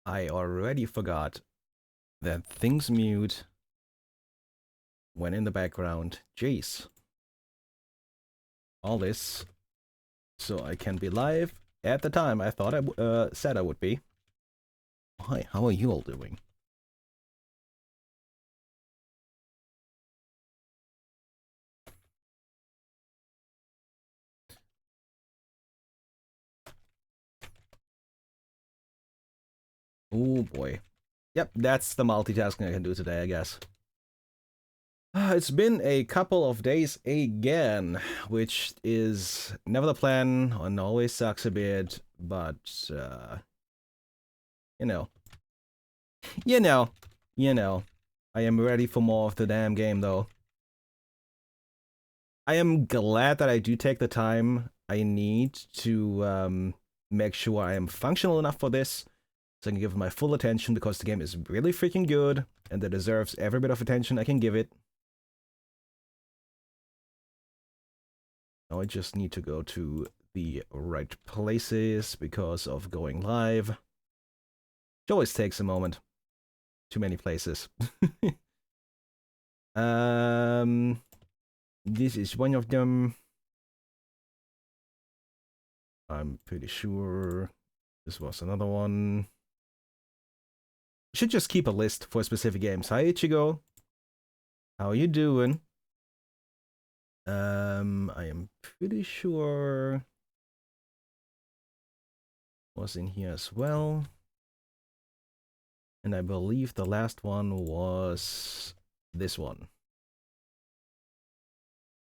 I already forgot that things mute when in the background. Jeez. All this so I can be live at the time I thought I said I would be. Hi, how are you all doing? Oh boy. Yep, that's the multitasking I can do today, I guess. It's been a couple of days again, which is never the plan and always sucks a bit, but, you know. I am ready for more of the damn game, though. I am glad that I do take the time I need to make sure I am functional enough for this, so I can give it my full attention, because the game is really freaking good, and it deserves every bit of attention I can give it. Now I just need to go to the right places because of going live. It always takes a moment. Too many places. This is one of them. I'm pretty sure this was another one. Should just keep a list for specific games. Hi Ichigo. How you doing? I am pretty sure was in here as well. And I believe the last one was this one.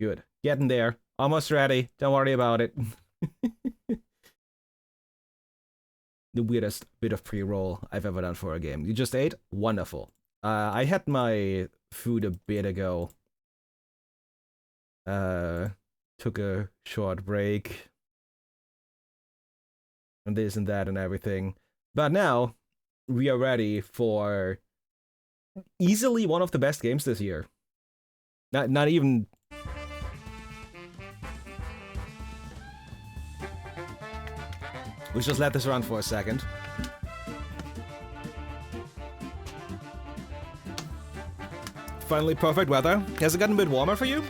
Good. Getting there. Almost ready. Don't worry about it. The weirdest bit of pre-roll I've ever done for a game. You just ate? Wonderful. I had my food a bit ago. Took a short break. And this and that and everything. But now, we are ready for easily one of the best games this year. Not even... Let's just let this run for a second. Finally perfect weather. Has it gotten a bit warmer for you?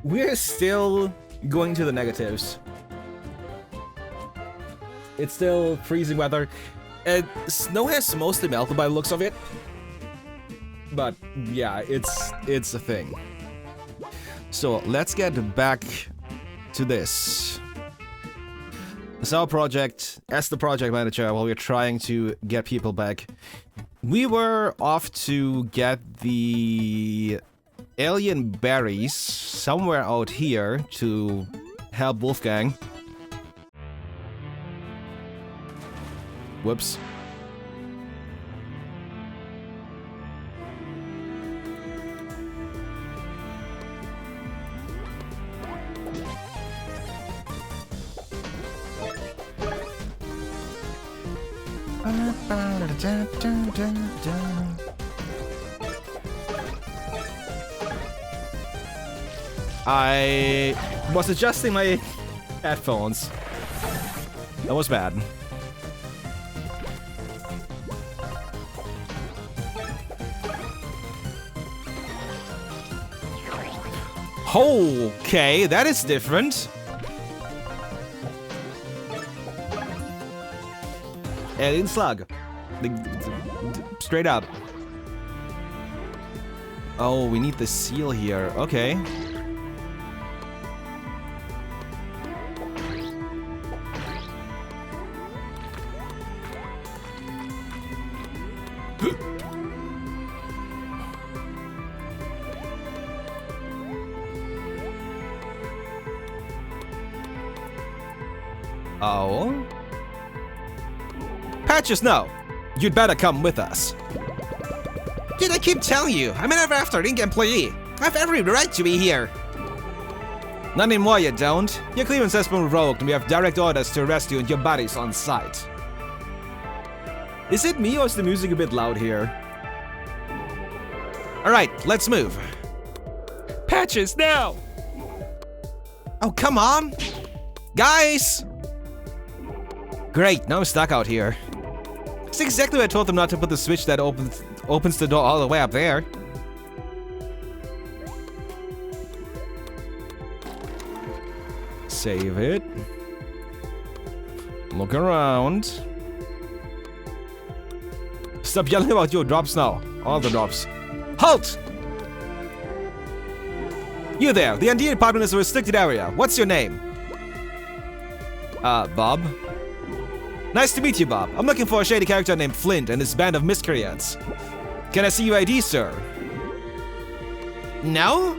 We're still going to the negatives. It's still freezing weather. Snow has mostly melted by the looks of it. But yeah, it's a thing. So let's get back to this. It's our project. As the project manager, while we're trying to get people back, we were off to get the alien berries somewhere out here to help Wolfgang. Whoops. I was adjusting my headphones. That was bad. Okay, that is different. Alien slug. Straight up. Oh, we need the seal here. Okay. Oh? Patches, no! You'd better come with us. Did I keep telling you? I'm an ever-after-ink employee. I have every right to be here. Not anymore, you don't. Your clearance has been revoked, and we have direct orders to arrest you and your bodies on site. Is it me, or is the music a bit loud here? Alright, let's move. Patches, now! Oh, come on! Guys! Great, now I'm stuck out here. It's exactly what I told them not to put the switch that opens the door all the way up there. Save it. Look around. Stop yelling about your drops now. All the drops. Halt! You there. The Unedited department is a restricted area. What's your name? Bob. Nice to meet you, Bob. I'm looking for a shady character named Flint and his band of miscreants. Can I see your ID, sir? No?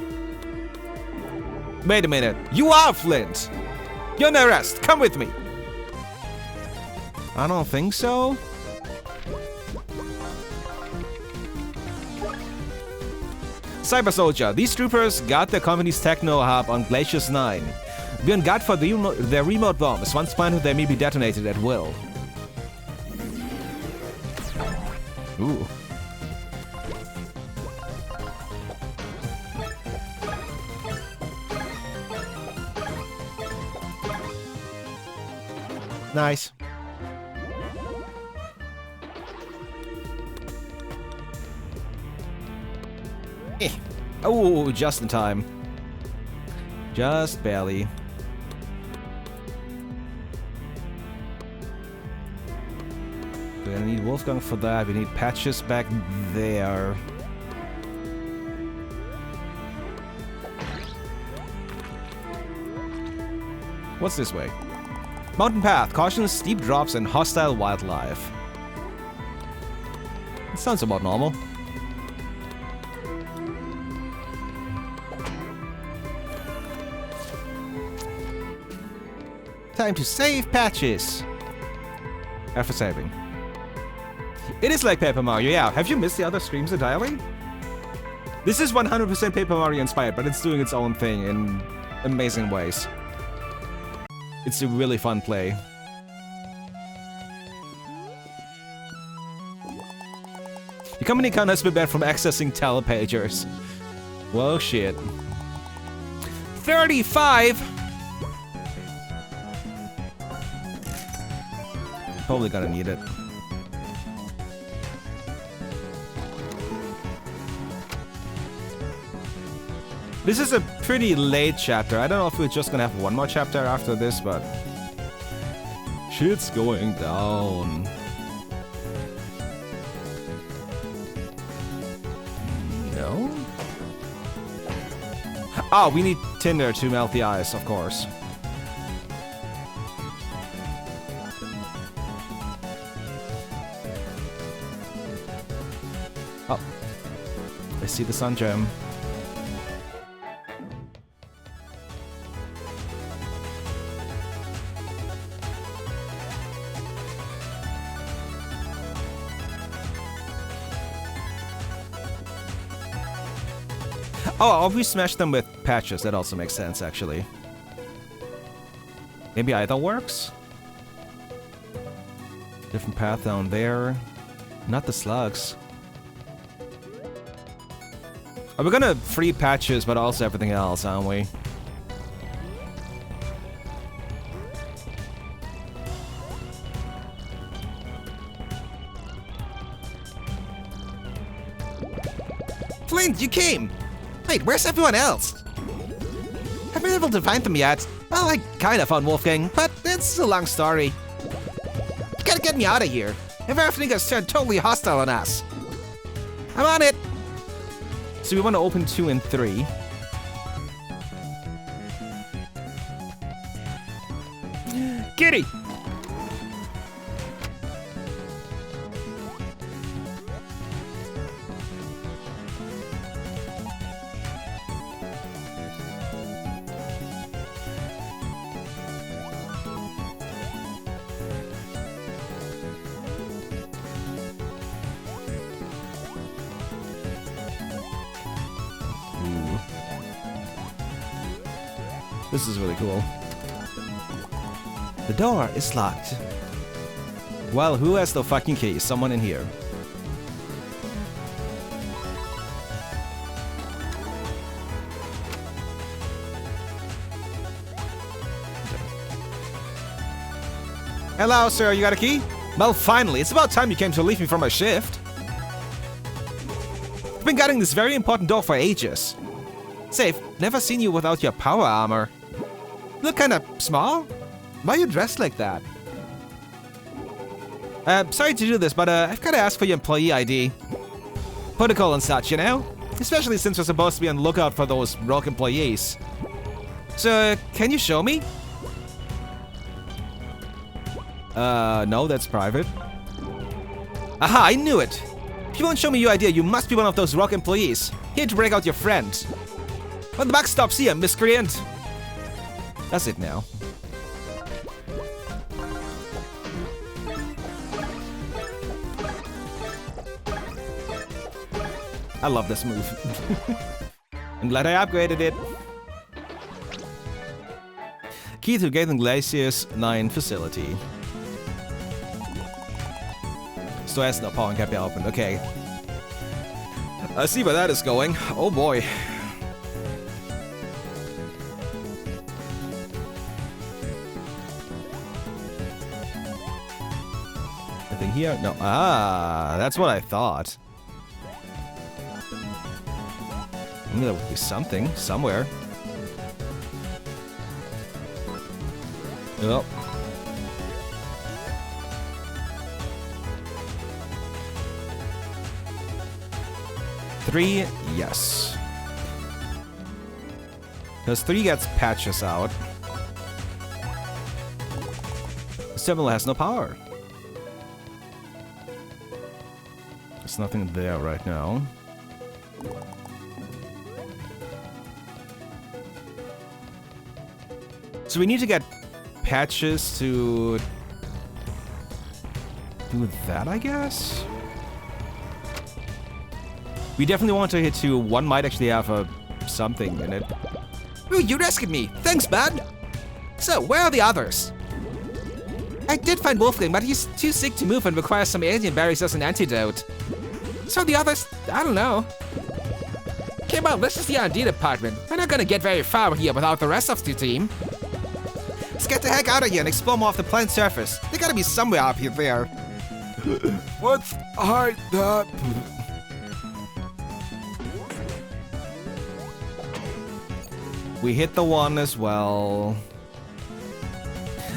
Wait a minute. You are Flint. You're under arrest. Come with me. I don't think so. Cyber Soldier. These troopers got the company's techno hub on Glacius 9. Be on guard for their remote bombs. Once planted, they may be detonated at will. Ooh. Nice. Oh, just in time. Just barely. We're gonna need Wolfgang for that. We need Patches back there. What's this way? Mountain path. Caution, steep drops, and hostile wildlife. It sounds about normal. Time to save Patches. After saving. It is like Paper Mario, yeah. Have you missed the other streams entirely? This is 100% Paper Mario inspired, but it's doing its own thing in amazing ways. It's a really fun play. Your company account has been banned from accessing telepagers. Well, shit. 35! Probably gonna need it. This is a pretty late chapter. I don't know if we're just gonna have one more chapter after this, but... shit's going down. No? Oh, we need tinder to melt the ice, of course. Oh. I see the sun gem. Oh, I'll re-smash them with Patches. That also makes sense, actually. Maybe either works? Different path down there. Not the slugs. Oh, we're gonna free Patches, but also everything else, aren't we? Flint, you came! Wait, where's everyone else? Haven't been able to find them yet. Well, I kinda found Wolfgang, but it's a long story. You gotta get me out of here. If everything has turned totally hostile on us. I'm on it! So we want to open 2 and 3. Kitty! This is really cool. The door is locked. Well, who has the fucking key? Someone in here. Hello, sir, you got a key? Well, finally, it's about time you came to relieve me from my shift. I've been guarding this very important door for ages. Safe, never seen you without your power armor. You look kinda small? Why are you dressed like that? Sorry to do this, but I've gotta ask for your employee ID. Protocol and such, you know? Especially since we're supposed to be on the lookout for those rogue employees. So, can you show me? No, that's private. Aha, I knew it! If you won't show me your ID, you must be one of those rogue employees. Here to break out your friend. Well, the buck stops here, miscreant! That's it now. I love this move. I'm glad I upgraded it. Key to Gathering Glacier's 9 facility. Store has no power and can't be opened. Okay. I see where that is going. Oh boy. Anything here? No. Ah, that's what I thought. I knew there would be something somewhere. Oh. Three, yes. Because 3 gets patches out. The terminal has no power. There's nothing there right now. So we need to get patches to do that, I guess? We definitely want to hit 2. One might actually have something in it. Ooh, you rescued me! Thanks, bud! So, where are the others? I did find Wolfgang, but he's too sick to move and requires some alien berries as an antidote. So the others, I don't know. Okay, well, this is the R&D department. We're not gonna get very far here without the rest of the team. Let's get the heck out of here and explore more of the planet's surface. They gotta be somewhere up here there. What's hide that? We hit the 1 as well.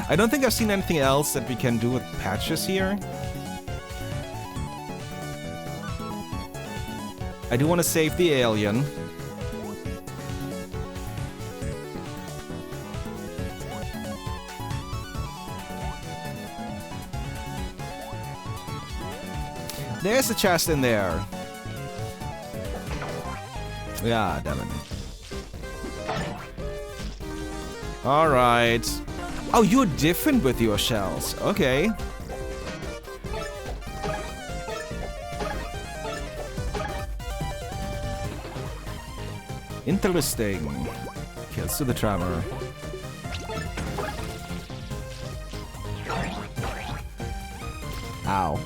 I don't think I've seen anything else that we can do with patches here. I do want to save the alien. There's a chest in there. Yeah, damn it. Alright. Oh, you're different with your shells. Okay. Interesting. Kills to the tremor. Ow.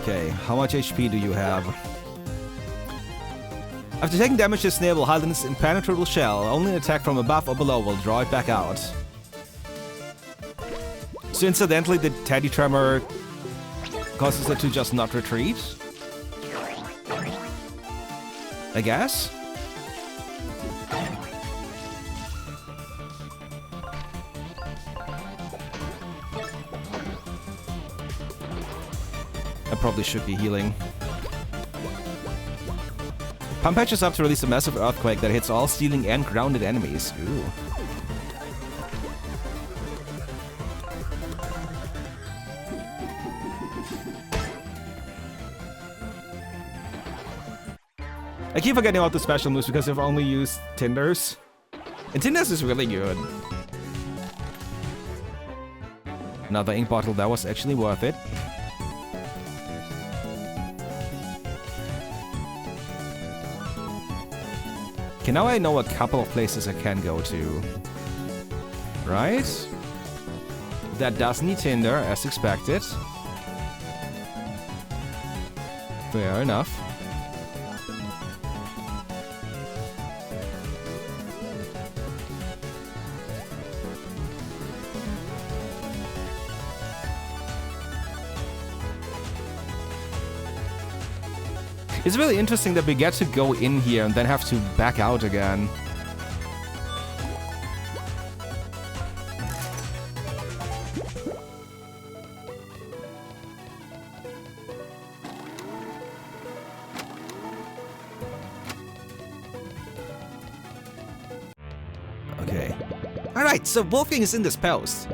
Okay, how much HP do you have? After taking damage, this snail will hide in its impenetrable shell. Only an attack from above or below will draw it back out. So incidentally, the Teddy Tremor causes it to just not retreat? I guess? I probably should be healing. Pump patches up to release a massive earthquake that hits all stealing and grounded enemies. Ooh. I keep forgetting about the special moves because I've only used Tinders. And Tinders is really good. Another ink bottle, that was actually worth it. Okay, now I know a couple of places I can go to. Right? That does need Tinder, as expected. Fair enough. It's really interesting that we get to go in here and then have to back out again. Okay. Alright, so Wolfgang is in this post.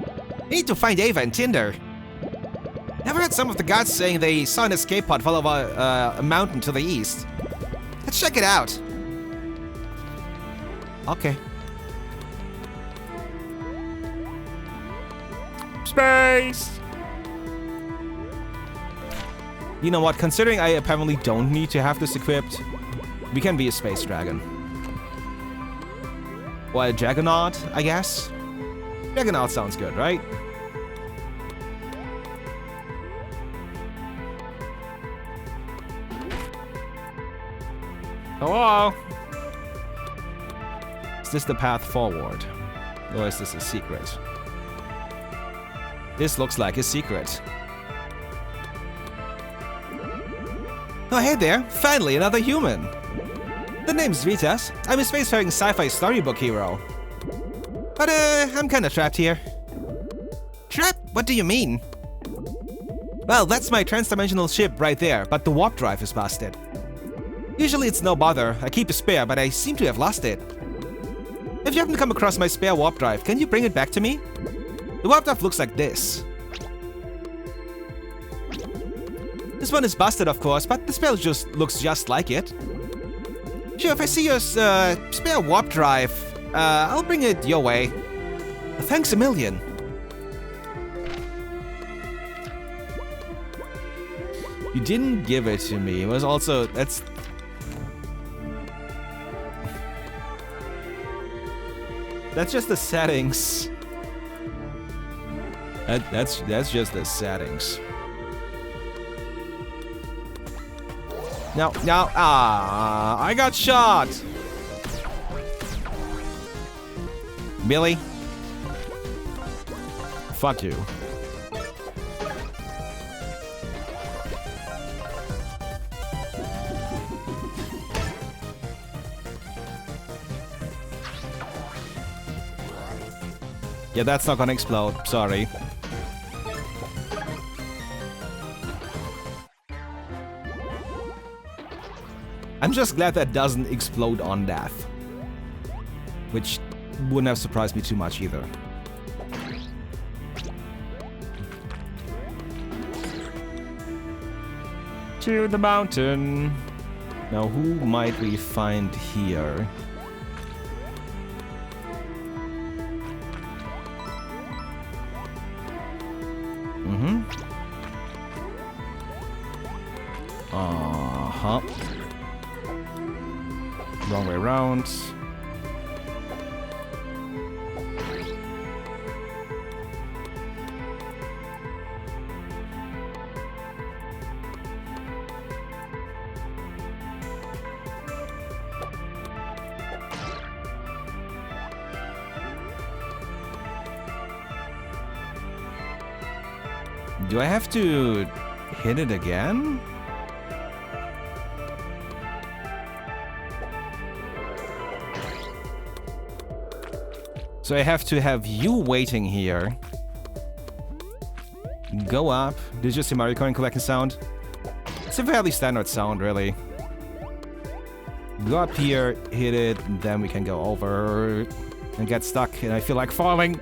We need to find Ava and Tinder. I've heard some of the guards saying they saw an escape pod fall over a mountain to the east. Let's check it out. Okay. Space! You know what, considering I apparently don't need to have this equipped, we can be a space dragon. Or a Juggernaut, I guess? Juggernaut sounds good, right? Hello? Is this the path forward? Or is this a secret? This looks like a secret. Oh, hey there! Finally, another human! The name's Vitas. I'm a spacefaring sci-fi storybook hero. But, I'm kinda trapped here. Trapped? What do you mean? Well, that's my transdimensional ship right there, but the warp drive is busted. Usually it's no bother, I keep a spare, but I seem to have lost it. If you happen to come across my spare warp drive, can you bring it back to me? The warp drive looks like this. This one is busted, of course, but the spell just looks just like it. Sure, if I see your spare warp drive, I'll bring it your way. Thanks a million. You didn't give it to me. It was also... That's just the settings. That's just the settings. No, I got shot. Billy? Fuck you. Yeah, that's not gonna explode. Sorry. I'm just glad that doesn't explode on death. Which wouldn't have surprised me too much either. To the mountain. Now, who might we find here? Uh-huh. Wrong way around. Do I have to hit it again? So I have to have you waiting here. Go up. Did you just see Mario Kart collecting sound? It's a fairly standard sound, really. Go up here, hit it, and then we can go over and get stuck, and I feel like falling.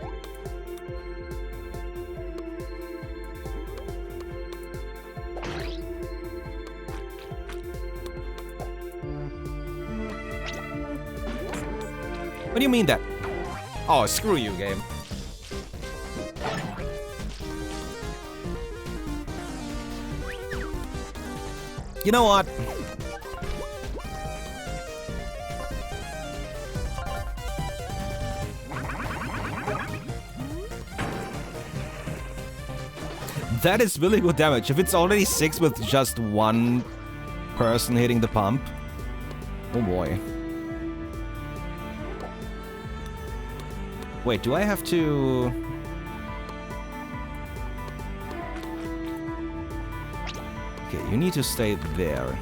What do you mean that? Oh, screw you, game. You know what? That is really good damage. If it's already 6 with just one person hitting the pump. Oh boy. Wait, do I have to... Okay, you need to stay there.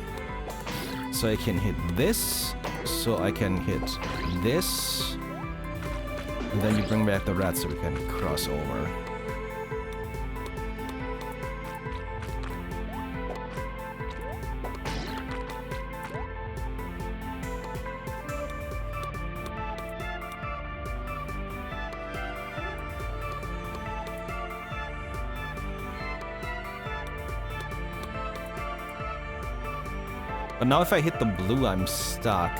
So I can hit this. So I can hit this. And then you bring back the rat so we can cross over. But now if I hit the blue, I'm stuck.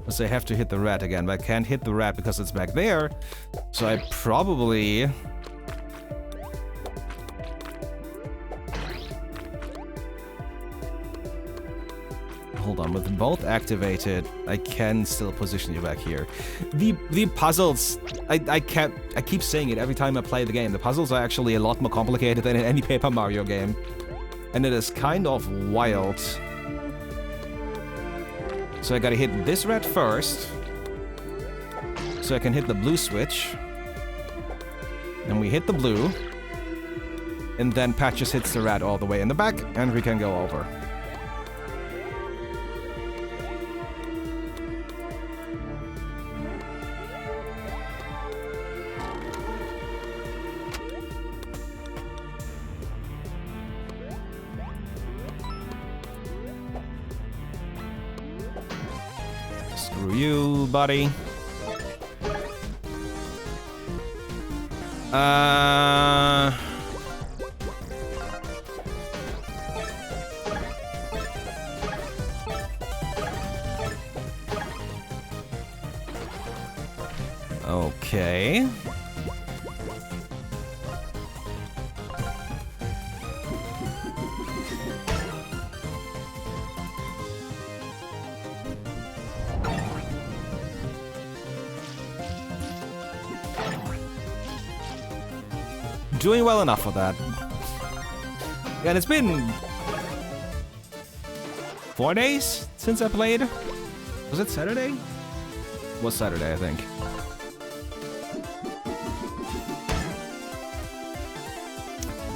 So I have to hit the rat again, but I can't hit the rat because it's back there. So I probably... Hold on, with both activated, I can still position you back here. The puzzles, I keep saying it every time I play the game. The puzzles are actually a lot more complicated than in any Paper Mario game. And it is kind of wild. So I gotta hit this red first. So I can hit the blue switch. And we hit the blue. And then Pat just hits the red all the way in the back, and we can go over. Screw you, buddy. Okay. Doing well enough for that. And it's been 4 days since I played. Was it Saturday? It was Saturday, I think.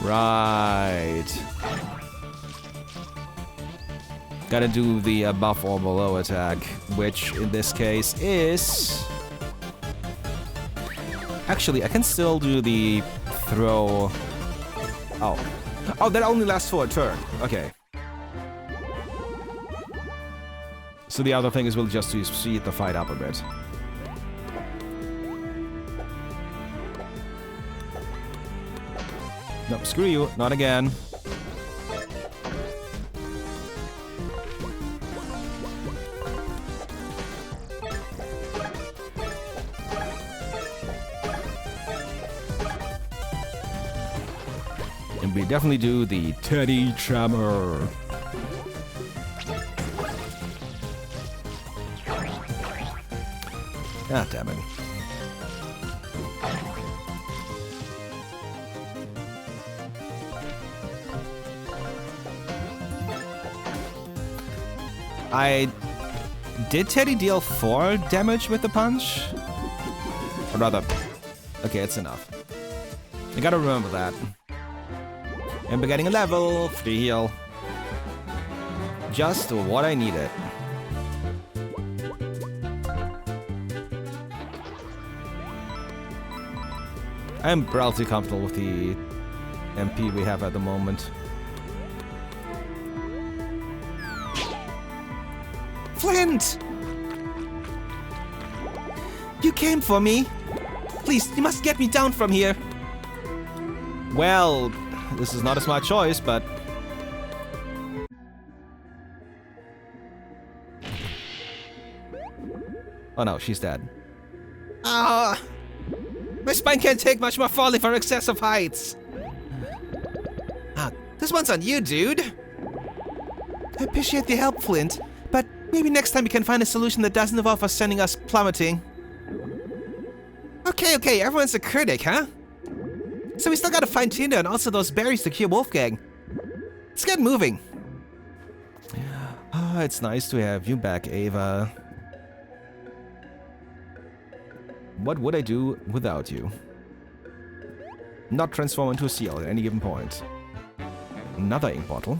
Right. Gotta do the above or below attack, which in this case is... Actually, I can still do the throw... Oh. Oh, that only lasts for a turn. Okay. So the other thing is we'll just to speed the fight up a bit. Nope, screw you. Not again. And we definitely do the Teddy Tremor. Ah, damn it. Did Teddy deal 4 damage with the punch? Or rather... Okay, it's enough. I gotta remember that. And we're getting a level 3 heal. Just what I needed. I'm relatively comfortable with the MP we have at the moment. Flint! You came for me! Please, you must get me down from here! Well, this is not a smart choice, but... Oh no, she's dead. Ah! My spine can't take much more falling from excessive heights! Ah, this one's on you, dude! I appreciate the help, Flint, but maybe next time we can find a solution that doesn't involve us sending us plummeting. Okay, everyone's a critic, huh? So we still gotta find Tinder and also those berries to cure Wolfgang. Let's get moving. Oh, it's nice to have you back, Ava. What would I do without you? Not transform into a seal at any given point. Another ink bottle.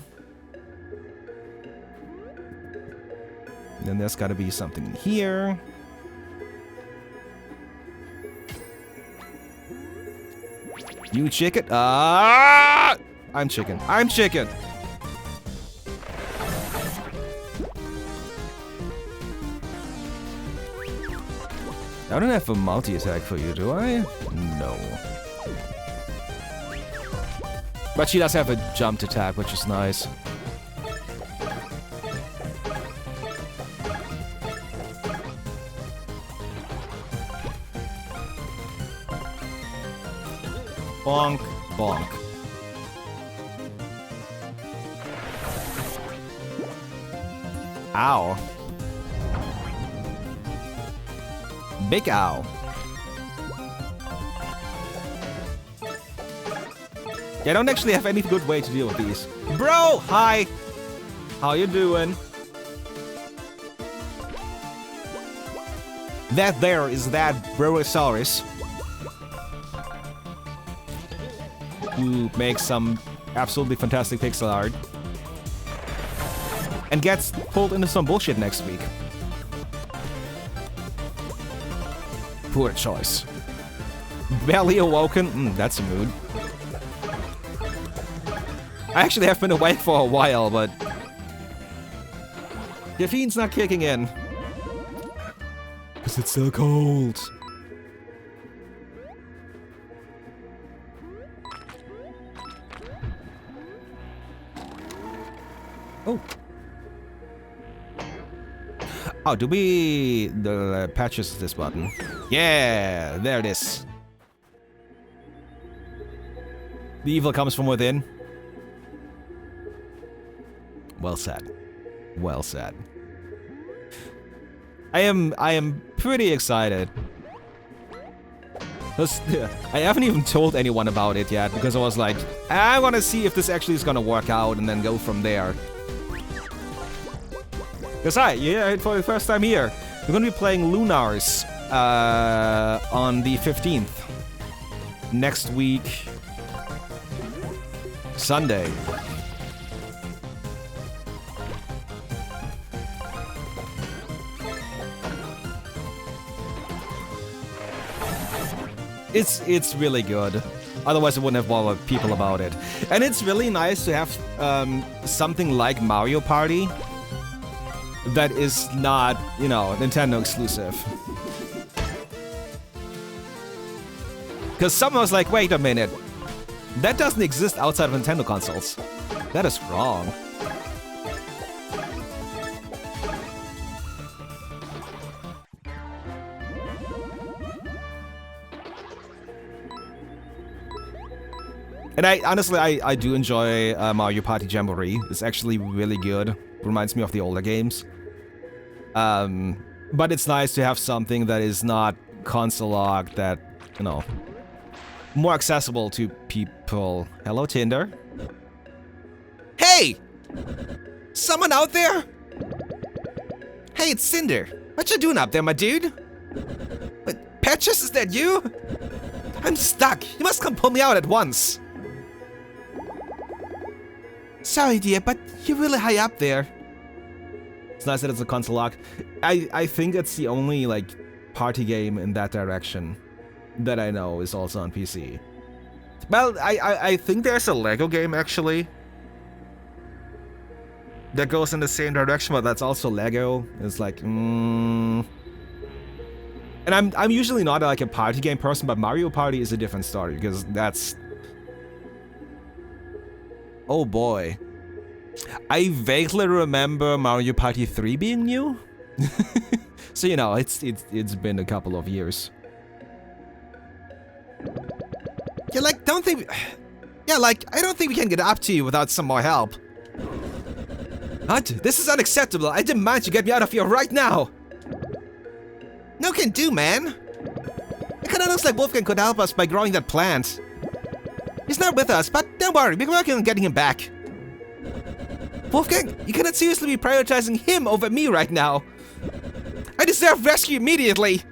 Then there's gotta be something in here. You chicken? Ah! I'm chicken. I'm chicken. I don't have a multi-attack for you, do I? No. But she does have a jumped attack, which is nice. Bonk, bonk. Ow. Big ow. Yeah, I don't actually have any good way to deal with these. Bro, hi. How you doing? That there is that Brosaurus. Who makes some absolutely fantastic pixel art. And gets pulled into some bullshit next week. Poor choice. Barely awoken? That's a mood. I actually have been awake for a while, but... caffeine's not kicking in. Because it's so cold. Oh. Oh, do we... the patches this button? Yeah, there it is. The evil comes from within. Well said. Well said. I am pretty excited. I haven't even told anyone about it yet, because I was like, I want to see if this actually is gonna work out and then go from there. Because for the first time here, we're gonna be playing Lunars on the 15th. Next week, Sunday. It's really good. Otherwise, I wouldn't have bothered people about it. And it's really nice to have something like Mario Party that is not, you know, Nintendo exclusive. Because someone was like, wait a minute. That doesn't exist outside of Nintendo consoles. That is wrong. And I do enjoy Mario Party Jamboree. It's actually really good. Reminds me of the older games. But it's nice to have something that is not console locked, that, you know, more accessible to people. Hello, Tinder. Hey! Someone out there? Hey, it's Cinder. What you doing up there, my dude? Wait, Patches, is that you? I'm stuck. You must come pull me out at once. Sorry, dear, but you're really high up there. It's nice that it's a console lock. I think it's the only, like, party game in that direction that I know is also on PC. Well, I think there's a Lego game, actually, that goes in the same direction, but that's also Lego. It's like, And I'm usually not, like, a party game person, but Mario Party is a different story, because that's... Oh boy. I vaguely remember Mario Party 3 being new. So, you know, it's been a couple of years. Yeah, like, don't think... Yeah, like, I don't think we can get up to you without some more help. What? This is unacceptable. I demand you get me out of here right now. No can do, man. It kinda looks like Wolfgang could help us by growing that plant. He's not with us, but don't worry, we're working on getting him back. Wolfgang, you cannot seriously be prioritizing him over me right now. I deserve rescue immediately.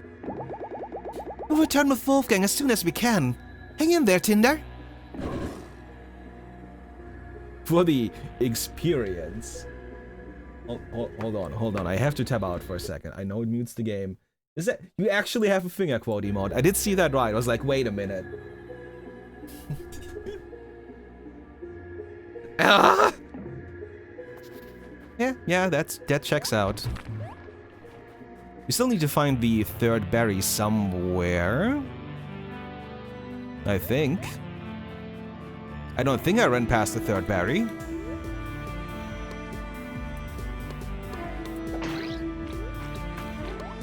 We'll return with Wolfgang as soon as we can. Hang in there, Tinder. for the experience. Hold on. I have to tab out for a second. I know it mutes the game. Is that you actually have a finger quote emote? I did see that right. I was like, wait a minute. Ah! Yeah, that checks out. We still need to find the third berry somewhere. I think. I don't think I ran past the third berry.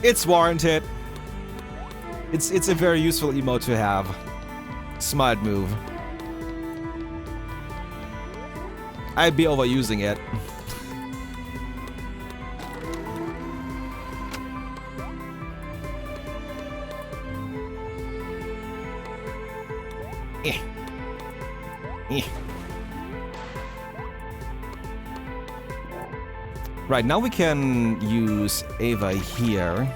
It's warranted. It's a very useful emote to have. Smart move. I'd be overusing it. Right, now we can use Ava here.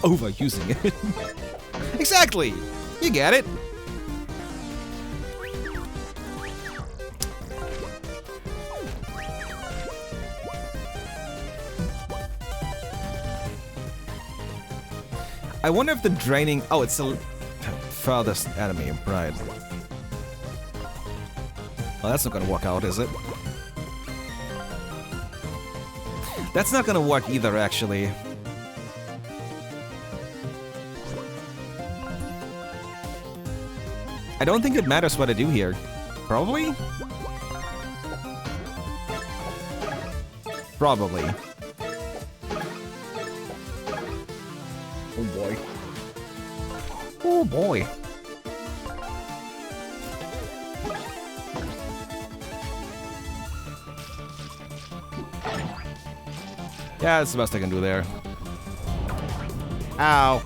Overusing it. Exactly! You get it. I wonder if the draining... Oh, it's the furthest enemy, right. Well, that's not gonna work out, is it? That's not gonna work either, actually. I don't think it matters what I do here. Probably? Probably. Oh boy. Oh boy. Yeah, that's the best I can do there. Ow.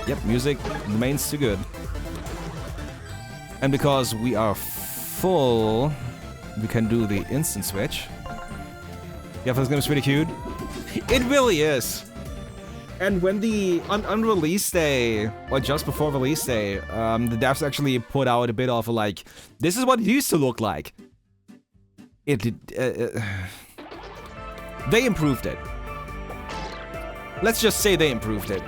Yep, music remains too good. And because we are full, we can do the instant switch. Yeah, this game is pretty cute. It really is. And when the on release day, or just before release day, the devs actually put out a bit of a, like, this is what it used to look like. They improved it. Let's just say they improved it.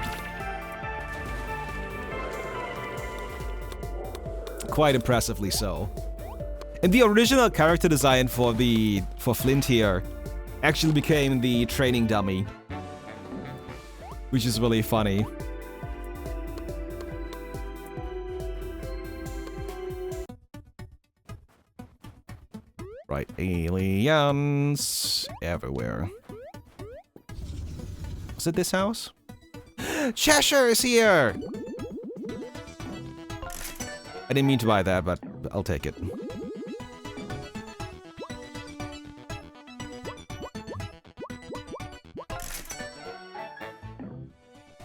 Quite impressively so. And the original character design for Flint here actually became the training dummy, which is really funny. Right, aliens everywhere. Was it this house? Cheshire is here! I didn't mean to buy that, but I'll take it.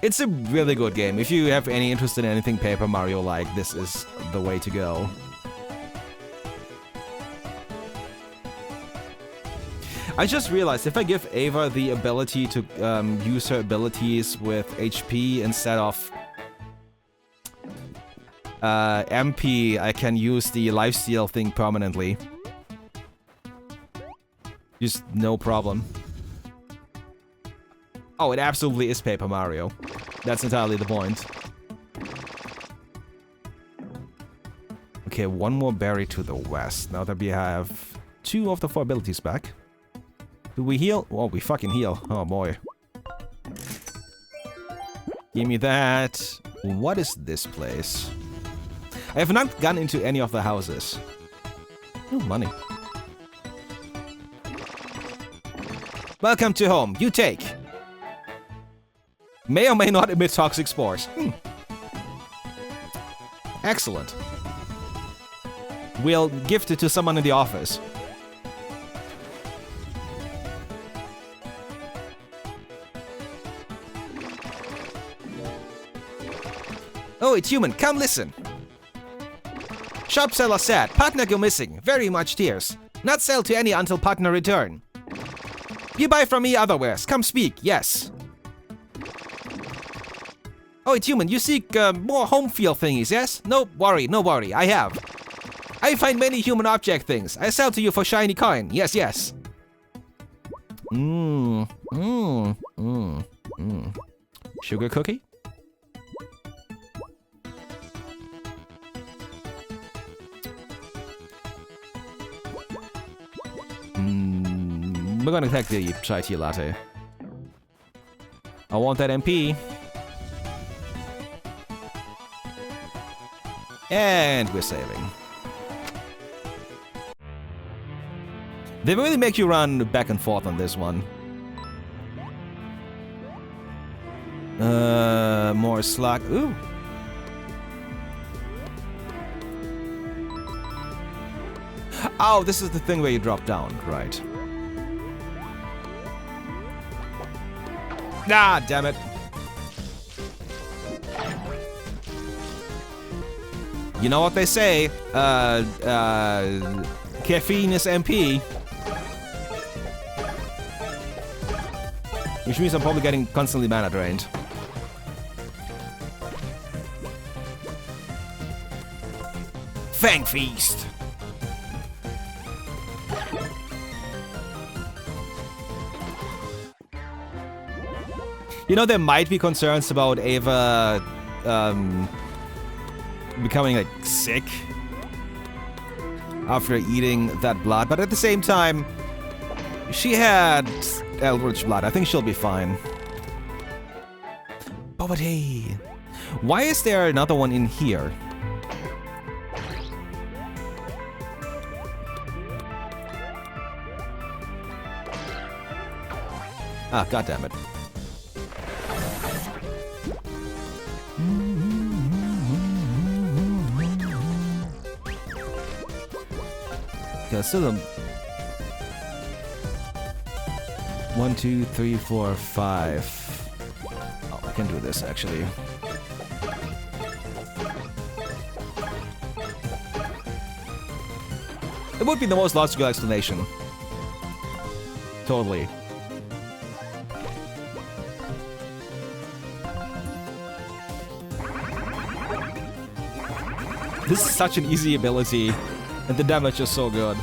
It's a really good game. If you have any interest in anything Paper Mario-like, this is the way to go. I just realized if I give Ava the ability to use her abilities with HP instead of MP, I can use the lifesteal thing permanently. Just no problem. Oh, it absolutely is Paper Mario. That's entirely the point. Okay, one more berry to the west. Now that we have 2 of the 4 abilities back. Do we heal? Oh, we fucking heal. Oh boy. Give me that. What is this place? I have not gone into any of the houses. Oh, money. Welcome to home. You take. May or may not emit toxic spores. Excellent. We'll gift it to someone in the office. Oh, it's human. Come listen. Shop seller said, partner go missing. Very much tears. Not sell to any until partner return. You buy from me otherwares. Come speak. Yes. Oh, it's human. You seek more home feel thingies, yes? No worry, no worry. I have. I find many human object things. I sell to you for shiny coin. Yes, yes. Sugar cookie? We're gonna take the chai tea latte. I want that MP. And we're saving. They really make you run back and forth on this one. More slug. Ooh. Oh, this is the thing where you drop down, right? Ah, damn it. You know what they say, caffeine is MP. Which means I'm probably getting constantly mana drained. Fang Feast! You know, there might be concerns about Ava, becoming, like, sick after eating that blood, but at the same time, she had Eldritch blood. I think she'll be fine. But hey, why is there another one in here? Ah, goddammit. Okay, still 1, 2, 3, 4, 5. Oh, I can do this actually. It would be the most logical explanation. Totally. This is such an easy ability, and the damage is so good.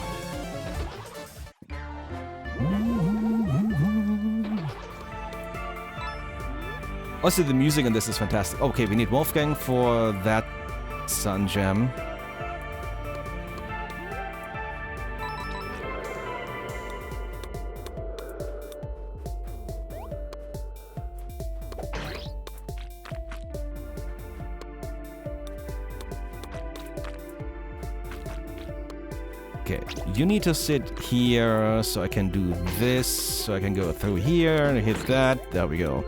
Also, the music in this is fantastic. Okay, we need Wolfgang for that Sun Gem. Okay, you need to sit here so I can do this, so I can go through here and hit that. There we go.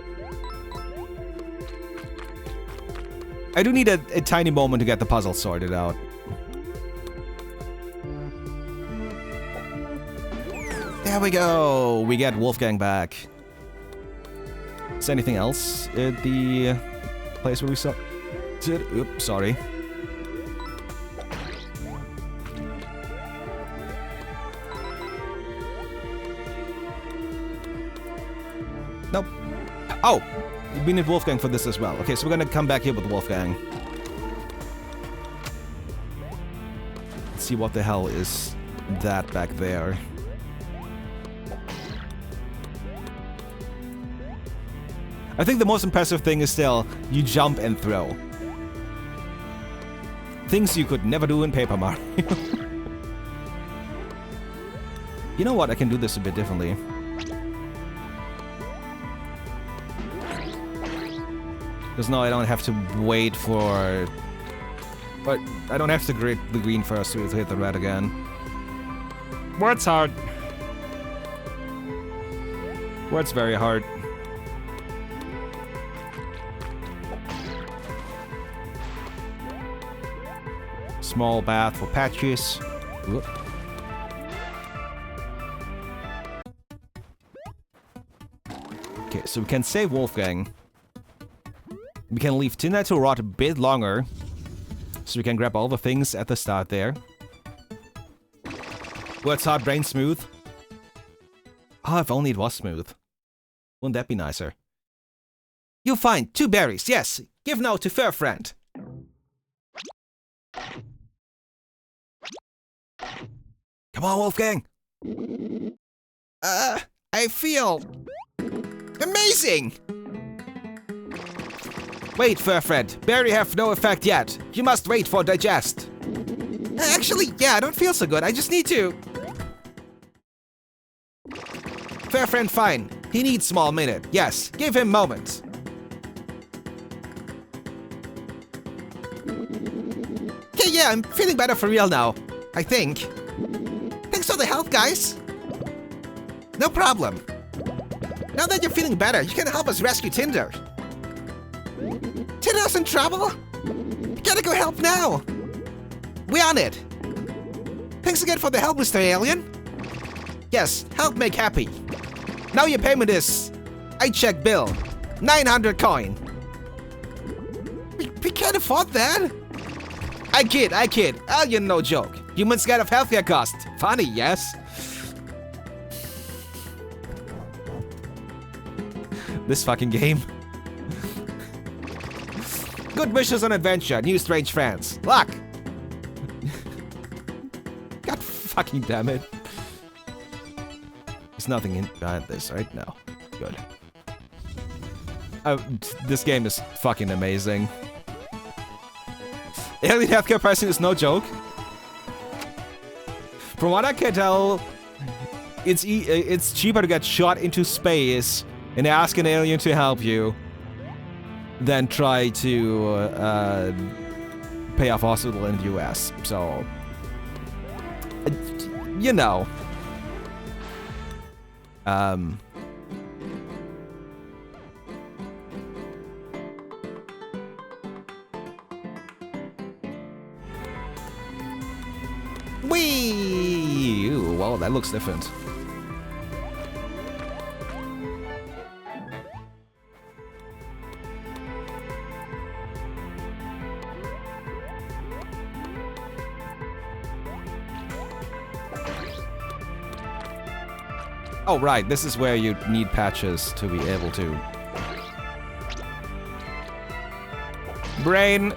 I do need a tiny moment to get the puzzle sorted out. There we go! We get Wolfgang back. Is there anything else at the place where we saw? Oops, sorry. Nope. Oh! We need Wolfgang for this as well. Okay, so we're gonna come back here with Wolfgang. Let's see what the hell is that back there. I think the most impressive thing is still, you jump and throw. Things you could never do in Paper Mario. You know what? I can do this a bit differently. Because now I don't have to wait for... But I don't have to grade the green first to hit the red again. Word's hard. Word's very hard. Small bath for patches. Whoop. Okay, so we can save Wolfgang. We can leave Tina to rot a bit longer, So we can grab all the things at the start there. Words hard, brain smooth. Oh, if only it was smooth. Wouldn't that be nicer? You find 2 berries, yes. Give now to fair friend. Come on, Wolfgang. I feel amazing. Wait, fair friend. Berry have no effect yet. You must wait for digest. Actually, yeah, I don't feel so good. I just need to. Fair friend, fine. He needs small minute. Yes, give him moment. Okay, yeah, I'm feeling better for real now. I think. Thanks for the help, guys. No problem. Now that you're feeling better, you can help us rescue Tinder. Tinder's in trouble? You gotta go help now. We on it. Thanks again for the help, Mr. Alien. Yes, help make happy. Now your payment is... I check bill. 900 coin. We can't afford that. I kid. Alien no joke. Humans scared of healthcare cost. Funny, yes? This fucking game. Good wishes on adventure. New strange friends. Luck. God fucking damn it. There's nothing in behind this, right? No. Good. This game is fucking amazing. Alien healthcare pricing is no joke. From what I can tell, it's cheaper to get shot into space and ask an alien to help you than try to pay off a hospital in the US. So, you know. Whee! Ooh, well, that looks different. Oh, right, this is where you need patches to be able to... Brain.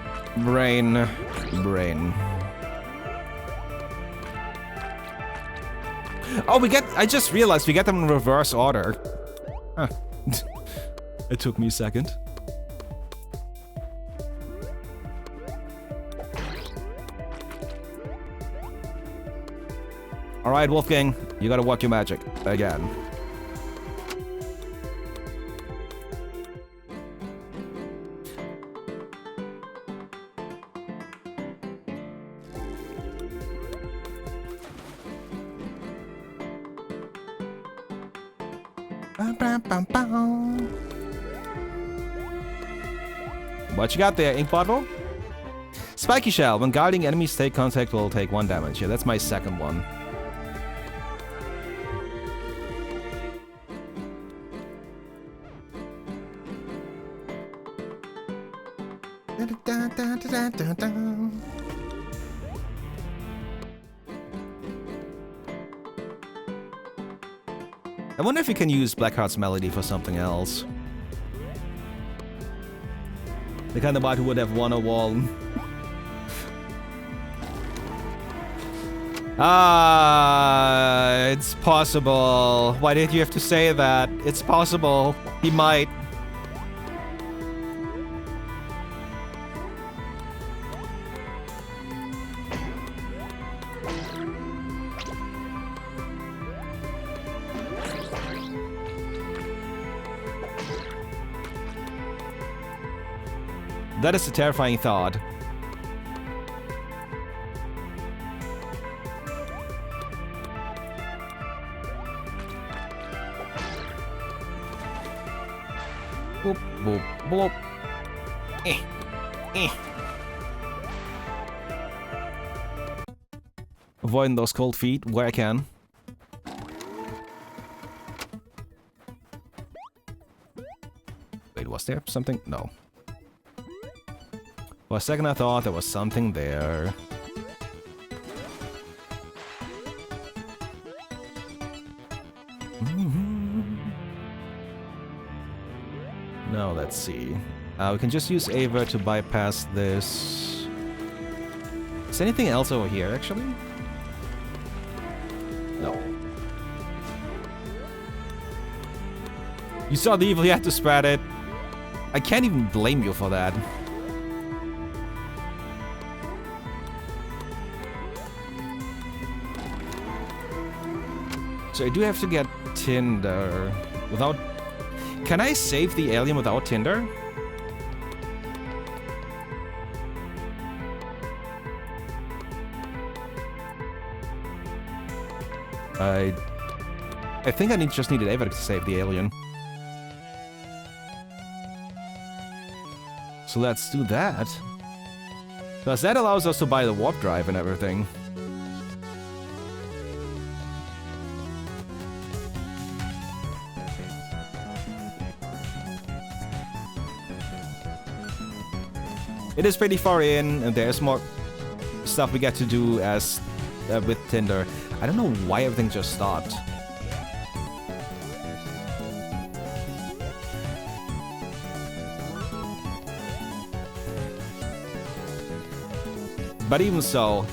Oh, I just realized we get them in reverse order. Huh. It took me a second. Alright, Wolfgang, you gotta work your magic again. What you got there, ink bottle? Spiky shell. When guarding enemies take contact will take 1 damage. Yeah, that's my second one. I wonder if you can use Blackheart's melody for something else. The kind of bot who would have won a wall. It's possible. Why did you have to say that? It's possible. He might. That is a terrifying thought. Boop, boop, boop. Avoiding those cold feet where I can. Wait, was there something? No. For a second I thought there was something there. Now let's see. We can just use Ava to bypass this. Is anything else over here, actually? No. You saw the evil, you had to spread it. I can't even blame you for that. So I do have to get Tinder without... Can I save the alien without Tinder? I think I just needed Ava to save the alien. So let's do that. Because that allows us to buy the warp drive and everything. It is pretty far in, and there's more stuff we get to do as with Tinder. I don't know why everything just stopped. But even so,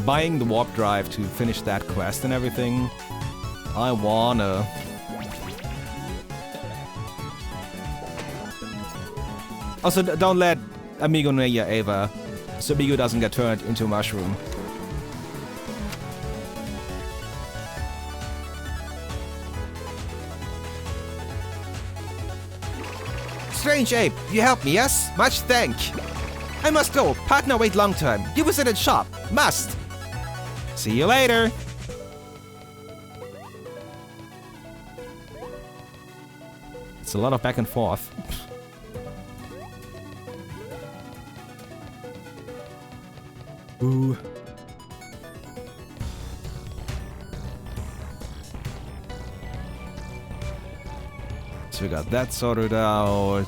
buying the warp drive to finish that quest and everything, I wanna. Also, don't let Amigo near Ava, so Amigo doesn't get turned into a mushroom. Strange ape, you helped me, yes? Much thank. I must go. Partner wait long time. You visited shop. Must. See you later. It's a lot of back and forth. Ooh. So we got that sorted out.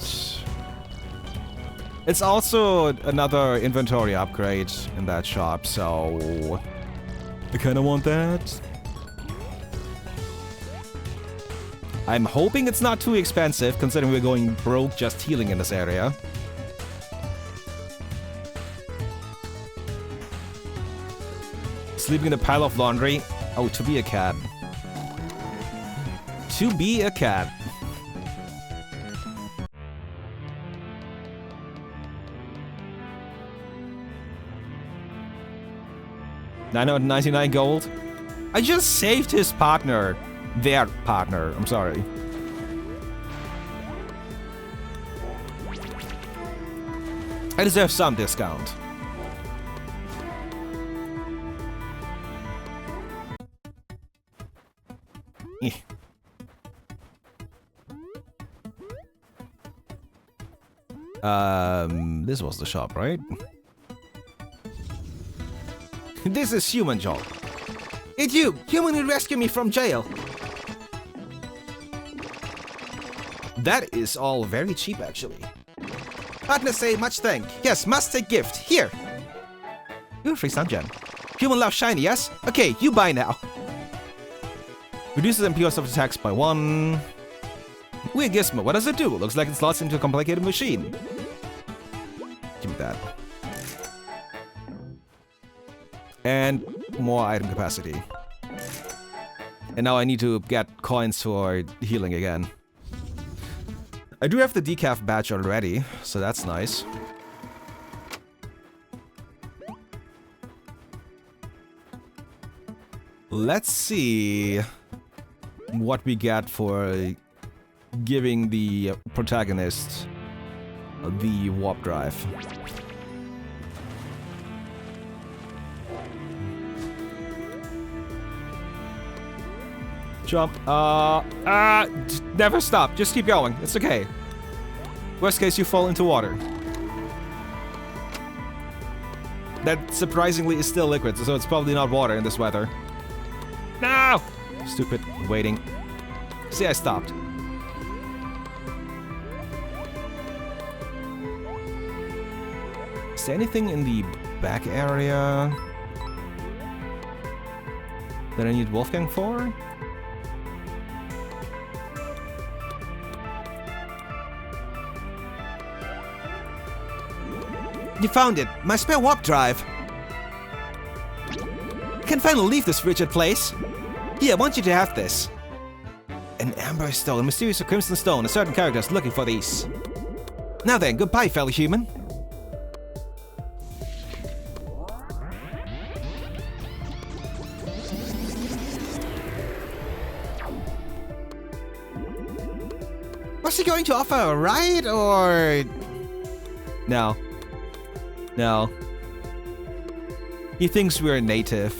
It's also another inventory upgrade in that shop, so I kinda want that. I'm hoping it's not too expensive, considering we're going broke just healing in this area. Sleeping in a pile of laundry. Oh, to be a cat. To be a cat. $999 gold. I just saved his partner. Their partner. I'm sorry. I deserve some discount. This was the shop, right? This is Human Joel. It's you! Human will rescue me from jail! That is all very cheap, actually. Partner say much thank. Yes, must take gift. Here! Ooh, free sun gem. Human love shiny, yes? Okay, you buy now. Reduces MP of attacks by 1. Weird gizmo, what does it do? Looks like it slots into a complicated machine. Give me that. And more item capacity. And now I need to get coins for healing again. I do have the decaf badge already, so that's nice. Let's see what we get for giving the protagonist the warp drive. Jump. Never stop. Just keep going. It's okay. Worst case, you fall into water. That surprisingly is still liquid, so it's probably not water in this weather. No! Stupid waiting. See, I stopped. Is there anything in the back area that I need Wolfgang for? You found it! My spare warp drive! I can finally leave this frigid place! Here, I want you to have this. An amber stone, a mysterious crimson stone. A certain character is looking for these. Now then, goodbye, fellow human. Was he going to offer a ride, or... No. No. He thinks we're a native.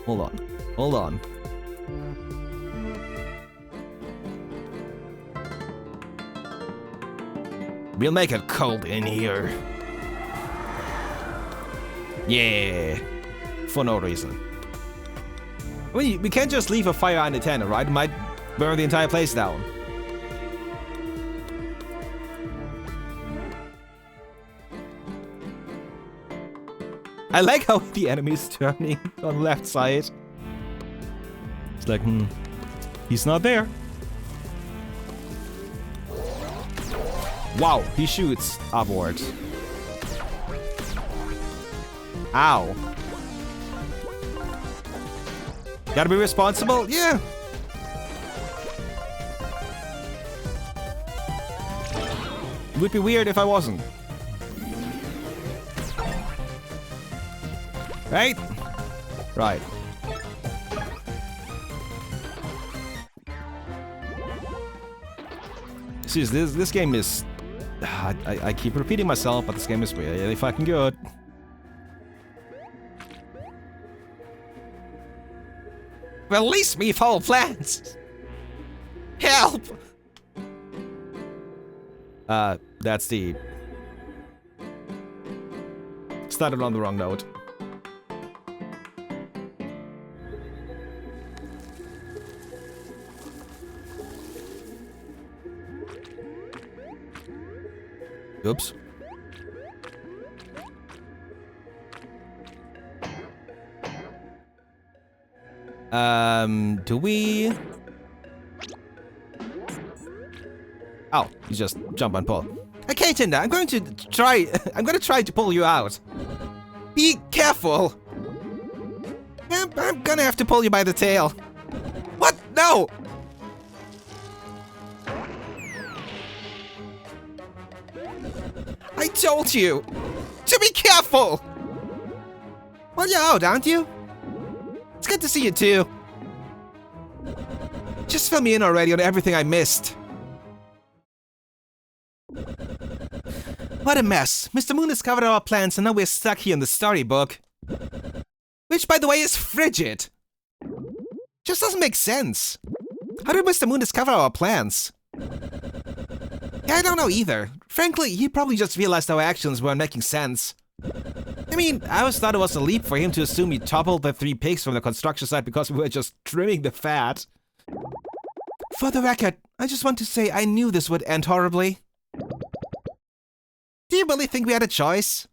Hold on. Hold on. We'll make it cold in here. Yeah. For no reason. I mean, we can't just leave a fire unattended, right? It might burn the entire place down. I like how the enemy is turning on the left side. It's like, he's not there. Wow, he shoots upward. Ow. Gotta be responsible? Yeah. It would be weird if I wasn't. Right? Right. Seriously, this game is... I keep repeating myself, but this game is really fucking good. Release me, foul plants! Help! That's the... Started on the wrong note. Oops. Do we... Oh, you just jump and pull. Okay, Tinder, I'm going to try to pull you out. Be careful. I'm gonna have to pull you by the tail. What? No! I told you to be careful! Well, you're out, aren't you? It's good to see you too. Just fill me in already on everything I missed. What a mess. Mr. Moon has covered our plans and now we're stuck here in the storybook. Which, by the way, is frigid. Just doesn't make sense. How did Mr. Moon discover our plans? Yeah, I don't know either. Frankly, he probably just realized our actions weren't making sense. I mean, I always thought it was a leap for him to assume he toppled the 3 pigs from the construction site because we were just trimming the fat. For the record, I just want to say I knew this would end horribly. Do you really think we had a choice?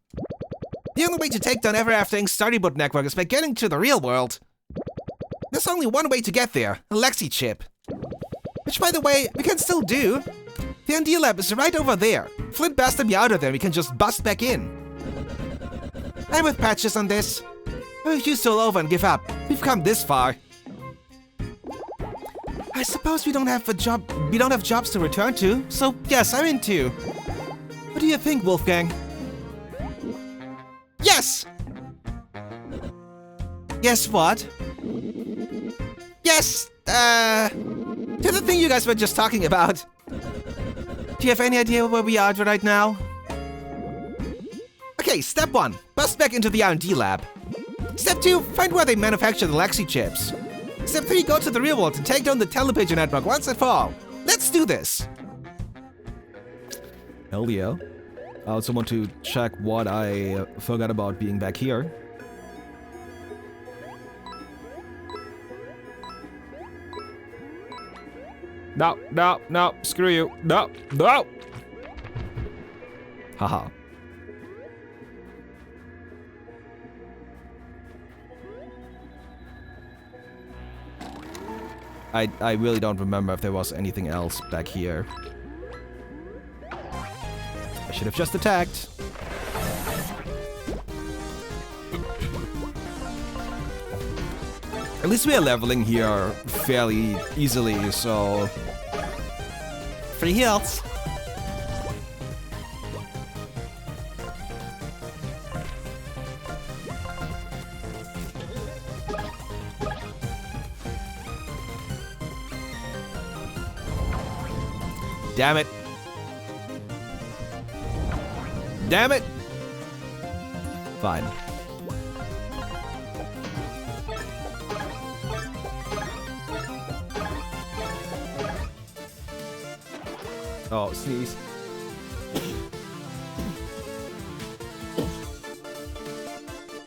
The only way to take down Ever After Inc.'s Storybook Network is by getting to the real world. There's only one way to get there, a Lexi chip. Which, by the way, we can still do. The ND lab is right over there. Flint blasted me out of there and we can just bust back in. I'm with Patches on this. I refuse to roll over and give up. We've come this far. I suppose we don't have jobs to return to, so yes, I'm in too. What do you think, Wolfgang? Yes! Guess what? Yes, to the thing you guys were just talking about. Do you have any idea where we are right now? Okay, step 1. Bust back into the R&D lab. Step 2. Find where they manufacture the Lexi chips. Step 3. Go to the real world and take down the television network once and for all. Let's do this! Hell yeah. I also want to check what I forgot about being back here. No, no, no, screw you. No, no! Haha. I really don't remember if there was anything else back here. I should have just attacked. At least we are leveling here fairly easily, so... Free heals! Damn it! Damn it! Fine. Oh, sneeze.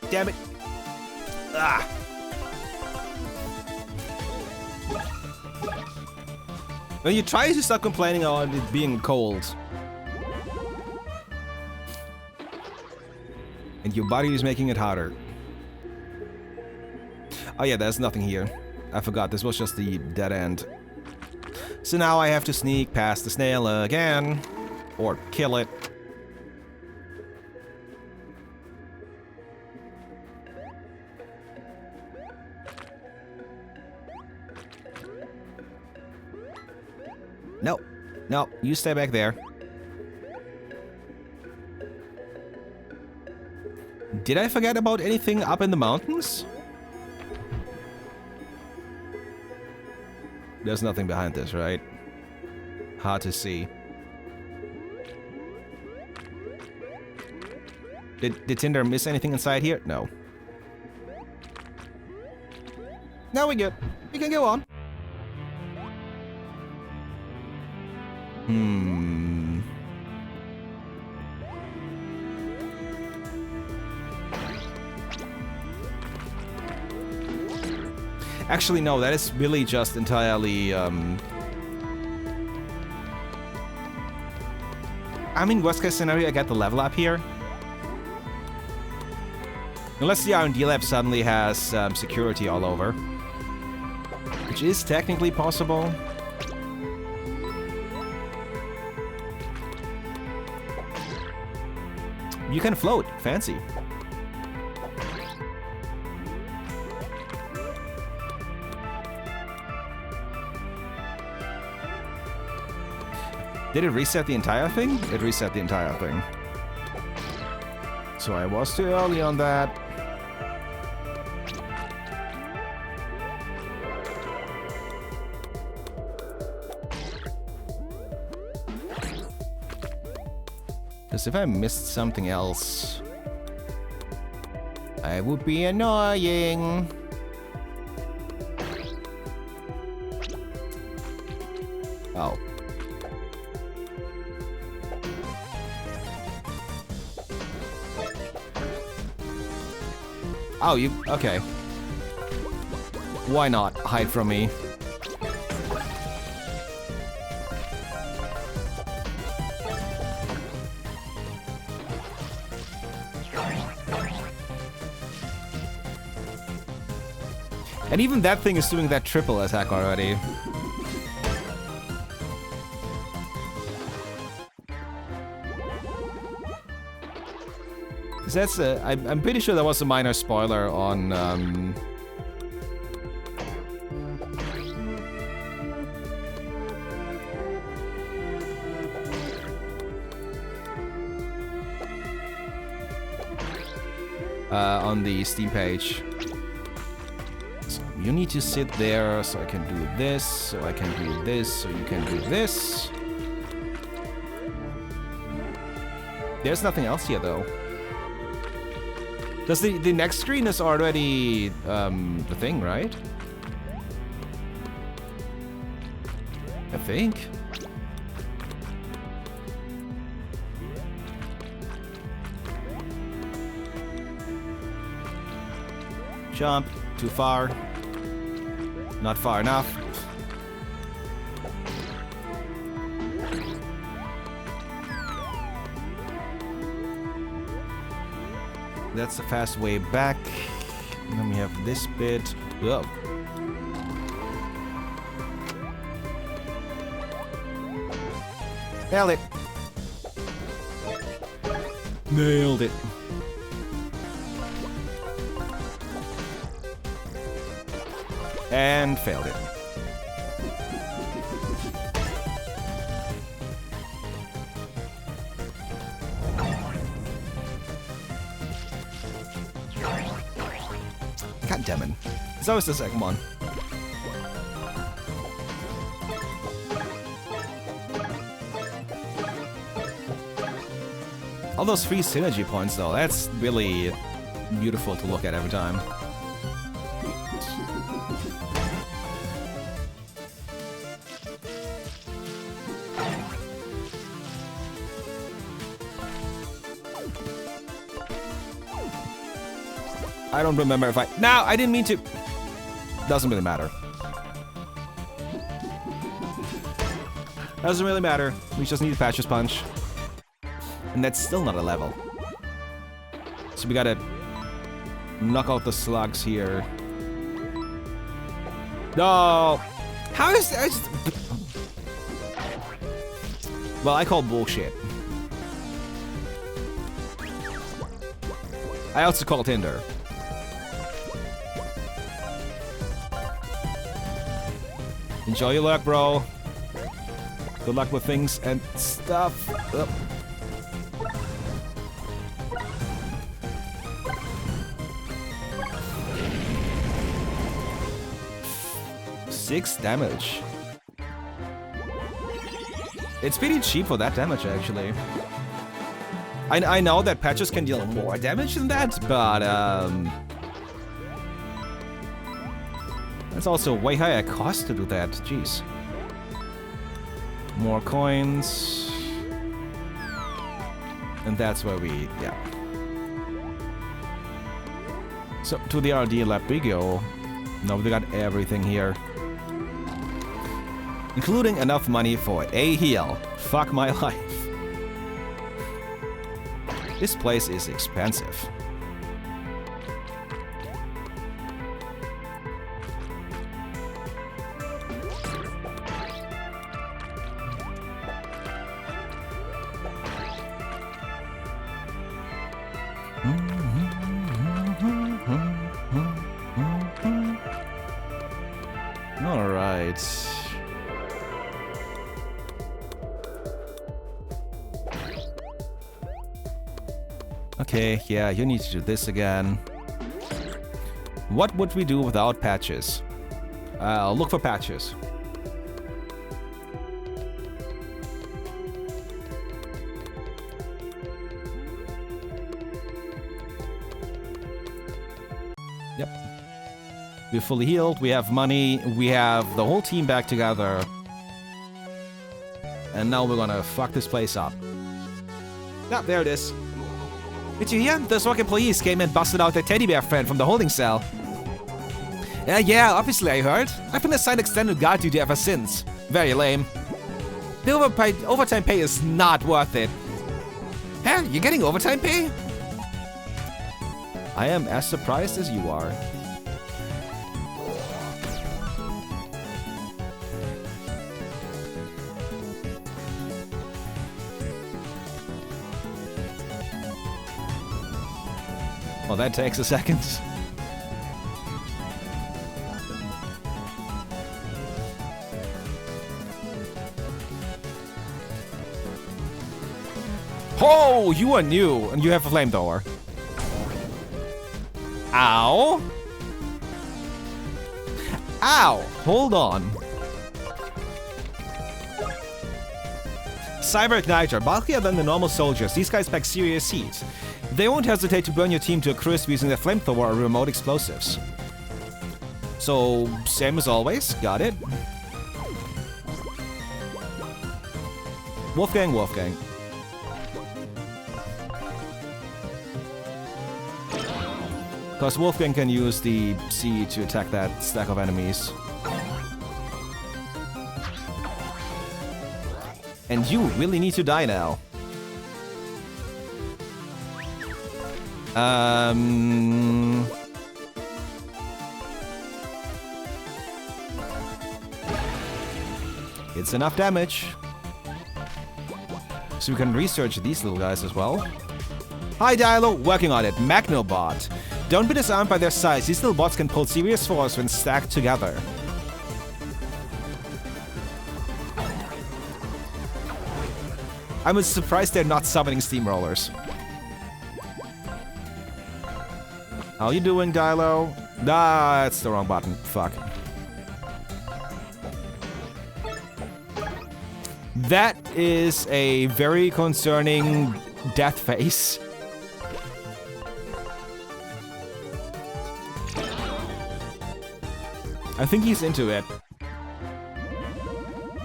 Damn it. Ah. When you try to stop complaining about it being cold. And your body is making it harder. Oh yeah, there's nothing here. I forgot, this was just the dead end. So now I have to sneak past the snail again. Or kill it. No. No, you stay back there. Did I forget about anything up in the mountains? There's nothing behind this, right? Hard to see. Did Tinder miss anything inside here? No. Now we're good. We can go on. Actually, no, that is really just entirely, I mean, worst case scenario, I get the level up here. Unless the R&D lab suddenly has security all over. Which is technically possible. You can float. Fancy. Did it reset the entire thing? It reset the entire thing. So I was too early on that. Because if I missed something else, I would be annoying. Oh. Oh, you... okay. Why not hide from me? And even that thing is doing that triple attack already. That's a, I'm pretty sure that was a minor spoiler on the Steam page. So you need to sit there so I can do this, so I can do this, so you can do this. There's nothing else here though. Does the next screen is already the thing, right? I think. Jump. Too far. Not far enough. That's the fast way back. And then we have this bit. Whoa. Nailed it. Nailed it. And failed it. God damn it. It's always the second one. All those free synergy points though, that's really beautiful to look at every time. I don't remember if I... No, I didn't mean to. Doesn't really matter. Doesn't really matter. We just need a Patches Punch. And that's still not a level. So we gotta knock out the slugs here. No! How is that? Well, I call bullshit. I also call Tinder. Enjoy your luck, bro. Good luck with things and stuff. Oh. 6 damage. It's pretty cheap for that damage, actually. I know that patches can deal more damage than that, but that's also way higher cost to do that. Jeez. More coins. And that's where we, yeah. So to the RD lab we go. Now we got everything here. Including enough money for a heal. Fuck my life. This place is expensive. All right. Okay, yeah, you need to do this again. What would we do without patches? Look for patches. Yep. We're fully healed, we have money, we have the whole team back together. And now we're gonna fuck this place up. Yeah, there it is. Did you hear? Those work employees came and busted out their teddy bear friend from the holding cell. Yeah, obviously I heard. I've been assigned extended guard duty ever since. Very lame. The overtime pay is not worth it. Huh? You're getting overtime pay? I am as surprised as you are. Well, that takes a second. Oh, you are new, and you have a flamethrower. Ow. Ow, hold on. Cyber Igniter, bulkier than the normal soldiers, these guys pack serious heat. They won't hesitate to burn your team to a crisp using their flamethrower or remote explosives. So, same as always, got it. Wolfgang. Because Wolfgang can use the C to attack that stack of enemies. And you really need to die now. It's enough damage. So we can research these little guys as well. Hi Dialo, working on it. Magnobot. Don't be disarmed by their size. These little bots can pull serious force when stacked together. I'm surprised they're not summoning steamrollers. How you doing, Dialo? Nah, that's the wrong button. Fuck. That is a very concerning death face. I think he's into it.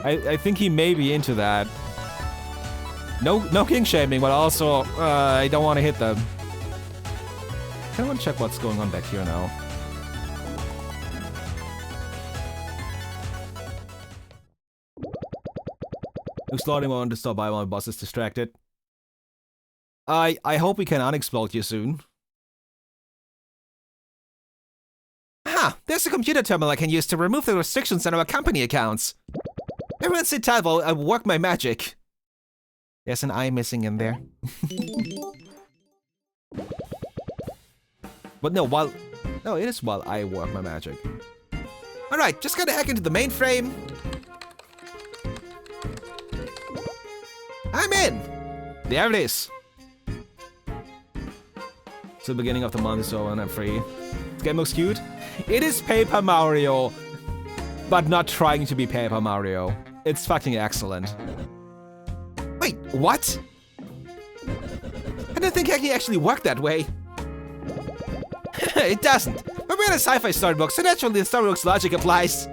I think he may be into that. No king shaming, but also I don't want to hit them. I want to check what's going on back here now. Exploding one to stop by while my boss is distracted. I hope we can unexplode you soon. Ha! There's a computer terminal I can use to remove the restrictions on our company accounts. Everyone sit tight while I work my magic. There's an eye missing in there. But no, it is while I work my magic. Alright, just gotta hack into the mainframe. I'm in! There it is. It's the beginning of the month, so and I'm free. This game looks cute. It is Paper Mario, but not trying to be Paper Mario. It's fucking excellent. Wait, what? I don't think hacking actually worked that way. It doesn't. But we're in a sci-fi storybook, so naturally the storybook's logic applies.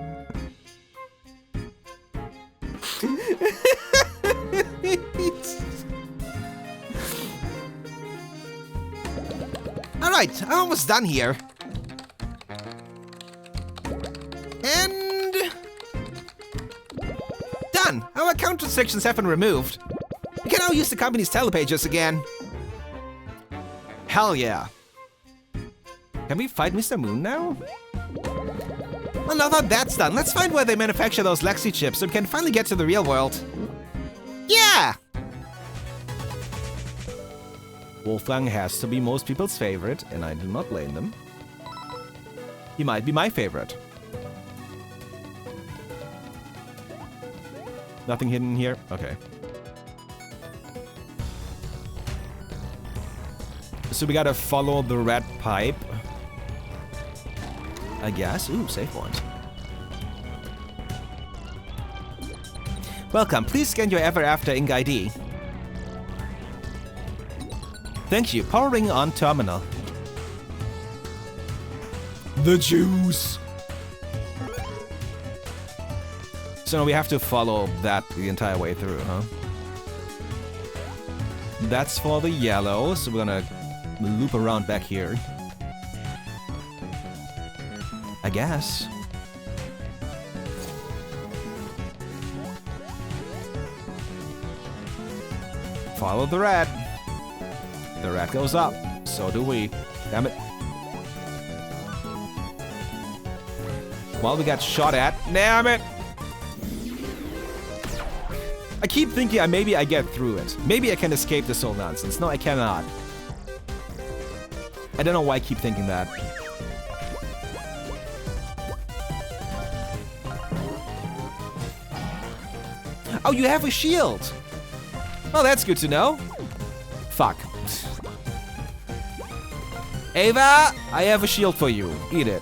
Alright, I'm almost done here. And... done! Our account restrictions have been removed. We can now use the company's telepages again. Hell yeah. Can we fight Mr. Moon now? Well, now that that's done, let's find where they manufacture those Lexi chips so we can finally get to the real world. Yeah! Wolfgang has to be most people's favorite, and I do not blame them. He might be my favorite. Nothing hidden here? Okay. So we gotta follow the red pipe. I guess. Ooh, save point. Welcome. Please scan your Ever After Ink ID. Thank you. Powering on terminal. The juice. So now we have to follow that the entire way through, huh? That's for the yellow, so we're gonna loop around back here. I guess. Follow the red. The red goes up. So do we. Damn it. Well, we got shot at. Damn it! I keep thinking maybe I get through it. Maybe I can escape this whole nonsense. No, I cannot. I don't know why I keep thinking that. Oh, you have a shield! Oh, that's good to know. Fuck. Ava, I have a shield for you. Eat it.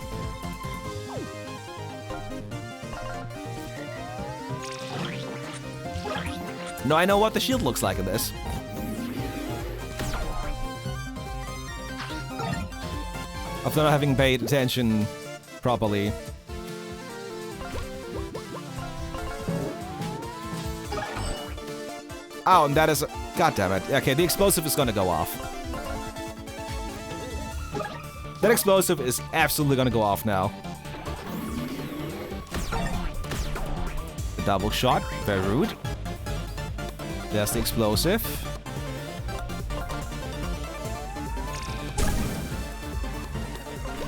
No, I know what the shield looks like in this. After not having paid attention properly. Oh, and that is... God damn it. Okay, the explosive is gonna go off. That explosive is absolutely gonna go off now. Double shot. Very rude. There's the explosive.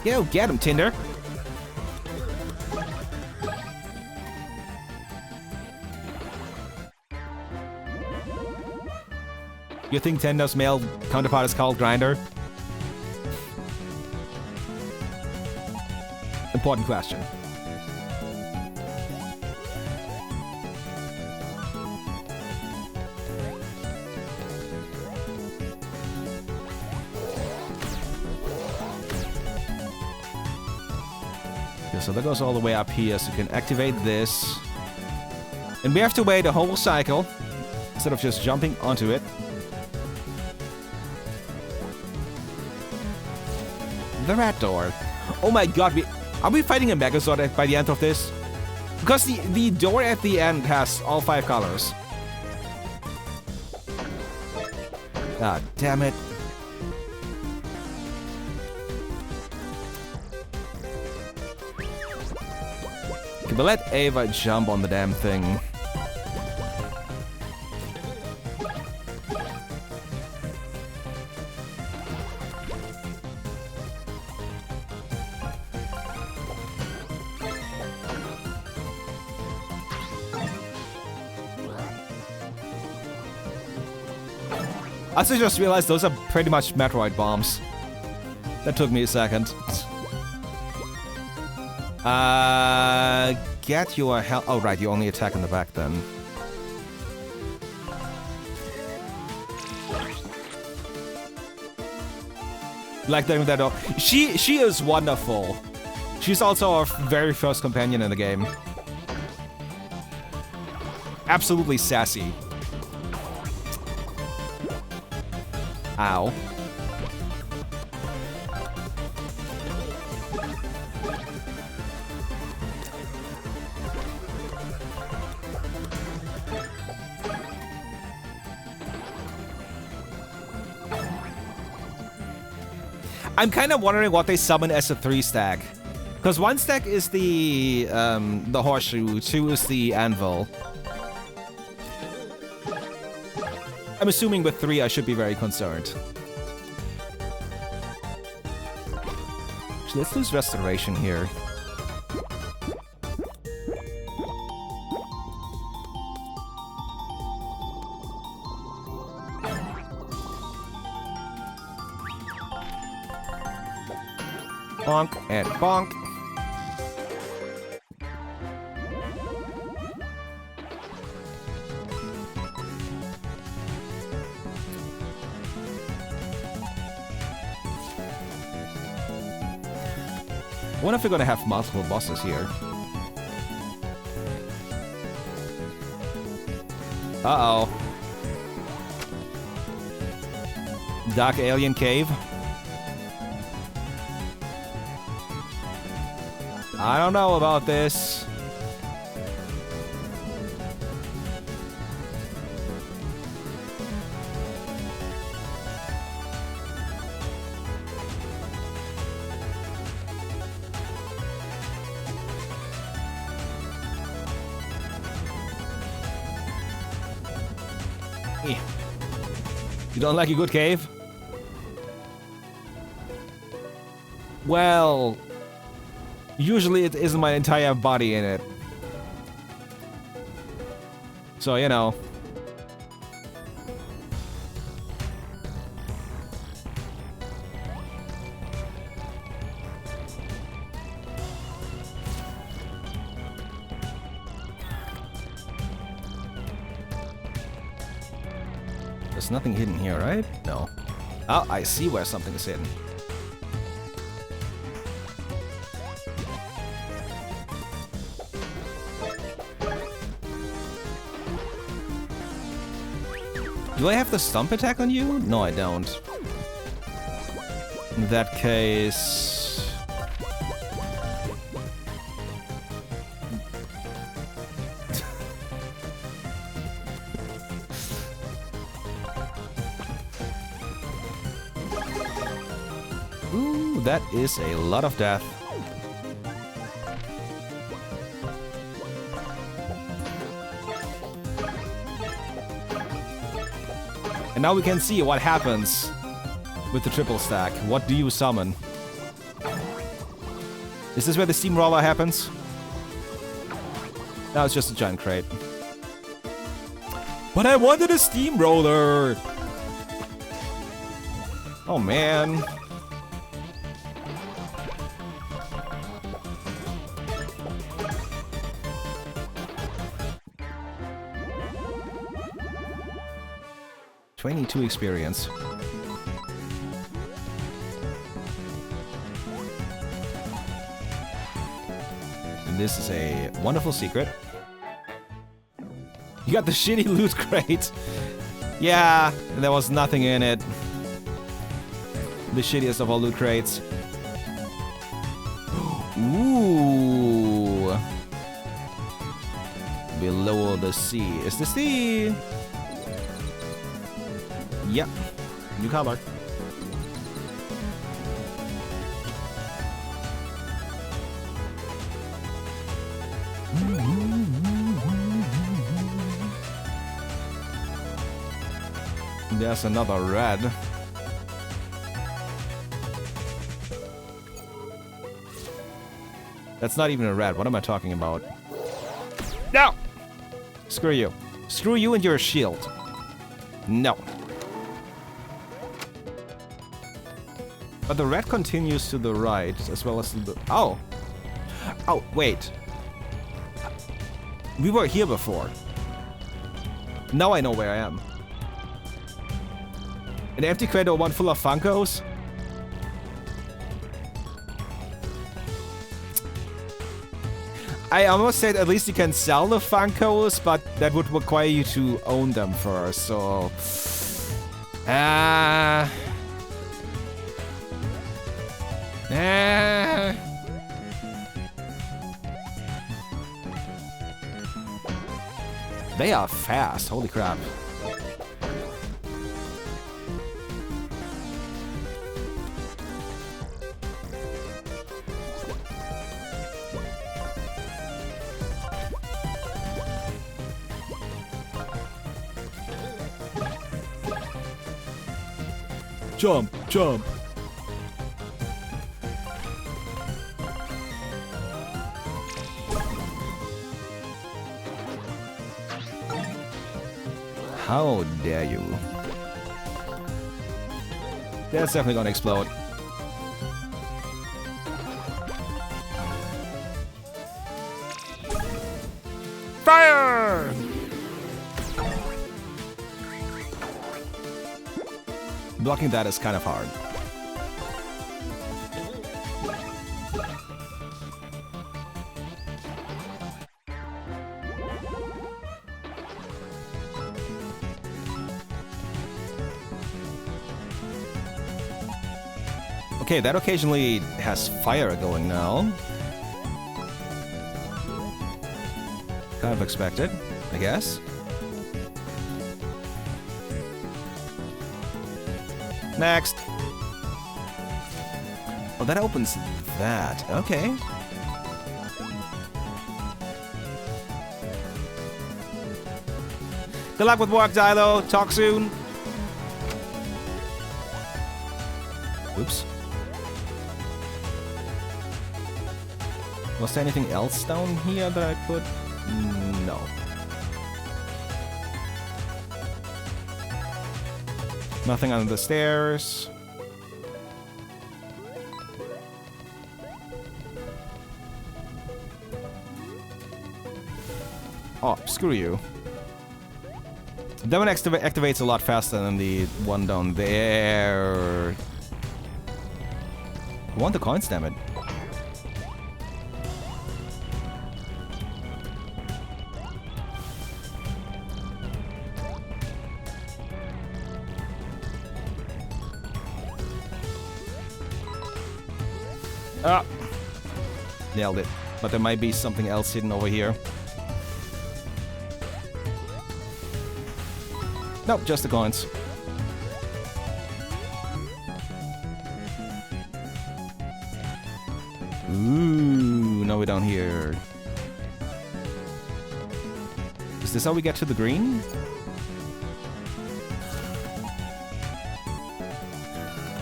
Yo, get him, Tinder. You think Tinder's male counterpart is called Grinder? Important question. Okay, so that goes all the way up here, so you can activate this. And we have to wait a whole cycle instead of just jumping onto it. The rat door. Oh my god, are we fighting a Megazord by the end of this? Because the door at the end has all 5 colors. Ah, damn it. Okay, but let Ava jump on the damn thing. I just realized those are pretty much Metroid bombs. That took me a second. Get your hell. Oh, right, you only attack in the back then. Like that. She is wonderful. She's also our very first companion in the game. Absolutely sassy. Ow. I'm kind of wondering what they summon as a 3-stack. Because 1 stack is the horseshoe, 2 is the anvil. I'm assuming with 3 I should be very concerned. So let's lose restoration here. Bonk and bonk. I wonder if we're gonna have multiple bosses here. Uh-oh. Dark Alien Cave. I don't know about this. You don't like a good cave? Well, usually it isn't my entire body in it. So, you know. There's nothing hidden here, right? No. Oh, I see where something is hidden. Do I have the stomp attack on you? No, I don't. In that case... Ooh, that is a lot of death. And now we can see what happens with the triple stack. What do you summon? Is this where the steamroller happens? No, it's just a giant crate. But I wanted a steamroller! Oh man. $22 experience. This is a wonderful secret. You got the shitty loot crate. Yeah, there was nothing in it. The shittiest of all loot crates. Ooh. Below the sea. Is this the... Yep. New color. There's another red. That's not even a red. What am I talking about? No! Screw you. Screw you and your shield. No. But the red continues to the right, as well as the... Oh! Oh, wait. We were here before. Now I know where I am. An empty crate or one full of Funkos? I almost said at least you can sell the Funkos, but that would require you to own them first, so... They are fast, holy crap. Jump, jump. How dare you? That's definitely gonna explode. Fire! Blocking that is kind of hard. Okay, that occasionally has fire going now. Kind of expected, I guess. Next. Oh, that opens that. Okay. Good luck with work, Dilo. Talk soon. Oops. Was there anything else down here that I could? No. Nothing on the stairs. Oh, screw you. That one activates a lot faster than the one down there. I want the coins, damn it. Ah! Nailed it. But there might be something else hidden over here. Nope, just the coins. Ooh, now we're down here. Is this how we get to the green?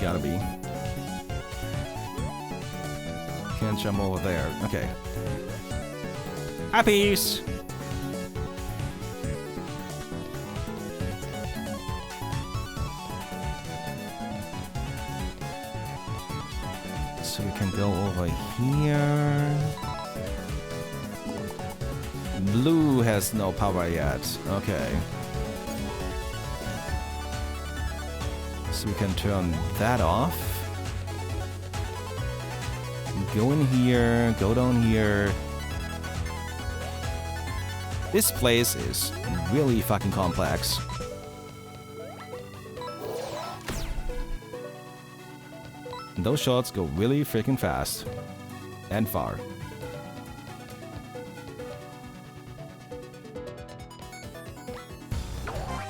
Gotta be. Can't can't jump over there. Okay. Happies! So we can go over here. Blue has no power yet. Okay. So we can turn that off. Go in here, go down here. This place is really fucking complex. And those shots go really freaking fast. And far.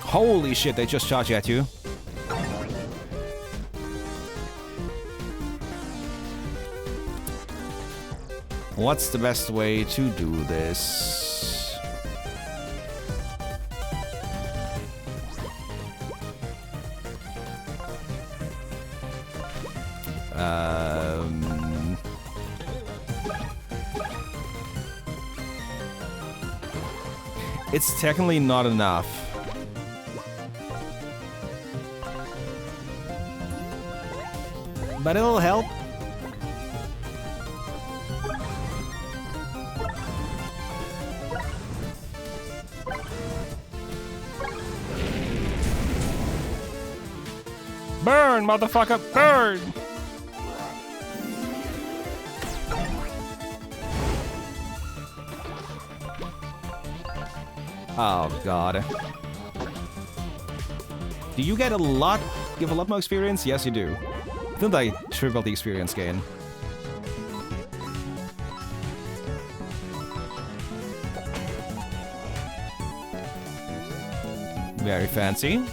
Holy shit, they just charge at you. What's the best way to do this? It's technically not enough. But it'll help. Burn, motherfucker, burn! Oh, God. Do you get a lot... give a lot more experience? Yes, you do. I think I tripled the experience gain. Very fancy.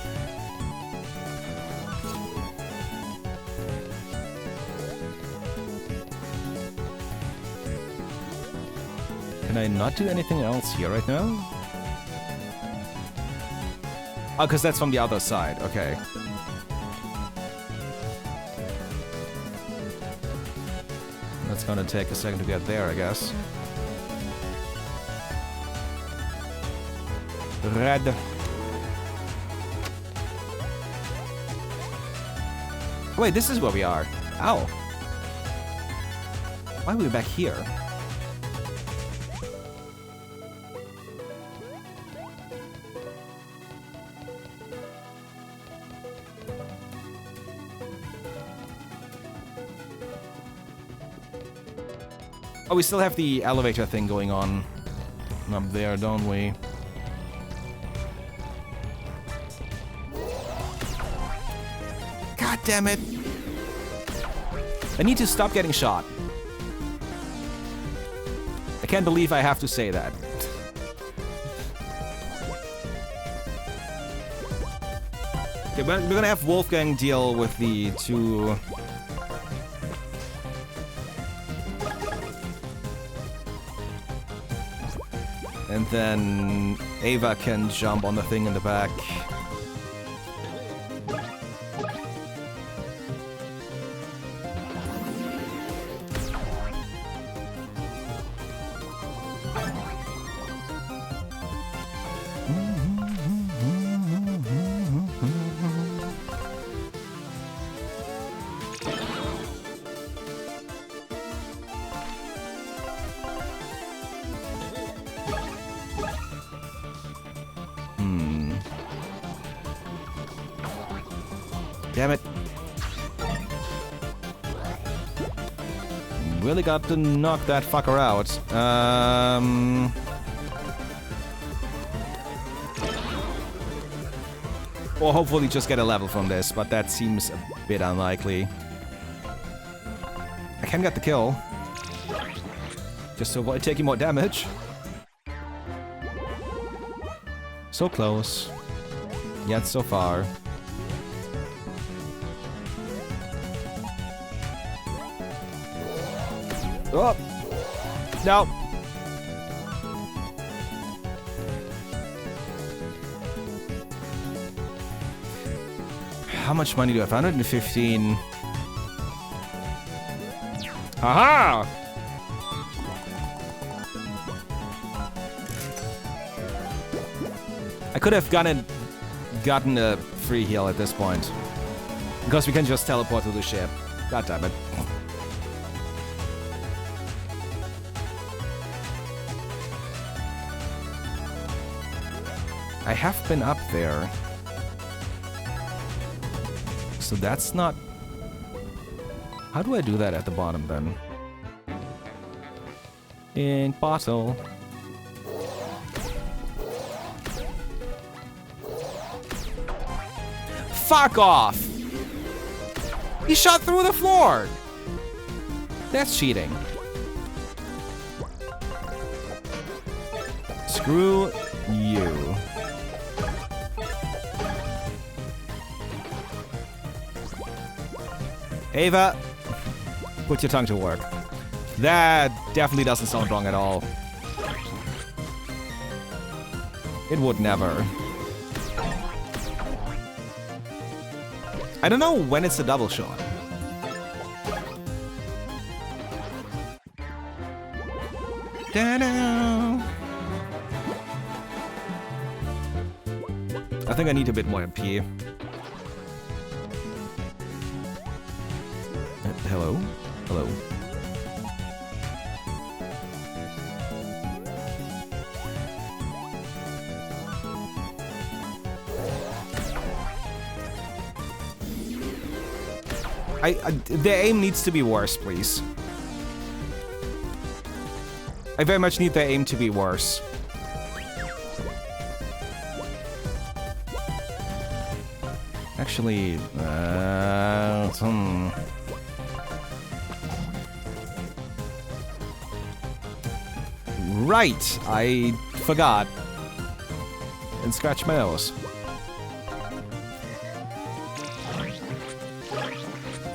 Can I not do anything else here right now? Oh, because that's from the other side. Okay. That's gonna take a second to get there, I guess. Red. Wait, this is where we are. Ow. Why are we back here? Oh, we still have the elevator thing going on up there, don't we? God damn it! I need to stop getting shot. I can't believe I have to say that. Okay, we're gonna have Wolfgang deal with the two... And then Ava can jump on the thing in the back. Damn it. Really got to knock that fucker out. Or hopefully just get a level from this, but that seems a bit unlikely. I can get the kill. Just to avoid taking more damage. So close. Yet so far. Oh! No! How much money do I have? 115. Haha! I could have gotten a free heal at this point. Because we can just teleport to the ship. God damn it. I have been up there. So that's not... How do I do that at the bottom then? Ink bottle. Fuck off! He shot through the floor! That's cheating. Screw you. Ava, put your tongue to work. That definitely doesn't sound wrong at all. It would never. I don't know when it's a double shot. Ta-da! I think I need a bit more MP. Hello? Hello? The aim needs to be worse, please. I very much need the aim to be worse. Actually, Right, I forgot. And scratch my nose.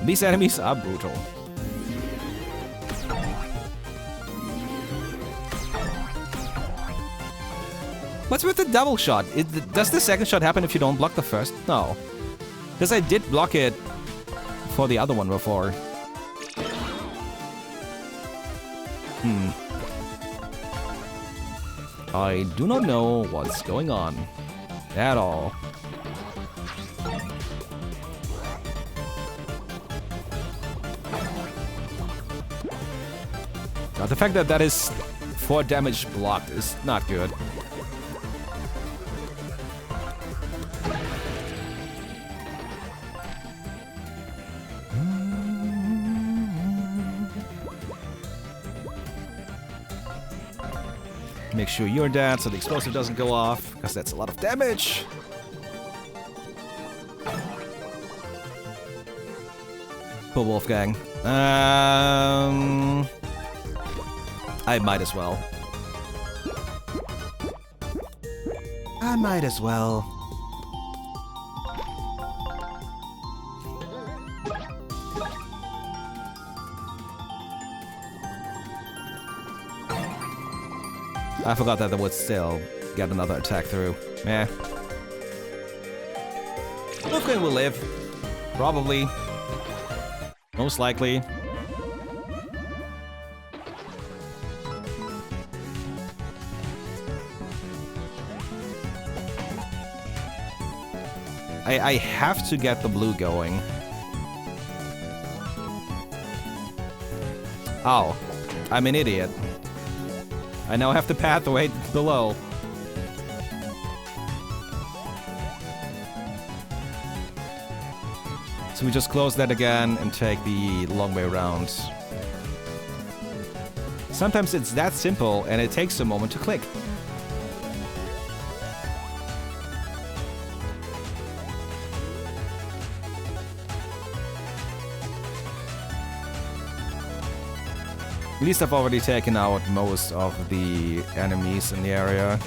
These enemies are brutal. What's with the double shot? Does the second shot happen if you don't block the first? No. Because I did block it for the other one before. I do not know what's going on at all. Now, the fact that that is 4 damage blocked is not good. Make sure you're dead so the explosive doesn't go off, because that's a lot of damage. Poor Wolfgang. I might as well. I might as well. I forgot that I would still get another attack through. Eh. Wolfgang will live. Probably. Most likely. I have to get the blue going. Oh. I'm an idiot. I now have the pathway below. So we just close that again and take the long way around. Sometimes it's that simple and it takes a moment to click. At least I've already taken out most of the enemies in the area.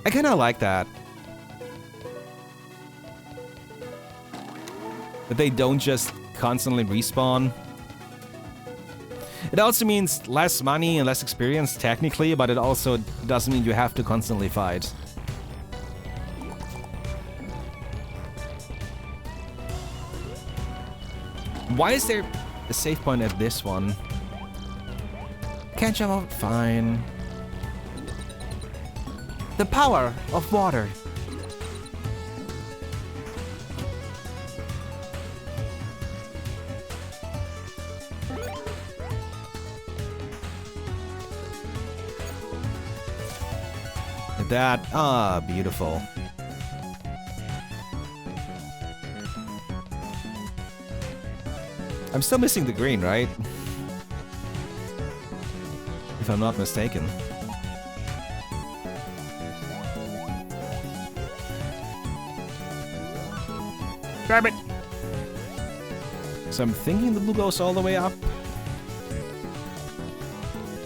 I kinda like that. That they don't just constantly respawn. It also means less money and less experience, technically, but it also doesn't mean you have to constantly fight. Why is there a save point at this one? Can't jump out? Fine. The power of water. That, beautiful. I'm still missing the green, right? If I'm not mistaken. Grab it! So I'm thinking the blue goes all the way up.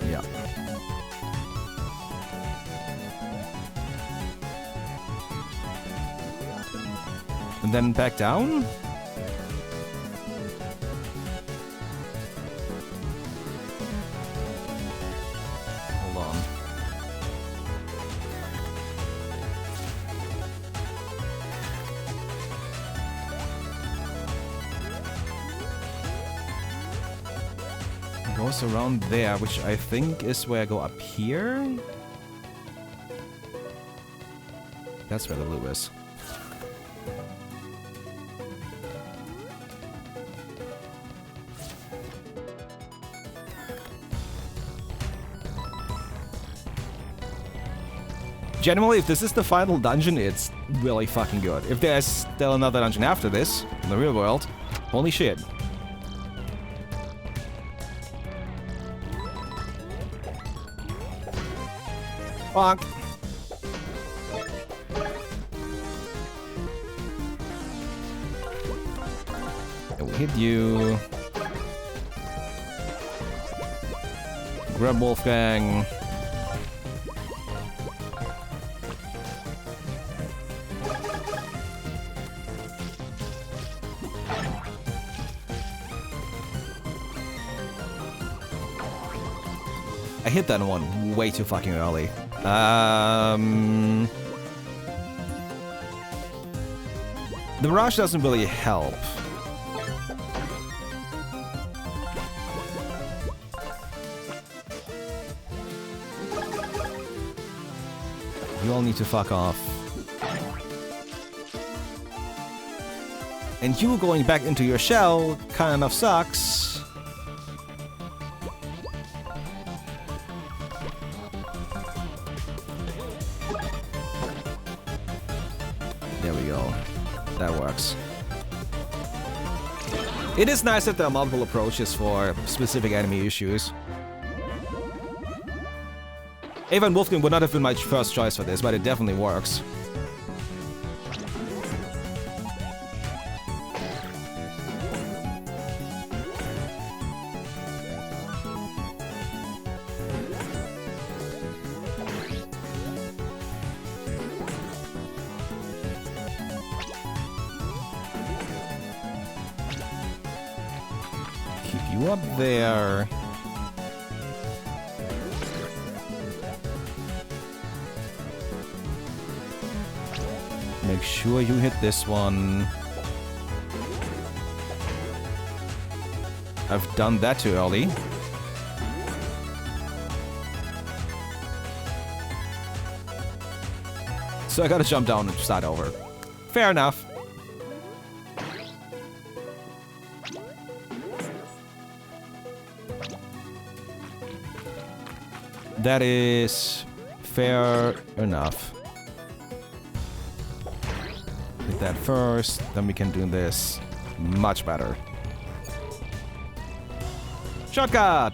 Yeah. And then back down? Hold on. It goes around there, which I think is where I go up here? That's where the blue is. Generally, if this is the final dungeon, it's really fucking good. If there's still another dungeon after this, in the real world, holy shit. Bonk. It will hit you. Grab Wolfgang. I hit that one way too fucking early. The Mirage doesn't really help. You all need to fuck off. And you going back into your shell kind of sucks. There we go. That works. It is nice that there are multiple approaches for specific enemy issues. Ava and Wolfgang would not have been my first choice for this, but it definitely works. Keep you up there. Make sure you hit this one. I've done that too early. So I gotta jump down and start over. Fair enough. That is fair enough. Hit that first, then we can do this much better. Shortcut!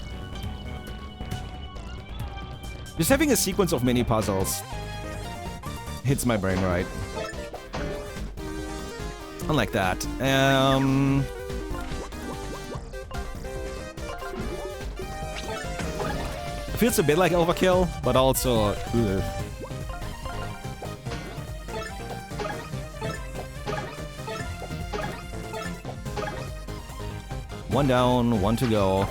Just having a sequence of mini puzzles hits my brain right. Unlike that. It feels a bit like overkill, but also... Ugh. One down, one to go.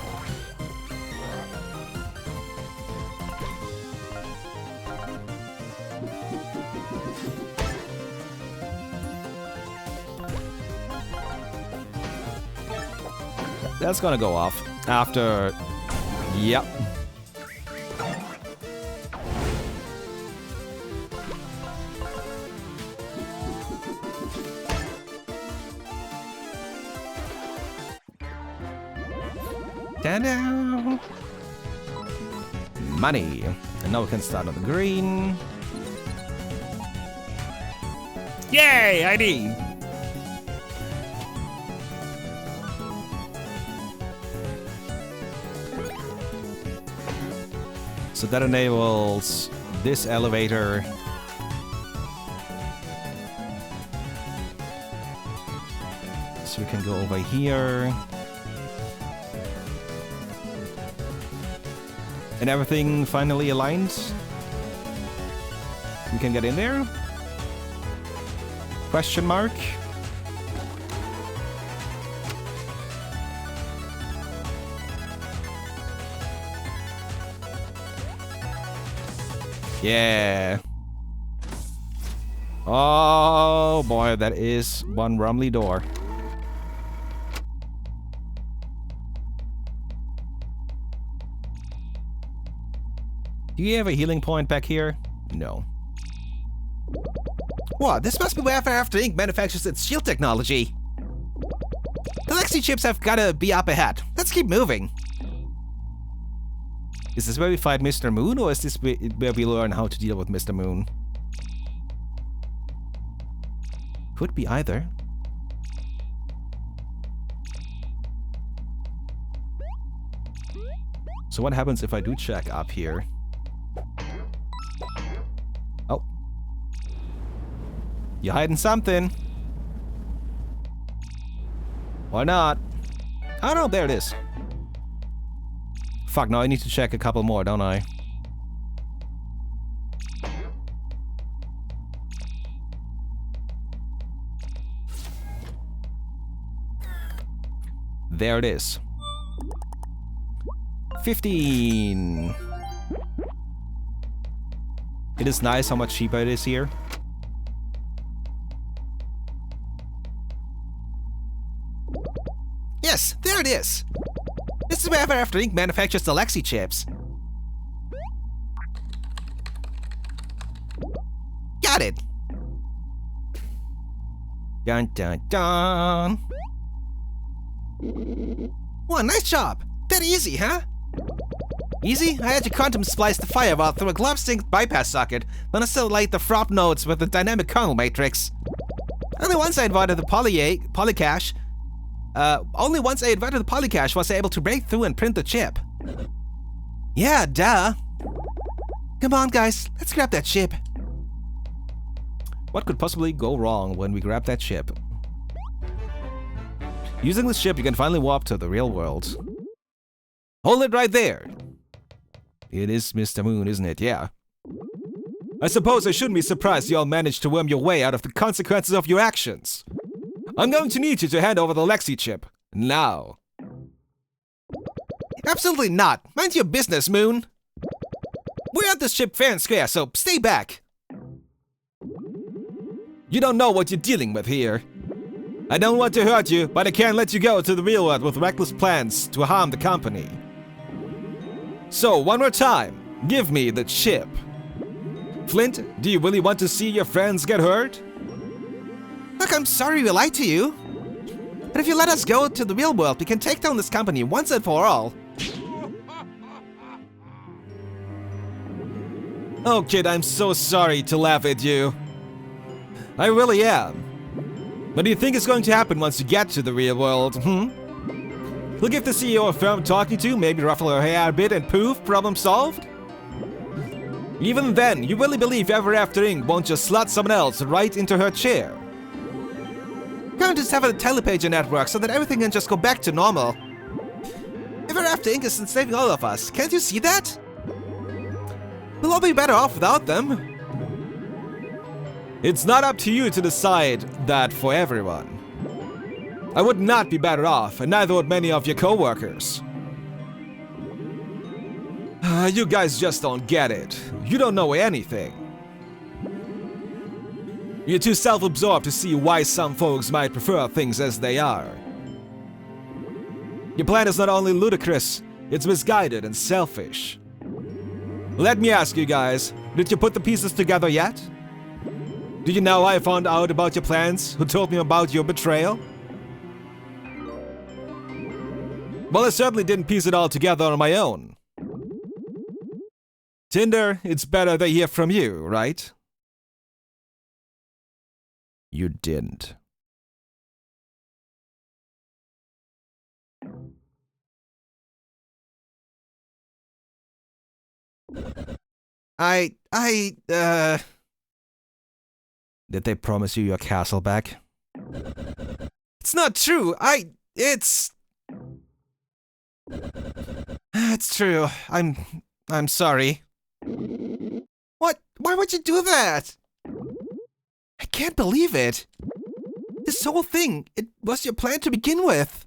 That's gonna go off after... Yep. Ta-da! Money. And now we can start on the green. Yay! ID! So that enables this elevator. So we can go over here. And everything finally aligned. We can get in there? Question mark? Yeah. Oh boy, that is one rumbly door. Do you have a healing point back here? No. What? This must be where After Inc. manufactures its shield technology. The Lexi chips have gotta be up ahead. Let's keep moving. Is this where we fight Mr. Moon, or is this where we learn how to deal with Mr. Moon? Could be either. So what happens if I do check up here? Oh. You're hiding something. Why not? Oh no, there it is. Fuck, no, I need to check a couple more, don't I? There it is. 15. It is nice how much cheaper it is here. Yes, there it is. This is where After Inc. manufactures the Lexi chips. Got it. Dun dun dun. Wow, nice job. That easy, huh? Easy? I had to quantum splice the firewall through a glove sync bypass socket, then I still light the FROP nodes with the dynamic kernel matrix. Only once I inverted the polycache. Only once I inverted the polycache was I able to break through and print the chip. Yeah, duh. Come on, guys, let's grab that chip. What could possibly go wrong when we grab that chip? Using this chip, you can finally warp to the real world. Hold it right there. It is Mr. Moon, isn't it? Yeah. I suppose I shouldn't be surprised you all managed to worm your way out of the consequences of your actions. I'm going to need you to hand over the Lexi chip. Now. Absolutely not. Mind your business, Moon. We're at this chip fair and square, so stay back. You don't know what you're dealing with here. I don't want to hurt you, but I can't let you go to the real world with reckless plans to harm the company. So, one more time, give me the chip. Flint, do you really want to see your friends get hurt? Look, I'm sorry we lied to you. But if you let us go to the real world, we can take down this company once and for all. Oh, kid, I'm so sorry to laugh at you. I really am. What do you think is going to happen once you get to the real world, We'll give the CEO a firm talking to, maybe ruffle her hair a bit, and poof, problem solved? Even then, you really believe Ever After Inc. won't just slot someone else right into her chair? Can't just have a telepager network so that everything can just go back to normal. Ever After Inc. is enslaving all of us, can't you see that? We'll all be better off without them. It's not up to you to decide that for everyone. I would not be better off, and neither would many of your co-workers. You guys just don't get it. You don't know anything. You're too self-absorbed to see why some folks might prefer things as they are. Your plan is not only ludicrous, it's misguided and selfish. Let me ask you guys, did you put the pieces together yet? Do you know how I found out about your plans? Who told me about your betrayal? Well, I certainly didn't piece it all together on my own. Tinder, it's better they hear from you, right? You didn't. Did they promise you your castle back? It's not true. It's true. I'm sorry. What? Why would you do that? I can't believe it. This whole thing, it was your plan to begin with.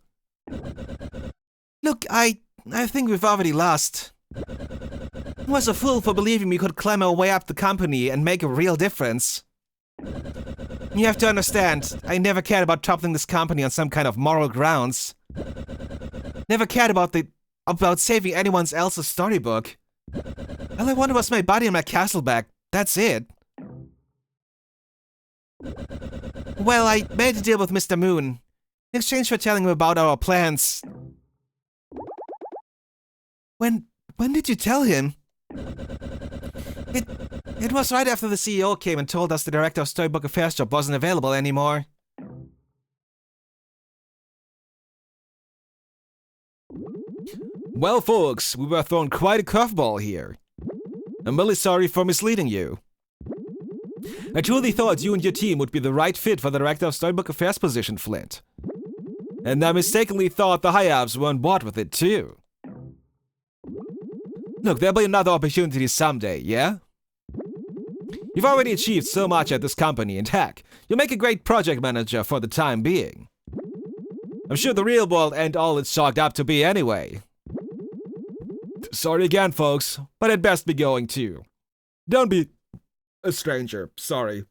Look, I think we've already lost. I was a fool for believing we could climb our way up the company and make a real difference. You have to understand, I never cared about toppling this company on some kind of moral grounds. Never cared about saving anyone else's storybook. All I wanted was my body and my castle back. That's it. Well, I made a deal with Mr. Moon. In exchange for telling him about our plans. When did you tell him? It was right after the CEO came and told us the director of Storybook Affairs job wasn't available anymore. Well, folks, we were thrown quite a curveball here. I'm really sorry for misleading you. I truly thought you and your team would be the right fit for the director of Storybook Affairs position, Flint. And I mistakenly thought the high-ups were on board with it, too. Look, there'll be another opportunity someday, yeah? You've already achieved so much at this company, and heck, you'll make a great project manager for the time being. I'm sure the real world ain't all it's chalked up to be anyway. Sorry again, folks, but I'd best be going too. Don't be a stranger, sorry.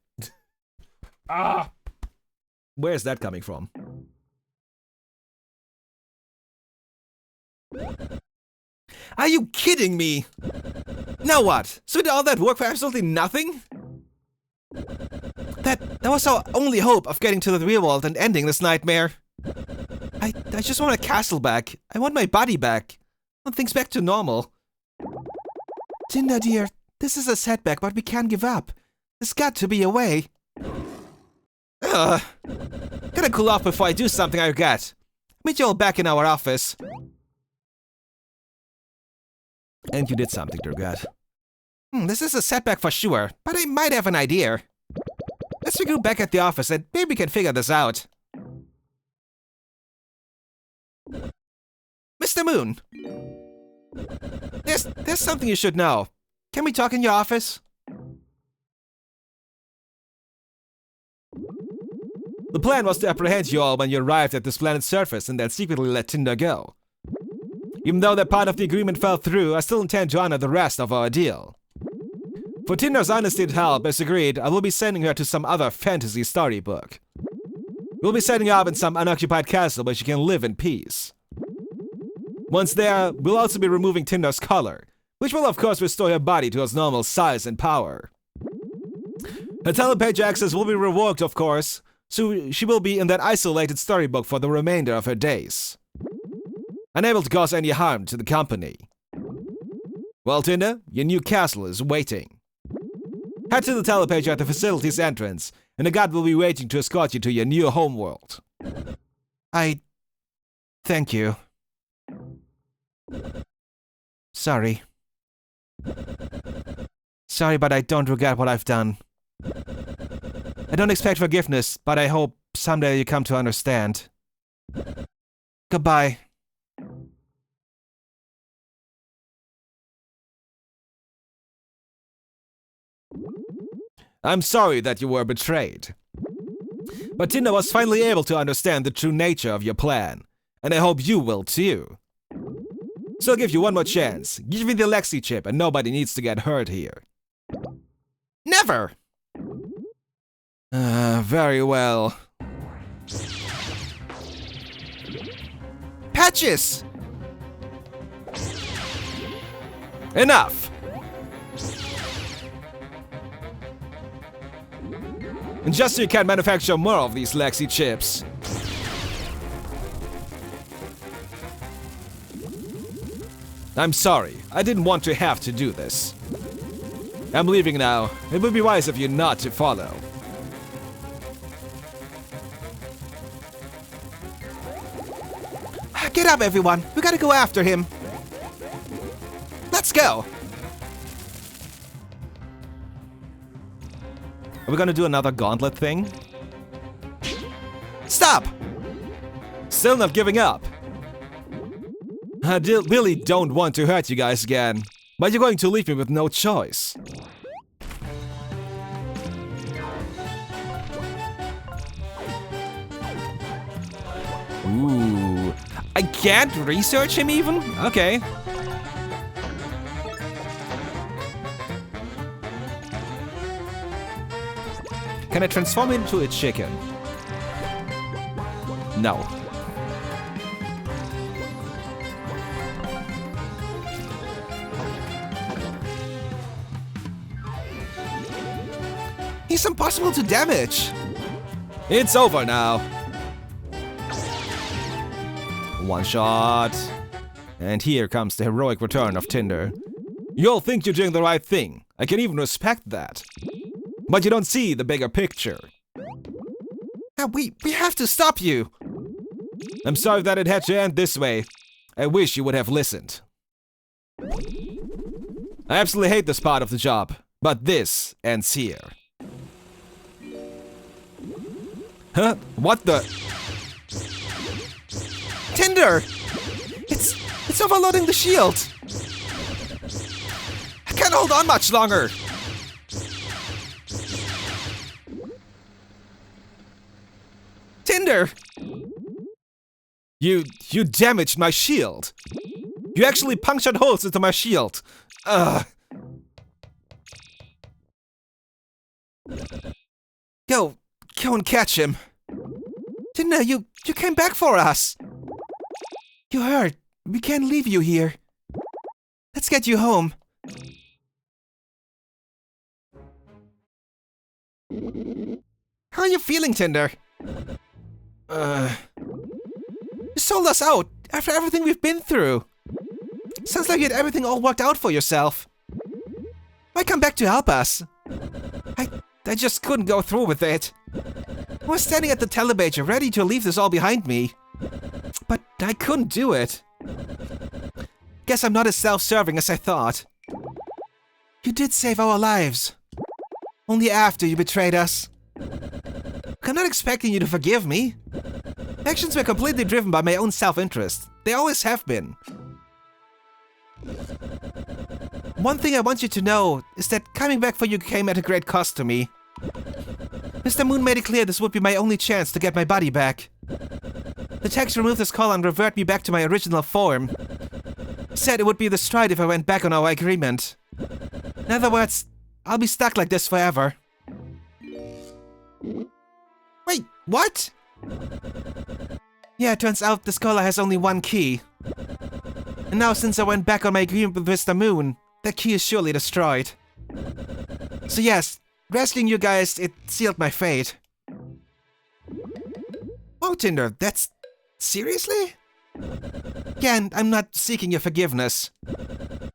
Where's that coming from? Are you kidding me? Now what? So did all that work for absolutely nothing? That was our only hope of getting to the real world and ending this nightmare. I just want a castle back. I want my body back. I want things back to normal. Tinder dear, this is a setback, but we can't give up. There's got to be a way. Gotta cool off before I do something I regret. Meet you all back in our office. And you did something to regret. This is a setback for sure, but I might have an idea. Let's regroup back at the office and maybe we can figure this out. Mr. Moon! There's something you should know. Can we talk in your office? The plan was to apprehend you all when you arrived at this planet's surface and then secretly let Tinder go. Even though that part of the agreement fell through, I still intend to honor the rest of our deal. For Tinder's unlisted help, as agreed, I will be sending her to some other fantasy storybook. We'll be setting up in some unoccupied castle where she can live in peace. Once there, we'll also be removing Tinder's collar, which will of course restore her body to its normal size and power. Her telepage access will be revoked, of course, so she will be in that isolated storybook for the remainder of her days. Unable to cause any harm to the company. Well, Tinder, your new castle is waiting. Head to the telepage at the facility's entrance, and a guard will be waiting to escort you to your new homeworld. Thank you. Sorry. Sorry, but I don't regret what I've done. I don't expect forgiveness, but I hope someday you come to understand. Goodbye. I'm sorry that you were betrayed. But Tinder was finally able to understand the true nature of your plan, and I hope you will too. So I'll give you one more chance. Give me the Lexi chip and nobody needs to get hurt here. Never! Very well. Patches! Enough! And just so you can manufacture more of these Lexi chips. I'm sorry, I didn't want to have to do this. I'm leaving now. It would be wise of you not to follow. Get up, everyone. We gotta go after him. Let's go. Are we gonna do another gauntlet thing? Stop! Still not giving up. I really don't want to hurt you guys again, but you're going to leave me with no choice. Ooh. I can't research him even? Okay. Can I transform into a chicken? No. He's impossible to damage. It's over now. One shot. And here comes the heroic return of Tinder. You all think you're doing the right thing. I can even respect that. But you don't see the bigger picture. We have to stop you. I'm sorry that it had to end this way. I wish you would have listened. I absolutely hate this part of the job, but this ends here. Huh? What the? Tinder! It's overloading the shield! I can't hold on much longer! Tinder! You damaged my shield! You actually punctured holes into my shield! Ugh! Go and catch him! Tinder, you came back for us! You hurt. We can't leave you here. Let's get you home. How are you feeling, Tinder? You sold us out after everything we've been through. Sounds like you had everything all worked out for yourself. Why come back to help us? I just couldn't go through with it. I was standing at the telepager ready to leave this all behind me. But I couldn't do it. Guess I'm not as self-serving as I thought. You did save our lives. Only after you betrayed us. I'm not expecting you to forgive me. Actions were completely driven by my own self-interest. They always have been. One thing I want you to know is that coming back for you came at a great cost to me. Mr. Moon made it clear this would be my only chance to get my body back. The text removed his call and revert me back to my original form. He said it would be destroyed if I went back on our agreement. In other words, I'll be stuck like this forever. Wait, what? Yeah, it turns out this collar has only one key. And now since I went back on my agreement with Mr. Moon, that key is surely destroyed. So yes, rescuing you guys, it sealed my fate. Oh, Tinder, that's... seriously? Yeah, and I'm not seeking your forgiveness.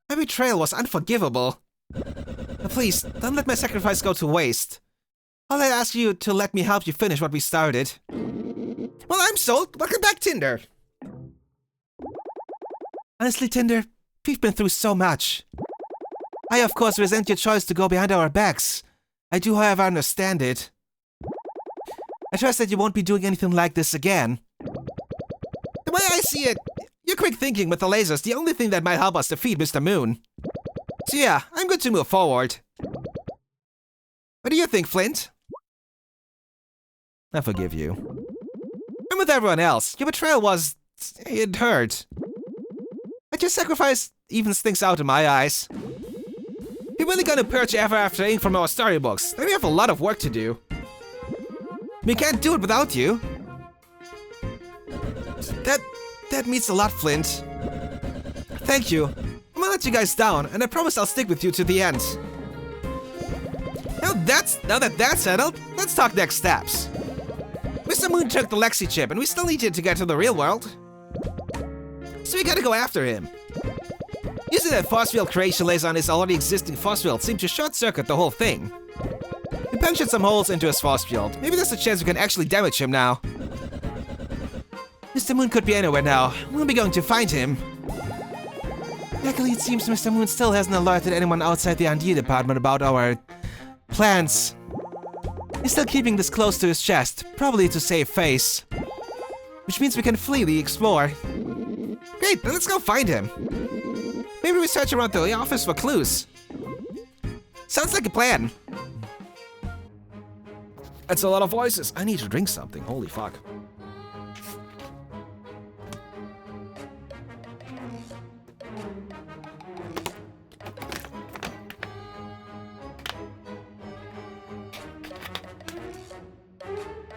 My betrayal was unforgivable. But please, don't let my sacrifice go to waste. I'll ask you to let me help you finish what we started. Well, I'm sold. Welcome back, Tinder. Honestly, Tinder, we've been through so much. I, of course, resent your choice to go behind our backs. I do, however, understand it. I trust that you won't be doing anything like this again. The way I see it, your quick thinking with the lasers, the only thing that might help us defeat Mr. Moon. So yeah, I'm good to move forward. What do you think, Flint? I forgive you. And with everyone else, your betrayal was... it hurt. But your sacrifice evens things out in my eyes. You're really gonna purge Ever After Inc. from our storybooks, and we have a lot of work to do. We can't do it without you. That means a lot, Flint. Thank you. I'm gonna let you guys down, and I promise I'll stick with you to the end. Now that that's settled, let's talk next steps. Mr. Moon took the Lexi chip, and we still need you to get to the real world. So we gotta go after him. Using that force field creation laser on his already existing force field seemed to short-circuit the whole thing. We punctured some holes into his force field. Maybe there's a chance we can actually damage him now. Mr. Moon could be anywhere now. We'll be going to find him. Luckily, it seems Mr. Moon still hasn't alerted anyone outside the R&D department about our plans. He's still keeping this close to his chest, probably to save face. Which means we can freely explore. Great, then let's go find him. Maybe we search around the office for clues. Sounds like a plan. That's a lot of voices. I need to drink something. Holy fuck.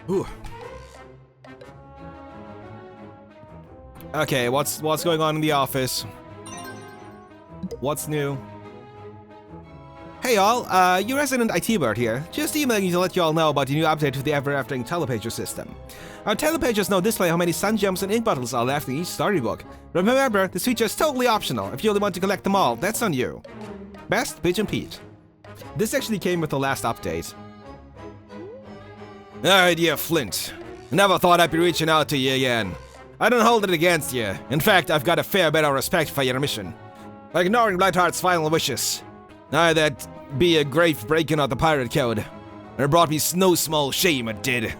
Ooh. Okay, what's going on in the office? What's new? Hey y'all, your resident IT bird here. Just emailing you to let you all know about the new update to the ever-after telepager system. Our telepagers now display how many sun gems and ink bottles are left in each storybook. But remember, this feature is totally optional. If you only want to collect them all, that's on you. Best, Pigeon Pete. This actually came with the last update. Alright, dear Flint. Never thought I'd be reaching out to you again. I don't hold it against you. In fact, I've got a fair bit of respect for your mission. Ignoring Blightheart's final wishes. That'd be a grave breaking of the pirate code. It brought me no small shame, it did.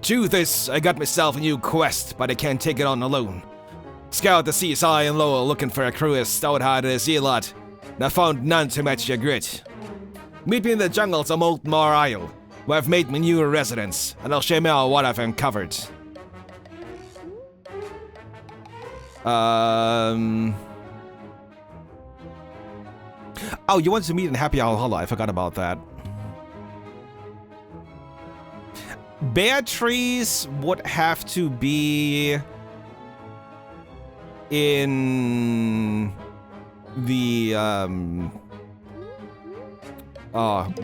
Truth is, I got myself a new quest, but I can't take it on alone. Scout the seas high and low looking for a crew as stout-hearted as you lot, and I found none to match your grit. Meet me in the jungles of Molten Mar Isle, where I've made my new residence, and I'll share more what I've uncovered. Oh, you wanted to meet in Happy Hour Hollow. I forgot about that. Beatrice would have to be in the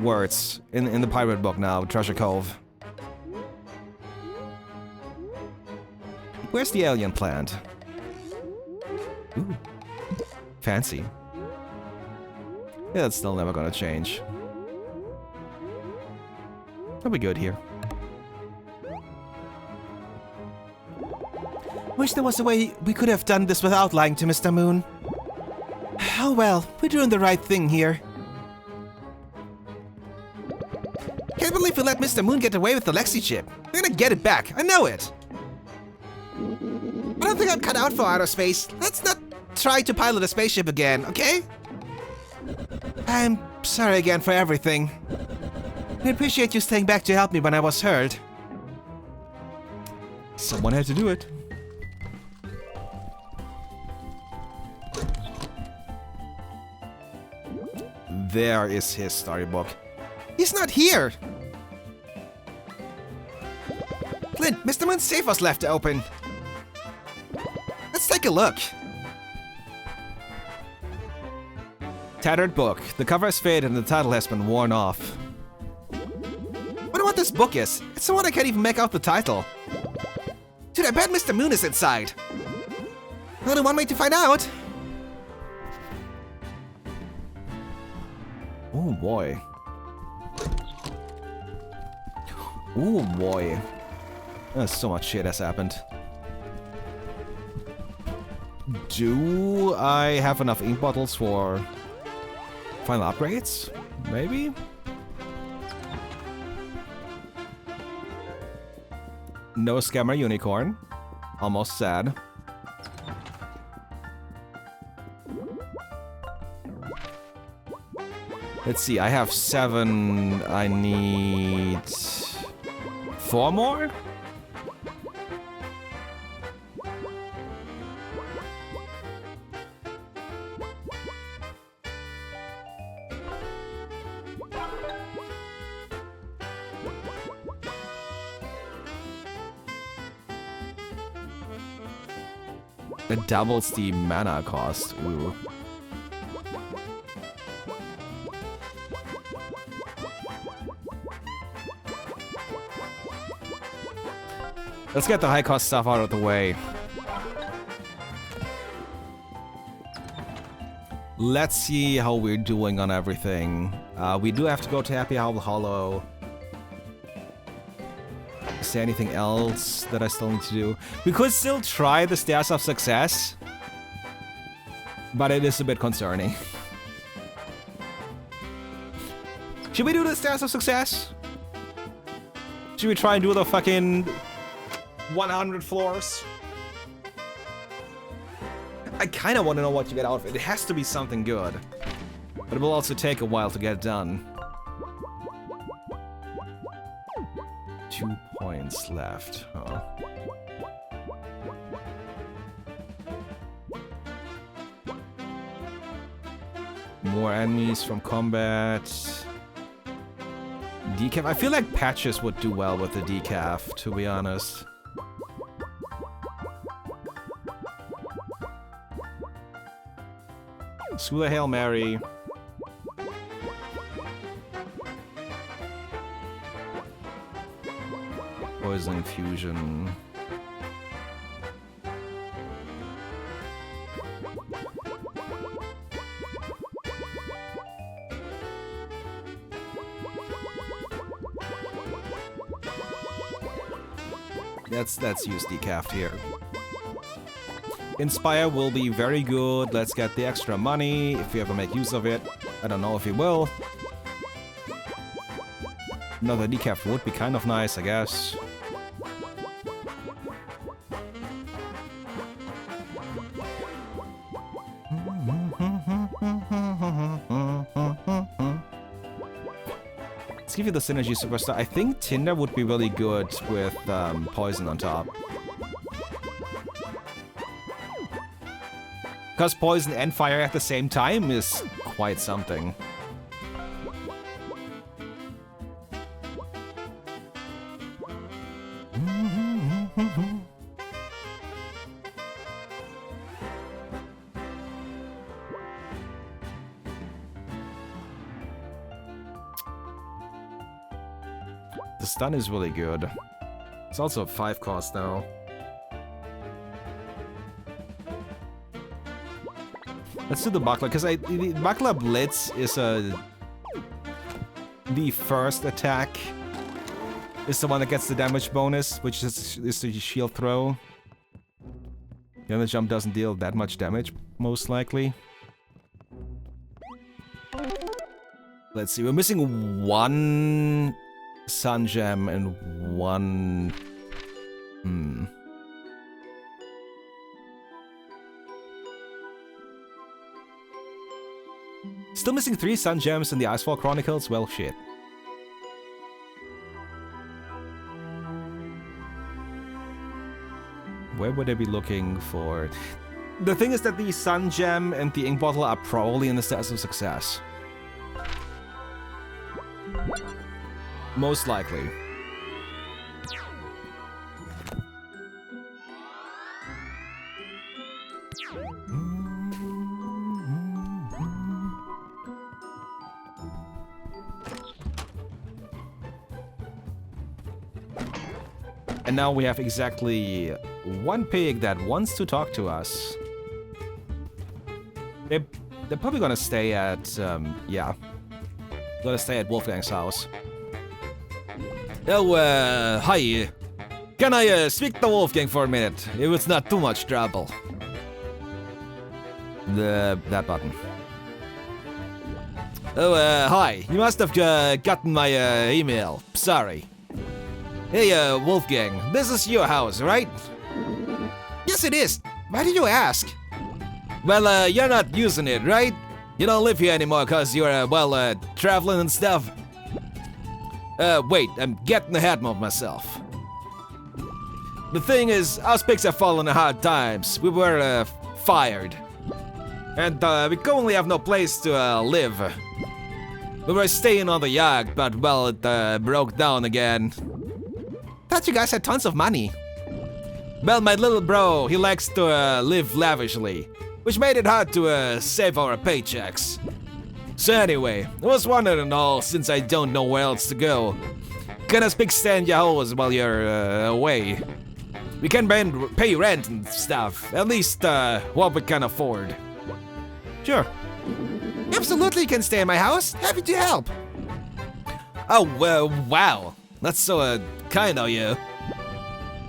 words in the pirate book now, Treasure Cove. Where's the alien plant? Ooh, fancy. Yeah, that's still never gonna change. I'll be good here. Wish there was a way we could have done this without lying to Mr. Moon. Oh well, we're doing the right thing here. Can't believe we let Mr. Moon get away with the Lexi chip. We're gonna get it back, I know it. I don't think I'm cut out for outer space. Let's not try to pilot a spaceship again, okay? I'm sorry again for everything. I appreciate you staying back to help me when I was hurt. Someone had to do it. There is his storybook. He's not here! Clint, Mr. Moon's safe was left open. Let's take a look. Tattered book. The cover is faded and the title has been worn off. Wonder what this book is. It's the one I can't even make out the title. Dude, I bet Mr. Moon is inside. Only one way to find out. Oh boy. Oh boy. So much shit has happened. Do I have enough ink bottles for final upgrades? Maybe? No scammer unicorn. Almost sad. Let's see, I have 7. I need 4 more? It doubles the mana cost. Ooh. Let's get the high cost stuff out of the way. Let's see how we're doing on everything. We do have to go to Happy Hollow. Is there anything else that I still need to do? We could still try the Stairs of Success, but it is a bit concerning. Should we do the Stairs of Success? Should we try and do the fucking 100 floors? I kind of want to know what you get out of it. It has to be something good. But it will also take a while to get done. 2 points left, huh? More enemies from combat. Decaf. I feel like Patches would do well with the decaf, to be honest. School of Hail Mary. Poison Fusion. Let's use decaf here. Inspire will be very good. Let's get the extra money if we ever make use of it. I don't know if we will. Another decaf would be kind of nice, I guess. Let's give you the Synergy Superstar. I think Tinder would be really good with Poison on top. Because Poison and Fire at the same time is quite something. The stun is really good. It's also a 5 cost now. Let's do the Buckler, because the Buckler Blitz is the first attack. Is the one that gets the damage bonus, which is the shield throw. The other jump doesn't deal that much damage, most likely. Let's see, we're missing 1 Sun Gem and 1... Still missing 3 Sun Gems in the Icefall Chronicles? Well, shit. Where would I be looking for? The thing is that the Sun Gem and the Ink Bottle are probably in the Stairs of Success. Most likely. And now we have exactly 1 pig that wants to talk to us. They're probably gonna stay at, yeah. Gonna stay at Wolfgang's house. Oh, hi. Can I speak to Wolfgang for a minute? If it's not too much trouble. That button. Oh, hi. You must have gotten my email. Sorry. Hey, Wolfgang, this is your house, right? Yes, it is. Why did you ask? Well, you're not using it, right? You don't live here anymore because you're, well, traveling and stuff. Wait, I'm getting ahead of myself. The thing is, us pigs have fallen in hard times. We were, fired. And, we currently have no place to, live. We were staying on the yacht, but, well, it, broke down again. Thought you guys had tons of money. Well, my little bro, he likes to live lavishly, which made it hard to save our paychecks. So anyway, I was wondering and all, since I don't know where else to go. Can us pigs stand your hoes while you're away? We can pay rent and stuff, at least what we can afford. Sure. Absolutely, you can stay in my house. Happy to help. Oh, well, wow. That's so, kind of you.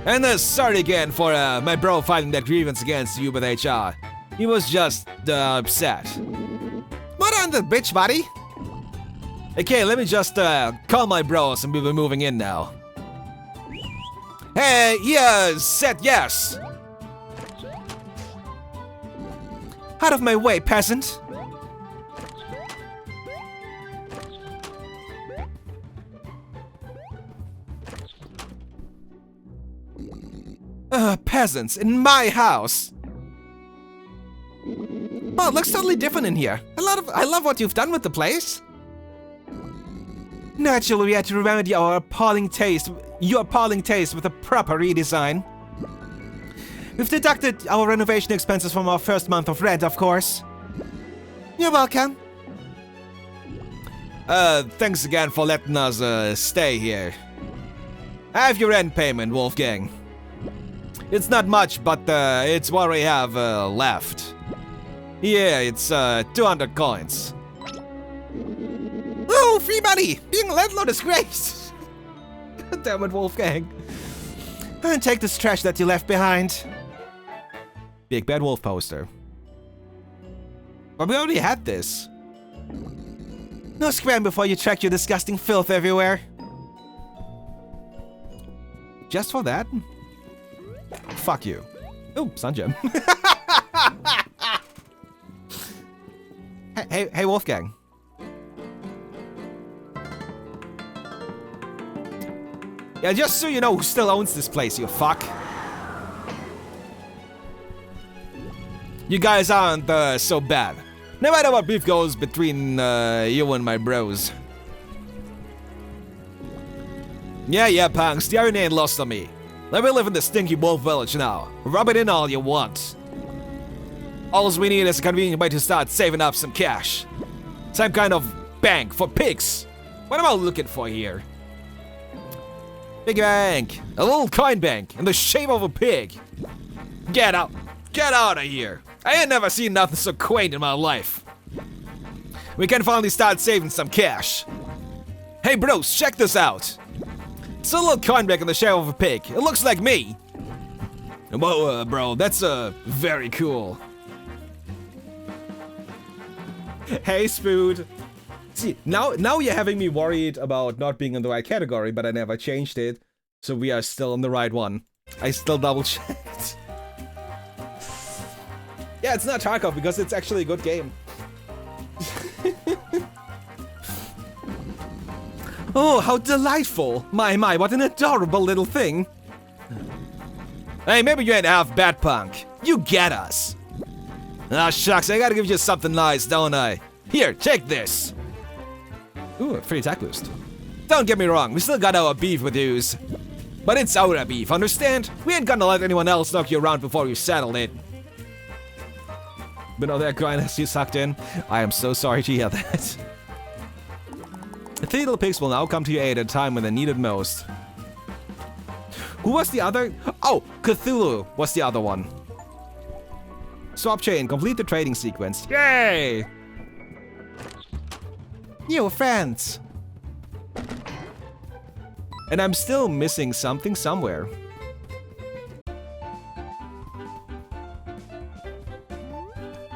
And sorry again for, my bro filing that grievance against you with HR. He was just, upset. What on the bitch, buddy? Okay, let me just, call my bros and we'll be moving in now. Hey, yeah, said yes. Out of my way, peasant. Peasants in my house. Oh, it looks totally different in here. I love what you've done with the place. Naturally, we had to remedy your appalling taste with a proper redesign. We've deducted our renovation expenses from our first month of rent, of course. You're welcome. Thanks again for letting us, stay here. Have your rent payment, Wolfgang. It's not much, but, it's what we have, left. Yeah, it's, 200 coins. Oh, free money! Being a landlord is great! God damn it, Wolfgang. And take this trash that you left behind. Big Bad Wolf poster. But we already had this. No scram before you track your disgusting filth everywhere. Just for that? Fuck you. Oh, Sun Gem. hey, Wolfgang. Yeah, just so you know who still owns this place, you fuck. You guys aren't, so bad. No matter what beef goes between, you and my bros. Yeah, punks, the iron ain't lost on me. Let me live in the stinky wolf village now. Rub it in all you want. All we need is a convenient way to start saving up some cash. Some kind of bank for pigs. What am I looking for here? Big bank. A little coin bank in the shape of a pig. Get out. Get out of here. I ain't never seen nothing so quaint in my life. We can finally start saving some cash. Hey bros, check this out. It's a little coin bank in the shape of a pig. It looks like me. Whoa, bro, that's very cool. Hey, Spood. See, now you're having me worried about not being in the right category, but I never changed it. So we are still in the right one. I still double checked. Yeah, it's not Tarkov because it's actually a good game. Oh, how delightful! My, what an adorable little thing. Hey, maybe you ain't half bad, punk. You get us. Ah, shucks, I gotta give you something nice, don't I? Here, take this. Ooh, a free attack boost. Don't get me wrong, we still got our beef with yous. But it's our beef, understand? We ain't gonna let anyone else knock you around before you settle it. But no, that grind has you sucked in. I am so sorry to hear that. The three little pigs will now come to your aid at a time when they need it most. Who was the other? Oh, Cthulhu was the other one. Swap chain, complete the trading sequence. Yay! New friends. And I'm still missing something somewhere.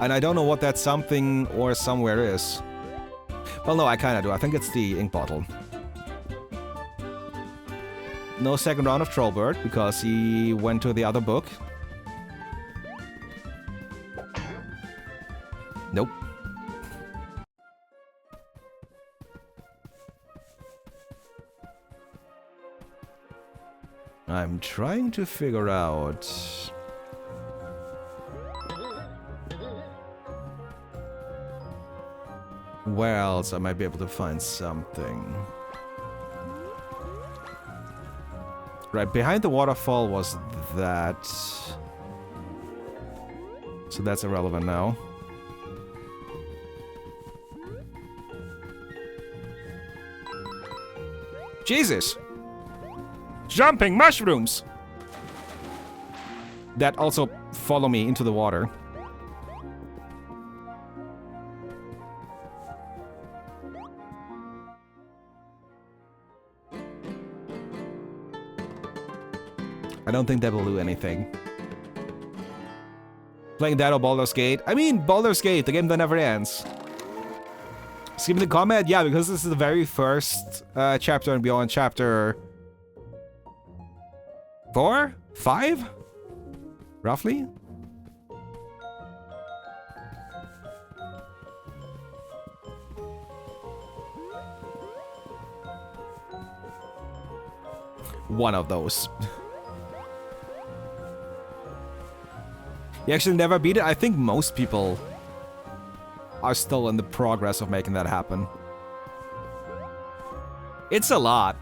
And I don't know what that something or somewhere is. Well, no, I kinda do. I think it's the ink bottle. No second round of Trollbird, because he went to the other book. Nope. I'm trying to figure out... where else I might be able to find something. Right, behind the waterfall was that. So that's irrelevant now. Jesus! Jumping mushrooms! That also follow me into the water. I don't think that will do anything. Playing that or Baldur's Gate? I mean, Baldur's Gate, the game that never ends. Skipping the combat? Yeah, because this is the very first chapter and beyond chapter 4? 5? Roughly? One of those. You actually never beat it? I think most people are still in the progress of making that happen. It's a lot.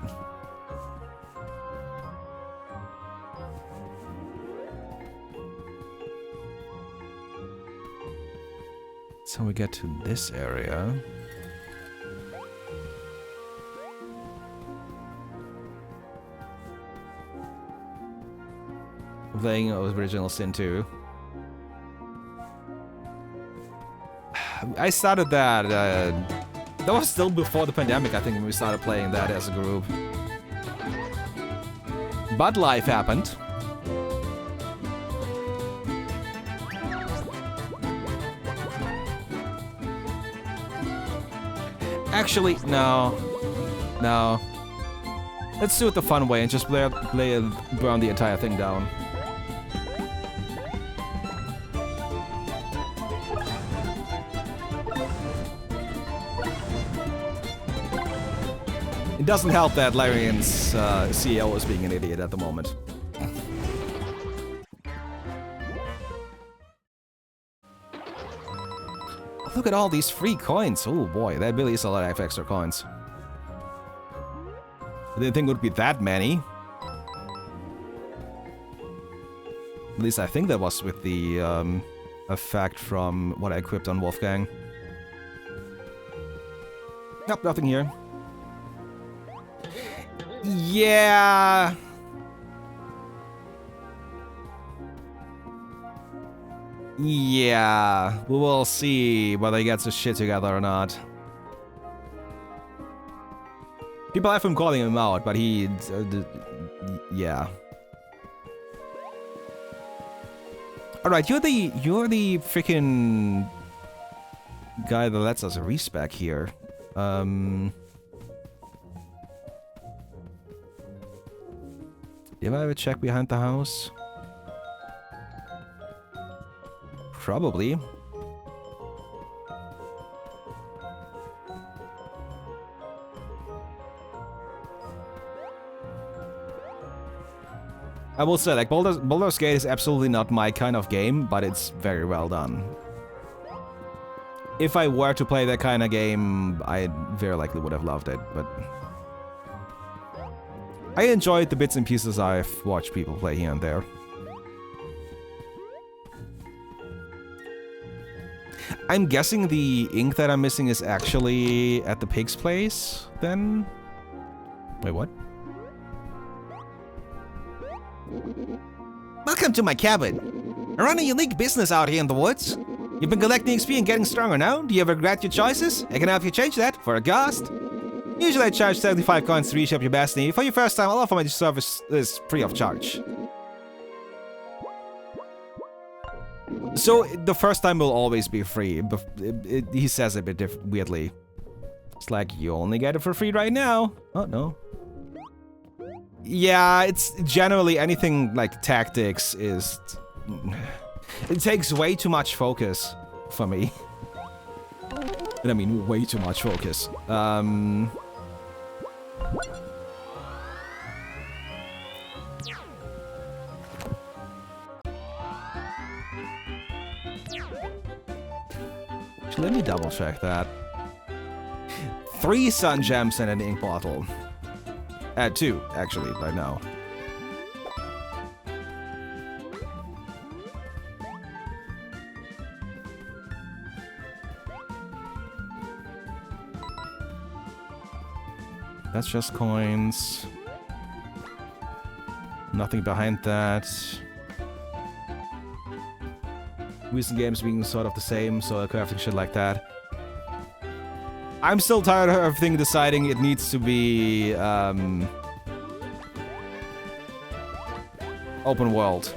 So we get to this area. Playing Original Sin 2. I started that, that was still before the pandemic, I think, when we started playing that as a group. But life happened. Actually, no. No. Let's do it the fun way and just burn the entire thing down. It doesn't help that Larian's CEO is being an idiot at the moment. Look at all these free coins. Oh boy, that really is a lot of extra coins. I didn't think it would be that many. At least I think that was with the effect from what I equipped on Wolfgang. Nope, nothing here. Yeah. Yeah. We will see whether he gets his shit together or not. People have been calling him out, but he... yeah. Alright, you're the freaking guy that lets us respec here. Did I ever check behind the house? Probably. I will say, like, Baldur's Gate is absolutely not my kind of game, but it's very well done. If I were to play that kind of game, I very likely would have loved it, but... I enjoyed the bits and pieces I've watched people play here and there. I'm guessing the ink that I'm missing is actually at the pig's place, then? Wait, what? Welcome to my cabin. I run a unique business out here in the woods. You've been collecting XP and getting stronger now. Do you ever regret your choices? I can help you change that for a cost. Usually I charge 75 coins to reshape your destiny. For your first time, I'll offer my service is free of charge. So, the first time will always be free. He says it a bit weirdly. It's like, you only get it for free right now. Oh, no. Yeah, it's generally anything like tactics is... It takes way too much focus for me. And I mean, way too much focus. Let me double check that. 3 sun gems and an ink bottle. 2, actually, right now. That's just coins. Nothing behind that. Recent games being sort of the same, so crafting shit like that. I'm still tired of everything deciding it needs to be, open world.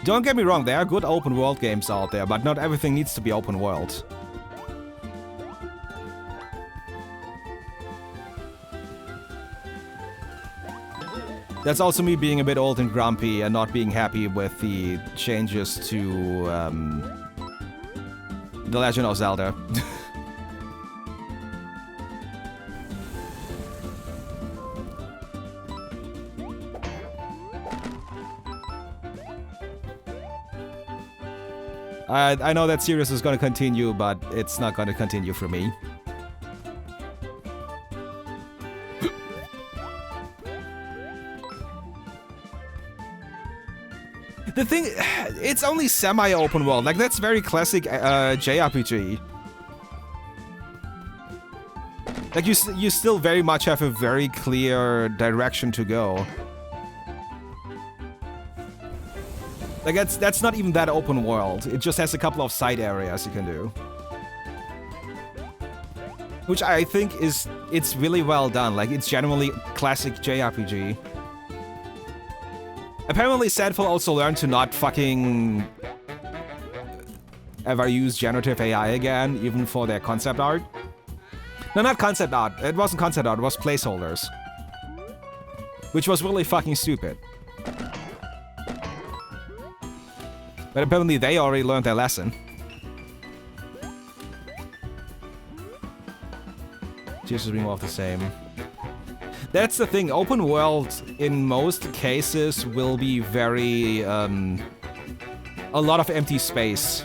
Don't get me wrong, there are good open world games out there, but not everything needs to be open world. That's also me being a bit old and grumpy and not being happy with the changes to The Legend of Zelda. I know that series is gonna continue, but it's not gonna continue for me. The thing, it's only semi-open world. Like, that's very classic JRPG. Like, you still very much have a very clear direction to go. Like, that's not even that open world. It just has a couple of side areas you can do. Which I think it's really well done. Like, it's generally classic JRPG. Apparently, Sadful also learned to not fucking ever use generative AI again, even for their concept art. No, not concept art. It wasn't concept art, it was placeholders. Which was really fucking stupid. But apparently they already learned their lesson. Tears is being more of the same. That's the thing, open world in most cases will be very, a lot of empty space.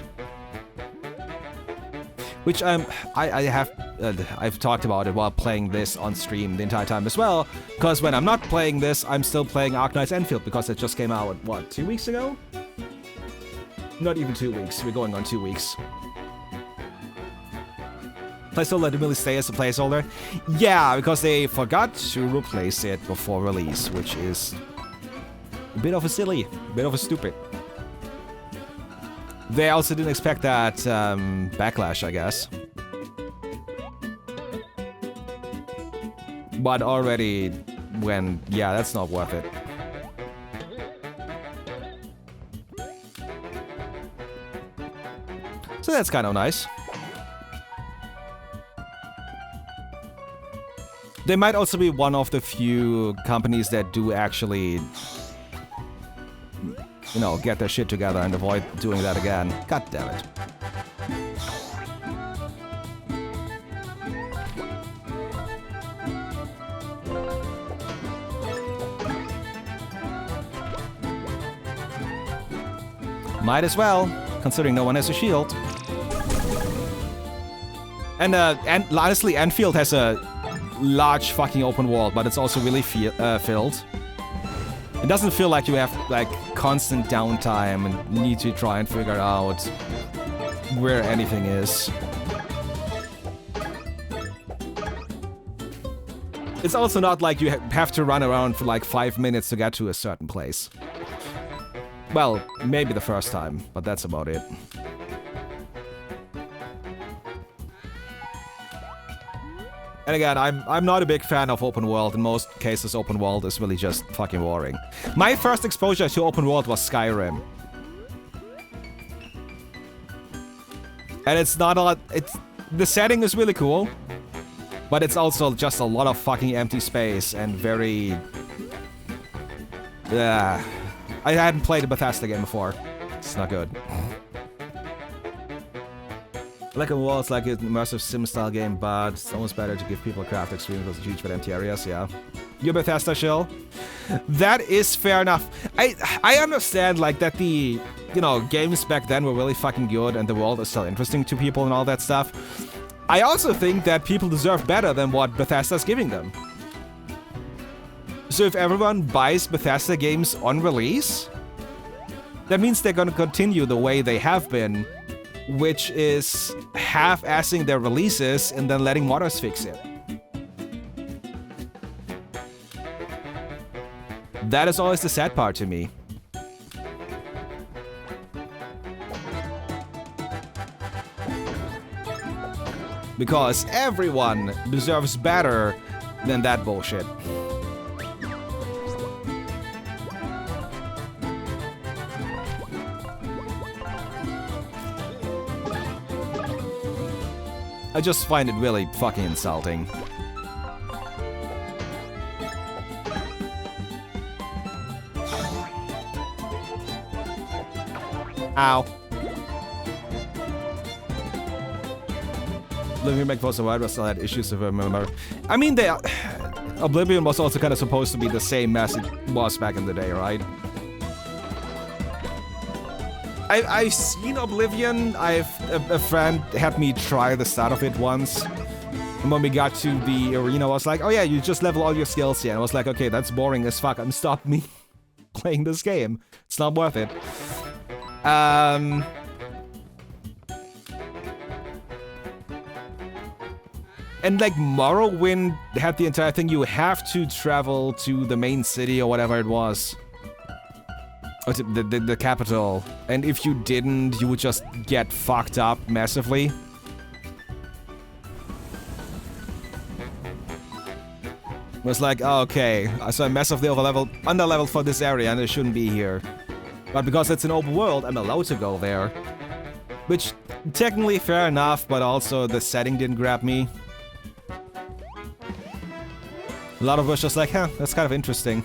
Which I've talked about it while playing this on stream the entire time as well, because when I'm not playing this, I'm still playing Arknight's Enfield, because it just came out, what, 2 weeks ago? Not even 2 weeks, we're going on 2 weeks. Placeholder let really stay as a placeholder? Yeah, because they forgot to replace it before release, which is a bit of a silly, bit of a stupid. They also didn't expect that backlash, I guess. But already when, yeah, that's not worth it. So that's kind of nice. They might also be one of the few companies that do actually, you know, get their shit together and avoid doing that again. God damn it. Might as well, considering no one has a shield. And honestly, Enfield has a large fucking open world, but it's also really filled. It doesn't feel like you have like constant downtime and need to try and figure out where anything is. It's also not like you have to run around for like 5 minutes to get to a certain place. Well, maybe the first time, but that's about it. And again, I'm not a big fan of open world. In most cases, open world is really just fucking boring. My first exposure to open world was Skyrim. And it's not a lot, the setting is really cool, but it's also just a lot of fucking empty space and very... I hadn't played a Bethesda game before. It's not good. Like a wall, it's like an immersive sim-style game, but it's almost better to give people a craft experience with huge but empty areas, yeah. You're Bethesda shill? That is fair enough. I understand, like, that the, you know, games back then were really fucking good and the world is still interesting to people and all that stuff. I also think that people deserve better than what Bethesda's giving them. So if everyone buys Bethesda games on release, that means they're gonna continue the way they have been, which is half-assing their releases and then letting modders fix it. That is always the sad part to me. Because everyone deserves better than that bullshit. I just find it really fucking insulting. Ow. Oblivion Remake was a wide, but still had issues if I remember. I mean, Oblivion was also kind of supposed to be the same mess it was back in the day, right? I've seen Oblivion. A friend had me try the start of it once. And when we got to the arena, I was like, oh yeah, you just level all your skills here. And I was like, okay, that's boring as fuck. Stop me playing this game. It's not worth it. And like Morrowind had the entire thing, you have to travel to the main city or whatever it was. Or to the capital. And if you didn't, you would just get fucked up massively. It was like, oh, okay, so I'm massively underleveled for this area and I shouldn't be here. But because it's an open world, I'm allowed to go there. Which, technically fair enough, but also the setting didn't grab me. A lot of us just like, huh, that's kind of interesting.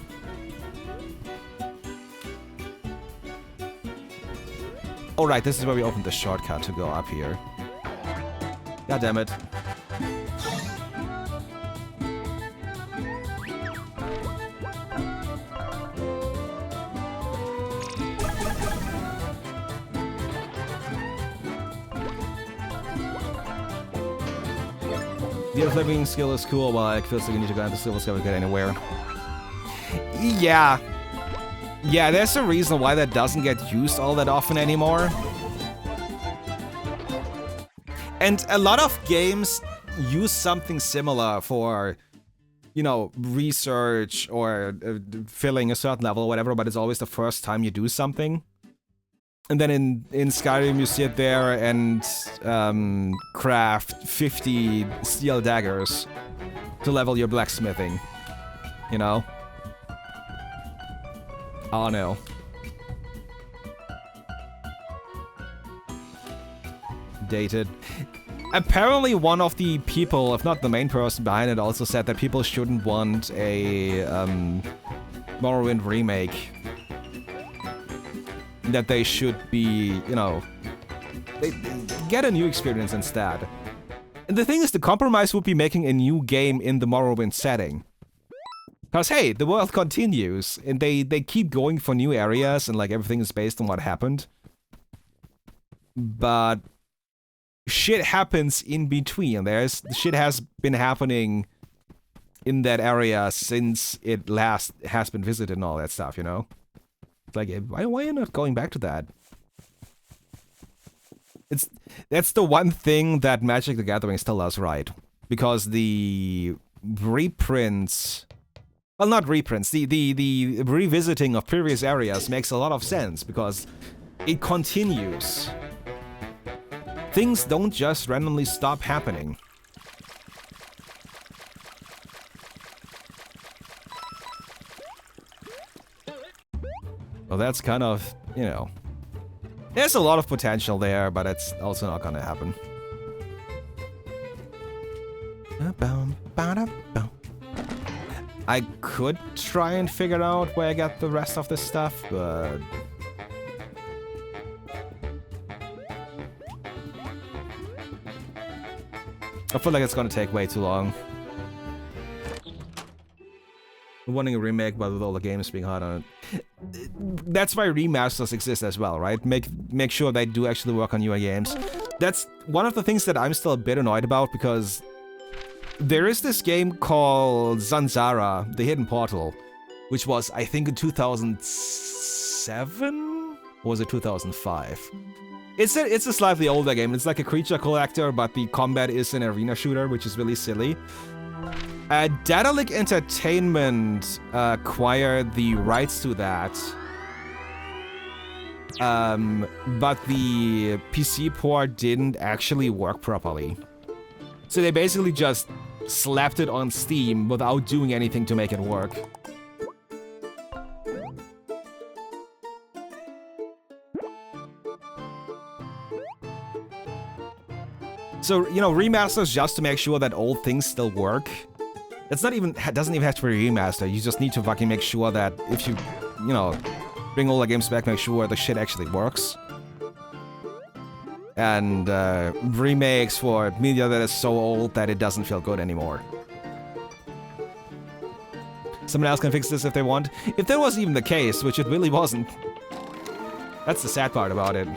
Oh right, this is where we opened the shortcut to go up here. God damn it. The flipping skill is cool, but it feels like you need to go into the silver skill to get anywhere. Yeah. Yeah, there's a reason why that doesn't get used all that often anymore. And a lot of games use something similar for, you know, research or filling a certain level or whatever, but it's always the first time you do something. And then in Skyrim you sit there and craft 50 steel daggers to level your blacksmithing, you know? Oh no. Dated. Apparently one of the people, if not the main person behind it, also said that people shouldn't want a Morrowind remake. That they should be, you know, they get a new experience instead. And the thing is, the compromise would be making a new game in the Morrowind setting. Because, hey, the world continues, and they keep going for new areas, and, like, everything is based on what happened. But shit happens in between. Shit has been happening in that area since it last has been visited and all that stuff, you know? It's like, why are you not going back to that? That's the one thing that Magic the Gathering still does right. Because the reprints... Well, not reprints. The revisiting of previous areas makes a lot of sense, because it continues. Things don't just randomly stop happening. Well, that's kind of, you know... There's a lot of potential there, but it's also not gonna happen. I could try and figure out where I got the rest of this stuff, but... I feel like it's gonna take way too long. I'm wanting a remake, but with all the games being hard on it. That's why remasters exist as well, right? Make sure they do actually work on newer games. That's one of the things that I'm still a bit annoyed about, because there is this game called Zanzara, The Hidden Portal, which was, I think, in 2007? Or was it 2005? It's a slightly older game. It's like a creature collector, but the combat is an arena shooter, which is really silly. Daedalic Entertainment acquired the rights to that. But the PC port didn't actually work properly. So they basically just slapped it on Steam without doing anything to make it work. So, you know, remasters just to make sure that old things still work. It's not even, doesn't even have to be remastered. You just need to fucking make sure that if you, you know, bring older games back, make sure the shit actually works. And remakes for media that is so old that it doesn't feel good anymore. Someone else can fix this if they want. If that was even the case, which it really wasn't. That's the sad part about it.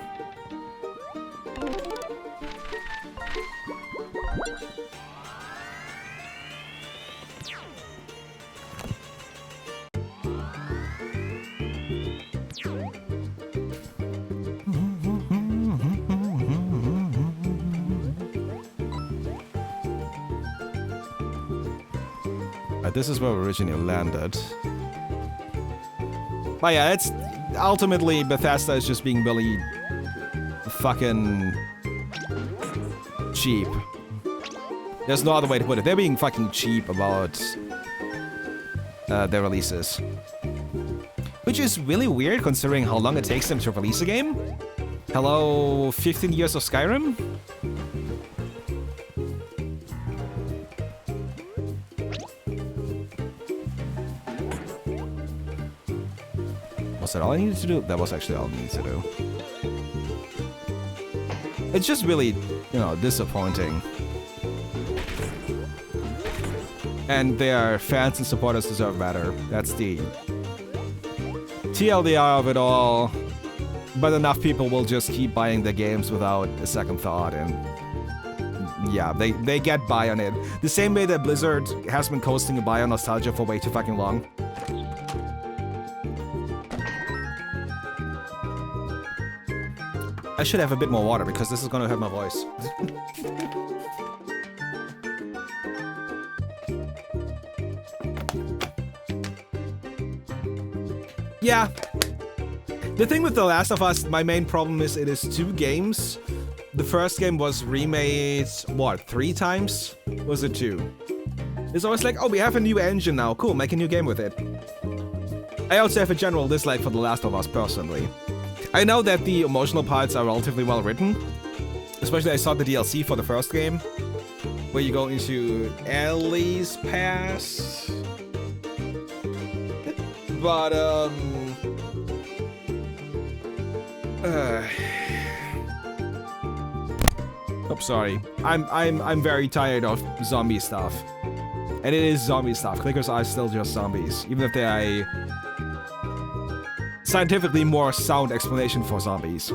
This is where we originally landed. But yeah, it's ultimately Bethesda is just being really fucking cheap. There's no other way to put it. They're being fucking cheap about their releases. Which is really weird considering how long it takes them to release a game. Hello, 15 years of Skyrim? Was that all I needed to do? That was actually all I needed to do. It's just really, you know, disappointing. And their fans and supporters deserve better. That's the TLDR of it all. But enough people will just keep buying the games without a second thought, and yeah, they get by on it. The same way that Blizzard has been coasting by on nostalgia for way too fucking long. I should have a bit more water because this is gonna hurt my voice. Yeah. The thing with The Last of Us, my main problem is it is 2 games. The first game was remade, what, 3 times? Was it 2? It's always like, oh, we have a new engine now. Cool, make a new game with it. I also have a general dislike for The Last of Us, personally. I know that the emotional parts are relatively well written. Especially I saw the DLC for the first game, where you go into Ellie's past. But, oh, sorry. I'm very tired of zombie stuff. And it is zombie stuff. Clickers are still just zombies. Even if they are a scientifically more sound explanation for zombies.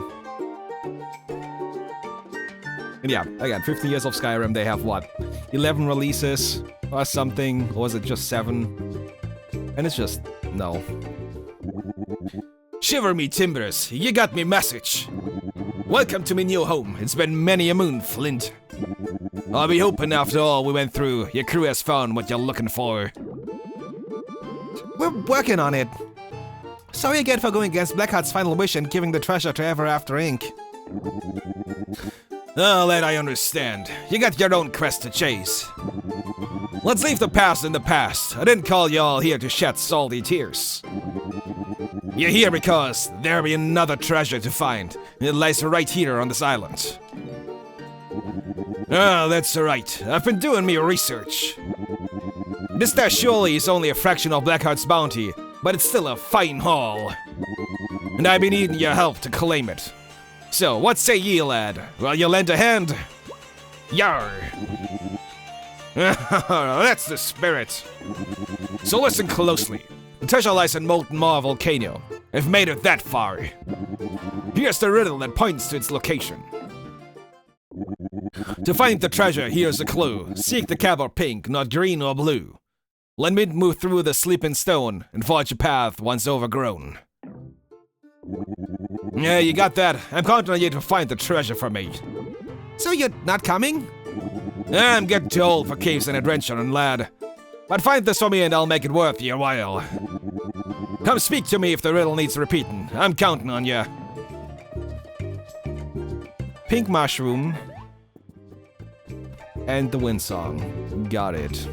And yeah, again, 15 years of Skyrim, they have what? 11 releases or something? Or was it just 7? And it's just, no. Shiver me timbers, you got me message. Welcome to me new home. It's been many a moon, Flint. I'll be hoping after all we went through, your crew has found what you're looking for. We're working on it. Sorry again for going against Blackheart's final wish and giving the treasure to Ever After Inc. Oh, that I understand. You got your own quest to chase. Let's leave the past in the past. I didn't call y'all here to shed salty tears. You're here because there'll be another treasure to find. It lies right here on this island. Oh, that's right. I've been doing me research. This there surely is only a fraction of Blackheart's bounty, but it's still a fine haul. And I've been needing your help to claim it. So, what say ye, lad? Will you lend a hand? Yar! That's the spirit. So listen closely. The treasure lies in Molten Maw Volcano. I've made it that far. Here's the riddle that points to its location. To find the treasure, here's a clue. Seek the cavern pink, not green or blue. Let me move through the sleeping stone and forge a path once overgrown. Yeah, you got that. I'm counting on you to find the treasure for me. So you're not coming? I'm getting too old for caves and adventuring, lad. But find this for me and I'll make it worth your while. Come speak to me if the riddle needs repeating. I'm counting on ya. Pink mushroom. And the wind song. Got it.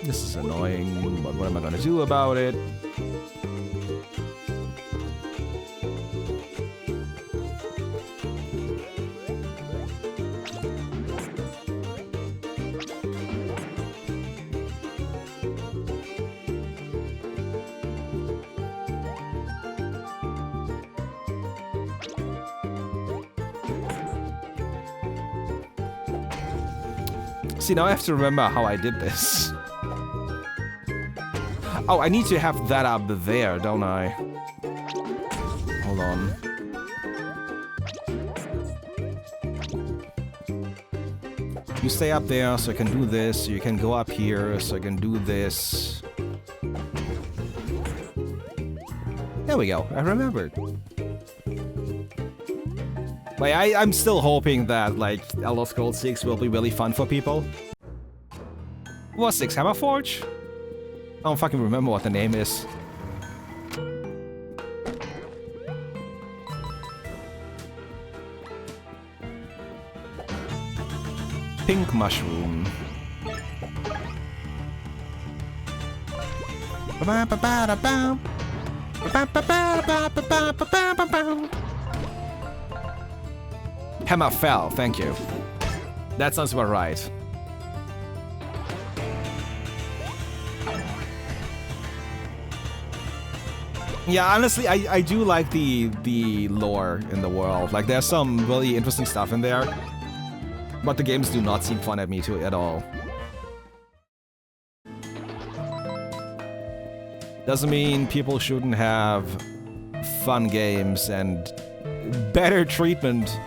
This is annoying, but what am I gonna do about it? See, now I have to remember how I did this. Oh, I need to have that up there, don't I? Hold on. You stay up there so I can do this. You can go up here so I can do this. There we go. I remembered. Like, I'm still hoping that, like, Elder Scrolls 6 will be really fun for people. What's 6? Hammerforge? I don't fucking remember what the name is. Pink mushroom. Hammer fell, thank you. That sounds about right. Yeah, honestly, I do like the lore in the world. Like, there's some really interesting stuff in there. But the games do not seem fun at me too at all. Doesn't mean people shouldn't have fun games and better treatment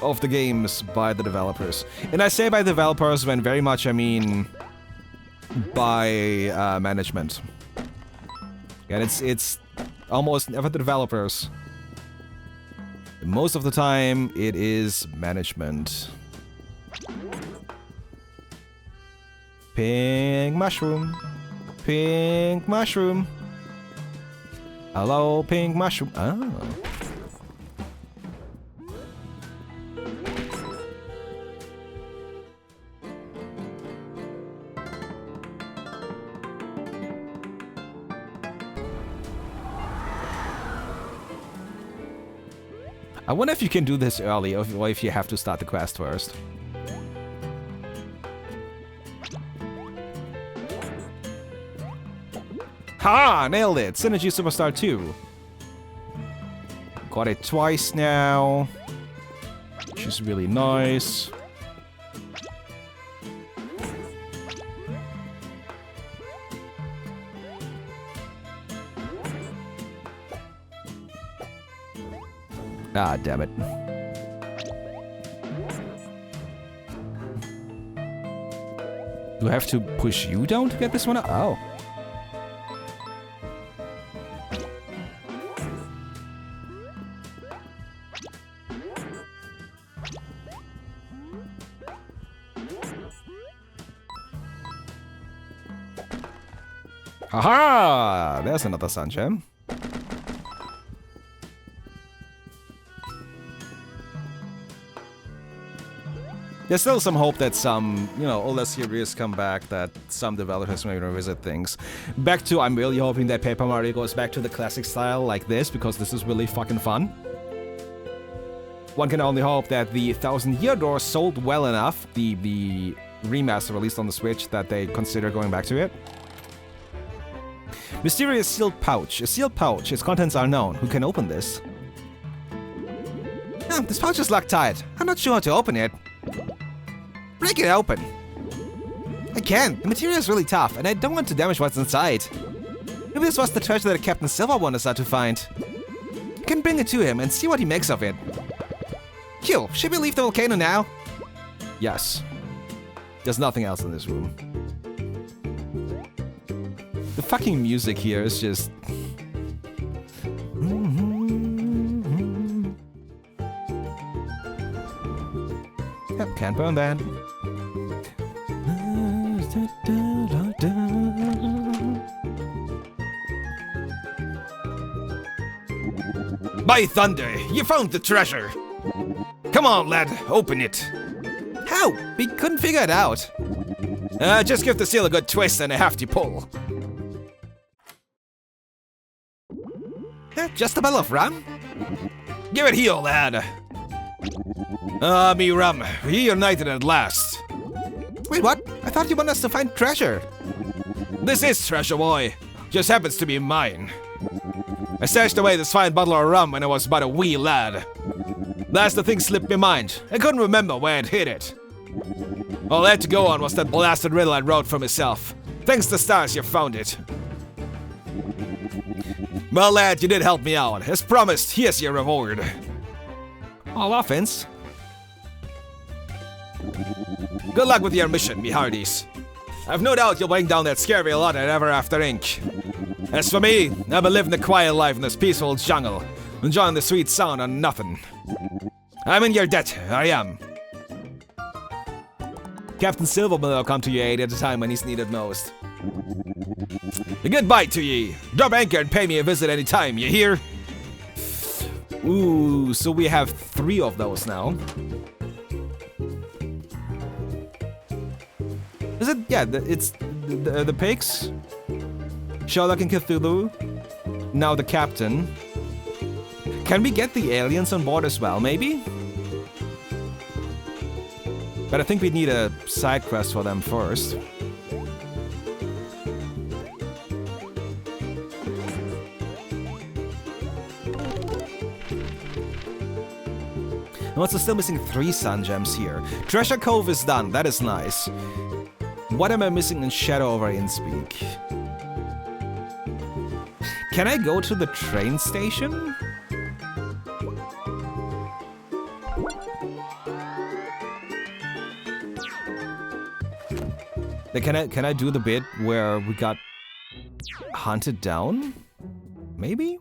of the games by the developers. And I say by developers when very much I mean by management. And it's almost never the developers. Most of the time, it is management. Pink mushroom. Pink mushroom. Hello, pink mushroom. Oh. I wonder if you can do this early, or if you have to start the quest first. Ha! Nailed it! Synergy Superstar 2. Got it twice now. Which is really nice. Ah, damn it. Do I have to push you down to get this one up? Oh. Aha! There's another sun gem. There's still some hope that some, you know, older series come back, that some developers may revisit things. Back to, I'm really hoping that Paper Mario goes back to the classic style like this, because this is really fucking fun. One can only hope that the 1000 Year Door sold well enough, the remaster released on the Switch, that they consider going back to it. Mysterious sealed pouch. A sealed pouch. Its contents are known. Who can open this? Oh, this pouch is locked tight. I'm not sure how to open it. Break it open. I can't. The material is really tough, and I don't want to damage what's inside. Maybe this was the treasure that Captain Silver wanted us to find. You can bring it to him and see what he makes of it. Q, should we leave the volcano now? Yes. There's nothing else in this room. The fucking music here is just... Yep, can't burn that. By thunder, you found the treasure! Come on, lad, open it! How? We couldn't figure it out. Just give the seal a good twist and a hefty pull. Just a bottle of rum? Give it here, lad. Me rum. Reunited at last. Wait, what? I thought you wanted us to find treasure. This is treasure, boy. Just happens to be mine. I stashed away this fine bottle of rum when I was but a wee lad. Last the thing slipped my mind. I couldn't remember where I'd hid it. All I had to go on was that blasted riddle I wrote for myself. Thanks to stars, you found it. Well, lad, you did help me out. As promised, here's your reward. All offense. Good luck with your mission, me hearties. I've no doubt you'll bring down that scary lot at Ever After Inc. As for me, I've been living a quiet life in this peaceful jungle, enjoying the sweet sound of nothing. I'm in your debt, I am. Captain Silverman will come to your aid at a time when he's needed most. Goodbye to ye. Drop anchor and pay me a visit anytime, you hear? Ooh, so we have 3 of those now. Is it? Yeah, it's the pigs. Sherlock and Cthulhu. Now the captain. Can we get the aliens on board as well, maybe? But I think we need a side quest for them first. And also still missing 3 sun gems here. Treasure Cove is done, that is nice. What am I missing in Shadow over Innspeak? Can I go to the train station? Can I do the bit where we got hunted down? Maybe?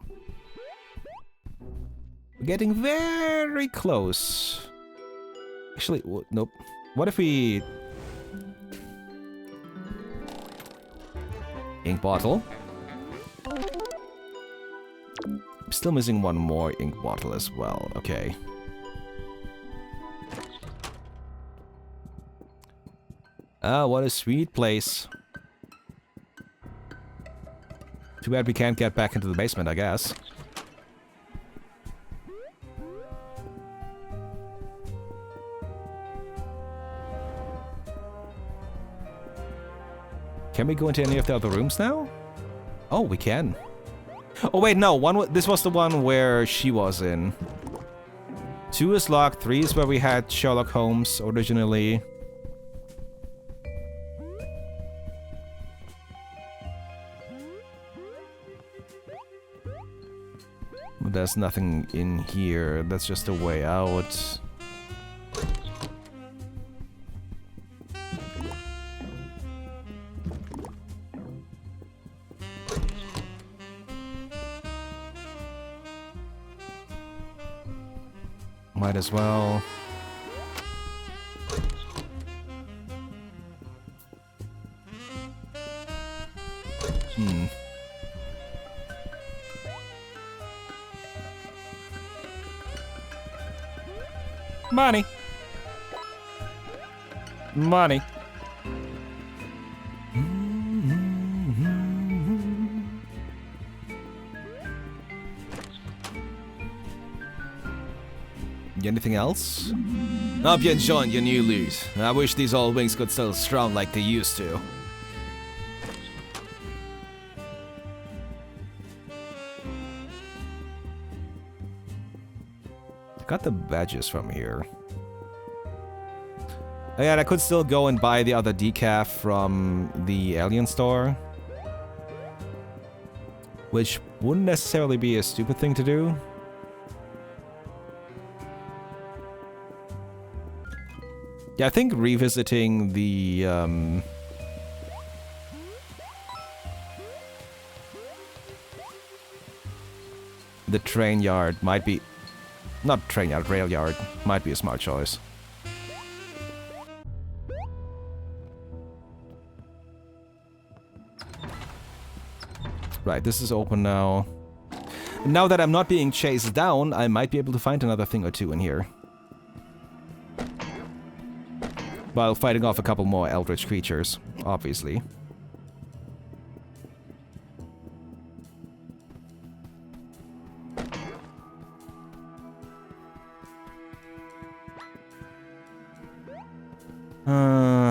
We're getting very close. Actually, nope. What if we... Ink bottle. I'm still missing 1 more ink bottle as well. Okay. Ah, what a sweet place. Too bad we can't get back into the basement, I guess. Can we go into any of the other rooms now? Oh, we can. Oh wait, no. This was the one where she was in. 2 is locked. 3 is where we had Sherlock Holmes originally. There's nothing in here. That's just a way out. Might as well. Money. Money. Anything else? Hope you're enjoying your new loot. I wish these old wings could still strong like they used to. Got the badges from here. Oh, yeah, I could still go and buy the other decaf from the alien store. Which wouldn't necessarily be a stupid thing to do. Yeah, I think revisiting the train yard might be... Not train yard, rail yard. Might be a smart choice. Right, this is open now. Now that I'm not being chased down, I might be able to find another thing or two in here. While fighting off a couple more eldritch creatures, obviously.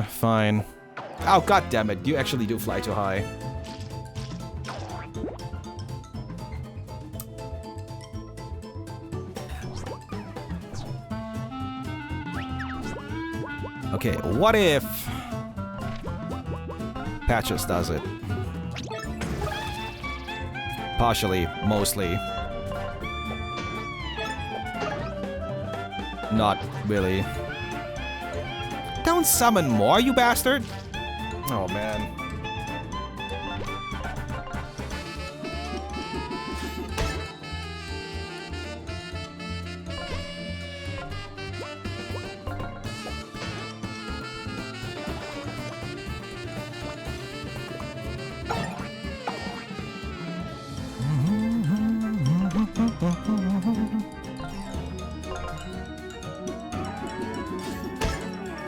Fine. Oh, god damn it, you actually do fly too high. Okay, what if Patches does it? Partially, mostly. Not really. Don't summon more, you bastard! Oh, man.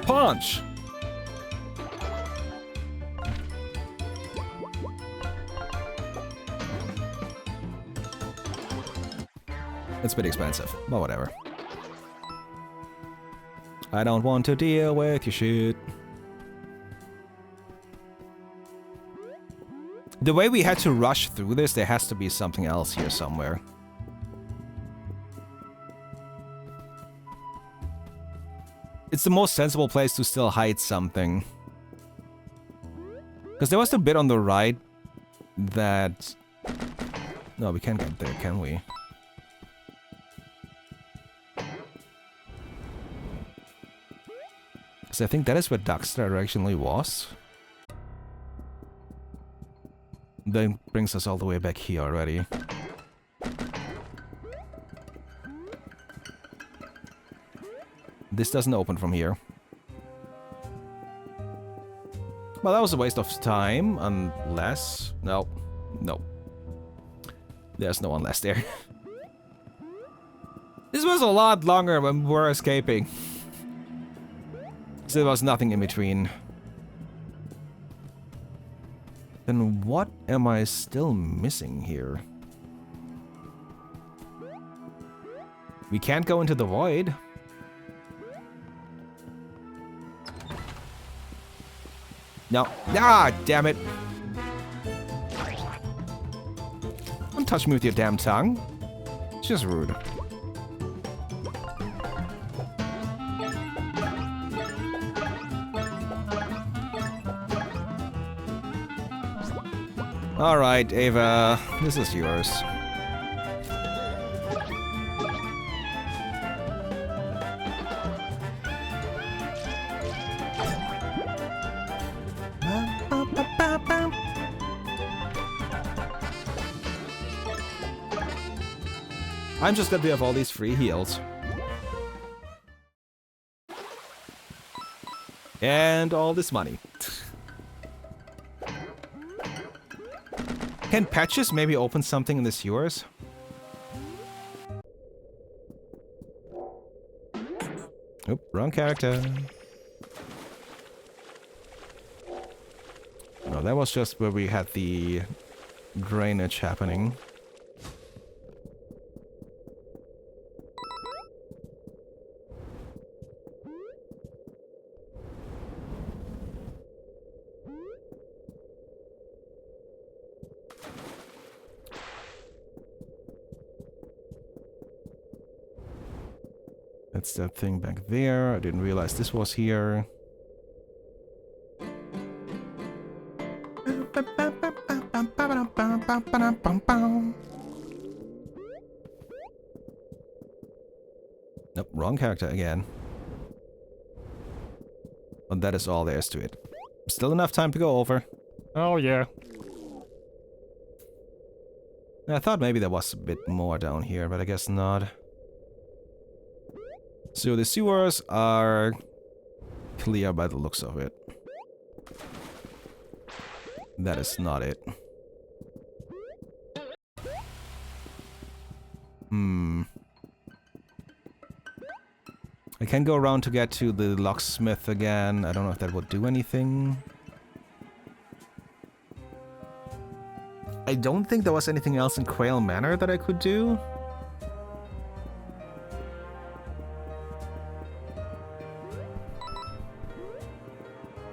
Punch! It's a bit expensive, but whatever. I don't want to deal with your shit. The way we had to rush through this, there has to be something else here somewhere. It's the most sensible place to still hide something. Because there was the bit on the right that... No, we can't get there, can we? Because I think that is where Duckster originally was. That brings us all the way back here already. This doesn't open from here. Well, that was a waste of time, unless... No. No. There's no unless there. This was a lot longer when we were escaping. So there was nothing in between. Then what am I still missing here? We can't go into the void. No. Ah, damn it. Don't touch me with your damn tongue. It's just rude. Alright, Ava. This is yours. I'm just glad we have all these free heals. And all this money. Can Patches maybe open something in the sewers? Oop, wrong character. No, that was just where we had the drainage happening. That's that thing back there. I didn't realize this was here. Nope, wrong character again. But that is all there is to it. Still enough time to go over. Oh yeah. I thought maybe there was a bit more down here, but I guess not. So the sewers are clear by the looks of it. That is not it. I can go around to get to the locksmith again. I don't know if that would do anything. I don't think there was anything else in Quail Manor that I could do.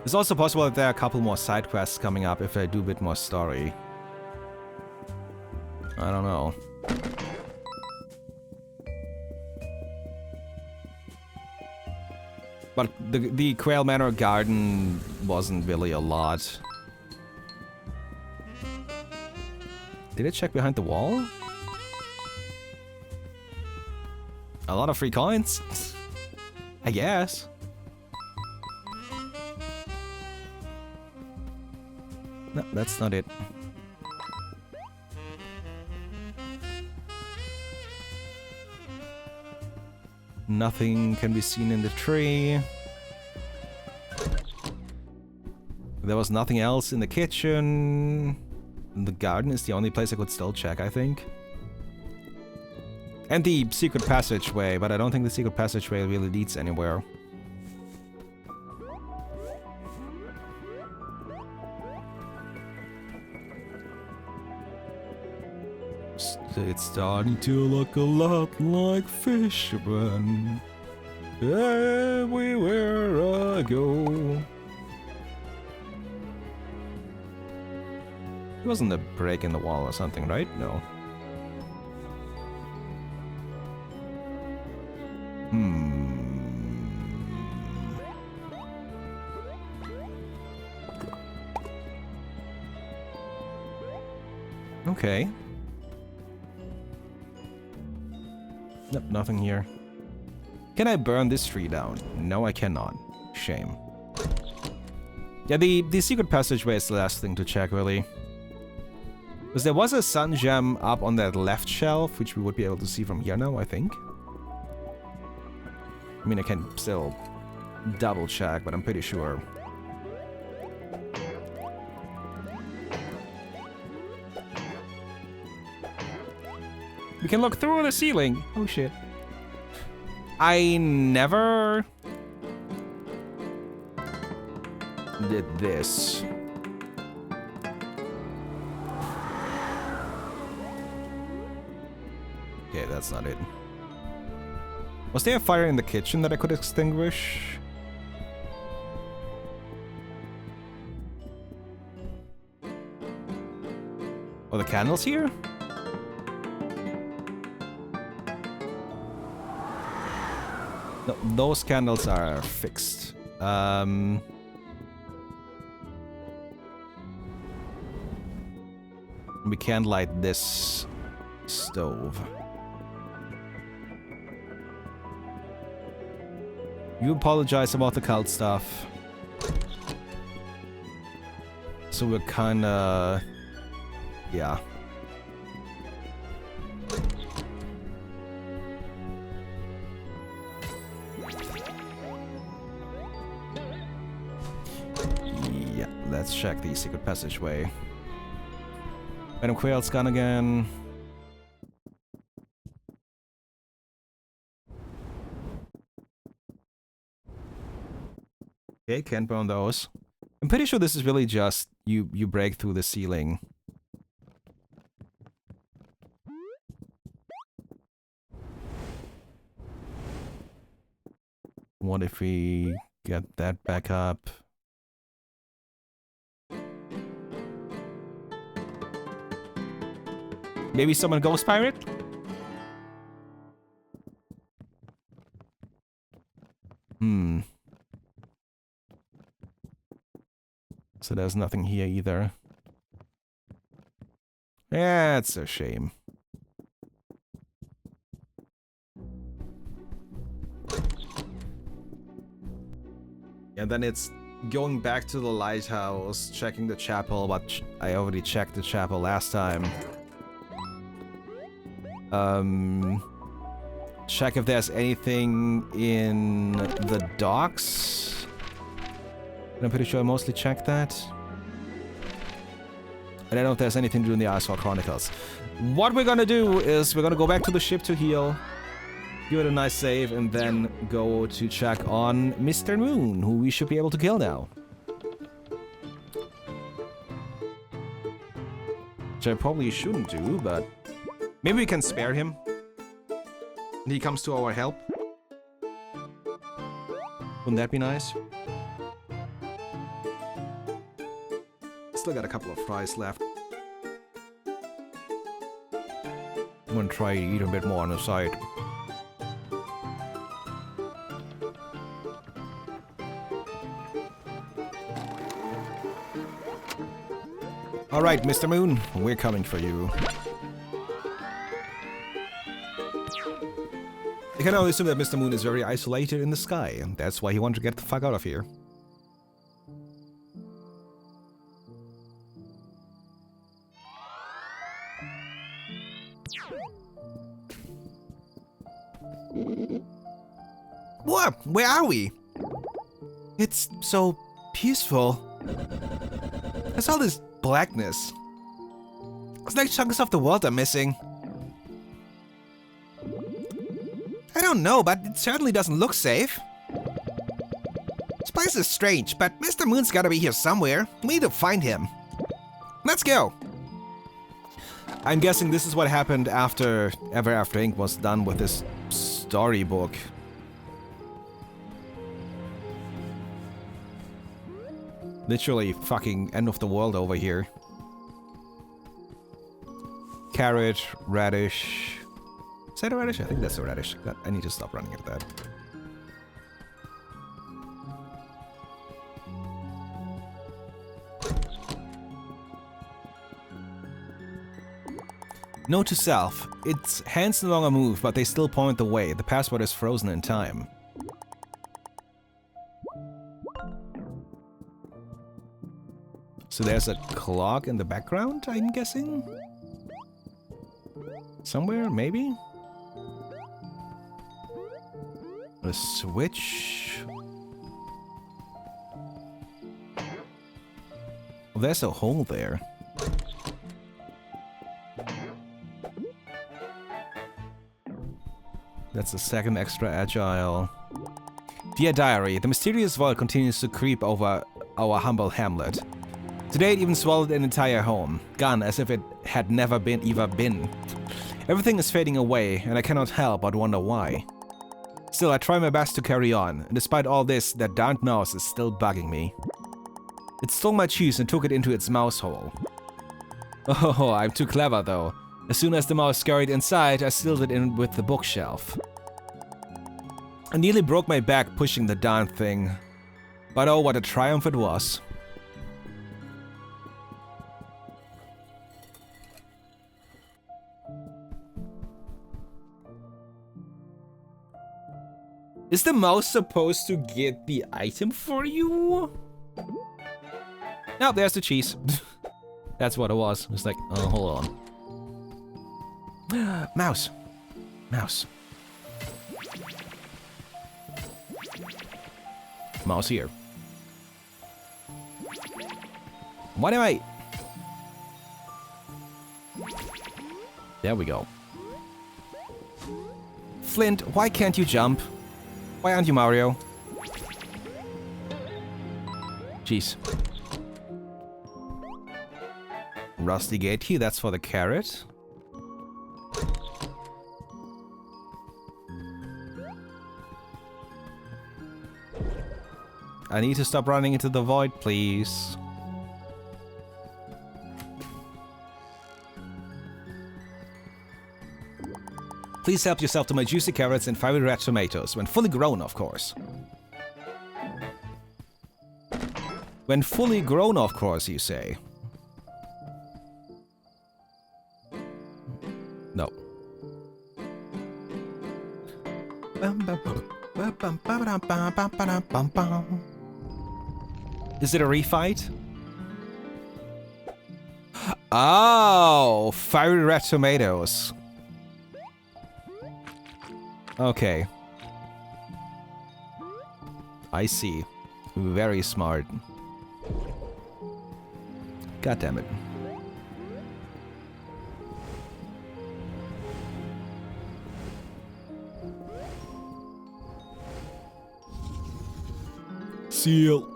It's also possible that there are a couple more side quests coming up if I do a bit more story. I don't know. But the Quail Manor garden wasn't really a lot. Did I check behind the wall? A lot of free coins? I guess. No, that's not it. Nothing can be seen in the tree. There was nothing else in the kitchen. The garden is the only place I could still check, I think. And the secret passageway, but I don't think the secret passageway really leads anywhere. It's starting to look a lot like fishermen everywhere I go. It wasn't a break in the wall or something, right? No. Okay. Nope, nothing here. Can I burn this tree down? No, I cannot. Shame. Yeah, the secret passageway is the last thing to check, really. Because there was a sun gem up on that left shelf, which we would be able to see from here now, I think. I mean, I can still double check, but I'm pretty sure. We can look through the ceiling. Oh shit. I never did this. Okay, that's not it. Was there a fire in the kitchen that I could extinguish? Oh, the candles here? No, those candles are fixed. We can't light this stove. You apologize about the cult stuff. So we're kinda... yeah. Yeah, let's check the secret passageway. Madam Quail's gone again. Okay, can't burn those. I'm pretty sure this is really just you break through the ceiling. What if we get that back up? Maybe someone ghost pirate? So there's nothing here either. Yeah, it's a shame. And then it's going back to the lighthouse, checking the chapel, but I already checked the chapel last time. Check if there's anything in the docks. And I'm pretty sure I mostly checked that. And I don't know if there's anything to do in the Icefall Chronicles. What we're gonna do is we're gonna go back to the ship to heal. give it a nice save, and then go to check on Mr. Noone, who we should be able to kill now. Which I probably shouldn't do, but maybe we can spare him. And he comes to our help. Wouldn't that be nice? Still got a couple of fries left. I'm gonna try to eat a bit more on the side. Alright, Mr. Moon, we're coming for you. I can only assume that Mr. Moon is very isolated in the sky, and that's why he wanted to get the fuck out of here. What? Where are we? It's so peaceful. There's all this blackness. It's like chunks of the world are missing. I don't know, but it certainly doesn't look safe. This place is strange, but Mr. Moon's gotta be here somewhere. We need to find him. Let's go! I'm guessing this is what happened after Ever After Inc. was done with this storybook. Literally fucking end of the world over here. Carrot, radish. Is that a radish? I think that's a radish. God, I need to stop running at that. Note to self. Its hands no longer move, but they still point the way. The password is frozen in time. So there's a clock in the background, I'm guessing? Somewhere, maybe? A switch? Well, there's a hole there. That's the second extra agile. Dear Diary, the mysterious void continues to creep over our humble hamlet. Today it even swallowed an entire home, gone as if it had never been been. Everything is fading away, and I cannot help but wonder why. Still, I try my best to carry on, and despite all this, that darned mouse is still bugging me. It stole my cheese and took it into its mouse hole. Oh, I'm too clever though. As soon as the mouse scurried inside, I sealed it in with the bookshelf. I nearly broke my back pushing the darn thing, but oh, what a triumph it was. Is the mouse supposed to get the item for you? No, there's the cheese. That's what it was. It's like, oh, hold on. Mouse. Mouse. Mouse here. What am I? There we go. Flint, why can't you jump? Why aren't you Mario? Jeez. Rusty gate key, that's for the carrot. I need to stop running into the void, please. Please help yourself to my juicy carrots and fiery red tomatoes, when fully grown, of course. When fully grown, of course, you say. No. Is it a refight? Oh, fiery red tomatoes. Okay. I see. Very smart. God damn it. seal.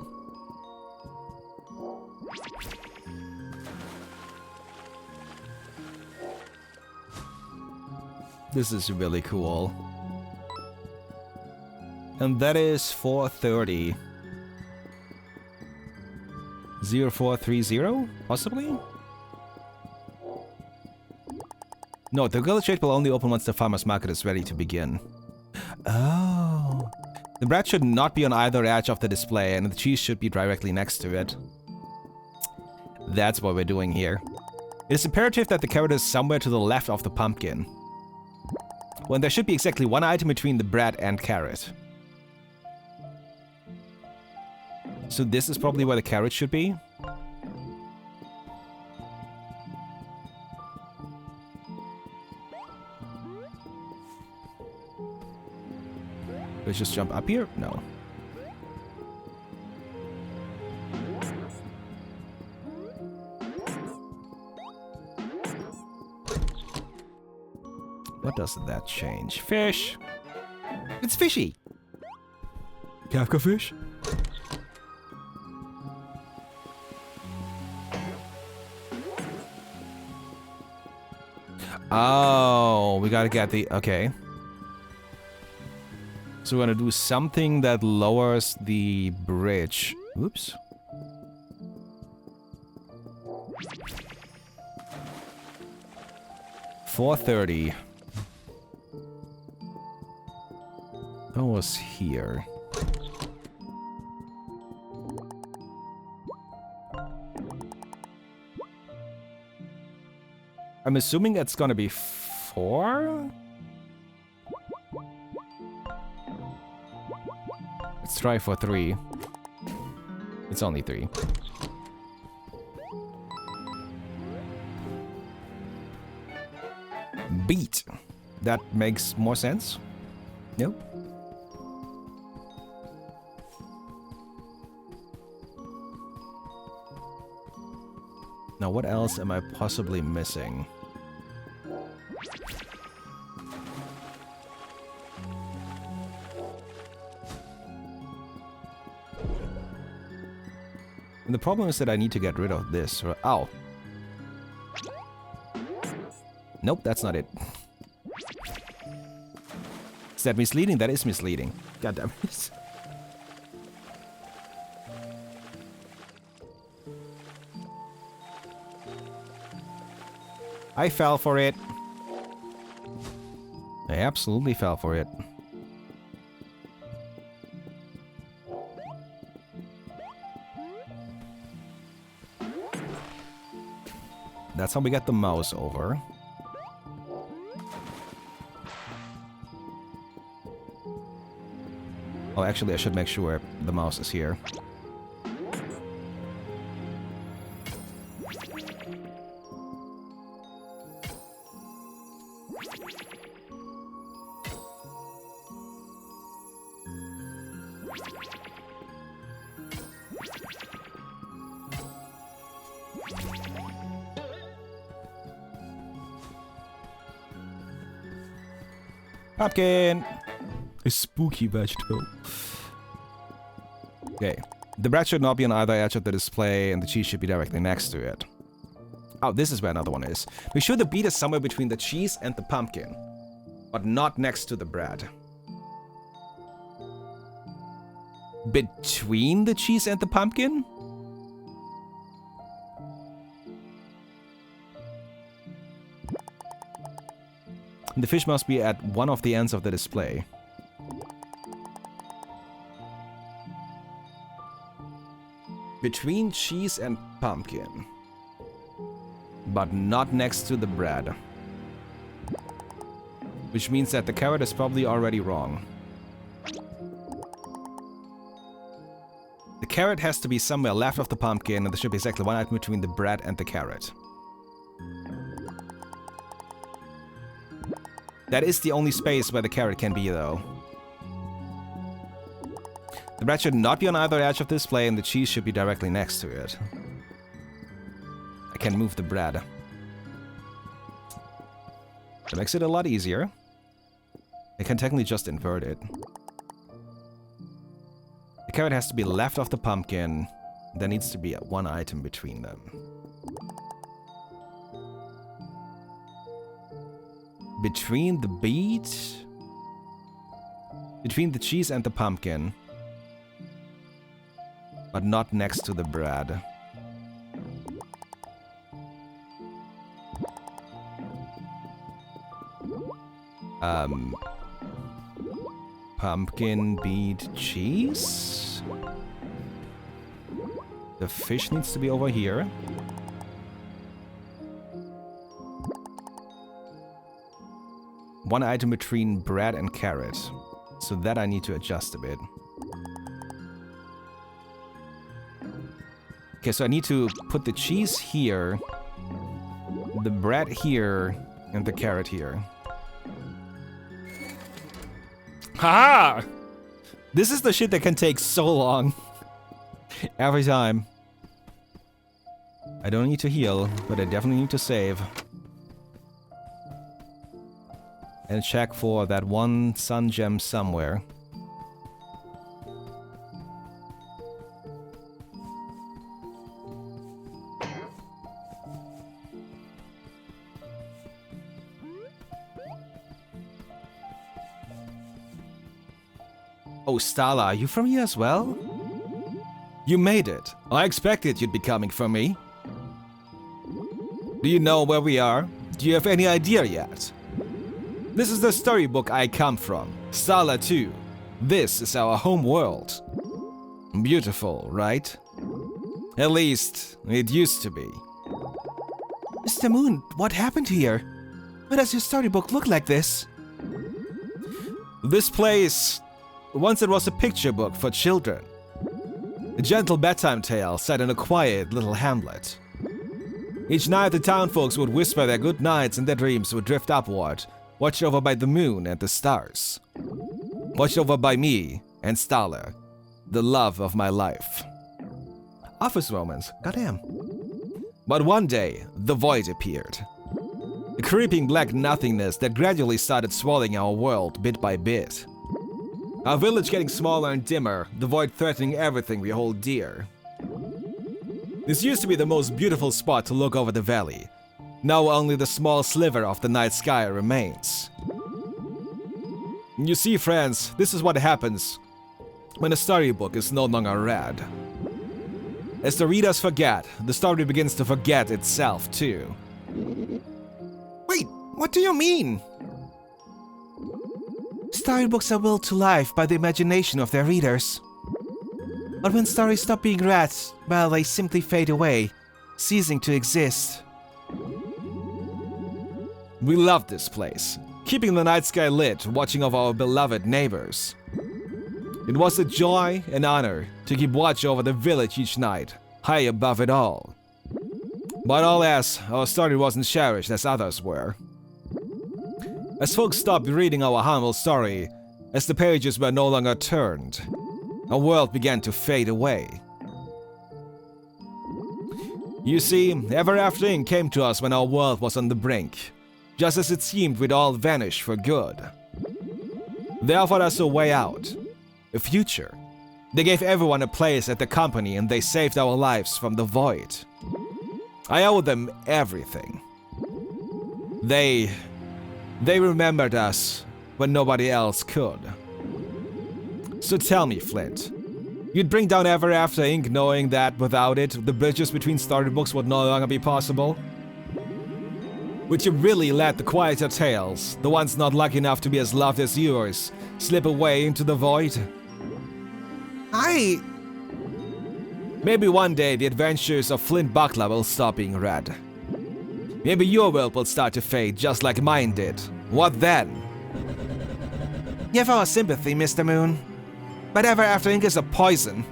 This is really cool. And that is 430. 0430, possibly? No, the village trade will only open once the farmer's market is ready to begin. Oh. The bread should not be on either edge of the display, and the cheese should be directly next to it. That's what we're doing here. It is imperative that the carrot is somewhere to the left of the pumpkin. When there should be exactly one item between the bread and carrot. So this is probably where the carrot should be. Let's just jump up here? No. What does that change? Fish! It's fishy! Kafka fish? Oh, we gotta get the... Okay. So we're gonna do something that lowers the bridge. Oops. $430. That was here. I'm assuming it's gonna be 4? Let's try for 3. It's only 3. Beat. That makes more sense. Nope. Now, what else am I possibly missing? And the problem is that I need to get rid of this. Ow. Nope, that's not it. Is that misleading? That is misleading. God damn it. I fell for it. I absolutely fell for it. That's how we get the mouse over. Oh, actually, I should make sure the mouse is here. Pumpkin! A spooky vegetable. Okay. The bread should not be on either edge of the display, and the cheese should be directly next to it. Oh, this is where another one is. Make sure the beet is somewhere between the cheese and the pumpkin, but not next to the bread. Between the cheese and the pumpkin? The fish must be at one of the ends of the display. Between cheese and pumpkin. But not next to the bread. Which means that the carrot is probably already wrong. The carrot has to be somewhere left of the pumpkin, and there should be exactly one item between the bread and the carrot. That is the only space where the carrot can be, though. The bread should not be on either edge of the display, and the cheese should be directly next to it. I can move the bread. That makes it a lot easier. I can technically just invert it. The carrot has to be left of the pumpkin. There needs to be one item between them. Between the beet? Between the cheese and the pumpkin. But not next to the bread. Pumpkin, beet, cheese? The fish needs to be over here. One item between bread and carrot. So that I need to adjust a bit. Okay, so I need to put the cheese here, the bread here, and the carrot here. Haha! This is the shit that can take so long. Every time. I don't need to heal, but I definitely need to save. And check for that one sun gem somewhere. Oh, Stala, are you from here as well? You made it. I expected you'd be coming for me. Do you know where we are? Do you have any idea yet? This is the storybook I come from, Stala 2. This is our home world. Beautiful, right? At least, it used to be. Mr. Moon, what happened here? Why does your storybook look like this? This place... Once it was a picture book for children. A gentle bedtime tale set in a quiet little hamlet. Each night the townfolks would whisper their good nights and their dreams would drift upward, watched over by the moon and the stars. Watched over by me and Stala, the love of my life. Office romance, goddamn. But one day, the void appeared. A creeping black nothingness that gradually started swallowing our world bit by bit. Our village getting smaller and dimmer, the void threatening everything we hold dear. This used to be the most beautiful spot to look over the valley. Now only the small sliver of the night sky remains. You see, friends, this is what happens when a storybook is no longer read. As the readers forget, the story begins to forget itself too. Wait, what do you mean? Storybooks are willed to life by the imagination of their readers. But when stories stop being read, well, they simply fade away, ceasing to exist. We love this place, keeping the night sky lit, watching over our beloved neighbors. It was a joy and honor to keep watch over the village each night, high above it all. But alas, our story wasn't cherished as others were. As folks stopped reading our humble story, as the pages were no longer turned, our world began to fade away. You see, Ever After Inc. came to us when our world was on the brink, just as it seemed we'd all vanish for good. They offered us a way out, a future. They gave everyone a place at the company and they saved our lives from the void. I owe them everything. They remembered us when nobody else could. So tell me, Flint, you'd bring down Ever After Inc. knowing that without it, the bridges between storybooks would no longer be possible? Would you really let the quieter tales, the ones not lucky enough to be as loved as yours, slip away into the void? Maybe one day the adventures of Flint Buckler will stop being read. Maybe your world will start to fade just like mine did. What then? You have our sympathy, Mr. Moon. But Ever After Inc. is a poison.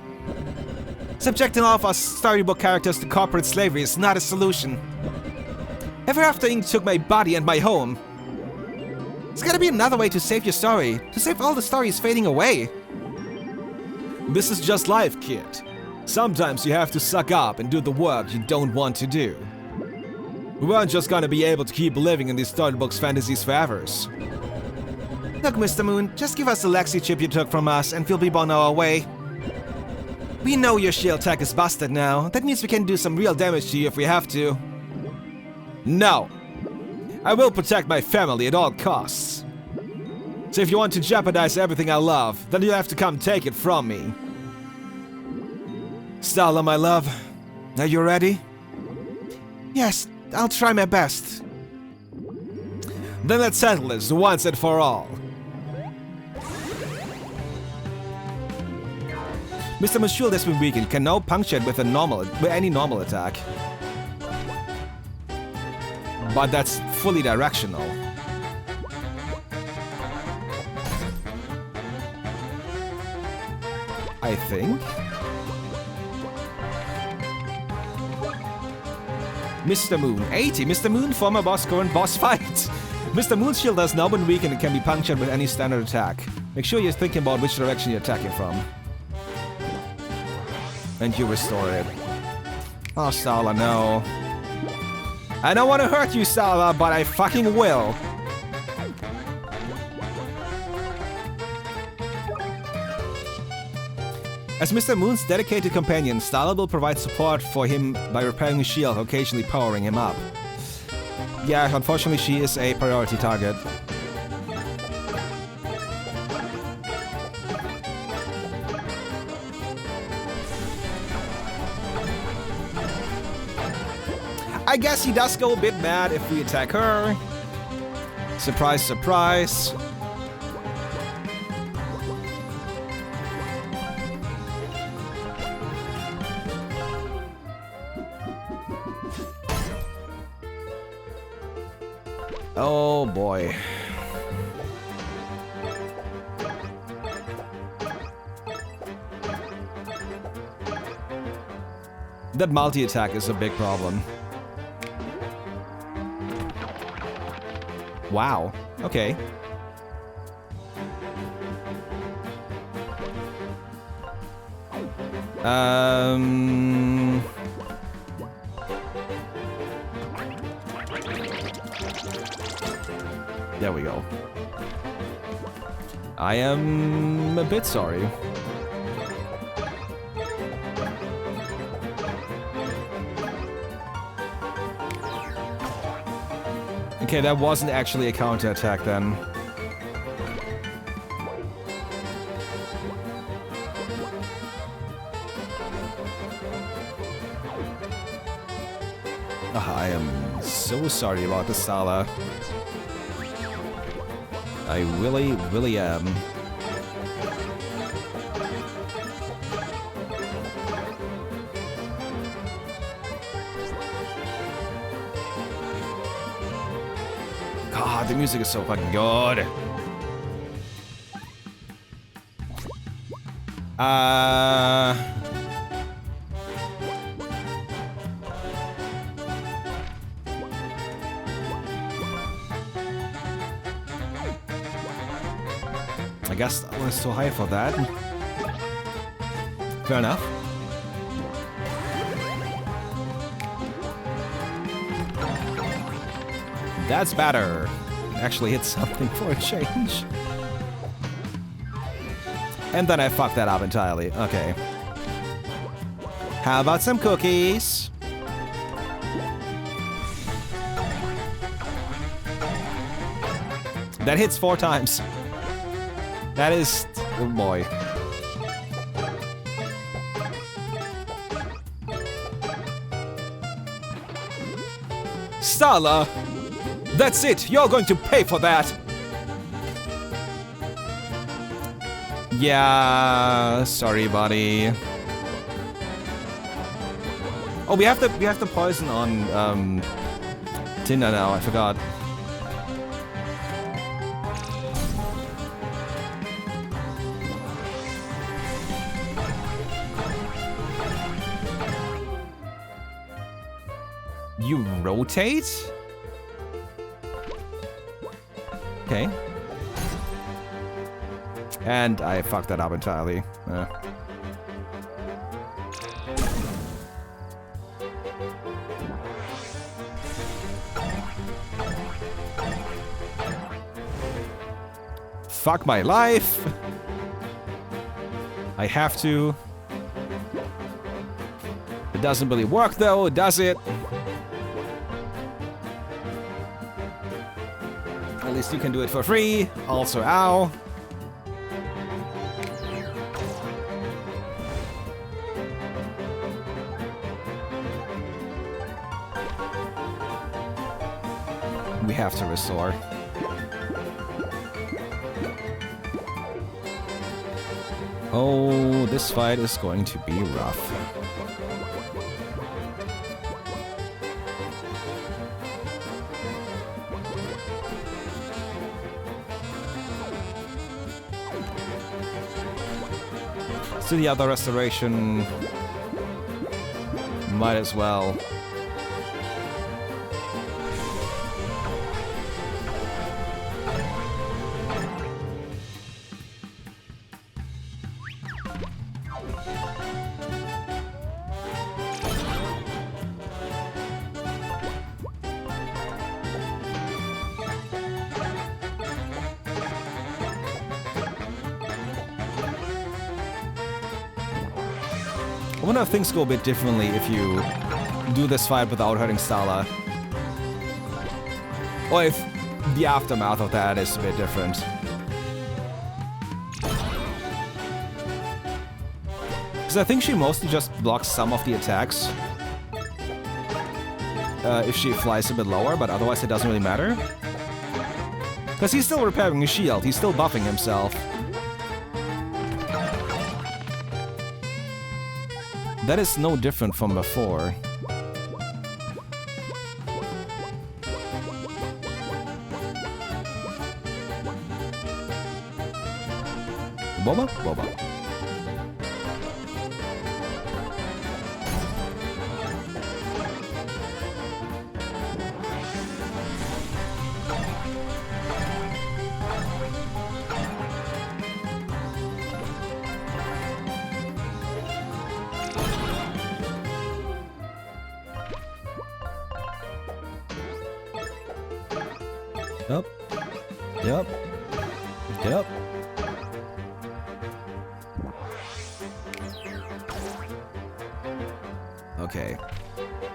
Subjecting all of our storybook characters to corporate slavery is not a solution. Ever After Inc. took my body and my home. There's gotta be another way to save your story, to save all the stories fading away. This is just life, kid. Sometimes you have to suck up and do the work you don't want to do. We weren't just gonna be able to keep living in these storybooks fantasies forever. Look, Mr. Moon, just give us the Lexi chip you took from us and we'll be on our way. We know your shield tech is busted now. That means we can do some real damage to you if we have to. No. I will protect my family at all costs. So if you want to jeopardize everything I love, then you'll have to come take it from me. Starla, my love, are you ready? Yes, I'll try my best. Then let's settle this once and for all. Mr. Moon's shield has been weakened, can now puncture it with any normal attack. But that's fully directional. I think. Mr. Moone, 80. Mr. Moone, former boss, current boss fight. Mr. Moon's shield has now been weakened and can be punctured with any standard attack. Make sure you're thinking about which direction you're attacking from. And you restore it. Oh, Starla, no. I don't want to hurt you, Starla, but I fucking will. As Mr. Moon's dedicated companion, Starla will provide support for him by repairing his shield, occasionally powering him up. Yeah, unfortunately she is a priority target. I guess he does go a bit mad if we attack her. Surprise, surprise. Oh boy. That multi-attack is a big problem. Wow. Okay. There we go. I am a bit sorry. Okay, that wasn't actually a counterattack then. I am so sorry about this, Starla. I really, really am. God, the music is so fucking good. I guess that was too high for that. Fair enough. That's better. Actually hit something for a change. And then I fucked that up entirely. Okay. How about some cookies? That hits 4 times. That is... oh boy. Starla! That's it! You're going to pay for that! Yeah... sorry, buddy. Oh, we have the poison on, Tinder now, I forgot. You rotate? Okay. And I fucked that up entirely. Fuck my life. I have to. It doesn't really work though, does it? At least you can do it for free. Also, ow. We have to restore. Oh, this fight is going to be rough. So the other restoration might as well. I wonder if things go a bit differently if you do this fight without hurting Stala. Or if the aftermath of that is a bit different. Because I think she mostly just blocks some of the attacks. If she flies a bit lower, but otherwise it doesn't really matter. Because he's still repairing his shield, he's still buffing himself. That is no different from before. Boba? Boba. Up. Yep. Get up. Okay.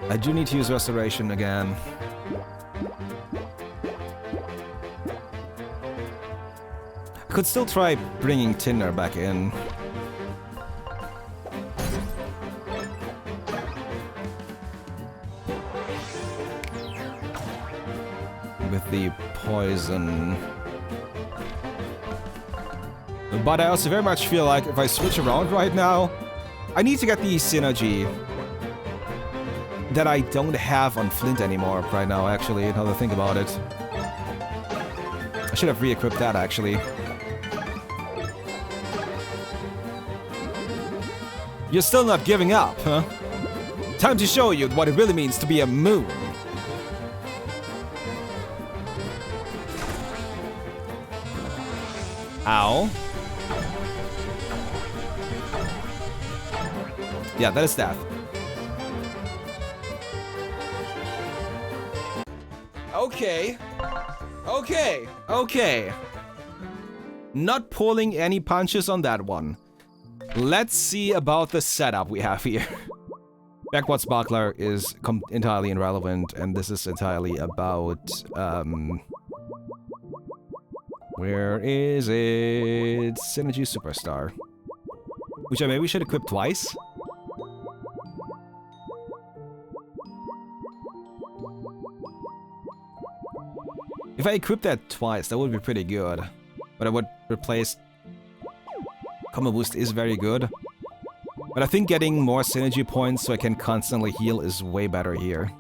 I do need to use restoration again. I could still try bringing Tinder back in. With the poison. But I also very much feel like if I switch around right now, I need to get the synergy that I don't have on Flint anymore right now, actually, now that I think about it. I should have re-equipped that, actually. You're still not giving up, huh? Time to show you what it really means to be a moon. Ow. Yeah, that is death. Okay. Okay. Okay. Not pulling any punches on that one. Let's see about the setup we have here. Backwards Sparkler is entirely irrelevant, and this is entirely about, where is it? Synergy Superstar. Which I maybe should equip twice? If I equip that twice, that would be pretty good. But I would replace... Combo Boost is very good. But I think getting more synergy points so I can constantly heal is way better here.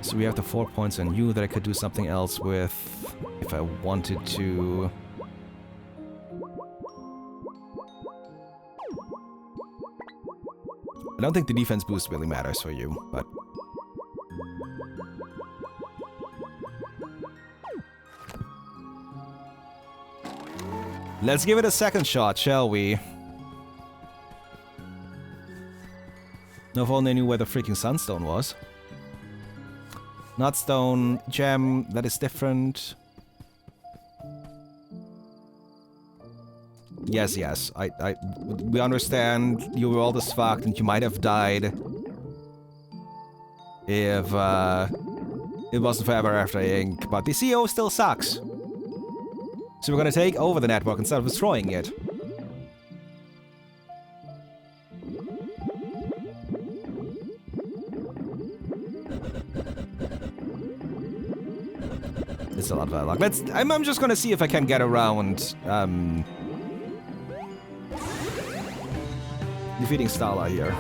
So we have the 4 points on you that I could do something else with if I wanted to. I don't think the defense boost really matters for you, but... Let's give it a second shot, shall we? No, if only I knew where the freaking Sunstone was. Not stone, gem, that is different. Yes, yes. We understand you were all this fucked and you might have died if it wasn't for Ever After Inc. But the CEO still sucks. So we're gonna take over the network instead of destroying it. It's a lot of luck. I'm just gonna see if I can get around defeating Starla here.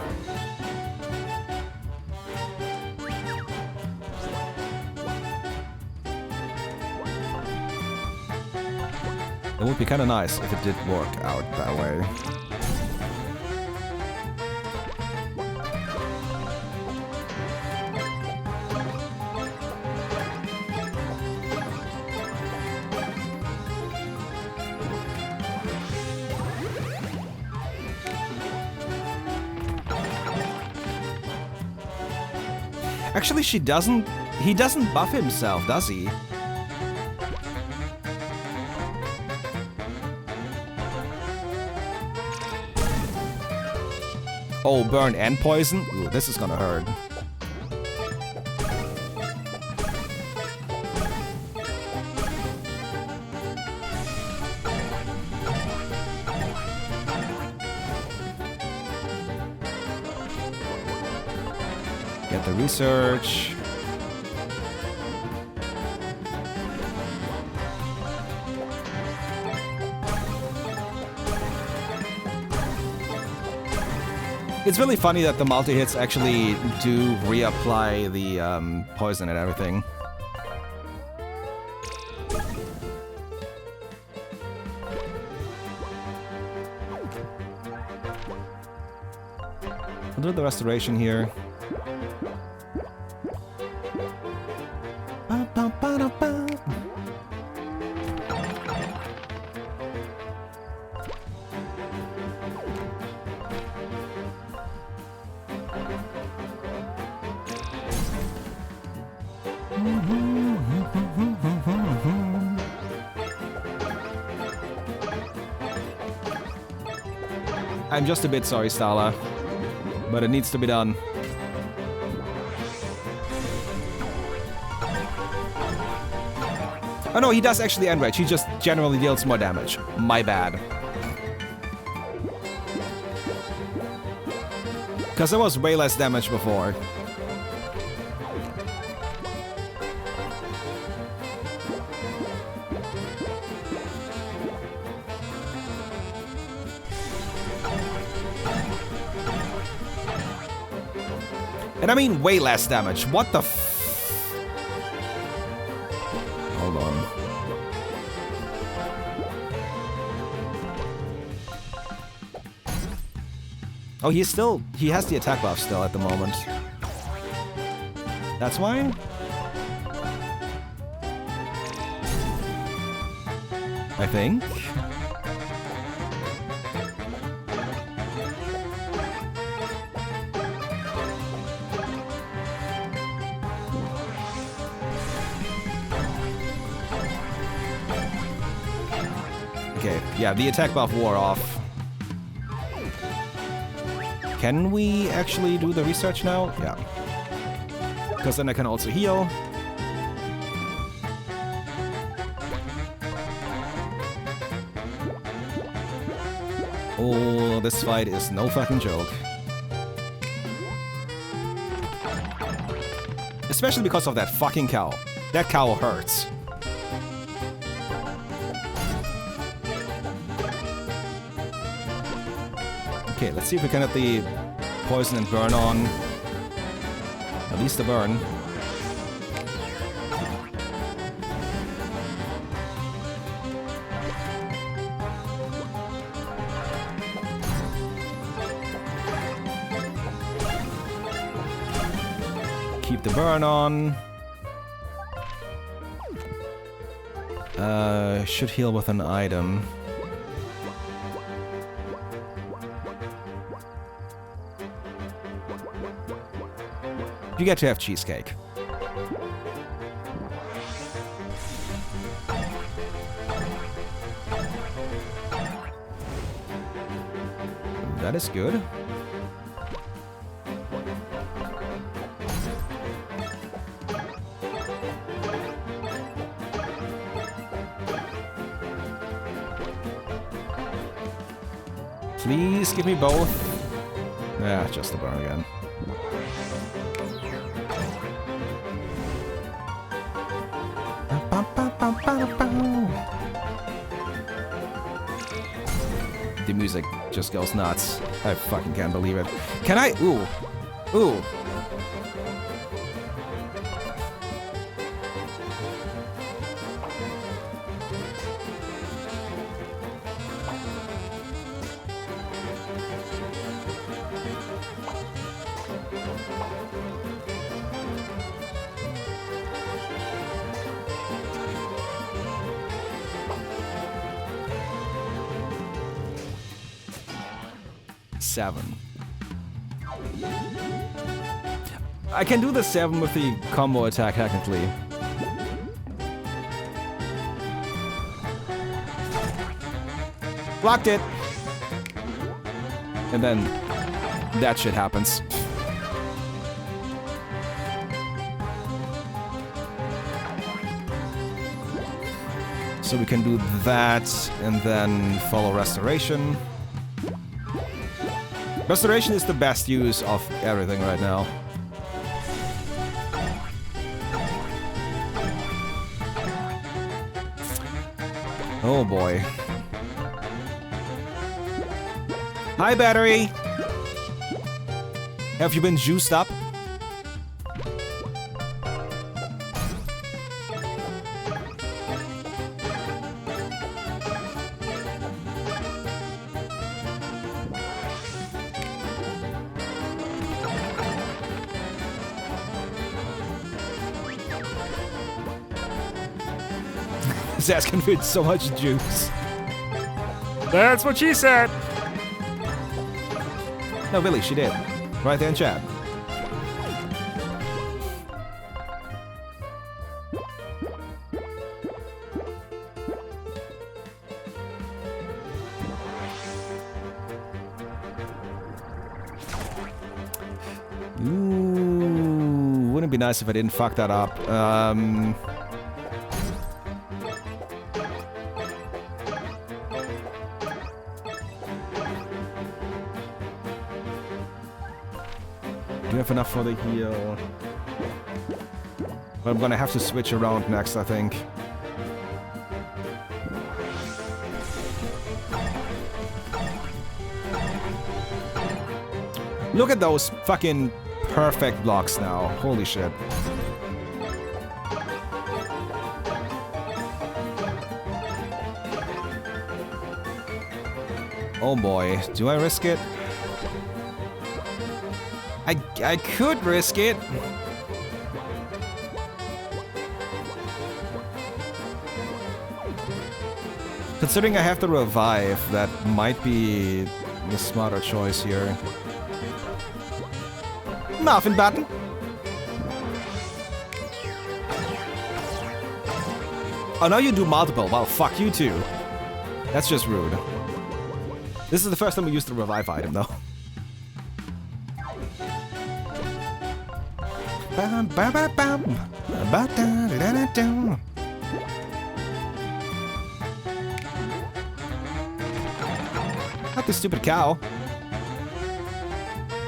It would be kind of nice if it did work out that way. Actually, he doesn't buff himself, does he? Oh, burn and poison? Ooh, this is gonna hurt. Get the research. It's really funny that the multi-hits actually do reapply the poison and everything. I'll do the restoration here. I'm just a bit sorry, Starla, but it needs to be done. Oh no, he does actually enrage. He just generally deals more damage. My bad. Because there was way less damage before. And I mean way less damage. What the f... Hold on. Oh, he has the attack buff still at the moment. That's why? I think. Okay, yeah, the attack buff wore off. Can we actually do the research now? Yeah. Because then I can also heal. Oh, this fight is no fucking joke. Especially because of that fucking cow. That cow hurts. Okay, let's see if we can get the poison and burn on. At least the burn. Keep the burn on. Should heal with an item. You get to have cheesecake. That is good. Please give me both. Yeah, just a burn again. The music just goes nuts. I fucking can't believe it. Can I? Ooh. Ooh. Seven. I can do the 7 with the combo attack technically. Blocked it! And then that shit happens. So we can do that and then follow restoration. Restoration is the best use of everything right now. Oh boy. Hi, battery! Have you been juiced up? His ass can fit so much juice. That's what she said. No, really, she did. Right there in chat. Ooh, wouldn't it be nice if I didn't fuck that up? Do you have enough for the heal? But I'm gonna have to switch around next, I think. Look at those fucking perfect blocks now. Holy shit. Oh boy, do I risk it? I could risk it. Considering I have to revive, that might be the smarter choice here. Muffin button. Oh, now you do multiple. Well, fuck you too. That's just rude. This is the first time we used the revive item, though. Not this stupid cow.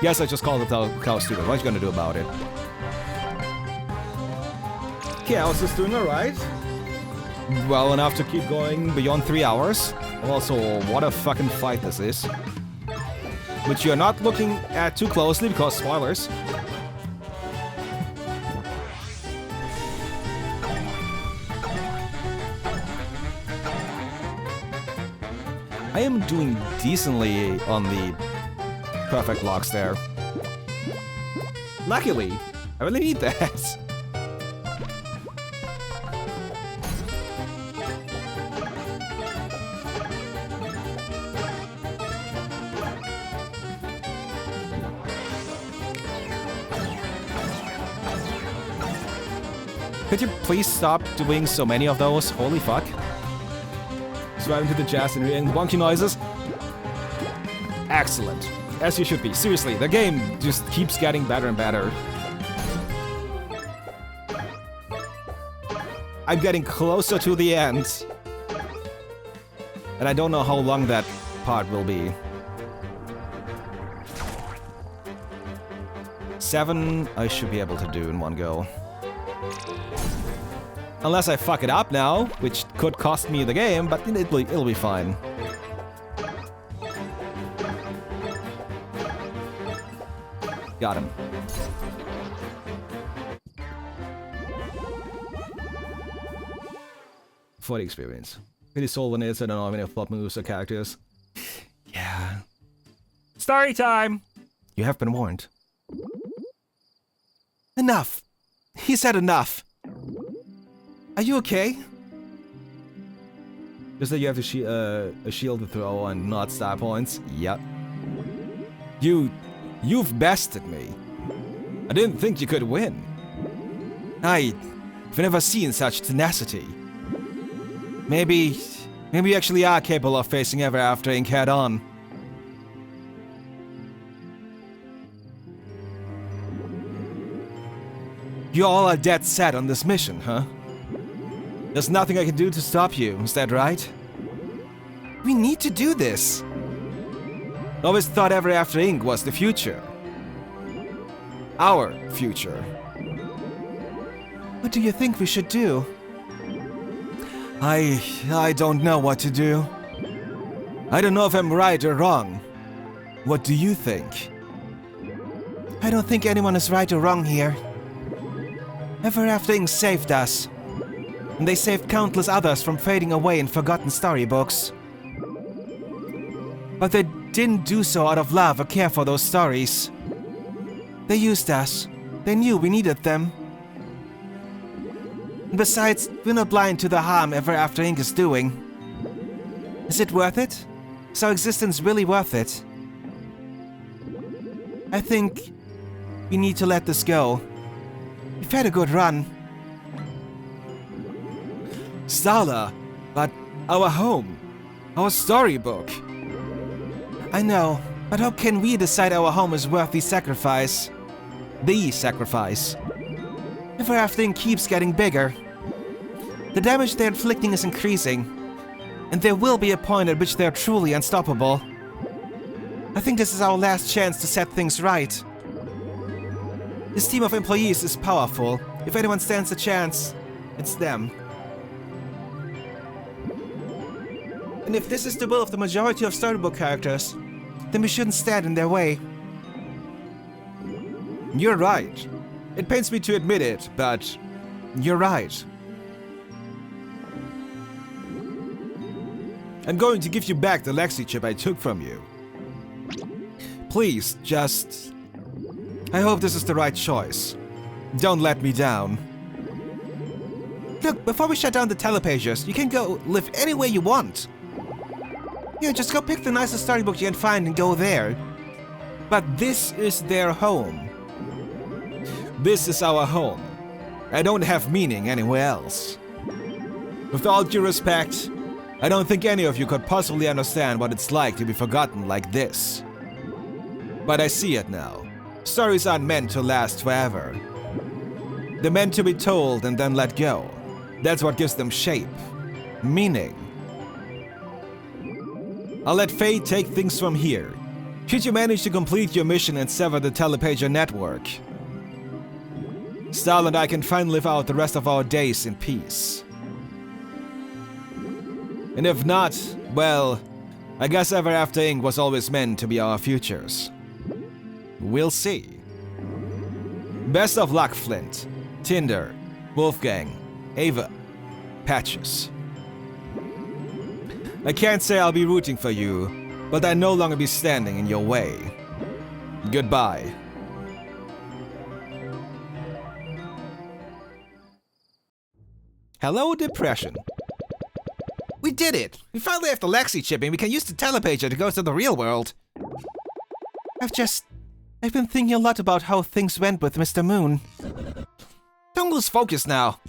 Yes, I just called the cow stupid. What are you gonna do about it? Chaos is doing alright. Well enough to keep going beyond 3 hours. Also, what a fucking fight this is. Which you're not looking at too closely because spoilers. I am doing decently on the perfect blocks there. Luckily, I really need that. Could you please stop doing so many of those? Holy fuck. Driving to the jazz and hearing wonky noises. Excellent. As you should be. Seriously, the game just keeps getting better and better. I'm getting closer to the end. And I don't know how long that part will be. 7, I should be able to do in one go. Unless I fuck it up now, which could cost me the game, but it'll be fine. Got him. For the experience. Pretty soul when it's, I don't know how many plot moves or characters. Yeah. Story time! You have been warned. Enough! He said enough! Are you okay? Just that you have a shield to throw and not star points? Yep. You've bested me. I didn't think you could win. I've never seen such tenacity. Maybe you actually are capable of facing Ever After Inc. head on. You all are dead set on this mission, huh? There's nothing I can do to stop you, is that right? We need to do this. I always thought Ever After Inc. was the future. Our future. What do you think we should do? I don't know what to do. I don't know if I'm right or wrong. What do you think? I don't think anyone is right or wrong here. Ever After Inc. saved us. And they saved countless others from fading away in forgotten storybooks. But they didn't do so out of love or care for those stories. They used us. They knew we needed them. And besides, we're not blind to the harm Ever After Inc. is doing. Is it worth it? Is our existence really worth it? I think we need to let this go. We've had a good run. Starla, but our home, our storybook. I know, but how can we decide our home is worth the sacrifice? The sacrifice. Ever After Inc. keeps getting bigger. The damage they're inflicting is increasing, and there will be a point at which they're truly unstoppable. I think this is our last chance to set things right. This team of employees is powerful. If anyone stands a chance, it's them. And if this is the will of the majority of storybook characters, then we shouldn't stand in their way. You're right. It pains me to admit it, but you're right. I'm going to give you back the Lexi chip I took from you. Please, just... I hope this is the right choice. Don't let me down. Look, before we shut down the telepages, you can go live anywhere you want. Yeah, just go pick the nicest storybook you can find and go there. But this is their home. This is our home. I don't have meaning anywhere else. With all due respect, I don't think any of you could possibly understand what it's like to be forgotten like this. But I see it now. Stories aren't meant to last forever. They're meant to be told and then let go. That's what gives them shape, meaning. I'll let fate take things from here. Should you manage to complete your mission and sever the telepager network, Starla and I can finally live out the rest of our days in peace. And if not, well, I guess Ever After Inc. was always meant to be our futures. We'll see. Best of luck, Flint, Tinder, Wolfgang, Ava, Patches. I can't say I'll be rooting for you, but I'll no longer be standing in your way. Goodbye. Hello, depression. We did it! We finally have the Lexi chip and we can use the telepager to go to the real world. I've been thinking a lot about how things went with Mr. Moon. Don't lose focus now.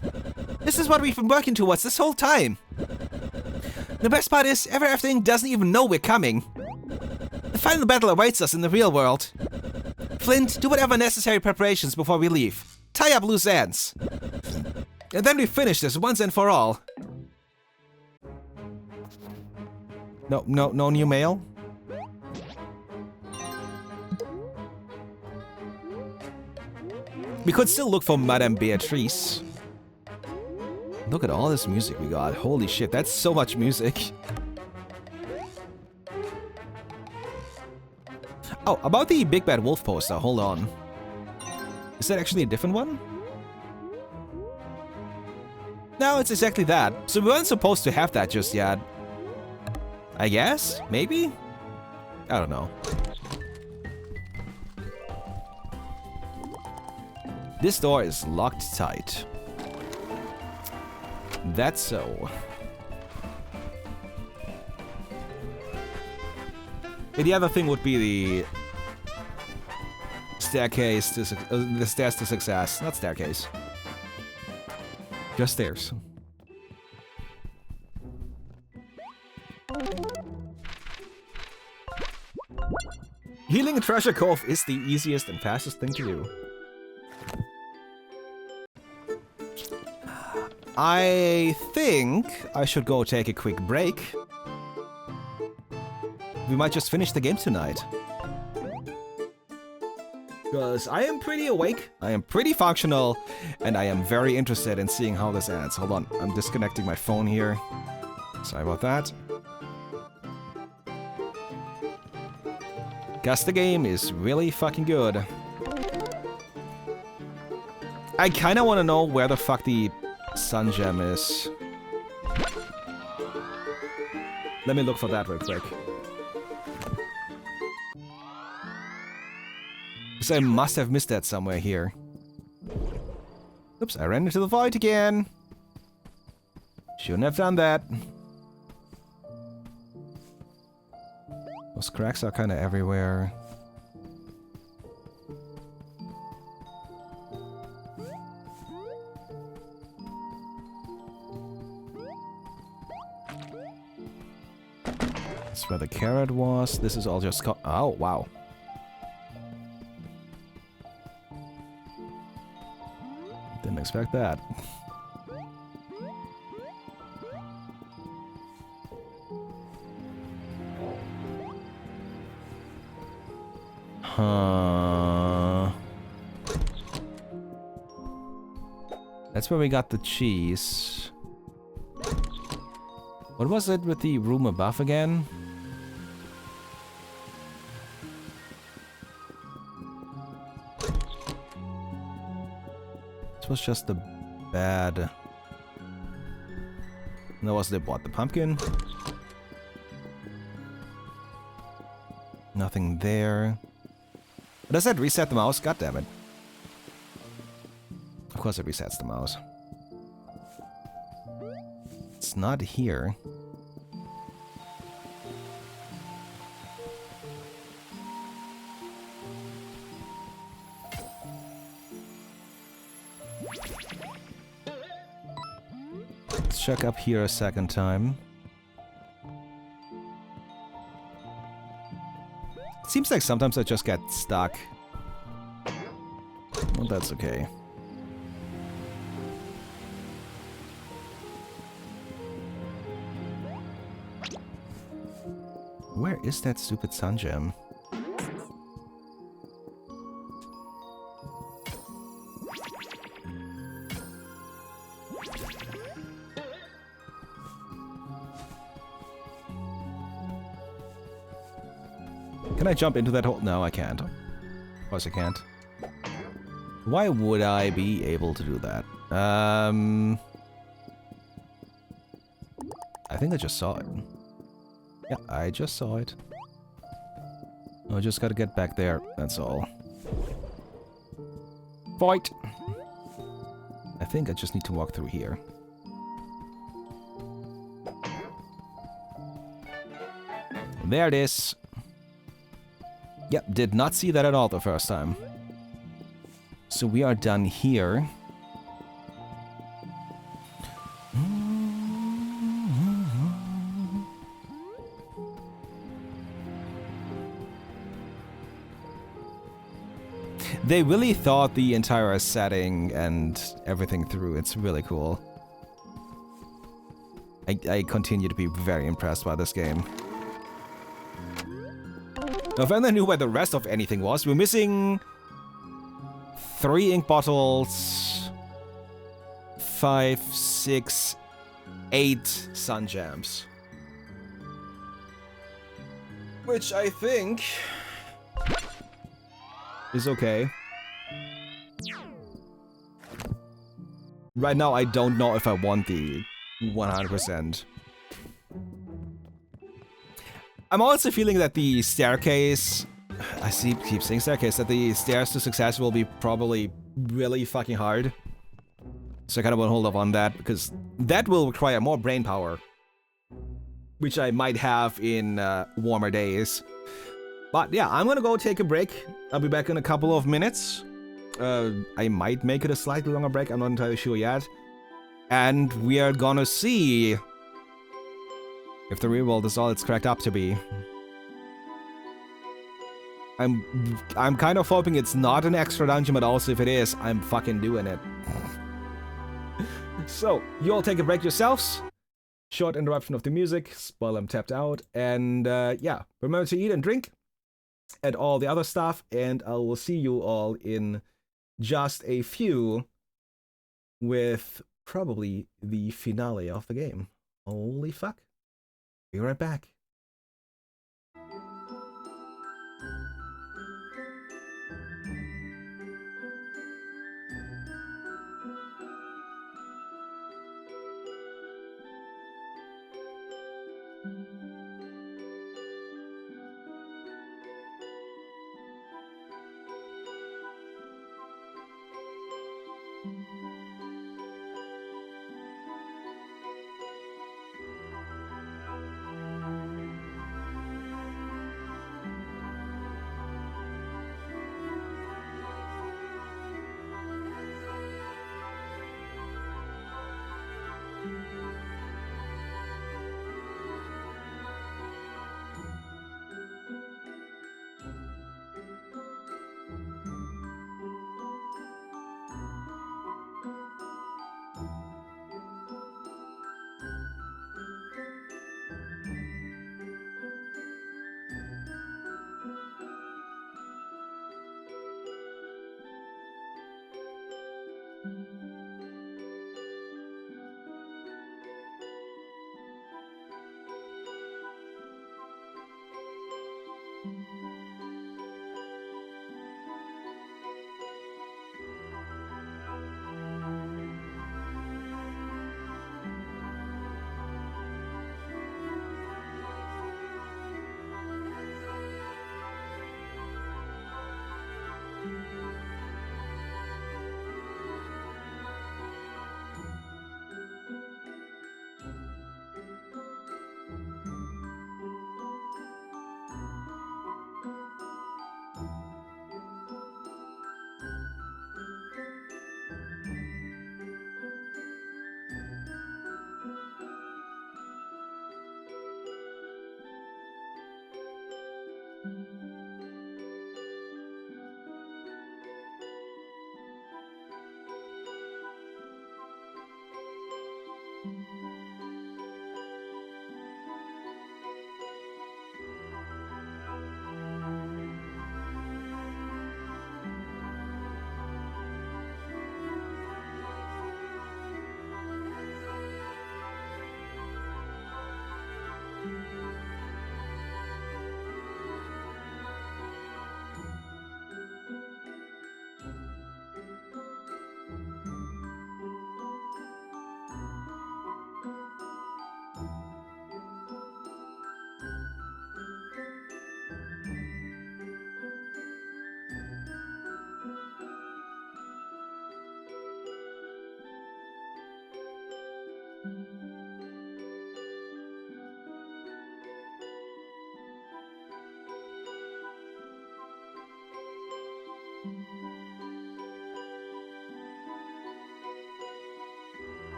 This is what we've been working towards this whole time. The best part is, Ever After Inc. doesn't even know we're coming. The final battle awaits us in the real world. Flint, do whatever necessary preparations before we leave. Tie up loose ends. And then we finish this once and for all. No new mail? We could still look for Madame Beatrice. Look at all this music we got. Holy shit, that's so much music. Oh, about the Big Bad Wolf poster, hold on. Is that actually a different one? No, it's exactly that. So we weren't supposed to have that just yet. I guess? Maybe? I don't know. This door is locked tight. That's so. The other thing would be the staircase to the stairs to success. Not staircase. Just stairs. Healing a treasure cove is the easiest and fastest thing to do. I think I should go take a quick break. We might just finish the game tonight. Because I am pretty awake, I am pretty functional, and I am very interested in seeing how this ends. Hold on, I'm disconnecting my phone here. Sorry about that. Guess the game is really fucking good. I kinda wanna know where the fuck the Sun Gem is. Let me look for that real quick. Because I must have missed that somewhere here. Oops, I ran into the void again. Shouldn't have done that. Those cracks are kinda everywhere. That's where the carrot was. This is all just oh, wow. Didn't expect that. Huh. That's where we got the cheese. What was it with the room above again? This was just the bad... That was the what? The pumpkin? Nothing there. Does that reset the mouse? God damn it. Of course it resets the mouse. It's not here. Let's check up here a second time. It seems like sometimes I just get stuck. Well, that's okay. Where is that stupid sun gem? Can I jump into that hole? No, I can't. Of course I can't. Why would I be able to do that? I think I just saw it. Yeah, I just saw it. I just gotta get back there, that's all. Fight! I think I just need to walk through here. There it is. Yep, did not see that at all the first time. So we are done here. They really thought the entire setting and everything through. It's really cool. I continue to be very impressed by this game. Now, if anyone knew where the rest of anything was, we're missing 3 ink bottles, 5, 6, 8 sun jams. Which I think is okay. Right now, I don't know if I want the 100%. I'm also feeling that the staircase... I keep saying staircase, that the stairs to success will be probably really fucking hard. So I kind of want to hold up on that, because that will require more brain power. Which I might have in warmer days. But yeah, I'm gonna go take a break. I'll be back in a couple of minutes. I might make it a slightly longer break, I'm not entirely sure yet. And we are gonna see if the real world is all it's cracked up to be. I'm kind of hoping it's not an extra dungeon, but also if it is, I'm fucking doing it. So, you all take a break yourselves. Short interruption of the music while I'm tapped out. And yeah, remember to eat and drink and all the other stuff. And I will see you all in just a few with probably the finale of the game. Holy fuck. Be right back.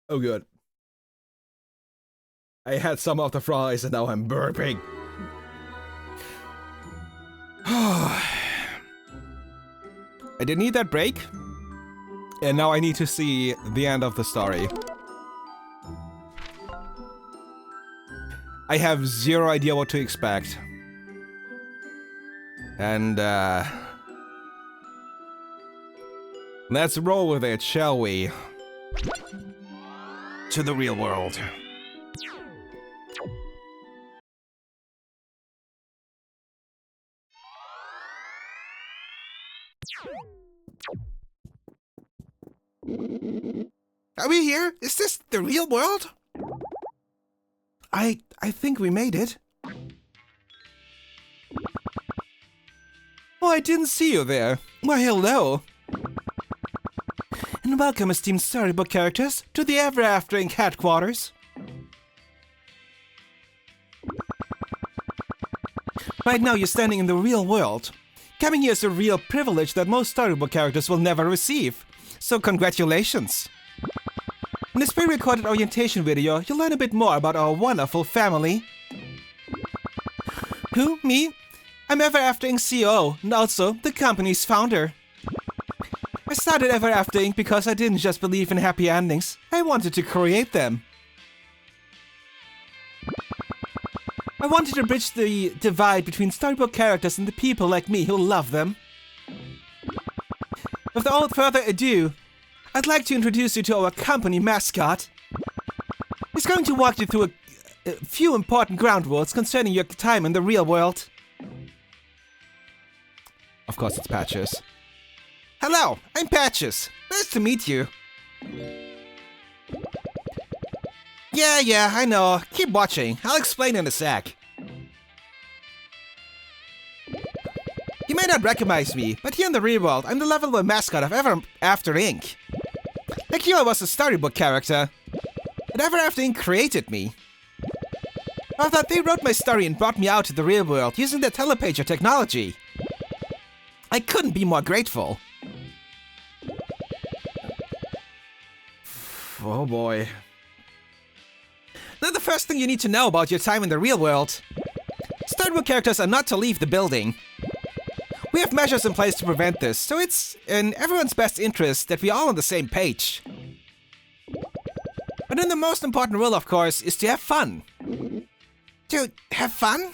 Oh, good. I had some of the fries and now I'm burping. I didn't need that break. And now I need to see the end of the story. I have zero idea what to expect. And, let's roll with it, shall we? To the real world. Are we here? Is this the real world? I think we made it. Oh, I didn't see you there. Why, hello. And welcome, esteemed storybook characters, to the Ever After Inc. headquarters. Right now, you're standing in the real world. Coming here is a real privilege that most storybook characters will never receive. So congratulations! In this pre-recorded orientation video, you'll learn a bit more about our wonderful family. Who? Me? I'm Ever After Inc. CEO, and also the company's founder. I started Ever After Inc. because I didn't just believe in happy endings, I wanted to create them. I wanted to bridge the divide between storybook characters and the people like me who love them. Without further ado, I'd like to introduce you to our company mascot. He's going to walk you through a few important ground rules concerning your time in the real world. Of course, it's Patches. Hello, I'm Patches. Nice to meet you. Yeah, I know. Keep watching. I'll explain in a sec. You may not recognize me, but here in the real world, I'm the lovable mascot of Ever After Inc. Like you, I was a storybook character, but Ever After Inc. created me. After that, they wrote my story and brought me out to the real world using their telepager technology. I couldn't be more grateful. Oh boy. Now the first thing you need to know about your time in the real world. Storybook characters are not to leave the building. We have measures in place to prevent this, so it's in everyone's best interest that we're all on the same page. But then the most important rule, of course, is to have fun. To have fun?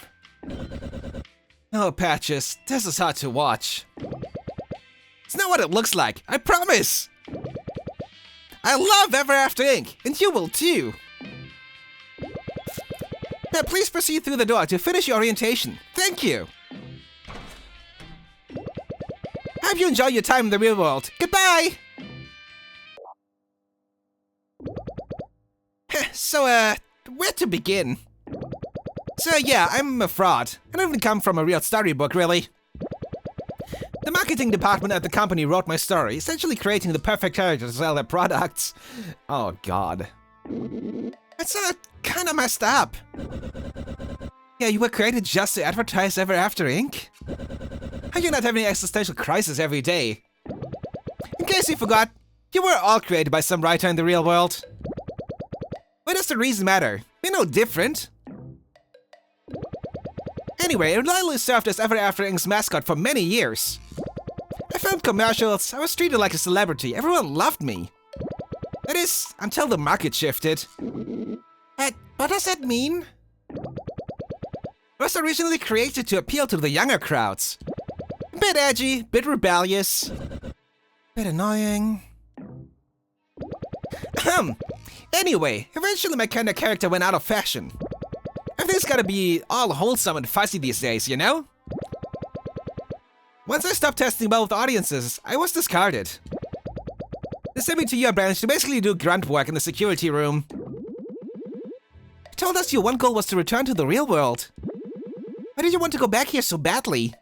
Oh, Patches, this is hard to watch. It's not what it looks like, I promise! I love Ever After Inc., and you will too! Now please proceed through the door to finish your orientation. Thank you! Hope you enjoy your time in the real world. Goodbye! So, where to begin? So yeah, I'm a fraud. I don't even come from a real storybook, really. The marketing department at the company wrote my story, essentially creating the perfect character to sell their products. Oh god. It's kinda messed up. Yeah, you were created just to advertise Ever After Inc.? How you not having an existential crisis every day? In case you forgot, you were all created by some writer in the real world. Why does the reason matter? We're no different. Anyway, I reliably served as Ever After Inc.'s mascot for many years. I filmed commercials, I was treated like a celebrity, everyone loved me. That is, until the market shifted. What does that mean? It was originally created to appeal to the younger crowds. A bit edgy, bit rebellious, bit annoying. Anyway, eventually my kind of character went out of fashion. Everything's gotta be all wholesome and fuzzy these days, you know? Once I stopped testing well with audiences, I was discarded. They sent me to your branch to basically do grunt work in the security room. You told us your one goal was to return to the real world. Why did you want to go back here so badly?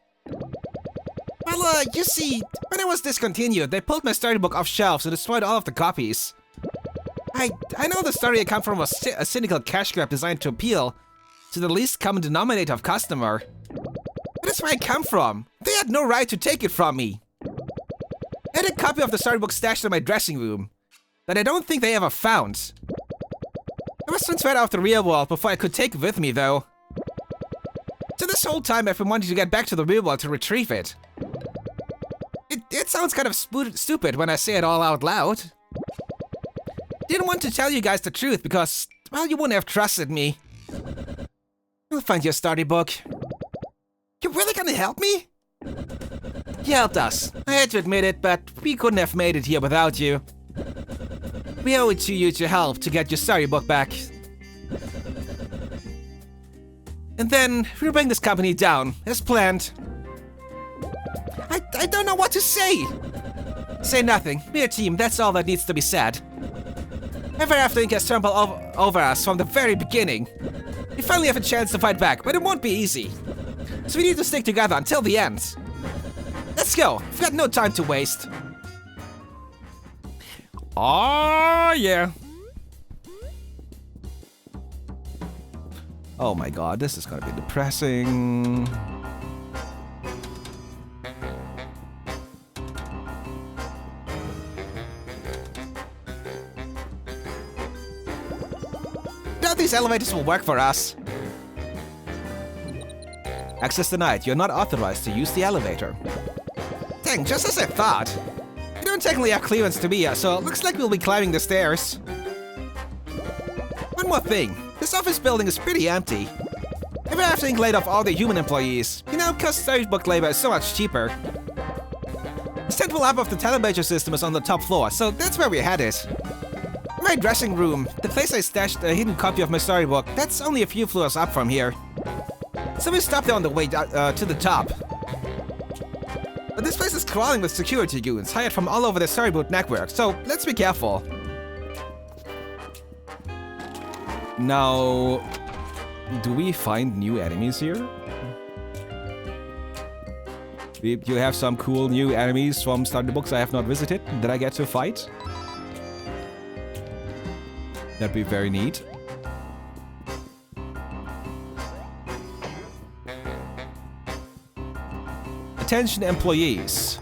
Well, you see, when it was discontinued, they pulled my storybook off shelves and destroyed all of the copies. I know the story I come from was a cynical cash grab designed to appeal to the least common denominator of customer. But that's where I come from. They had no right to take it from me. I had a copy of the storybook stashed in my dressing room that I don't think they ever found. I was transferred out of the real world before I could take it with me, though. So this whole time I've been wanting to get back to the real world to retrieve it. It sounds kind of stupid when I say it all out loud. Didn't want to tell you guys the truth because, well, you wouldn't have trusted me. We'll find your storybook. You really gonna help me? You helped us. I had to admit it, but we couldn't have made it here without you. We owe it to you to help to get your storybook back. And then we'll bring this company down, as planned. I don't know what to say. Say nothing. We're a team, that's all that needs to be said. Everything has trampled over us from the very beginning. We finally have a chance to fight back, but it won't be easy. So we need to stick together until the end. Let's go. We've got no time to waste. Oh, yeah. Oh my god, this is gonna be depressing. Now these elevators will work for us. Access denied. You're not authorized to use the elevator. Dang, just as I thought. We don't technically have clearance to be here, so it looks like we'll be climbing the stairs. One more thing. This office building is pretty empty. Everything laid off all the human employees. You know, because storybook labor is so much cheaper. The central hub of the telemetry system is on the top floor, so that's where we're headed. My dressing room, the place I stashed a hidden copy of my storybook, that's only a few floors up from here. So we stopped there on the way to the top. But this place is crawling with security goons hired from all over the storybook network, so let's be careful. Now, do we find new enemies here? You have some cool new enemies from storybooks I have not visited that I get to fight? That'd be very neat. Attention employees.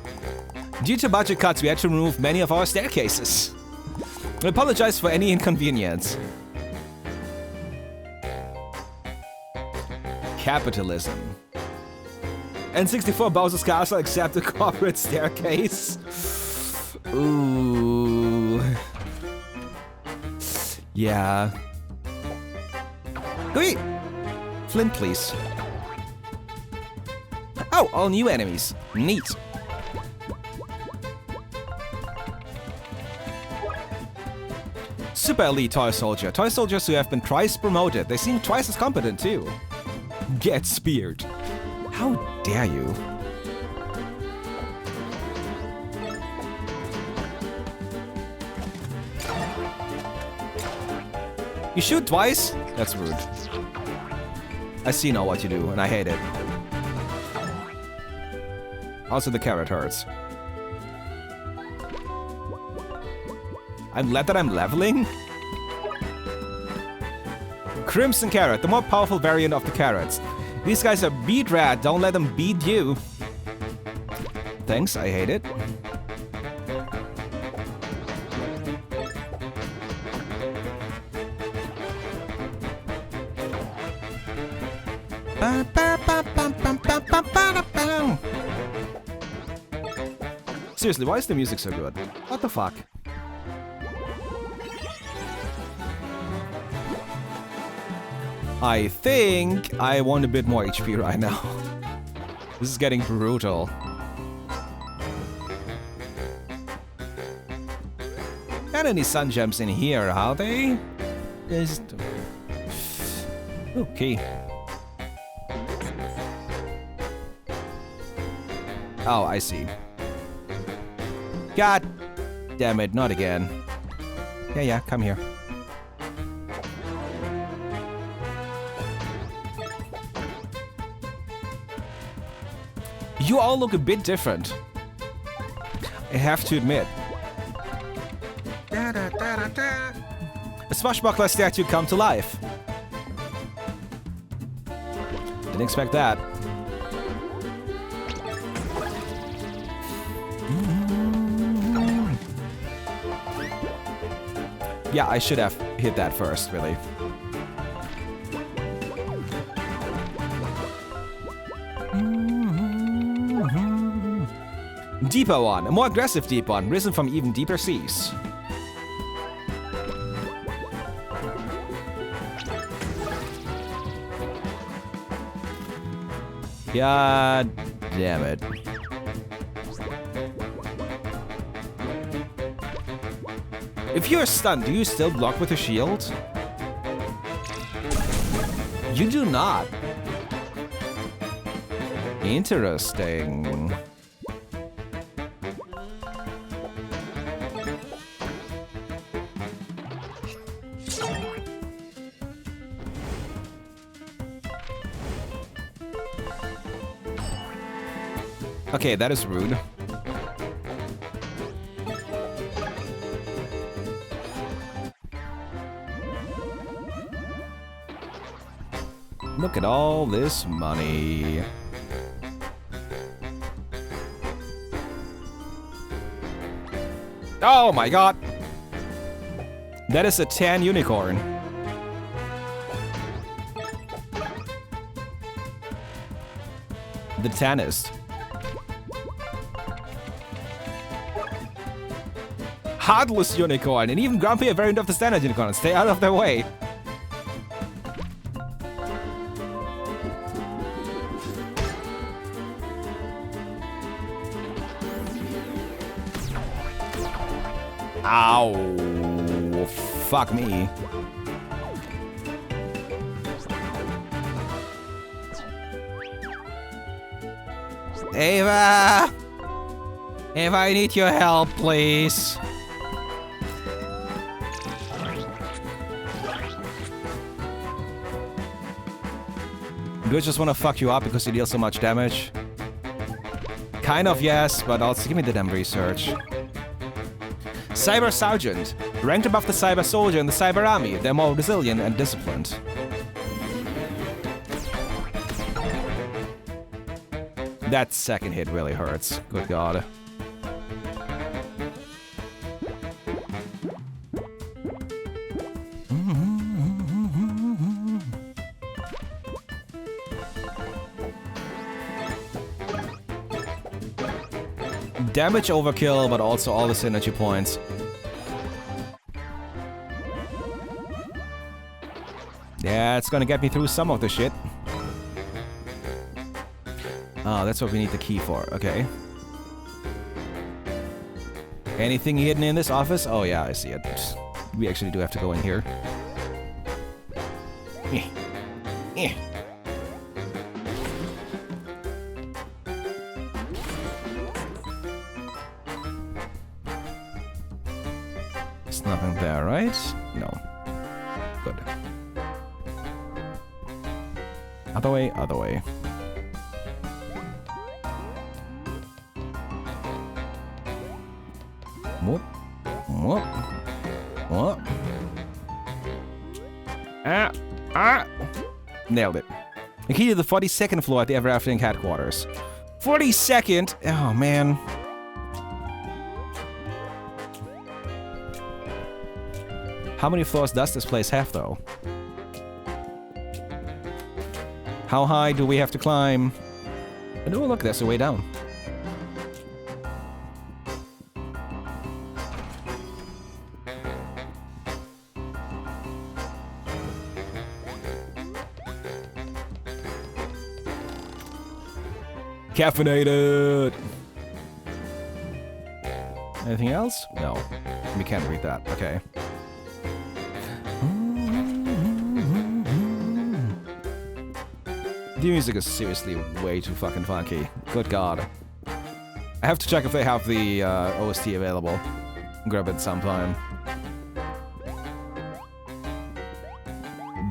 Due to budget cuts, we had to remove many of our staircases. We apologize for any inconvenience. Capitalism. N64 Bowser's Castle except the corporate staircase. Ooh. Yeah. Wait. Flint, please. Oh, all new enemies. Neat. Super elite toy soldier. Toy soldiers who have been twice promoted. They seem twice as competent too. Get speared. How dare you? You shoot twice? That's rude. I see now what you do, and I hate it. Also, the carrot hurts. I'm glad that I'm leveling. Crimson Carrot, the more powerful variant of the carrots. These guys are beat red, don't let them beat you. Thanks, I hate it. Seriously, why is the music so good? What the fuck? I think I want a bit more HP right now. This is getting brutal. Not any sun gems in here, are they? Just... Okay. Oh, I see. God damn it, not again. Yeah, come here. You all look a bit different. I have to admit. A swashbuckler statue come to life. Didn't expect that. Yeah, I should have hit that first, really. Deeper one, a more aggressive deep one, risen from even deeper seas. God damn it. If you're stunned, do you still block with a shield? You do not. Interesting. Okay, that is rude. Look at all this money. Oh my god! That is a tan unicorn. The tannest. Heartless unicorn, and even Grumpy a variant of the standard unicorn. Stay out of their way. Ow. Fuck me. Ava! Ava, I need your help, please. Do I just want to fuck you up because you deal so much damage? Kind of, yes, but also give me the damn research. Cyber Sergeant. Ranked above the Cyber Soldier and the Cyber Army. They're more resilient and disciplined. That second hit really hurts. Good god. Damage overkill, but also all the synergy points. Yeah, it's gonna get me through some of the shit. Oh, that's what we need the key for. Okay. Anything hidden in this office? Oh yeah, I see it. We actually do have to go in here. There's nothing there, right? No. Good. Other way, other way. Whoop. Whoop. Whoop. Ah! Ah! Nailed it. The key to the 42nd floor at the Ever After Inc. headquarters. 42nd? Oh, man. How many floors does this place have, though? How high do we have to climb? And oh, look, there's a way down. Caffeinated! Anything else? No. We can't read that. Okay. The music is seriously way too fucking funky. Good god. I have to check if they have the OST available. Grab it sometime.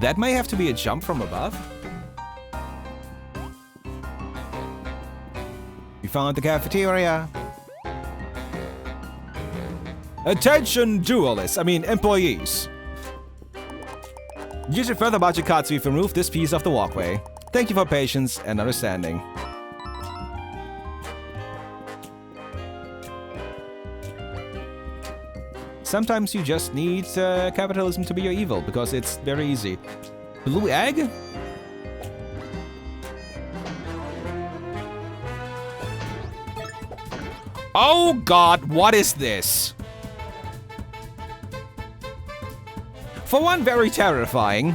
That may have to be a jump from above. We found the cafeteria. Attention duelists, employees. Use your further budget card to remove this piece of the walkway. Thank you for patience and understanding. Sometimes you just need capitalism to be your evil, because it's very easy. Blue egg? Oh god, what is this? For one, very terrifying.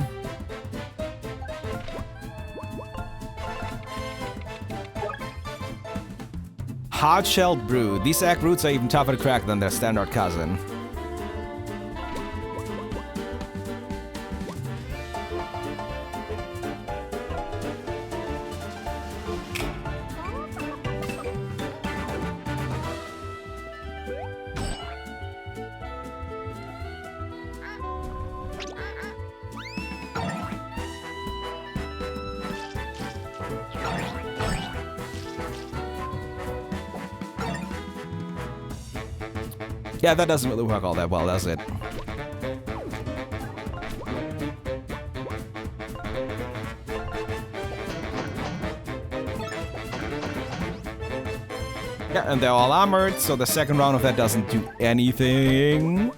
Hard-shelled brood. These egg broods are even tougher to crack than their standard cousin. Yeah, that doesn't really work all that well, does it? Yeah, and they're all armored, so the second round of that doesn't do anything.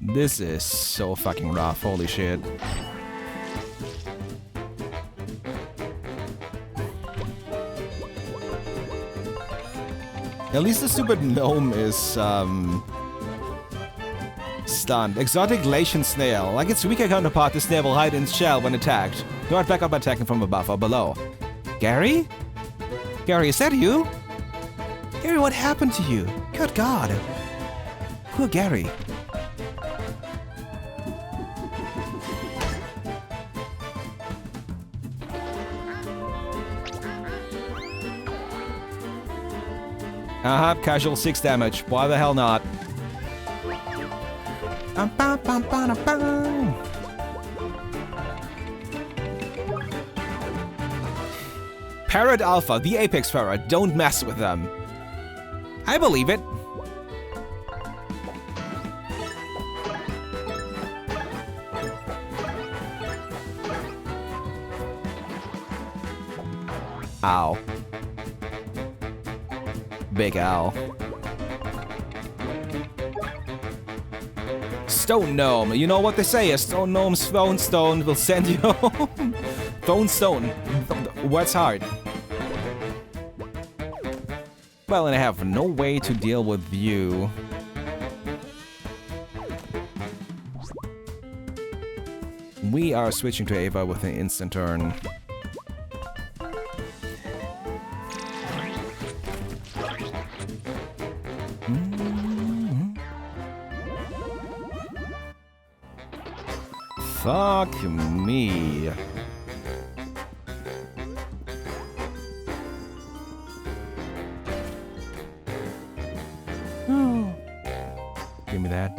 This is so fucking rough, holy shit. At least the stupid gnome is, stunned. Exotic Latian snail. Like its weaker counterpart, the snail will hide in its shell when attacked. Guard back up by attacking from above or below. Gary? Gary, is that you? Gary, what happened to you? Good God. Poor Gary. Casual 6 damage. Why the hell not? Parrot Alpha, the apex parrot. Don't mess with them. I believe it. Ow. Big owl. Stone gnome. You know what they say, a stone gnome's thrown stone will send you home. Thrown stone. What's hard? Well, and I have no way to deal with you. We are switching to Ava with an instant turn. Fuck me. Give me that.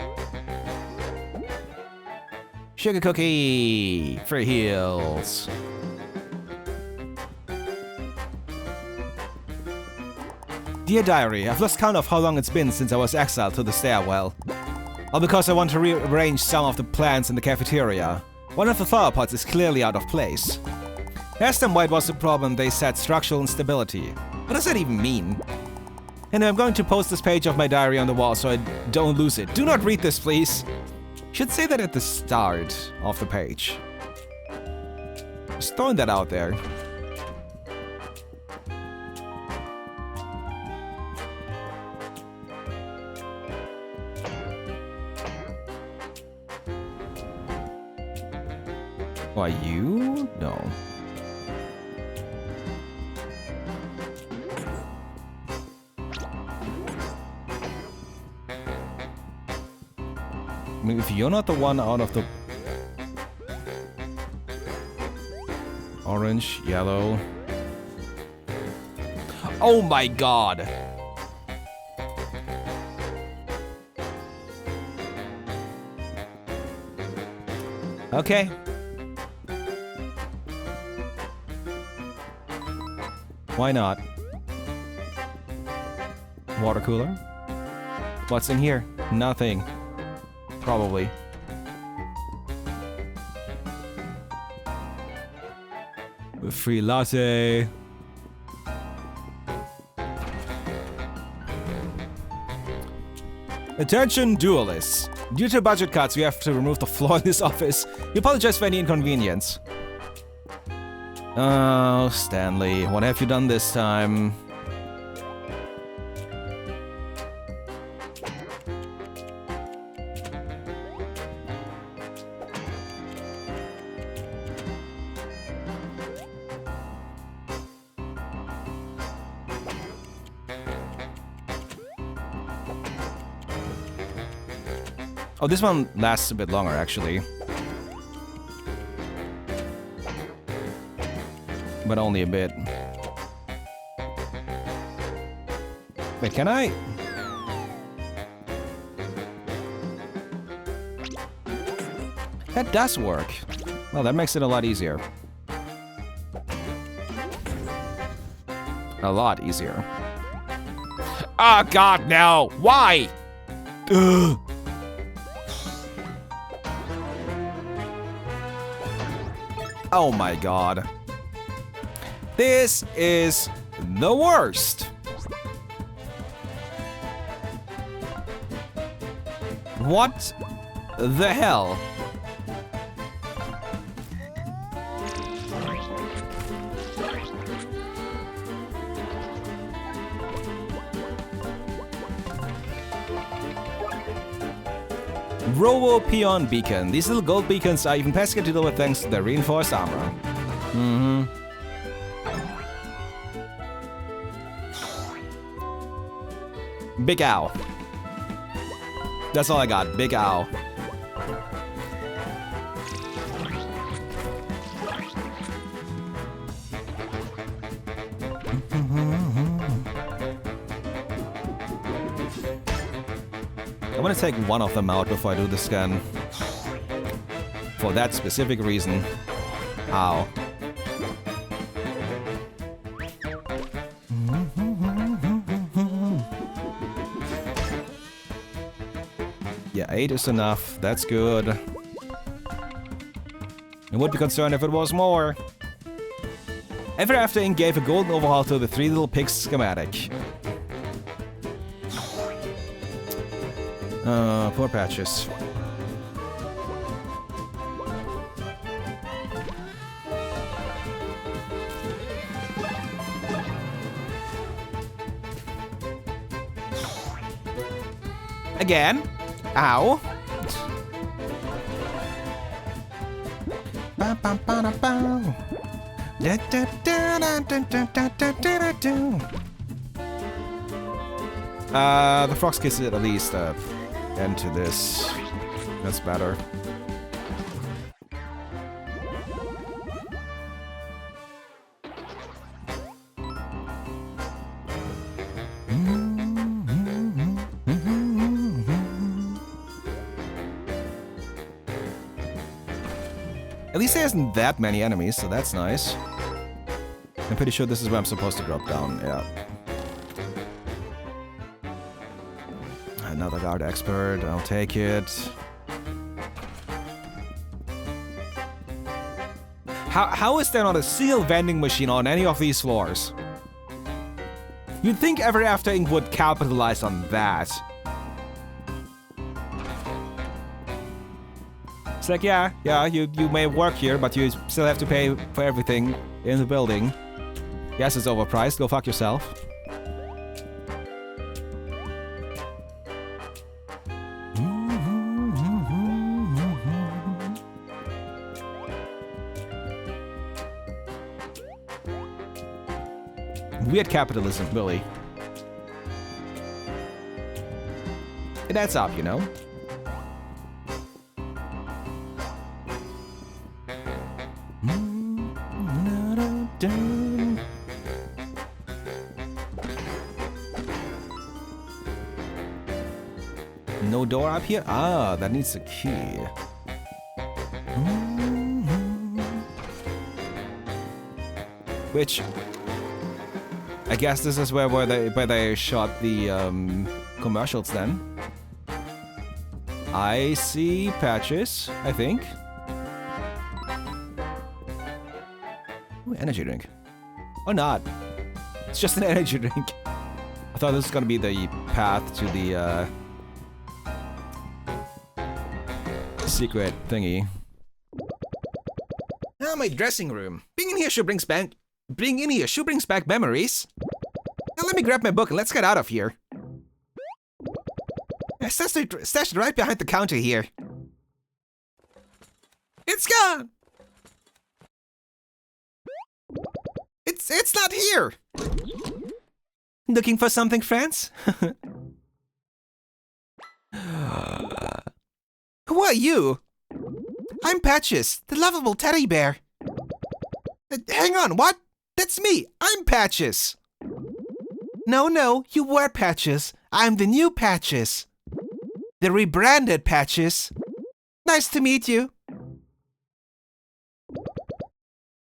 Sugar cookie for heals. Dear Diary, I've lost count of how long it's been since I was exiled to the stairwell. All because I want to rearrange some of the plants in the cafeteria. One of the flower pots is clearly out of place. Asked them why it was the problem, they said structural instability. What does that even mean? And I'm going to post this page of my diary on the wall so I don't lose it. Do not read this, please. Should say that at the start of the page. Just throwing that out there. Why you? No. I mean, if you're not the one out of the orange, yellow. Oh my god! Okay. Why not? Water cooler? What's in here? Nothing. Probably. A free latte. Attention duelists. Due to budget cuts, we have to remove the floor in this office. We apologize for any inconvenience. Oh, Stanley, what have you done this time? Oh, this one lasts a bit longer, actually. But only a bit. Wait, can I? That does work. Well, that makes it a lot easier. A lot easier. Oh God, no! Why? Ugh. Oh my god. This is the worst. What the hell? Robo Peon Beacon. These little gold beacons are even peskier to deal with thanks to their reinforced armor. Big ow. That's all I got. Big ow. I want to take one of them out before I do the scan. For that specific reason. Ow. Yeah, 8 is enough. That's good. I would be concerned if it was more. Ever After Inc. gave a golden overhaul to the Three Little Pigs schematic. Poor Patches. Again? Ow. The Frog's Kiss is at least end to this. That's better. At least there isn't that many enemies, so that's nice. I'm pretty sure this is where I'm supposed to drop down, yeah. Another guard expert, I'll take it. How is there not a sealed vending machine on any of these floors? You'd think Ever After Inc. would capitalize on that. It's like, yeah, you may work here, but you still have to pay for everything in the building. Yes, it's overpriced, go fuck yourself. Weird capitalism, really. It adds up, you know? No door up here? Ah, that needs a key. Which I guess this is where they shot the commercials then. I see patches, I think. Ooh, energy drink. Or not. It's just an energy drink. I thought this was gonna be the path to the secret thingy. Ah, my dressing room. Being in here sure brings back memories. Now let me grab my book and let's get out of here. I stashed it right behind the counter here. It's gone! It's not here! Looking for something, friends? Who are you? I'm Patches, the lovable teddy bear. Hang on, what? That's me! I'm Patches! No, you were Patches. I'm the new Patches. The rebranded Patches. Nice to meet you.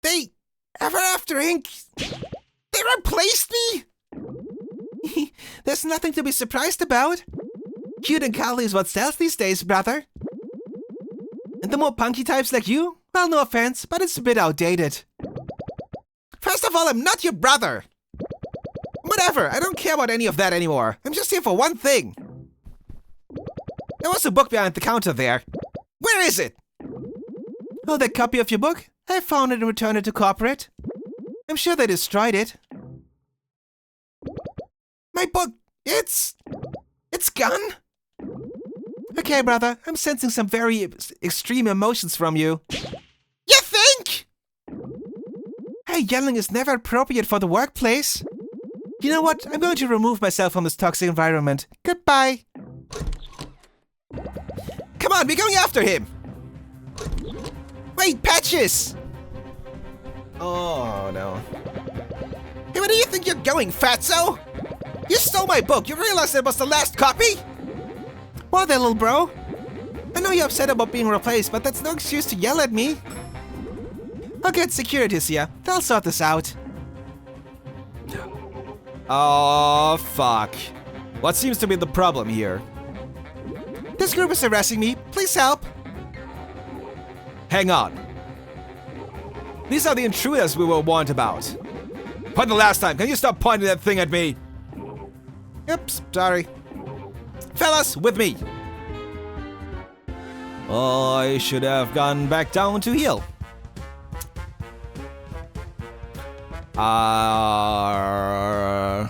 They... Ever After Inc. They replaced me? There's nothing to be surprised about. Cute and cuddly is what sells these days, brother. And the more punky types like you, well, no offense, but it's a bit outdated. First of all, I'm not your brother. Whatever, I don't care about any of that anymore. I'm just here for one thing. There was a book behind the counter there. Where is it? Oh, that copy of your book? I found it and returned it to corporate. I'm sure they destroyed it. My book, it's gone? Okay, brother, I'm sensing some very extreme emotions from you. You think? Hey, yelling is never appropriate for the workplace. You know what? I'm going to remove myself from this toxic environment. Goodbye. Come on, we're going after him. Wait, Patches! Oh, no. Hey, where do you think you're going, fatso? You stole my book. You realize it was the last copy? What there, little bro? I know you're upset about being replaced, but that's no excuse to yell at me. I'll get securities here. They'll sort this out. Oh, fuck. What seems to be the problem here? This group is harassing me. Please help. Hang on. These are the intruders we were warned about. For the last time, can you stop pointing that thing at me? Oops, sorry. Fellas, with me. I should have gone back down to heal. I'm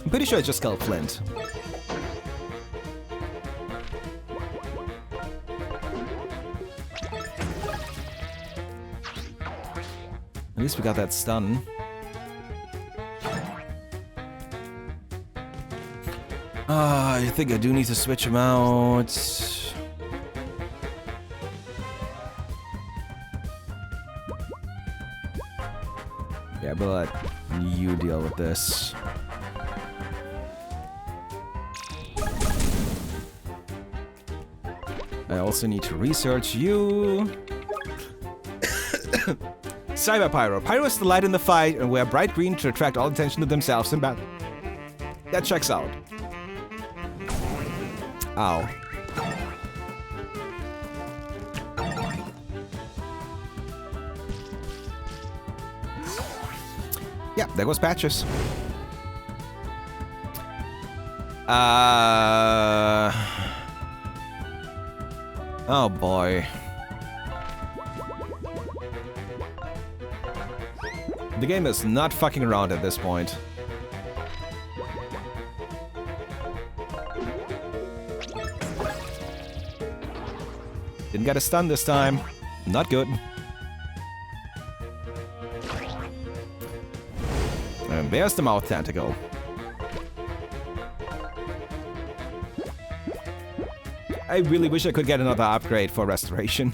pretty sure I just killed Flint. At least we got that stun. I think I do need to switch him out. Yeah, but let you deal with this. I also need to research you. Cyber Pyro. Pyro is the light in the fight and wear bright green to attract all attention to themselves in battle. That checks out. Ow. Yeah, there goes Patches. Oh boy. The game is not fucking around at this point. Didn't get a stun this time. Not good. And there's the mouth tentacle. I really wish I could get another upgrade for restoration.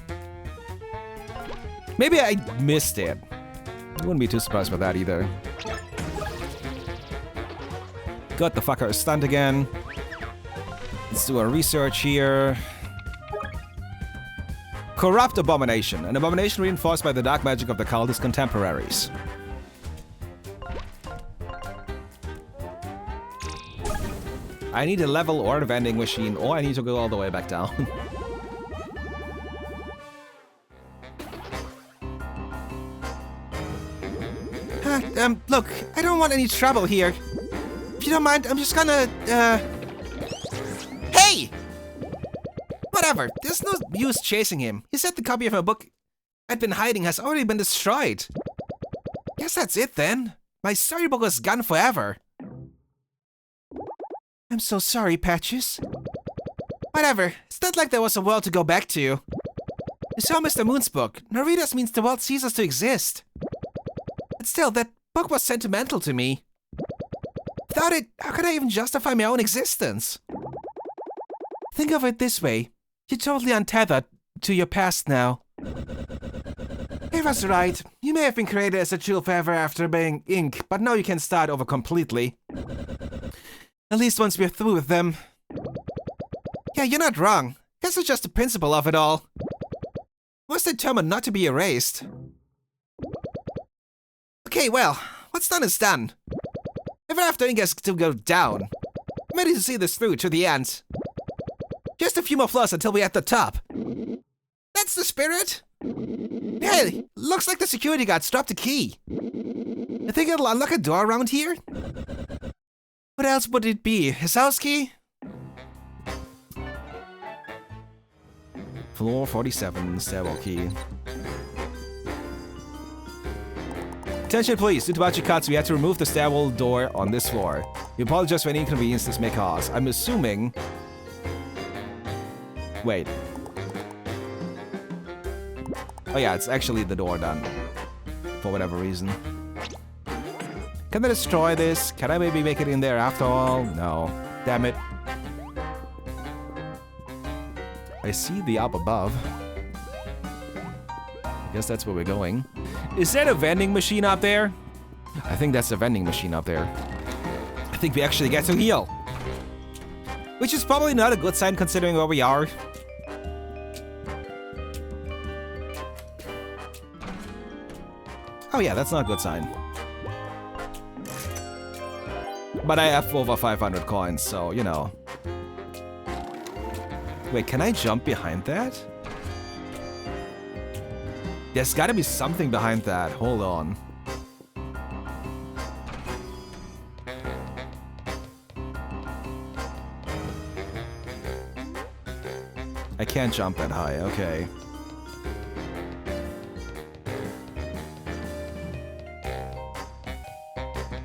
Maybe I missed it. I wouldn't be too surprised by that either. Got the fucker stunned again. Let's do our research here. Corrupt abomination. An abomination reinforced by the dark magic of the cultist contemporaries. I need a level or a vending machine, or I need to go all the way back down. Look, I don't want any trouble here. If you don't mind, I'm just gonna, Hey! Whatever, there's no use chasing him. He said the copy of my book I'd been hiding has already been destroyed. Guess that's it then. My storybook was gone forever. I'm so sorry, Patches. Whatever, it's not like there was a world to go back to. You saw Mr. Moon's book. Noritas means the world ceases to exist. But still, that book was sentimental to me. Without it, how could I even justify my own existence? Think of it this way. You're totally untethered to your past now. He was right. You may have been created as a jewel forever after being ink, but now you can start over completely. At least once we're through with them. Yeah, you're not wrong. Guess it's just the principle of it all. I was determined not to be erased. Okay, well, what's done is done. Ever after ink has to go down. I'm ready to see this through to the end. Just a few more floors until we're at the top. That's the spirit! Hey, looks like the security guards dropped a key. You think it'll unlock a door around here? What else would it be? His house key? Floor 47, stairwell key. Attention please, due to budget cuts, we had to remove the stairwell door on this floor. We apologize for any inconvenience this may cause. I'm assuming... Wait. Oh yeah, it's actually the door done. For whatever reason. Can I destroy this? Can I maybe make it in there after all? No. Damn it. I see the up above. I guess that's where we're going. Is that a vending machine up there? I think that's a vending machine up there. I think we actually get to heal. Which is probably not a good sign considering where we are. Oh yeah, that's not a good sign. But I have over 500 coins, so, you know. Wait, can I jump behind that? There's gotta be something behind that. Hold on. I can't jump that high, okay.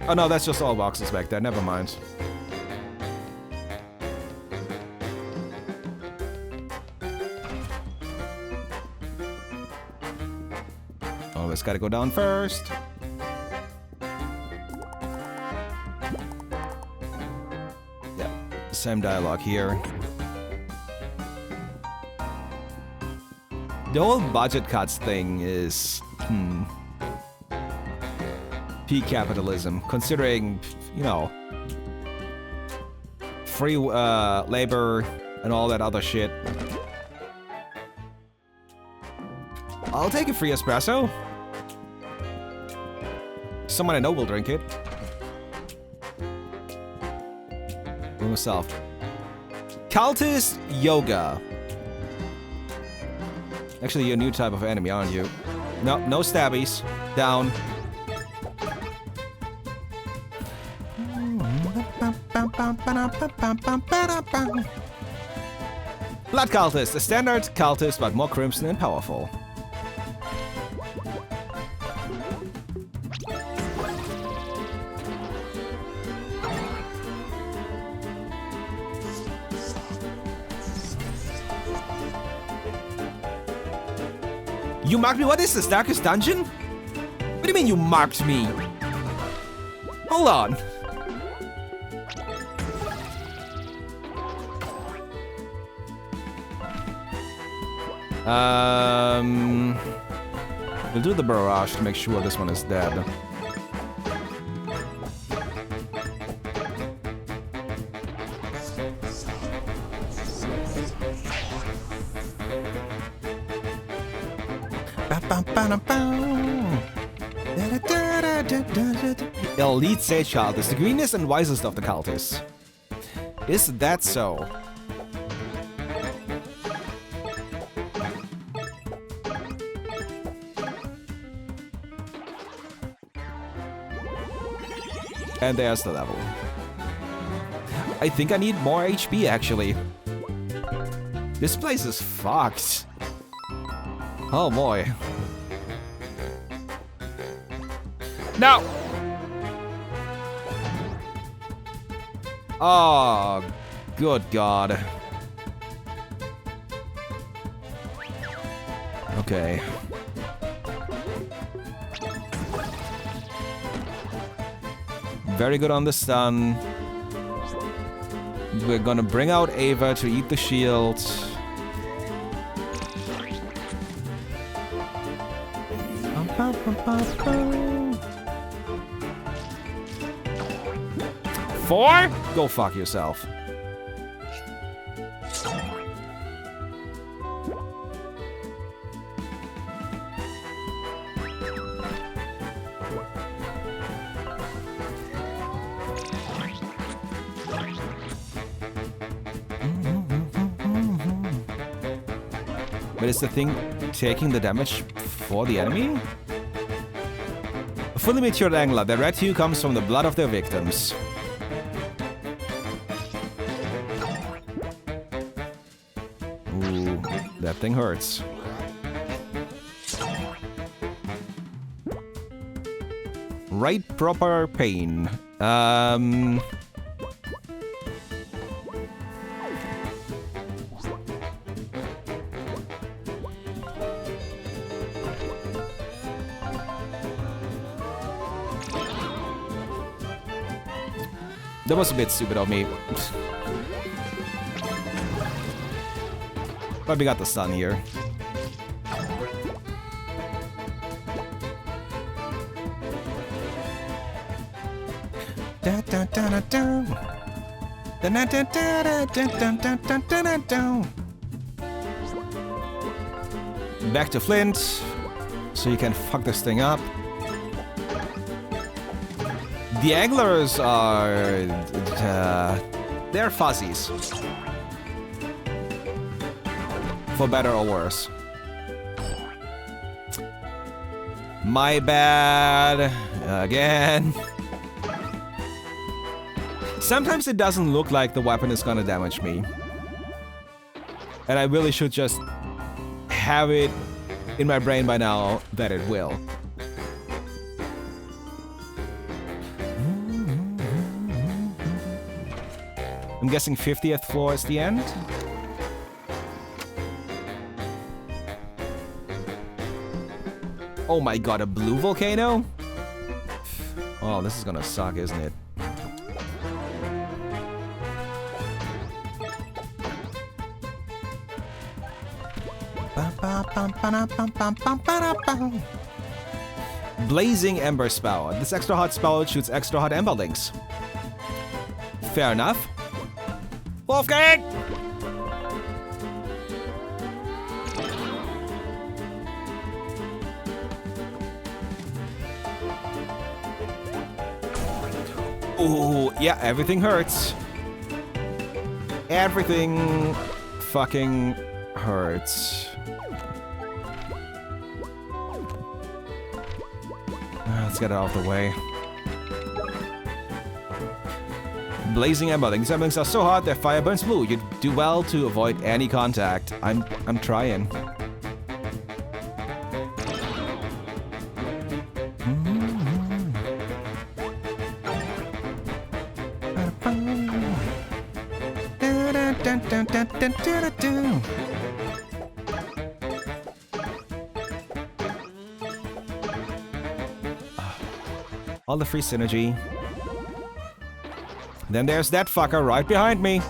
Oh no, that's just all boxes back there, never mind. Always gotta go down first. Yeah, same dialogue here. The whole budget cuts thing is, peak capitalism, considering, you know, free labor and all that other shit. I'll take a free espresso. Someone I know will drink it. For myself. Cultist Yoga. Actually, you're a new type of enemy, aren't you? No, no stabbies. Down. Blood Cultist, a standard cultist, but more crimson and powerful. You marked me? What is this, darkest dungeon? What do you mean you marked me? Hold on. We'll do the barrage to make sure this one is dead. Elite Sage Child is the greenest and wisest of the cultists. Is that so? And there's the level. I think I need more HP, actually. This place is fucked. Oh boy. No! Oh, good God. Okay. Very good on the stun. We're gonna bring out Ava to eat the shield. Four? Go fuck yourself. But is the thing taking the damage for the enemy? A fully matured angler, their red hue comes from the blood of their victims. Ooh, that thing hurts. Right proper pain. That was a bit stupid of me. But we got the stun here. Back to Flint, so you can fuck this thing up. The anglers are... they're fuzzies. For better or worse. My bad. Again. Sometimes it doesn't look like the weapon is gonna damage me. And I really should just have it in my brain by now that it will. I'm guessing 50th floor is the end? Oh my god, a blue volcano? Oh, this is gonna suck, isn't it? Blazing Ember Spout. This extra hot spout shoots extra hot ember links. Fair enough. Wolfgang! Ooh, yeah, everything hurts. Everything fucking hurts. Let's get it out of the way. Blazing ember links. Ember links are so hot their fire burns blue. You do well to avoid any contact. I'm trying. All the free synergy. Then there's that fucker right behind me.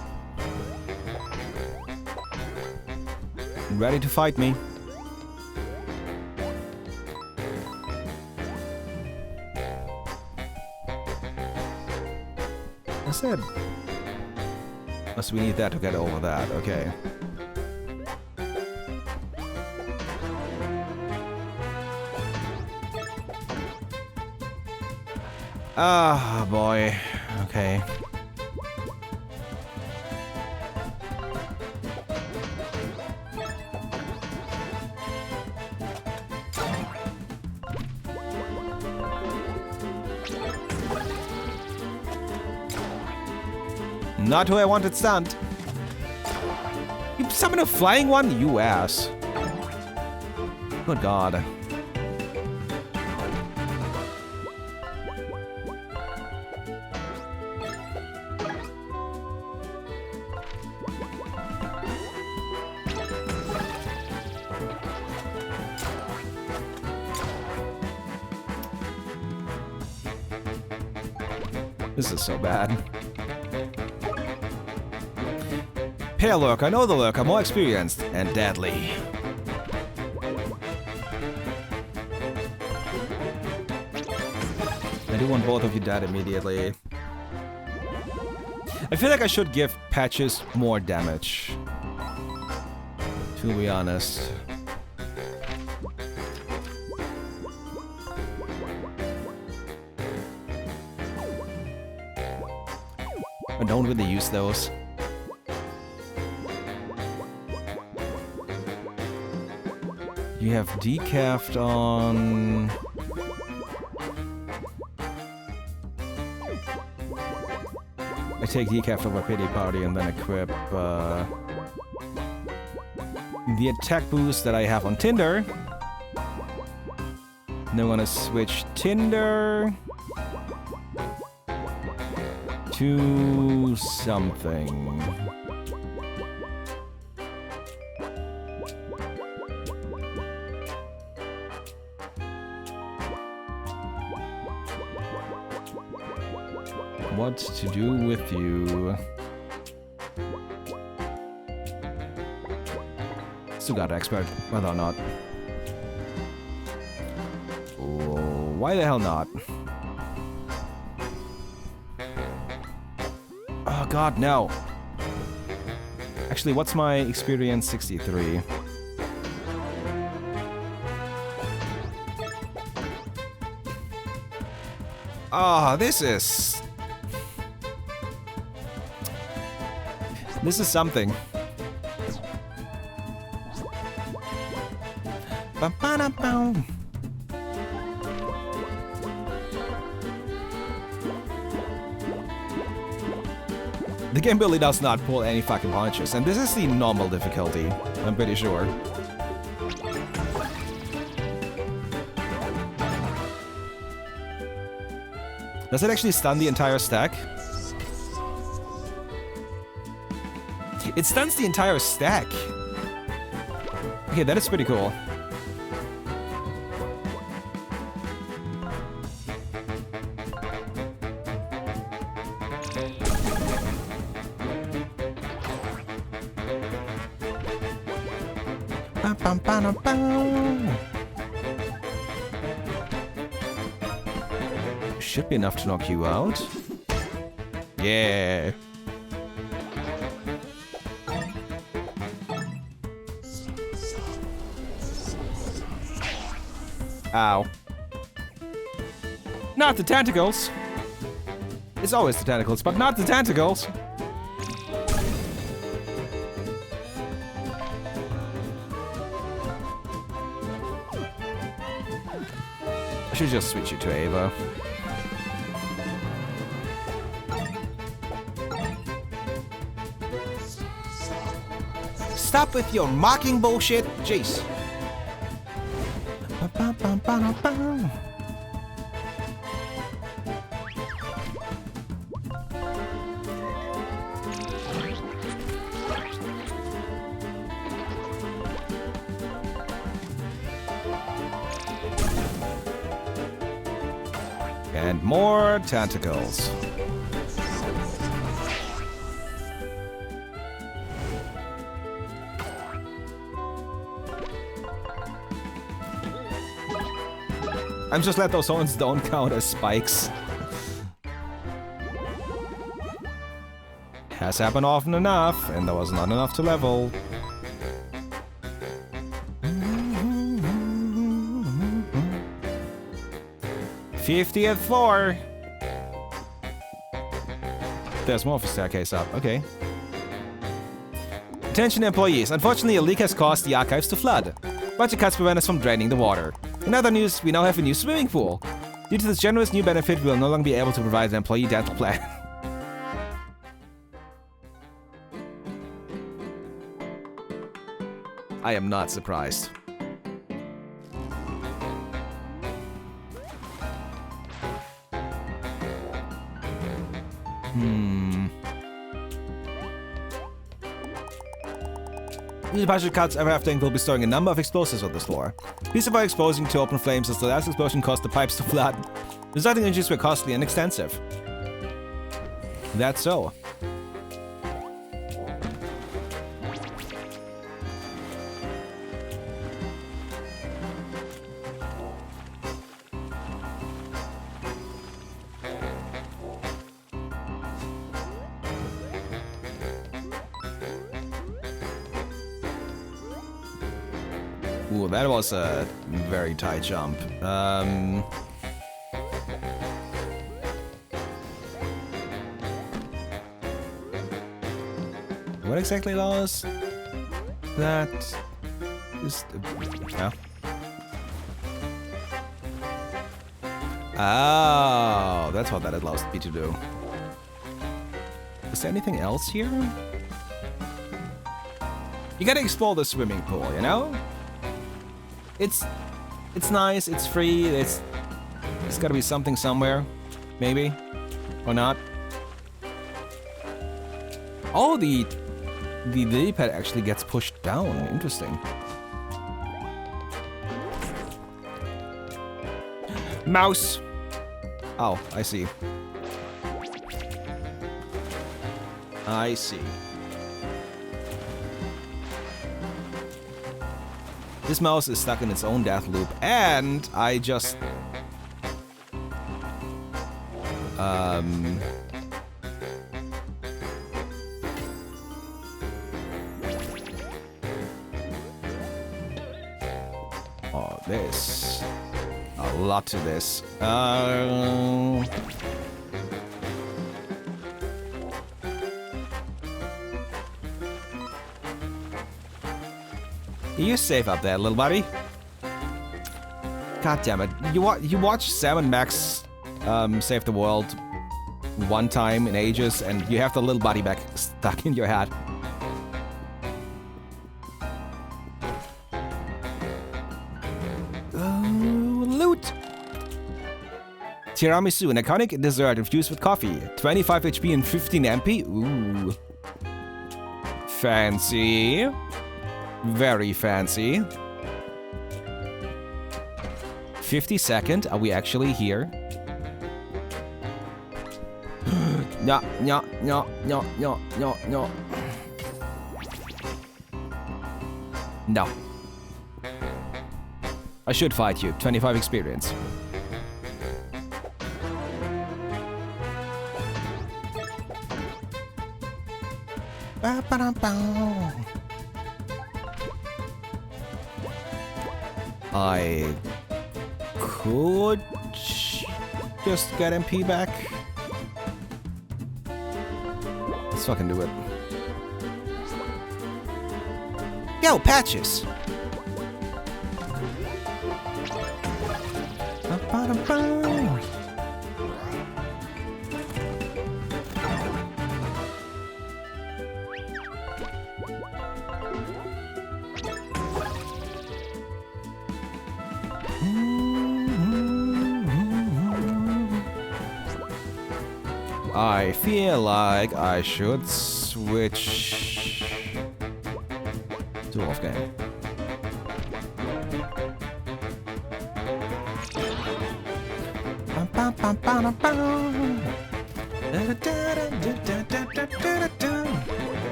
Ready to fight me. I said. Unless we need that to get over that, okay. Ah, boy. Okay. Not who I wanted stunned. You summoned a flying one? You ass. Good God. This is so bad. Pale Lurker, I know the Lurker, more experienced and deadly. I do want both of you dead immediately. I feel like I should give Patches more damage. To be honest. I don't really use those. You have decafed on... I take decaf over Pity Party and then equip the attack boost that I have on Tinder. And then I'm gonna switch Tinder to something. What to do with you? Still got expert, whether or not. Oh, why the hell not? Oh god, no. Actually, what's my experience? 63. Ah, this is something. Ba-ba-da-bow. The game really does not pull any fucking punches, and this is the normal difficulty, I'm pretty sure. Does it actually stun the entire stack? It stuns the entire stack. Okay, that is pretty cool. Should be enough to knock you out. Yeah. Ow. Not the tentacles. It's always the tentacles, but not the tentacles. I should just switch you to Ava. Stop with your mocking bullshit. Jeez. And more tentacles. I'm just glad those horns don't count as spikes. Has happened often enough, and there was not enough to level. 50th floor. There's more of a staircase up. Okay. Attention employees. Unfortunately, a leak has caused the archives to flood. Budget cuts prevent us from draining the water. In other news, we now have a new swimming pool. Due to this generous new benefit, we will no longer be able to provide an employee dental plan. I am not surprised. The budget cuts ever after will be storing a number of explosives on this floor. These avoid exposing to open flames as the last explosion caused the pipes to flood. Resulting injuries were costly and extensive. That's so. Ooh, that was a very tight jump. What exactly was that? Just yeah. Oh, that's what that allows me to do. Is there anything else here? You gotta explore the swimming pool, you know? It's nice, it's free, it's gotta be something somewhere. Maybe. Or not. Oh, the D-pad actually gets pushed down. Interesting. Mouse! Oh, I see. I see. This mouse is stuck in its own death loop, and I just... Oh, there's a lot to this. You're safe up there, little buddy. God damn it. You watch Sam and Max save the world one time in ages, and you have the little buddy back stuck in your head. Loot! Tiramisu, an iconic dessert infused with coffee. 25 HP and 15 MP. Ooh. Fancy. Very fancy. 52nd. Are we actually here? No. No. I should fight you. 25 experience. I could just get MP back. Let's fucking do it. Yo, Patches! I feel like I should switch to off game.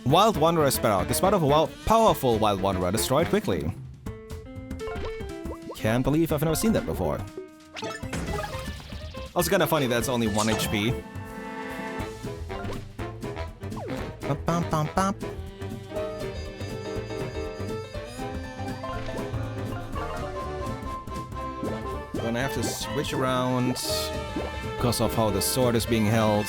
Wild Wanderer Sparrow. The spot of a powerful Wild Wanderer destroyed quickly. Can't believe I've never seen that before. Also kinda funny that's only 1 HP. gonna have to switch around because of how the sword is being held.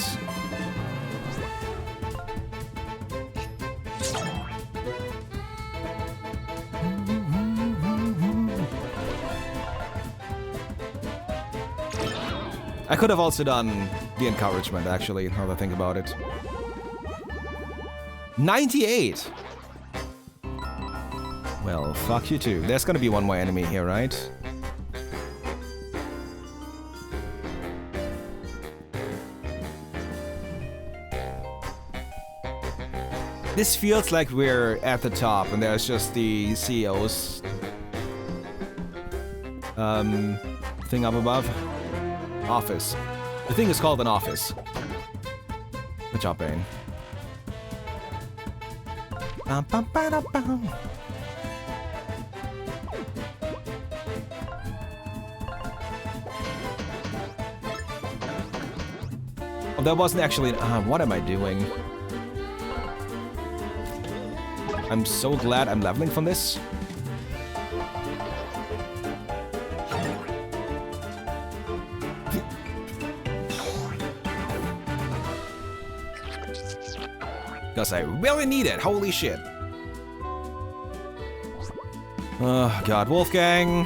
I could have also done the encouragement, actually, now that I think about it. 98! Well, fuck you too. There's gonna be one more enemy here, right? This feels like we're at the top and there's just the CEO's thing up above. Office. The thing is called an office. Good job, Bane. Oh, that wasn't actually... what am I doing? I'm so glad I'm leveling from this. Because I really need it, holy shit. Oh god, Wolfgang.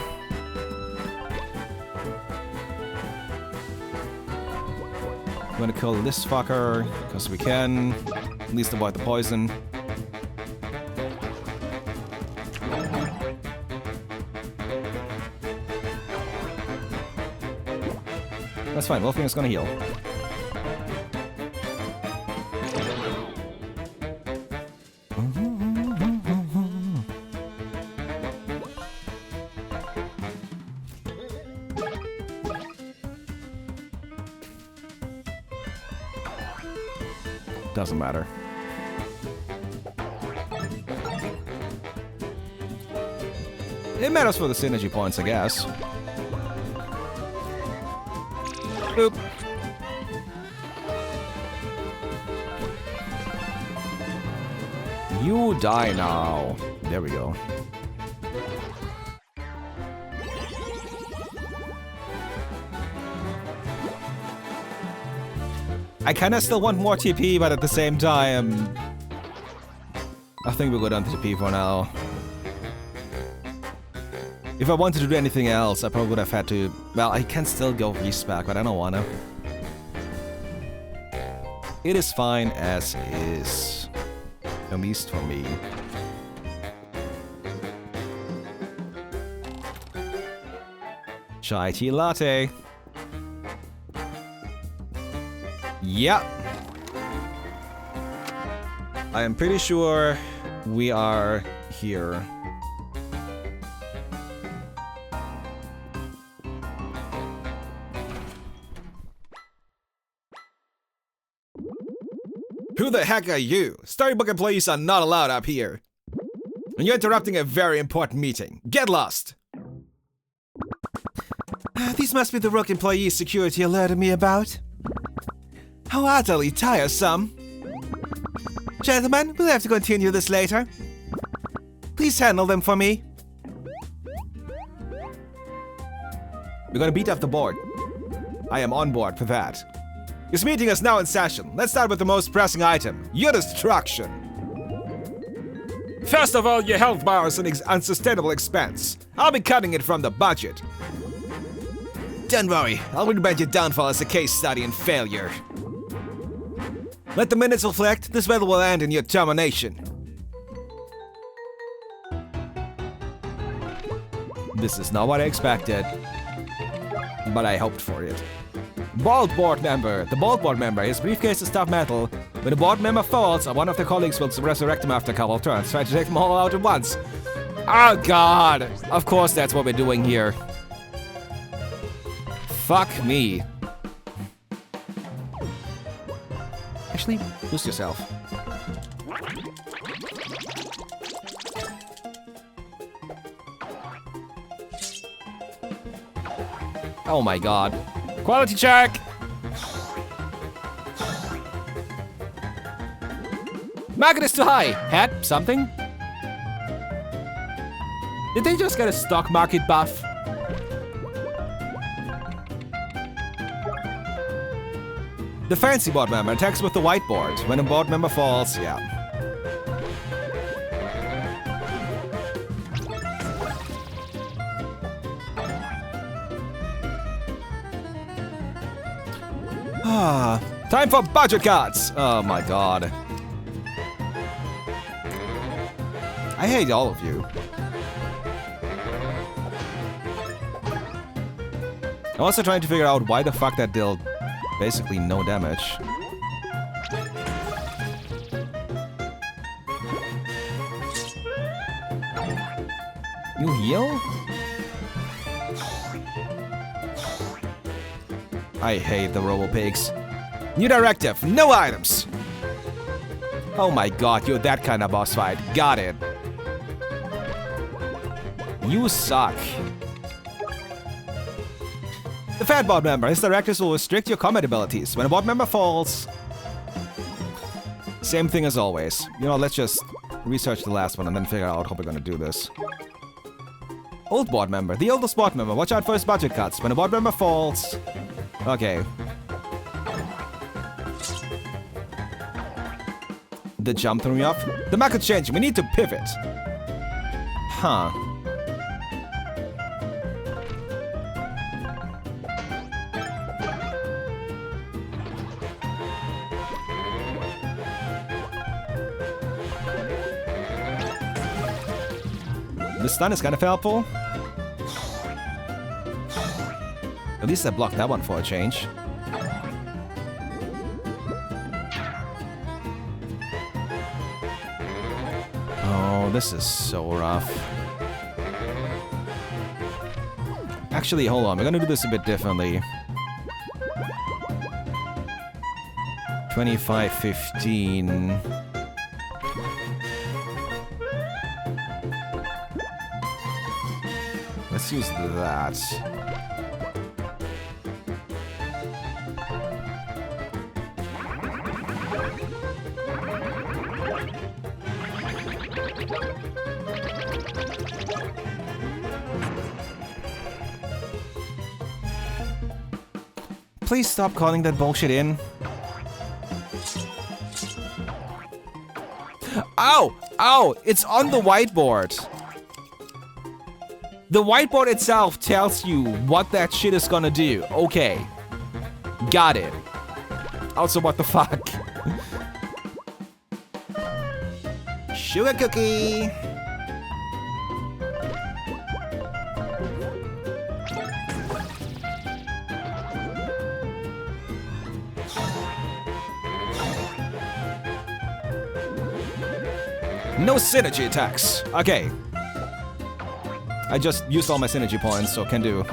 I'm gonna kill this fucker, because we can. At least avoid the poison. That's fine, Wolfgang is gonna heal. Doesn't matter. It matters for the synergy points, I guess. Oop. You die now. There we go. I kinda still want more TP, but at the same time... I think we'll go down to TP for now. If I wanted to do anything else, I probably would have had to... Well, I can still go respec, but I don't wanna. It is fine as is. At least for me. Chai tea latte. Yep. I am pretty sure we are here. Who the heck are you? Storybook employees are not allowed up here. And you're interrupting a very important meeting. Get lost! These must be the Rook employees security alerted me about. How utterly tiresome. Gentlemen, we'll have to continue this later. Please handle them for me. We're gonna beat up the board. I am on board for that. This meeting is now in session. Let's start with the most pressing item, your destruction. First of all, your health bar is an unsustainable expense. I'll be cutting it from the budget. Don't worry, I'll recommend your downfall as a case study in failure. Let the minutes reflect, this battle will end in your termination. This is not what I expected, but I hoped for it. Bald board member. The bald board member. His briefcase is tough metal. When the board member falls, one of the colleagues will resurrect him after a couple of turns. Try to take them all out at once. Oh god! Of course that's what we're doing here. Fuck me. Actually, boost yourself. Oh my god. Quality check! Market is too high! Hat? Something? Did they just get a stock market buff? The fancy board member attacks with the whiteboard. When a board member falls, yeah. Time for budget cards! Oh my god. I hate all of you. I'm also trying to figure out why the fuck that dealt basically no damage. You heal? I hate the Robo-Pigs. New directive, no items! Oh my god, you're that kind of boss fight. Got it. You suck. The fat board member. His directives will restrict your combat abilities. When a board member falls... Same thing as always. You know, let's just research the last one and then figure out how we're gonna do this. Old board member. The oldest board member. Watch out for his budget cuts. When a board member falls... Okay. The jump threw me off. The market's changing. We need to pivot. Huh. The stun is kind of helpful. At least I blocked that one for a change. Oh, this is so rough. Actually, hold on. We're gonna do this a bit differently. 25-15. Let's use that. Please stop calling that bullshit in. Ow! Ow! It's on the whiteboard. The whiteboard itself tells you what that shit is gonna do. Okay. Got it. Also, what the fuck? Sugar cookie! No synergy attacks. Okay. I just used all my synergy points, so can do.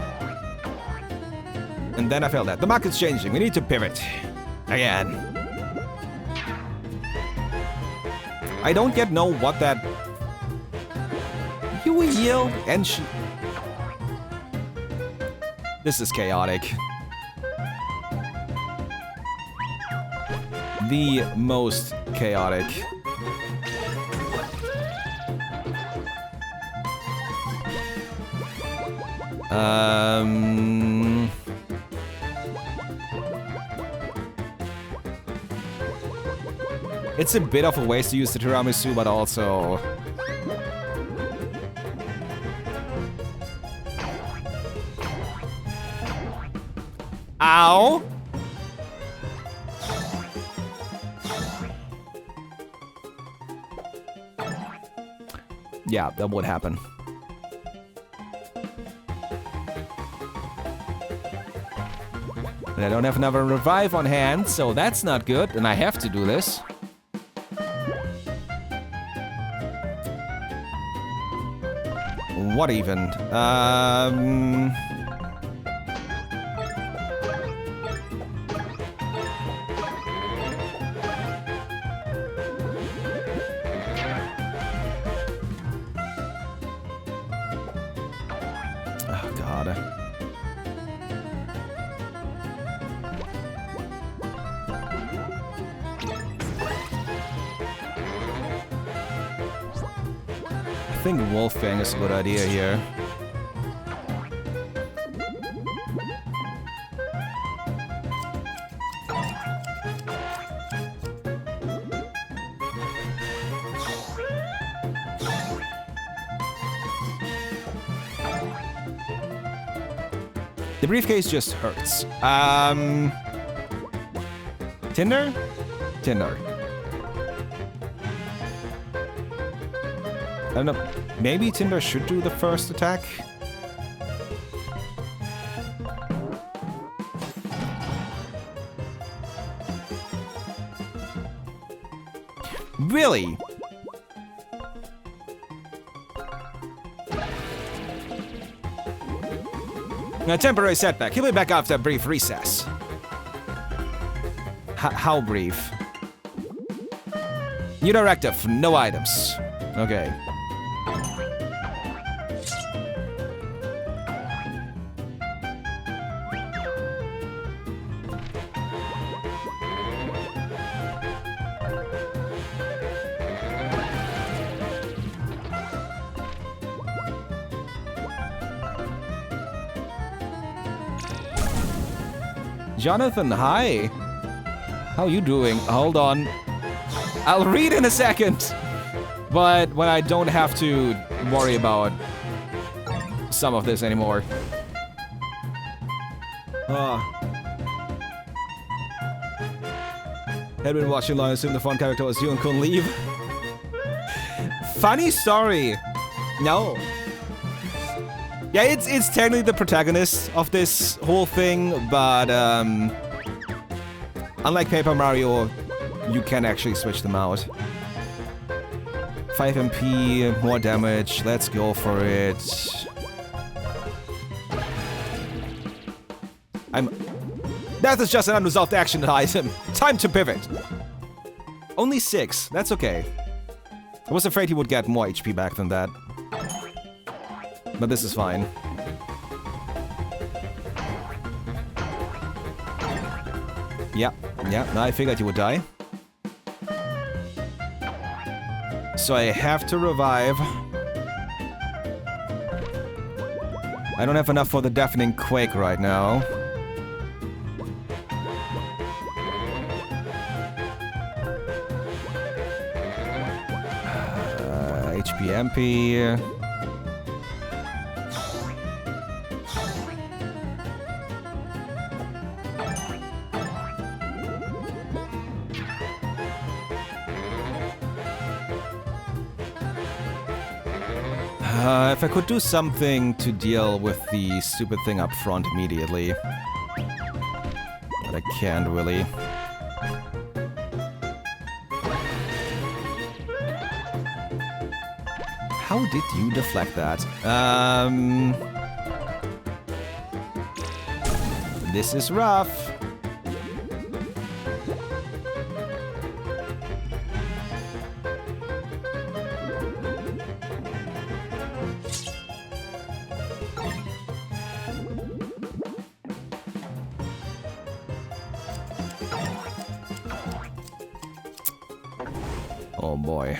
And then I failed that. The market's changing. We need to pivot. Again. I don't yet know what that... You yell and she... This is chaotic. The most chaotic. It's a bit of a waste to use the tiramisu, but also... Ow! Yeah, that would happen. And I don't have another revive on hand, so that's not good, and I have to do this. What even? Oh, God. I think Wolfgang is a good idea here. The briefcase just hurts. Tinder? Tinder. I don't know. Maybe Tinder should do the first attack? Really? A temporary setback. He'll be back after a brief recess. How brief? New directive, no items. Okay. Jonathan, hi. How you doing? Hold on. I'll read in a second. But when I don't have to worry about some of this anymore. Had been watching long, assume the fun character was you and couldn't leave. Funny story. No. Yeah, it's technically the protagonist of this whole thing, but unlike Paper Mario, you can actually switch them out. 5 MP, more damage, let's go for it. That is just an unresolved action item. Time to pivot. Only 6, that's okay. I was afraid he would get more HP back than that. But this is fine. Yeah, I figured he would die. So I have to revive. I don't have enough for the deafening quake right now. HP MP. If I could do something to deal with the stupid thing up front immediately. But I can't really. How did you deflect that? This is rough. Oh boy.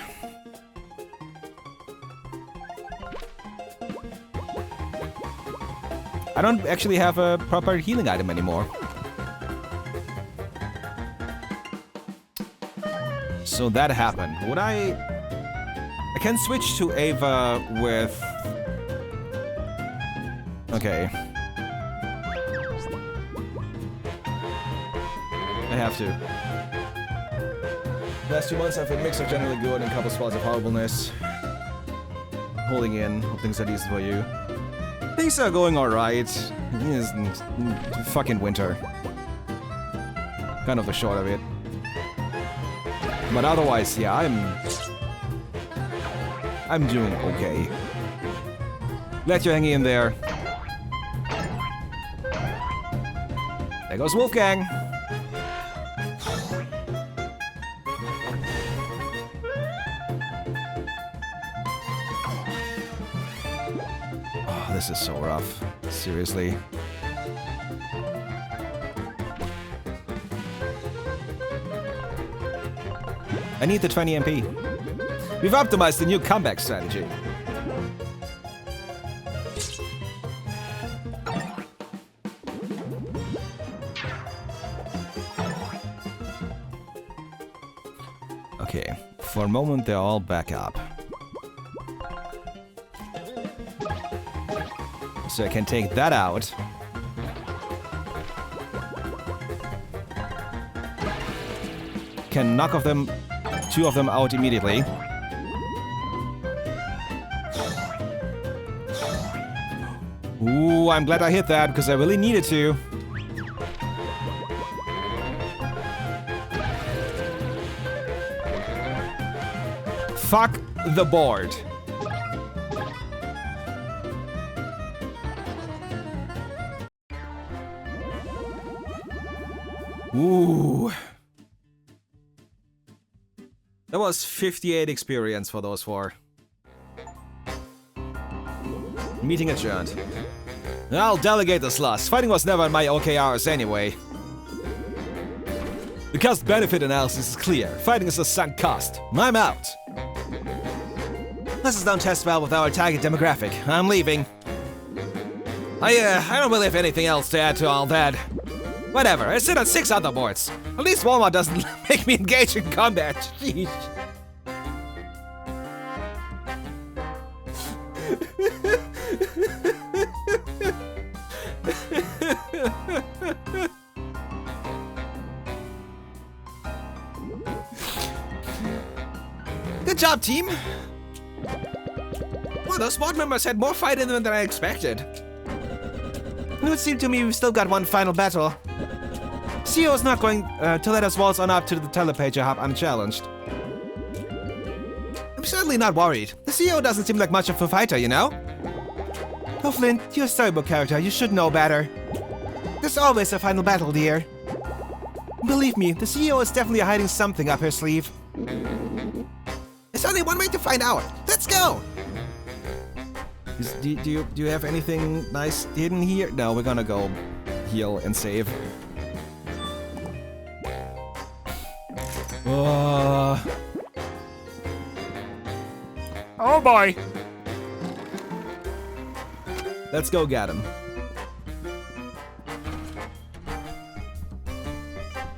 I don't actually have a proper healing item anymore. So that happened. Would I can switch to Ava with... Okay. I have to. Last 2 months I've been mixed of generally good and a couple spots of horribleness. Holding in, hope things are decent for you. Things are going alright. Fucking winter. Kind of the short of it. But otherwise, yeah, I'm doing okay. Glad you're hanging in there. There goes Wolfgang. This is so rough. Seriously. I need the 20 MP. We've optimized the new comeback strategy. Okay, for a moment they're all back up. So I can take that out. can knock off them, 2 of them out immediately. Ooh, I'm glad I hit that because I really needed to. Fuck the board. Ooh. That was 58 experience for those 4. Meeting adjourned. I'll delegate the slots. Fighting was never in my OKRs anyway. The cost-benefit analysis is clear. Fighting is a sunk cost. I'm out. This don't test well with our target demographic. I'm leaving. I don't really have anything else to add to all that. Whatever, I sit on 6 other boards. At least Walmart doesn't make me engage in combat. Sheesh. Good job, team. Well, those board members had more fight in them than I expected. It would seem to me we've still got one final battle. CEO is not going to let us waltz on up to the telepager hub unchallenged. I'm certainly not worried. The CEO doesn't seem like much of a fighter, you know? Oh, Flint, you're a storybook character. You should know better. There's always a final battle, dear. Believe me, the CEO is definitely hiding something up her sleeve. There's only one way to find out. Let's go! Do you have anything nice hidden here? No, we're gonna go heal and save. Oh boy. Let's go get him.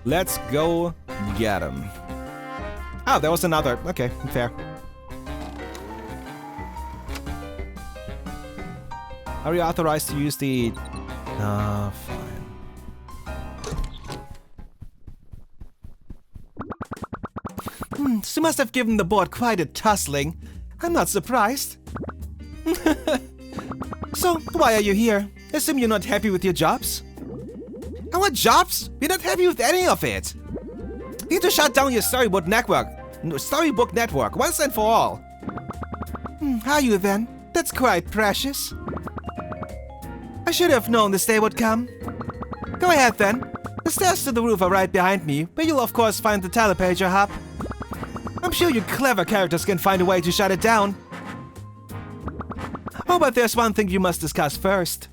Let's go get him. Oh, there was another. Okay, fair. Are you authorized to use the... fine. She must have given the board quite a tussling. I'm not surprised. So, why are you here? Assume you're not happy with your jobs? Our jobs? We're not happy with any of it. You need to shut down your storybook network once and for all. Are you then? That's quite precious. I should have known this day would come. Go ahead then. The stairs to the roof are right behind me, where you'll of course find the telepager hub. I'm sure you clever characters can find a way to shut it down. Oh, but there's one thing you must discuss first.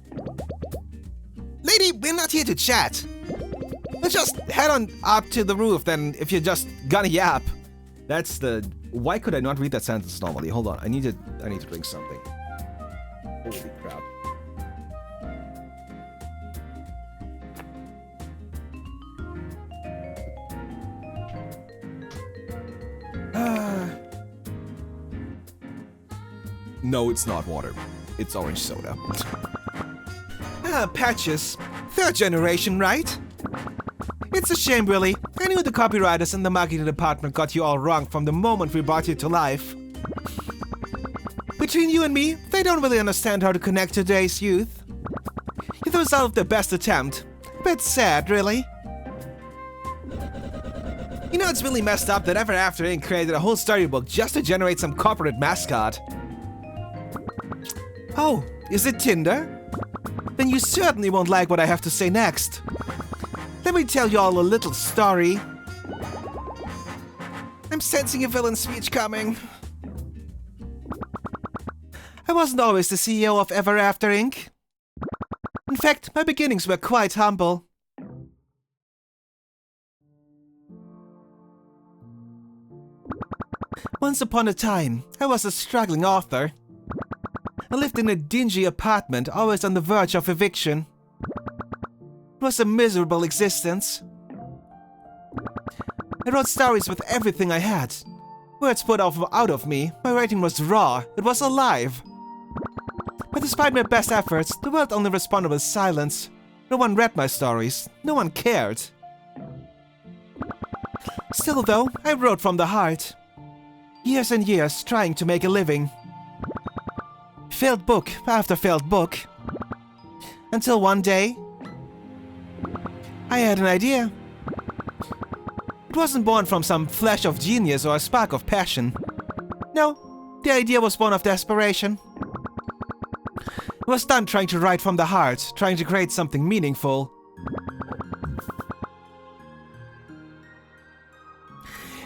Lady, we're not here to chat. Let's just head on up to the roof then if you're just gonna yap. That's the... Why could I not read that sentence normally? Hold on, I need to drink something. Holy crap. No, it's not water. It's orange soda. Patches. 3rd generation, right? It's a shame, really. I knew the copywriters and the marketing department got you all wrong from the moment we brought you to life. Between you and me, they don't really understand how to connect today's youth. You're the result of their best attempt. Bit sad, really. You know, it's really messed up that Ever After Inc. created a whole storybook just to generate some corporate mascot. Oh, is it Tinder? Then you certainly won't like what I have to say next. Let me tell you all a little story. I'm sensing a villain speech coming. I wasn't always the CEO of Ever After Inc. In fact, my beginnings were quite humble. Once upon a time, I was a struggling author. I lived in a dingy apartment, always on the verge of eviction. It was a miserable existence. I wrote stories with everything I had. Words poured out of me, my writing was raw, it was alive. But despite my best efforts, the world only responded with silence. No one read my stories, no one cared. Still though, I wrote from the heart. Years and years trying to make a living. Failed book after failed book. Until one day, I had an idea. It wasn't born from some flash of genius or a spark of passion. No, the idea was born of desperation. I was done trying to write from the heart, trying to create something meaningful.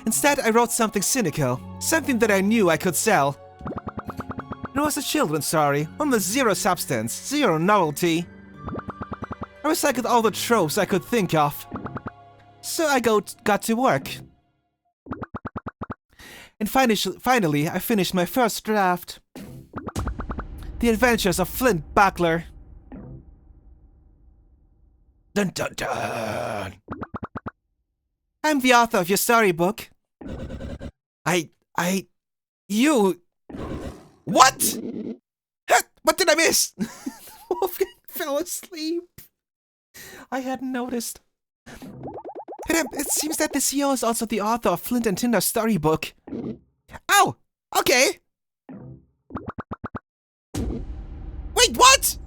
Instead, I wrote something cynical, something that I knew I could sell. It was a children's story, one with zero substance, zero novelty. I recycled all the tropes I could think of. So I got to work. And finally, I finished my first draft. The Adventures of Flint Buckler. Dun dun dun! I'm the author of your storybook. You... What? What did I miss? Wolfgang fell asleep. I hadn't noticed. It seems that the CEO is also the author of Flint and Tinder's storybook. Oh! Okay! Wait, what?!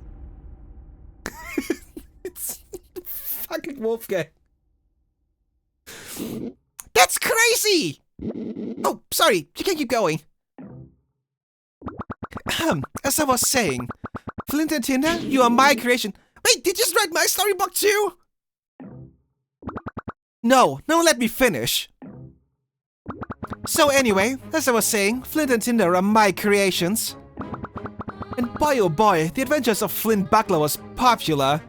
It's fucking Wolfgang. That's crazy! Oh, sorry, you can keep going. As I was saying, Flint and Tinder, you are my creation. Wait, did you just write my storybook too? No, let me finish. So anyway, as I was saying, Flint and Tinder are my creations. And boy oh boy, The Adventures of Flint Buckler was popular.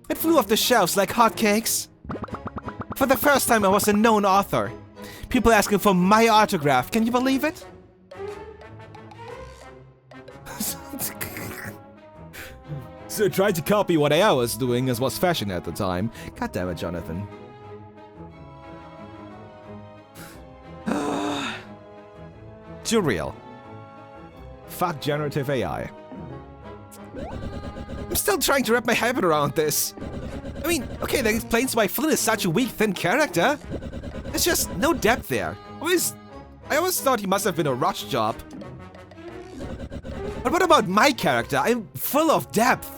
It flew off the shelves like hotcakes. For the first time I was a known author. People asking for my autograph, can you believe it? So tried to copy what I was doing as was fashion at the time. God damn it, Jonathan. Too real. Fuck generative AI. I'm still trying to wrap my head around this. I mean, okay, that explains why Flynn is such a weak, thin character. There's just no depth there. I always thought he must have been a rush job. But what about my character? I'm full of depth.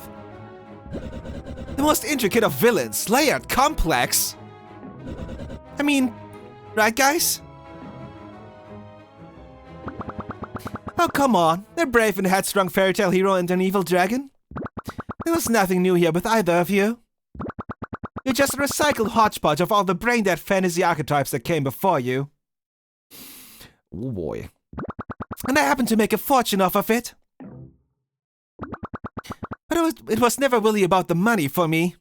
The most intricate of villains, layered, complex. I mean, right guys? Oh, come on. A brave and headstrong fairy tale hero and an evil dragon? There was nothing new here with either of you. You're just a recycled hodgepodge of all the brain-dead fantasy archetypes that came before you. Oh boy. And I happened to make a fortune off of it. But it was never really about the money for me.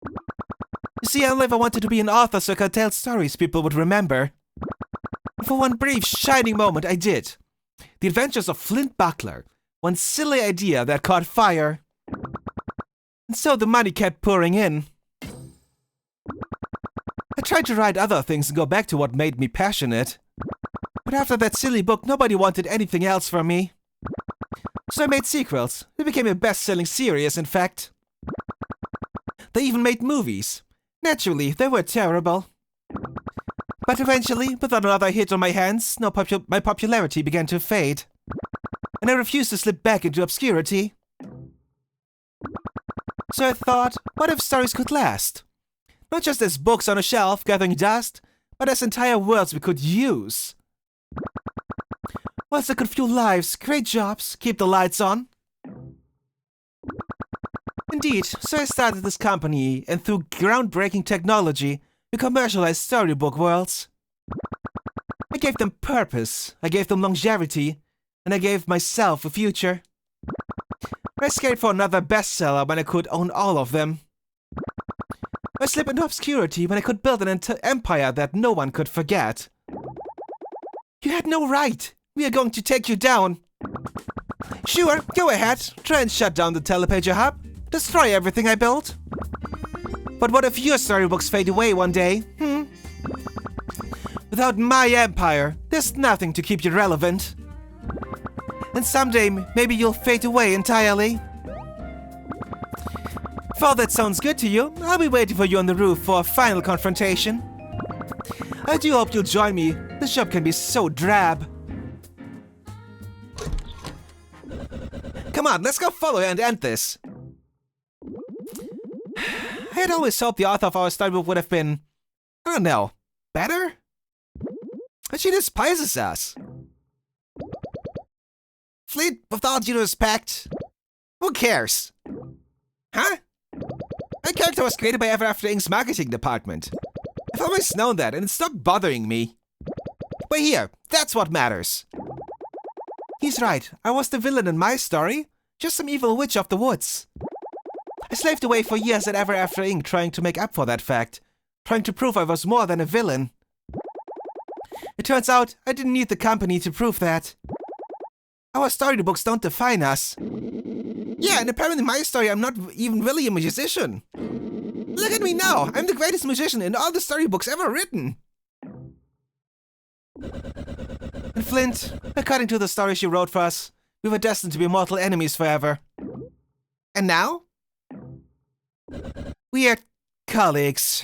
You see, I never wanted to be an author so I could tell stories people would remember. And for one brief, shining moment, I did. The Adventures of Flint Buckler. One silly idea that caught fire. And so the money kept pouring in. I tried to write other things and go back to what made me passionate. But after that silly book, nobody wanted anything else from me. So I made sequels. They became a best-selling series, in fact. They even made movies. Naturally, they were terrible. But eventually, without another hit on my hands, my popularity began to fade. And I refused to slip back into obscurity. So I thought, what if stories could last? Not just as books on a shelf gathering dust, but as entire worlds we could use. Worlds that could fuel lives, create jobs, keep the lights on. Indeed, so I started this company, and through groundbreaking technology, we commercialized storybook worlds. I gave them purpose, I gave them longevity, and I gave myself a future. I scared for another bestseller when I could own all of them. I slipped into obscurity when I could build an empire that no one could forget. You had no right. We are going to take you down. Sure, go ahead. Try and shut down the Telepager Hub. Destroy everything I built. But what if your storybooks fade away one day, Without my empire, there's nothing to keep you relevant. And someday, maybe you'll fade away entirely. If all that sounds good to you, I'll be waiting for you on the roof for a final confrontation. I do hope you'll join me. The shop can be so drab. Come on, let's go follow her and end this. I had always hoped the author of our storybook would have been, I don't know, better? But she despises us. Flint, with all due respect, who cares? Huh? My character was created by Ever After Inc.'s marketing department. I've always known that, and it stopped bothering me. But here, that's what matters. He's right, I was the villain in my story, just some evil witch of the woods. I slaved away for years at Ever After Inc. trying to make up for that fact, trying to prove I was more than a villain. It turns out I didn't need the company to prove that. Our storybooks don't define us. Yeah, and apparently in my story I'm not even really a musician. Look at me now, I'm the greatest musician in all the storybooks ever written. And Flint, according to the story she wrote for us, we were destined to be mortal enemies forever. And now? We are colleagues.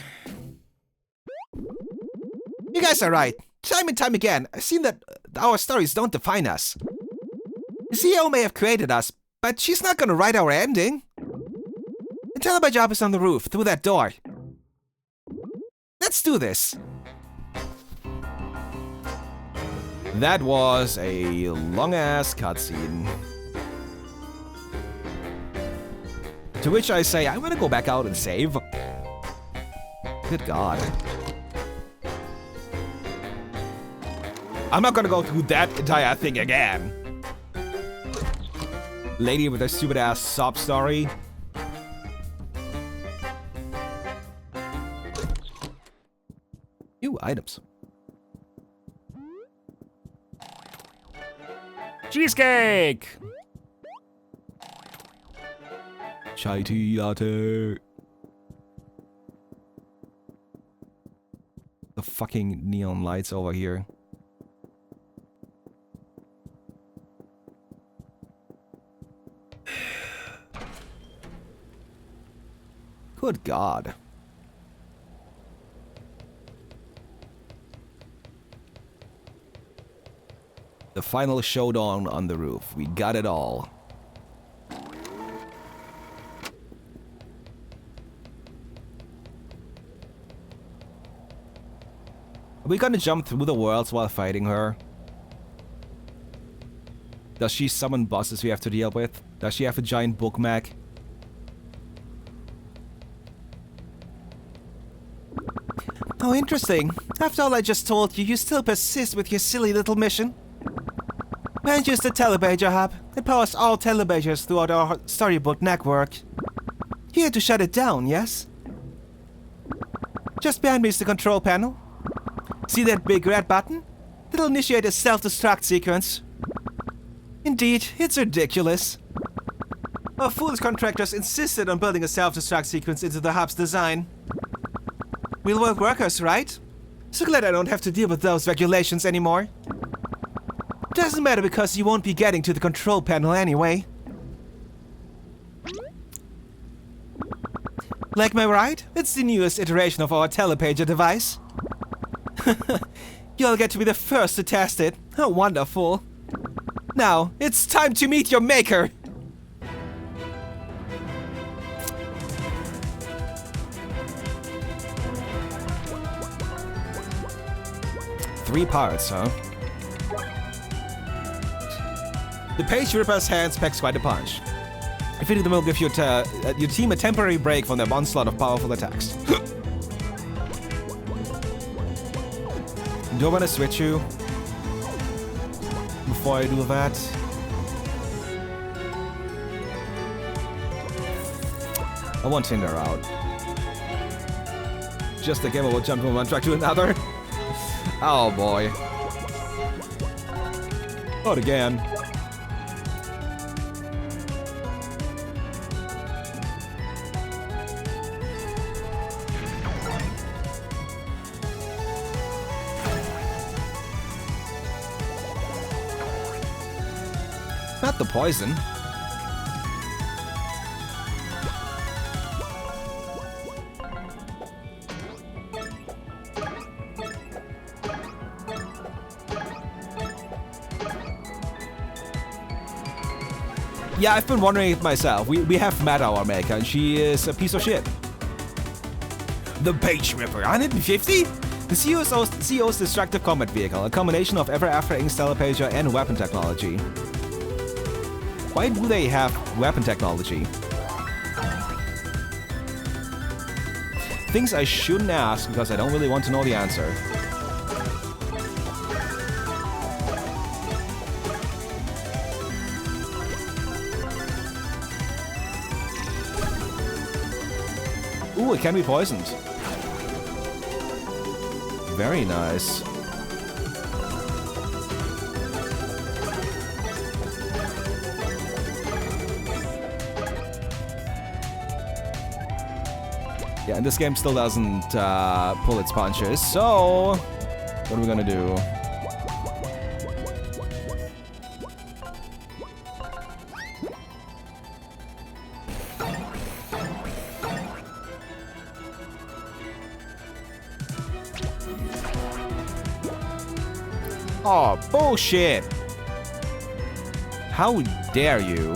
You guys are right. Time and time again, I've seen that our stories don't define us. The CEO may have created us, but she's not gonna write our ending. And tell her my job is on the roof, through that door. Let's do this. That was a long-ass cutscene. To which I say, I'm gonna go back out and save. Good God. I'm not gonna go through that entire thing again. Lady with her stupid ass sob story. New items. Cheesecake! Chai tea latte. The fucking neon lights over here. Good God. The final showdown on the roof. We got it all. Are we gonna jump through the worlds while fighting her? Does she summon bosses we have to deal with? Does she have a giant bookmark? Oh, interesting. After all I just told you, you still persist with your silly little mission. And use the telepager hub. It powers all telepagers throughout our storybook network. You had to shut it down, yes? Just behind me is the control panel. See that big red button? It'll initiate a self-destruct sequence. Indeed, it's ridiculous. Our foolish contractors insisted on building a self-destruct sequence into the hub's design. We'll work workers, right? So glad I don't have to deal with those regulations anymore. Doesn't matter because you won't be getting to the control panel anyway. Like my ride? It's the newest iteration of our telepager device. You'll get to be the first to test it. How wonderful. Now, it's time to meet your maker. Three parts, huh? The Page Ripper's hands packs quite a punch. Defeating them will give your team a temporary break from their onslaught of powerful attacks. Do I want to switch you? Before I do that? I want Tinder out. Just a gamer will jump from one track to another. Oh boy. Not again. Not the poison. Yeah, I've been wondering it myself. We have met our maker, and she is a piece of shit. The Page Ripper, 150? The CO's destructive combat vehicle, a combination of ever-after ink stellar pager and weapon technology. Why do they have weapon technology? Things I shouldn't ask because I don't really want to know the answer. Ooh, it can be poisoned. Very nice. Yeah, and this game still doesn't pull its punches, so what are we gonna do? Oh, bullshit! How dare you?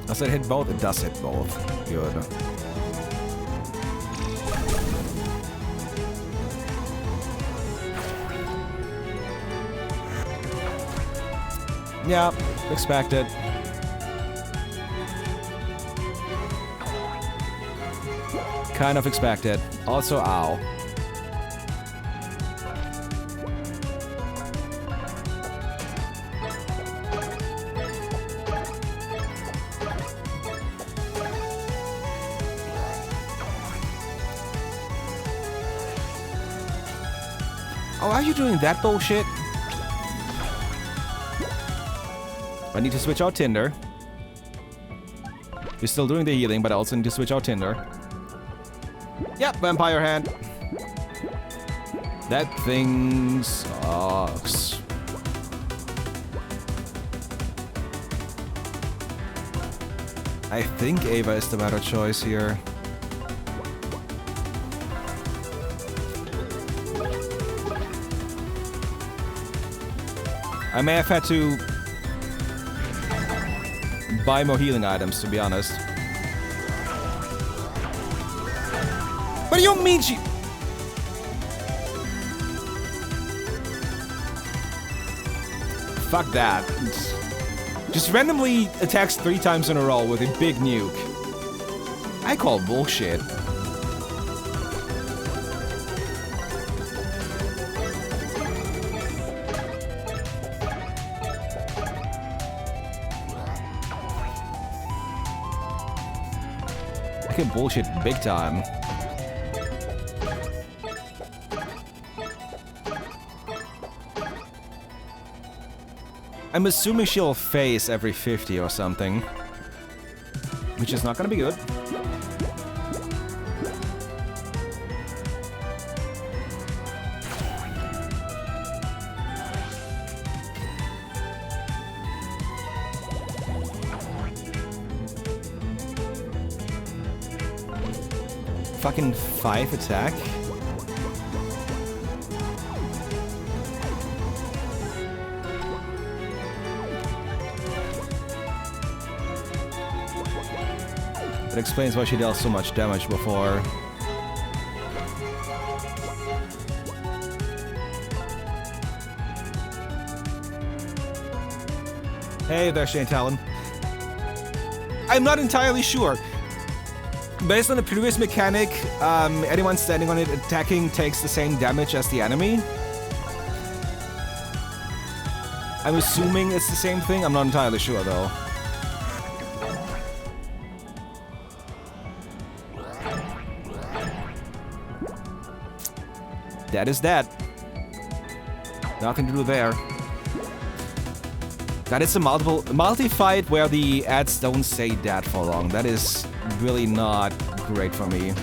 Does it hit both? It does hit both. Good. Yeah, expected. Kind of expected. Also, ow. Oh, are you doing that bullshit? I need to switch out Tinder. You're still doing the healing, but I also need to switch out Tinder. Yep, Vampire Hand. That thing sucks. I think Ava is the better choice here. I may have had to buy more healing items, to be honest. What do you mean she... Fuck that. Just randomly attacks 3 times in a row with a big nuke. I call bullshit. I can bullshit big time. I'm assuming she'll phase every 50 or something. Which is not gonna be good. Fucking 5 attack? That explains why she dealt so much damage before. Hey there, Shane Talon. I'm not entirely sure. Based on the previous mechanic, anyone standing on it attacking takes the same damage as the enemy. I'm assuming it's the same thing. I'm not entirely sure, though. That is that. Nothing to do there. God, it's a multi-fight where the ads don't say that for long. That is really not great for me.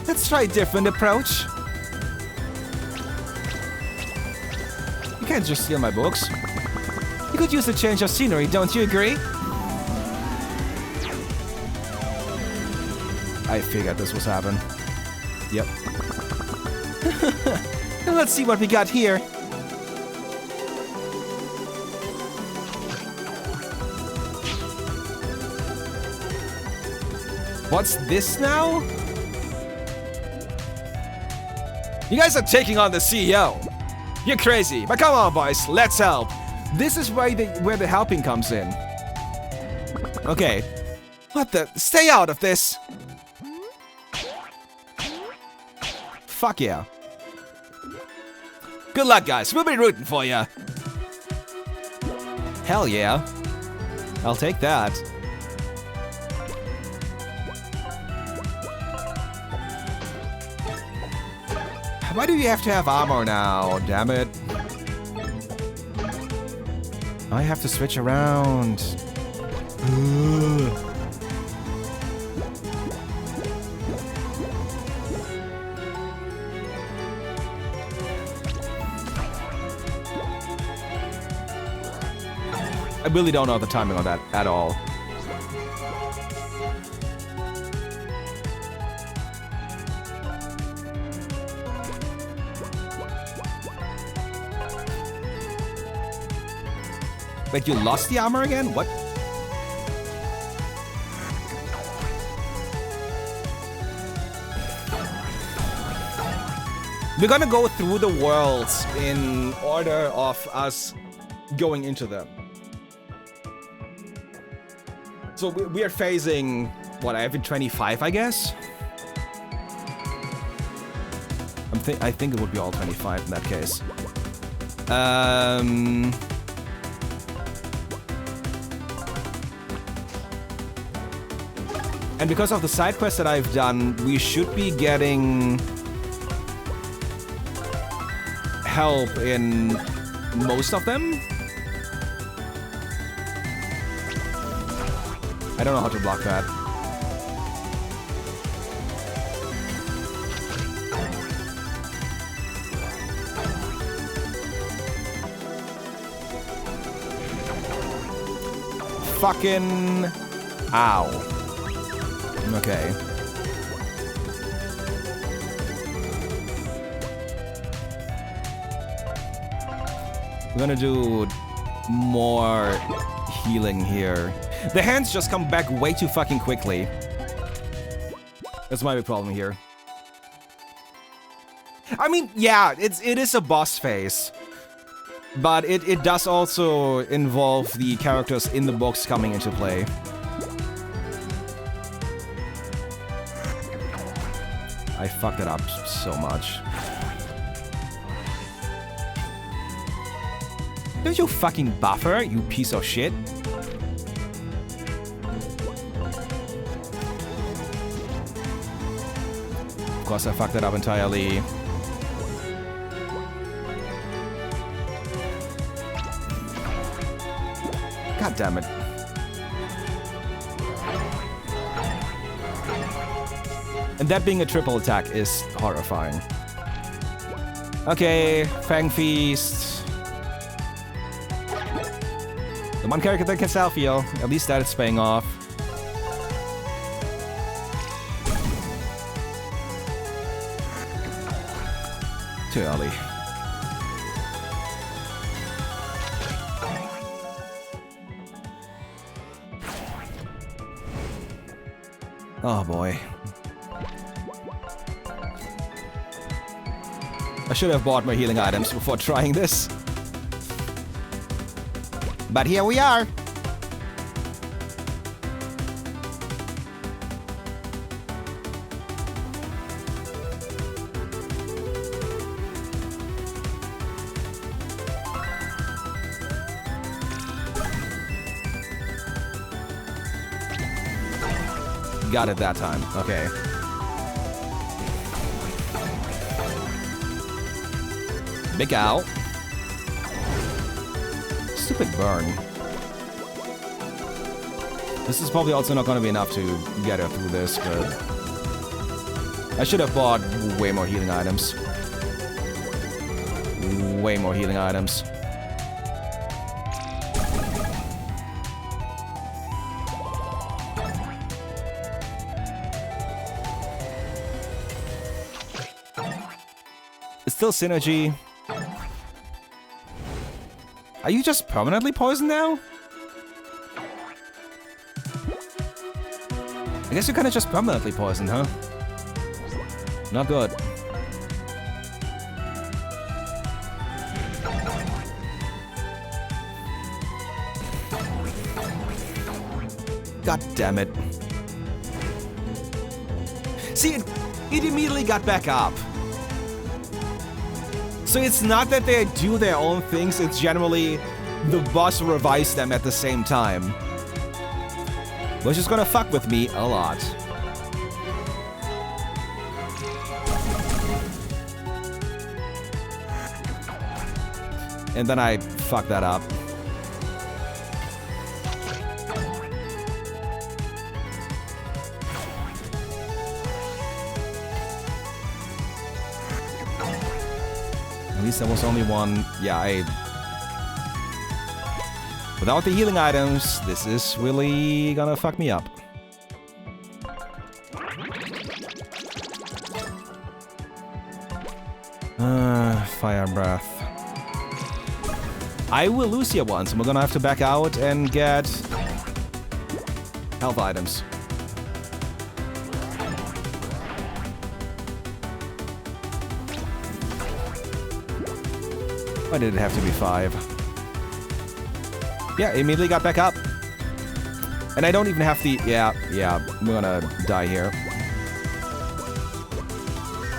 Let's try a different approach. You can't just steal my books. You could use a change of scenery, don't you agree? I figured this was happen. Yep. Let's see what we got here. What's this now? You guys are taking on the CEO. You're crazy, but come on, boys, let's help. This is where the helping comes in. Okay. What the? Stay out of this. Fuck yeah. Good luck, guys. We'll be rooting for ya. Hell yeah. I'll take that. Why do you have to have armor now? Damn it. I have to switch around. I really don't know the timing on that at all. Wait, you lost the armor again? What? We're gonna go through the worlds in order of us going into them. So we are phasing, what, every 25, I guess? I think it would be all 25 in that case. And because of the side quests that I've done, we should be getting help in most of them. I don't know how to block that. Fucking ow. Okay. We're gonna do more healing here. The hands just come back way too fucking quickly. That's my big problem here. I mean, yeah, it is a boss phase. But it does also involve the characters in the books coming into play. I fucked it up so much. Don't you fucking buffer, you piece of shit. Of course I fucked it up entirely. God damn it. And that being a triple attack is horrifying. Okay, Fang Feast. The one character that can self-heal. At least that is paying off. Too early. Oh boy. I should have bought my healing items before trying this. But here we are. Got it that time. Okay. Big owl. Stupid burn. This is probably also not going to be enough to get her through this, but I should have bought way more healing items. Way more healing items. still synergy. Are you just permanently poisoned now? I guess you're kind of just permanently poisoned, huh? Not good. God damn it. See, it immediately got back up. So it's not that they do their own things, it's generally the boss revives them at the same time. Which is gonna fuck with me a lot. And then I fuck that up. At least there was only one. Yeah, without the healing items, this is really gonna fuck me up. Fire breath. I will lose here once, and we're gonna have to back out and get health items. Why did it have to be 5? Yeah, immediately got back up. And I don't even have the... Yeah, we're gonna die here.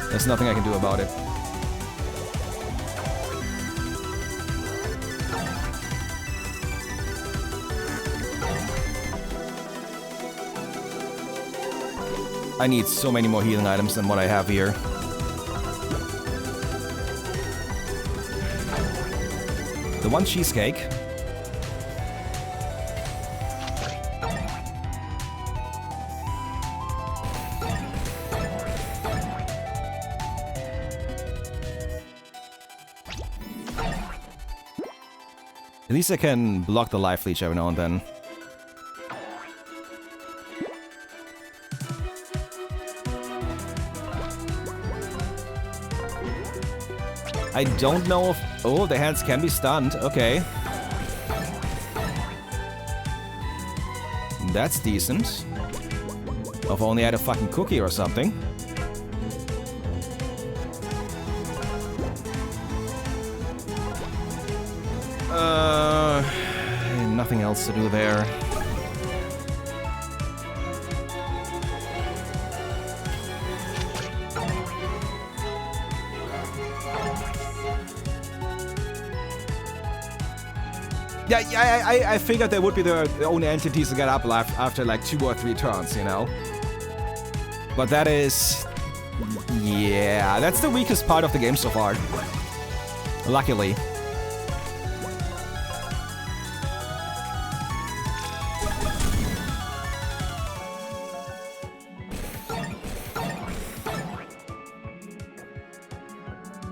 There's nothing I can do about it. I need so many more healing items than what I have here. The one cheesecake. At least I can block the life leech every now and then. I don't know if... Oh, the hands can be stunned. Okay. That's decent. If only I had a fucking cookie or something. Nothing else to do there. Yeah, I figured they would be the only entities to get up after like 2 or 3 turns, you know? But that is... Yeah, that's the weakest part of the game so far. Luckily.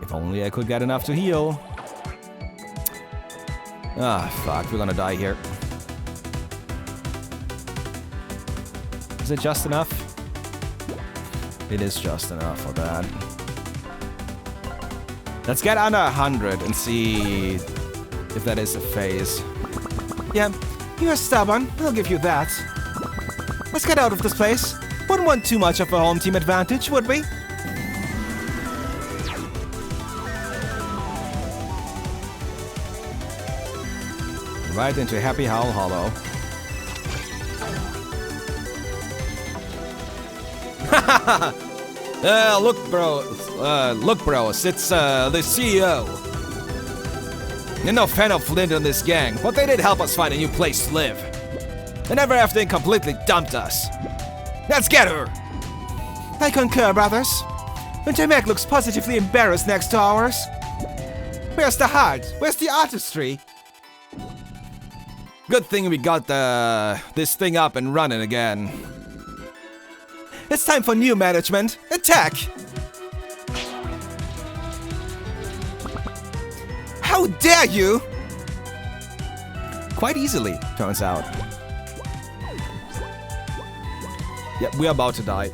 If only I could get enough to heal. Ah, fuck, we're gonna die here. Is it just enough? It is just enough for that. Let's get under 100 and see if that is a phase. Yeah, you're stubborn, I'll give you that. Let's get out of this place. Wouldn't want too much of a home team advantage, would we? Right into Happy Howl Hollow. Look, bros, it's the CEO. You're no fan of Flint and this gang, but they did help us find a new place to live. And never after they completely dumped us. Let's get her! I concur, brothers. And Jamek looks positively embarrassed next to ours. Where's the heart? Where's the artistry? Good thing we got this thing up and running again. It's time for new management. Attack! How dare you! Quite easily, turns out. Yep, we're about to die.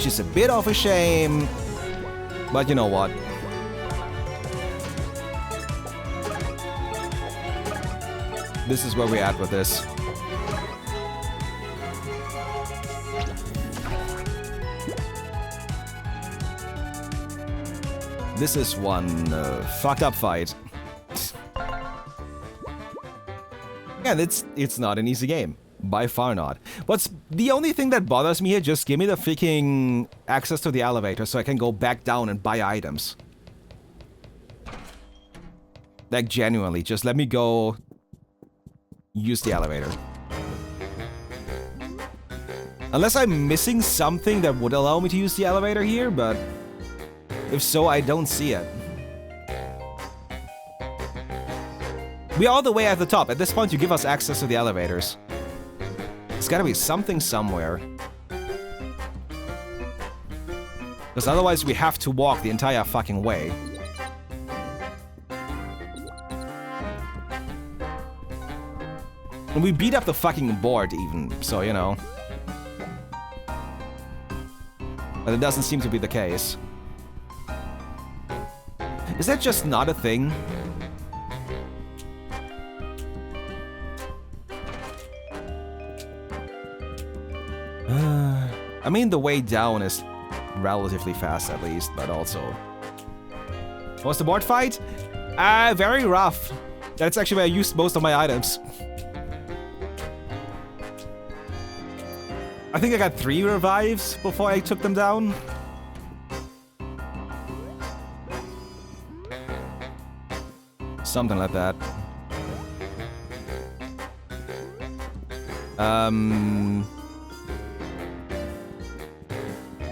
which is a bit of a shame. But you know what? This is where we're at with this. This is one fucked up fight. And it's not an easy game. By far not. What's the only thing that bothers me here, just give me the freaking access to the elevator so I can go back down and buy items. Like, genuinely, just let me go use the elevator. Unless I'm missing something that would allow me to use the elevator here, but if so, I don't see it. We're all the way at the top. At this point, you give us access to the elevators. There's gotta be something somewhere. Because otherwise we have to walk the entire fucking way. And we beat up the fucking board even, so you know. But it doesn't seem to be the case. Is that just not a thing? I mean, the way down is relatively fast at least, but also... What was the board fight? Very rough. That's actually where I used most of my items. I think I got 3 revives before I took them down. Something like that.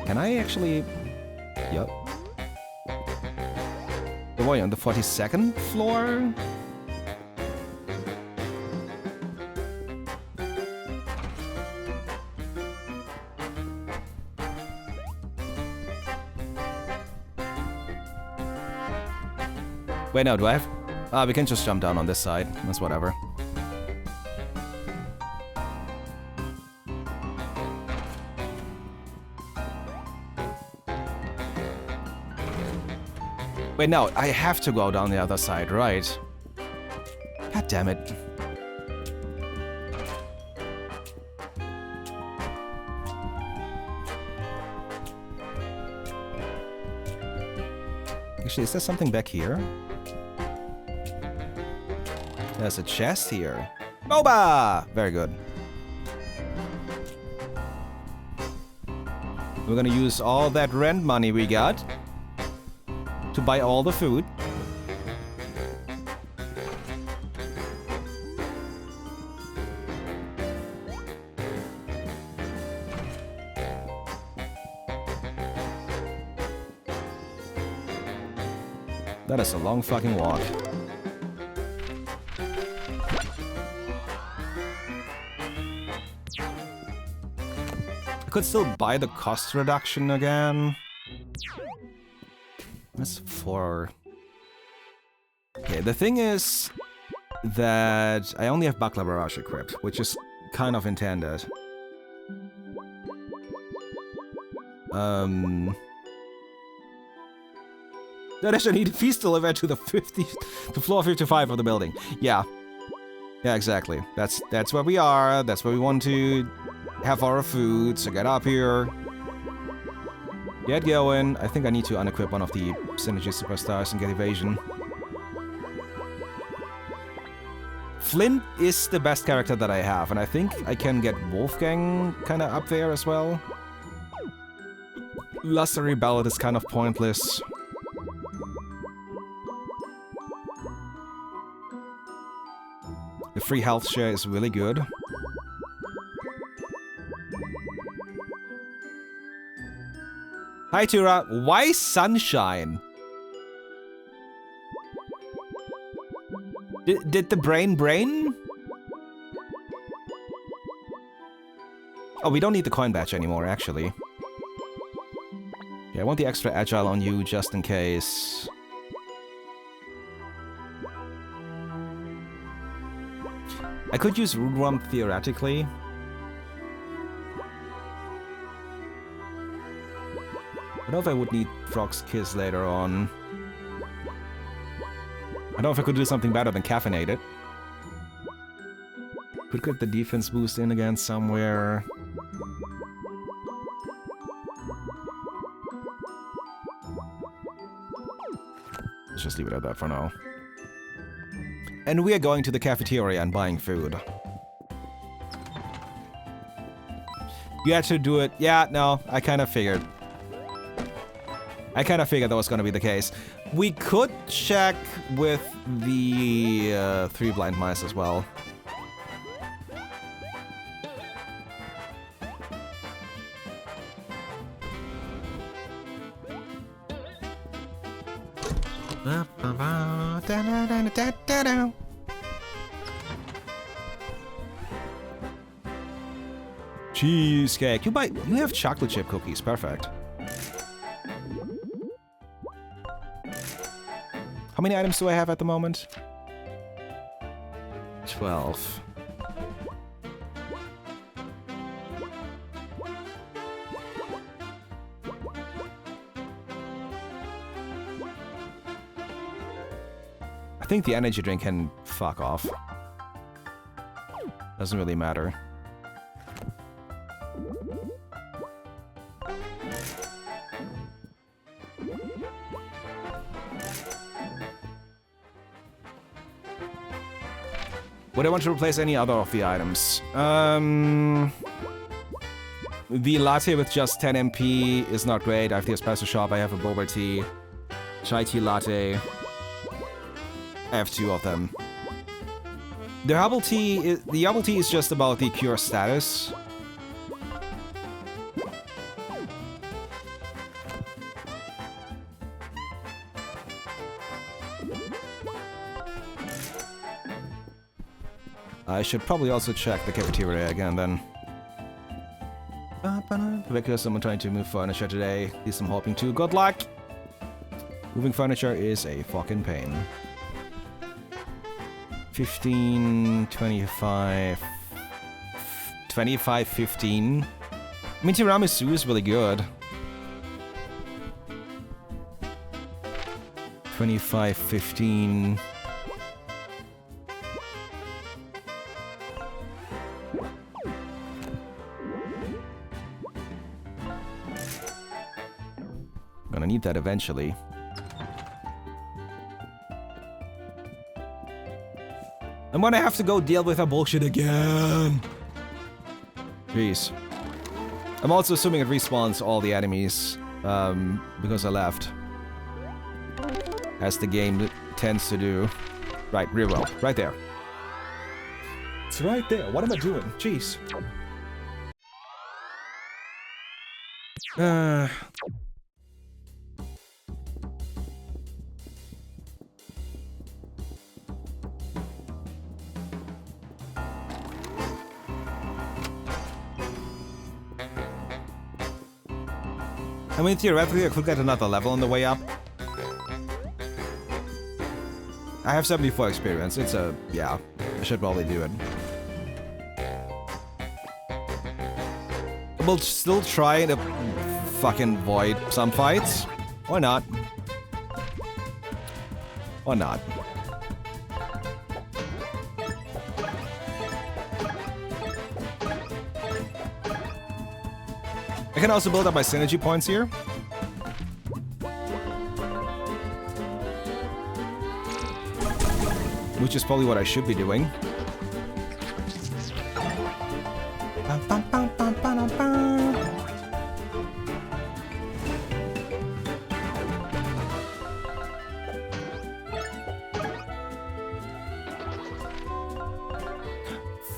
Can I actually... Yup. Wait, on the 42nd floor? Wait, no, do I have... we can just jump down on this side. That's whatever. Wait, no, I have to go down the other side, right? God damn it. Actually, is there something back here? There's a chest here. Boba! Very good. We're gonna use all that rent money we got to buy all the food. That is a long fucking walk. I could still buy the cost reduction again. That's 4. Okay, the thing is that I only have Buckler Barrage equipped, which is kind of intended. That actually need a feast delivered to the floor 55 of the building. Yeah. Yeah, exactly. That's where we are. That's where we want to have our food. So get up here. Get going. I think I need to unequip one of the Synergy Superstars and get evasion. Flint is the best character that I have, and I think I can get Wolfgang kind of up there as well. Lustery Ballad is kind of pointless. The free health share is really good. Hi, Tura. Why sunshine? Did the brain? Oh, we don't need the coin badge anymore, actually. Yeah, I want the extra agile on you just in case. I could use Rune Worm theoretically. don't know if I would need Frog's Kiss later on. I don't know if I could do something better than caffeinated. Could get the defense boost in again somewhere. Let's just leave it at that for now. And we are going to the cafeteria and buying food. You had to do it. Yeah, no, I kind of figured. I kind of figured that was going to be the case. We could check with the 3 blind mice as well. Cheesecake. You have chocolate chip cookies. Perfect. How many items do I have at the moment? 12. I think the energy drink can fuck off. Doesn't really matter. Would I want to replace any other of the items? The latte with just 10 MP is not great. I have the espresso shop, I have a boba tea, chai tea latte. I have 2 of them. The herbal tea is just about the cure status. I should probably also check the cafeteria again then. Because I'm trying to move furniture today. At least I'm hoping to. Good luck! Moving furniture is a fucking pain. 15, 25... 25, 15. I mean, tiramisu is really good. 25, 15... Gonna need that eventually. I'm gonna have to go deal with her bullshit again. Jeez. I'm also assuming it respawns all the enemies, because I left. As the game tends to do. Right, real well. Right there. It's right there. What am I doing? Jeez. I mean, theoretically, I could get another level on the way up. I have 74 experience. It's a... yeah. I should probably do it. We'll still try to fucking void some fights. Or not. Or not. I can also build up my synergy points here. Which is probably what I should be doing.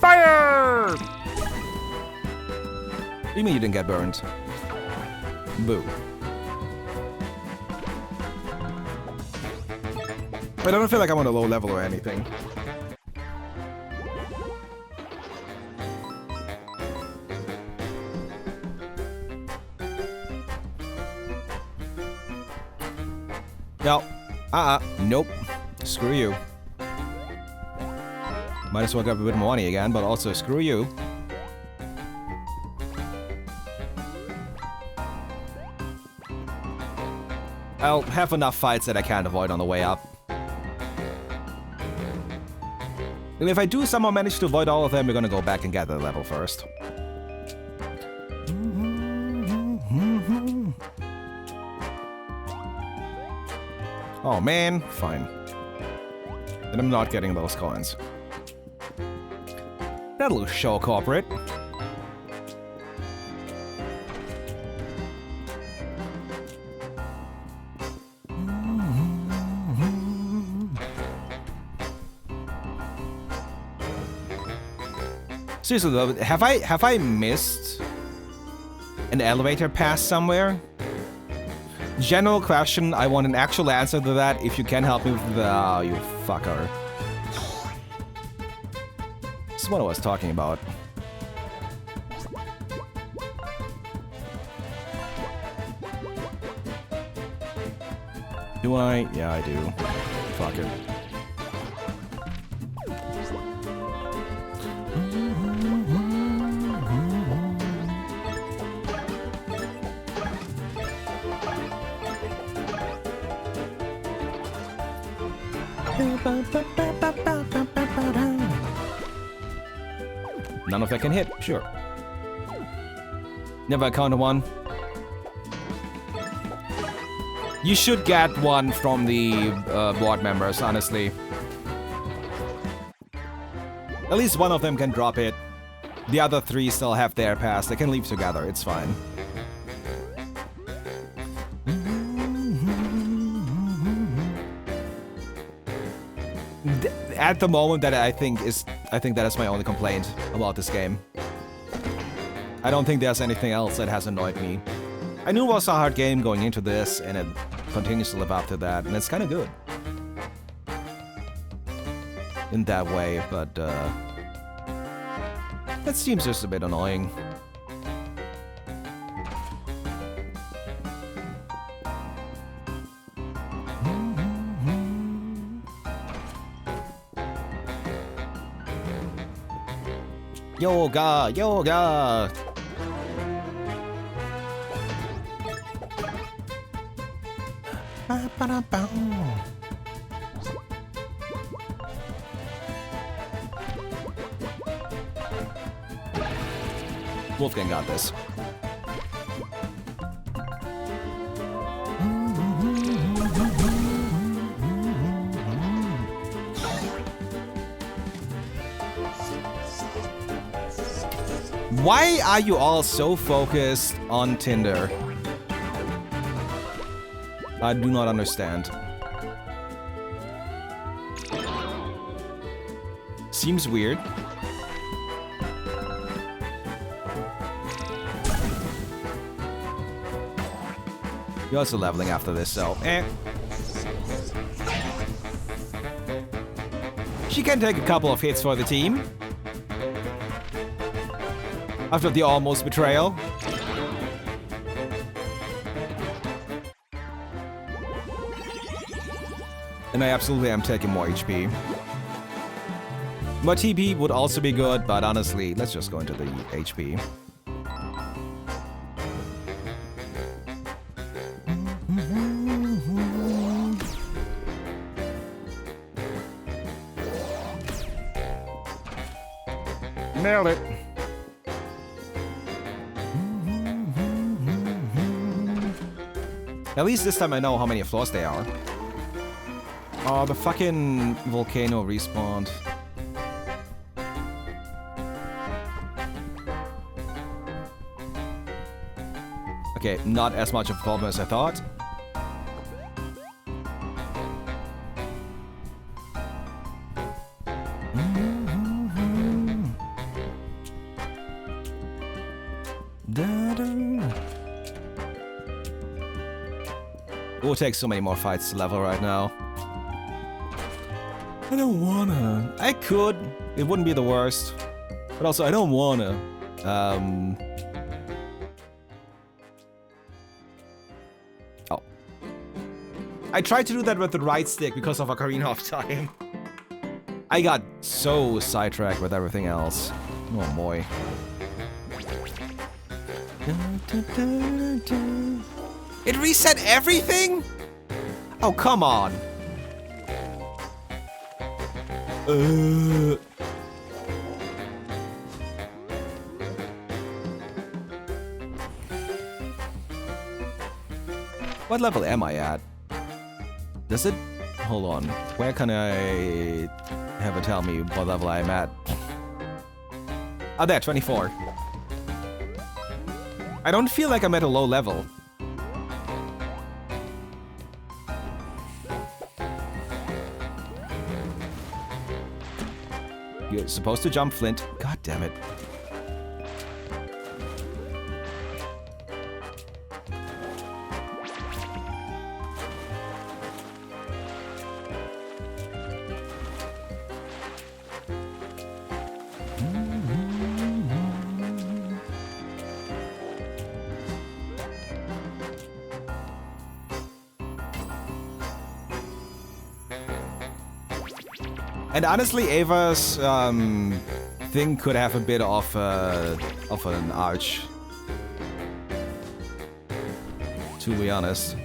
Fire! What do you mean you didn't get burned? Boo. But I don't feel like I'm on a low level or anything. No. Nope. Screw you. Might as well grab a bit more money again, but also screw you. I'll have enough fights that I can't avoid on the way up. And if I do somehow manage to avoid all of them, we're gonna go back and get the level first. Oh man, fine. And I'm not getting those coins. That'll show corporate. Seriously though, have I missed an elevator pass somewhere? General question, I want an actual answer to that. If you can help me with the... Oh, you fucker. This is what I was talking about. Do I? Yeah, I do. Fuck it. None of that can hit, sure. Never encounter one. You should get one from the board members, honestly. At least one of them can drop it. The other three still have their pass. They can leave together, it's fine. At the moment, that I think that is my only complaint about this game. I don't think there's anything else that has annoyed me. I knew it was a hard game going into this, and it continues to live up to that, and it's kind of good. In that way, but that seems just a bit annoying. Yoga, yoga. Wolfgang got this. Why are you all so focused on Tinder? I do not understand. Seems weird. You're also leveling after this, so She can take a couple of hits for the team. After the almost betrayal. And I absolutely am taking more HP. My TP would also be good, but honestly, let's just go into the HP. Nailed it. At least this time I know how many floors there are. Oh, the fucking volcano respawned. Okay, not as much of a problem as I thought. It will take so many more fights to level right now. I don't wanna. I could. It wouldn't be the worst. But also, I don't wanna. Oh. I tried to do that with the right stick because of Ocarina of Time. I got so sidetracked with everything else. Oh boy. It reset everything? Oh, come on. What level am I at? Does it? Hold on. Where can I have it tell me what level I'm at? Oh, there, 24. I don't feel like I'm at a low level. You're supposed to jump, Flint. God damn it. And honestly, Ava's thing could have a bit of an arch. To be honest.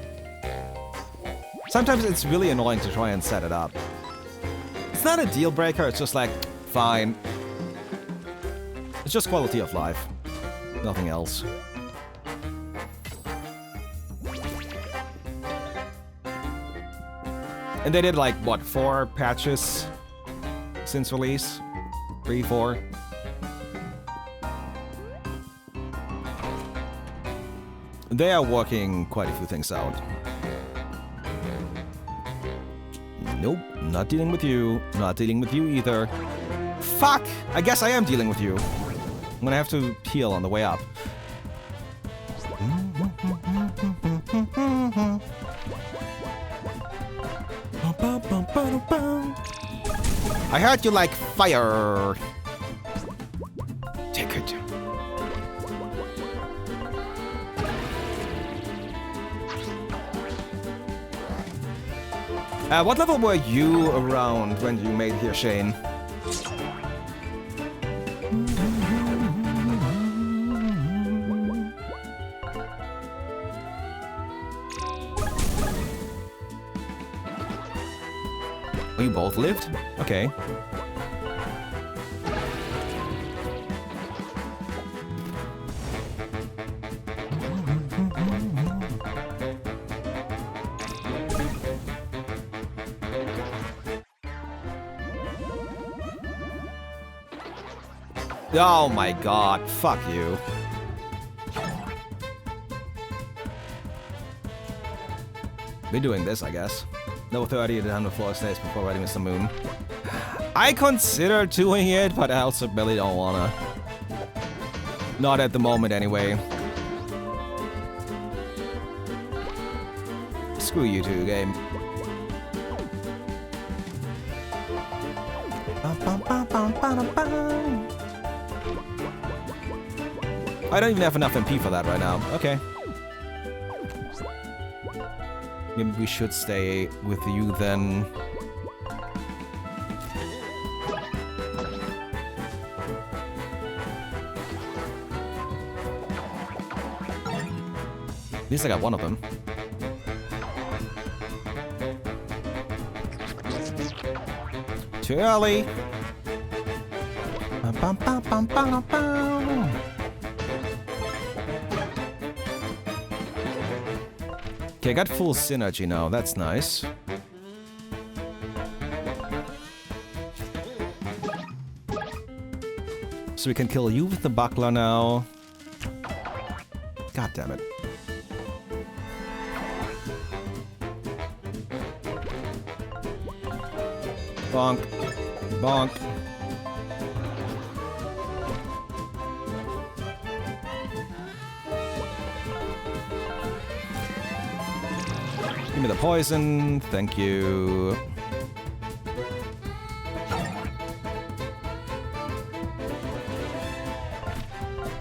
Sometimes it's really annoying to try and set it up. It's not a deal breaker, it's just like, fine. It's just quality of life. Nothing else. And they did like, what, 4 patches? Since release? 3, 4? They are working quite a few things out. Nope, not dealing with you. Not dealing with you either. Fuck! I guess I am dealing with you. I'm gonna have to heal on the way up. I heard you like fire. Take it. What level were you around when you made here, Shane? Oh, you both lived? Okay. Oh my god, fuck you. We're doing this, I guess. No 30 to 104 stays before writing Mr. Moon. I consider doing it, but I also really don't wanna. Not at the moment, anyway. Screw you two, game. I don't even have enough MP for that right now. Okay. Maybe we should stay with you then. At least I got one of them. Too early. Okay, I got full synergy now. That's nice. So we can kill you with the buckler now. God damn it. Bonk. Bonk. Give me the poison. Thank you.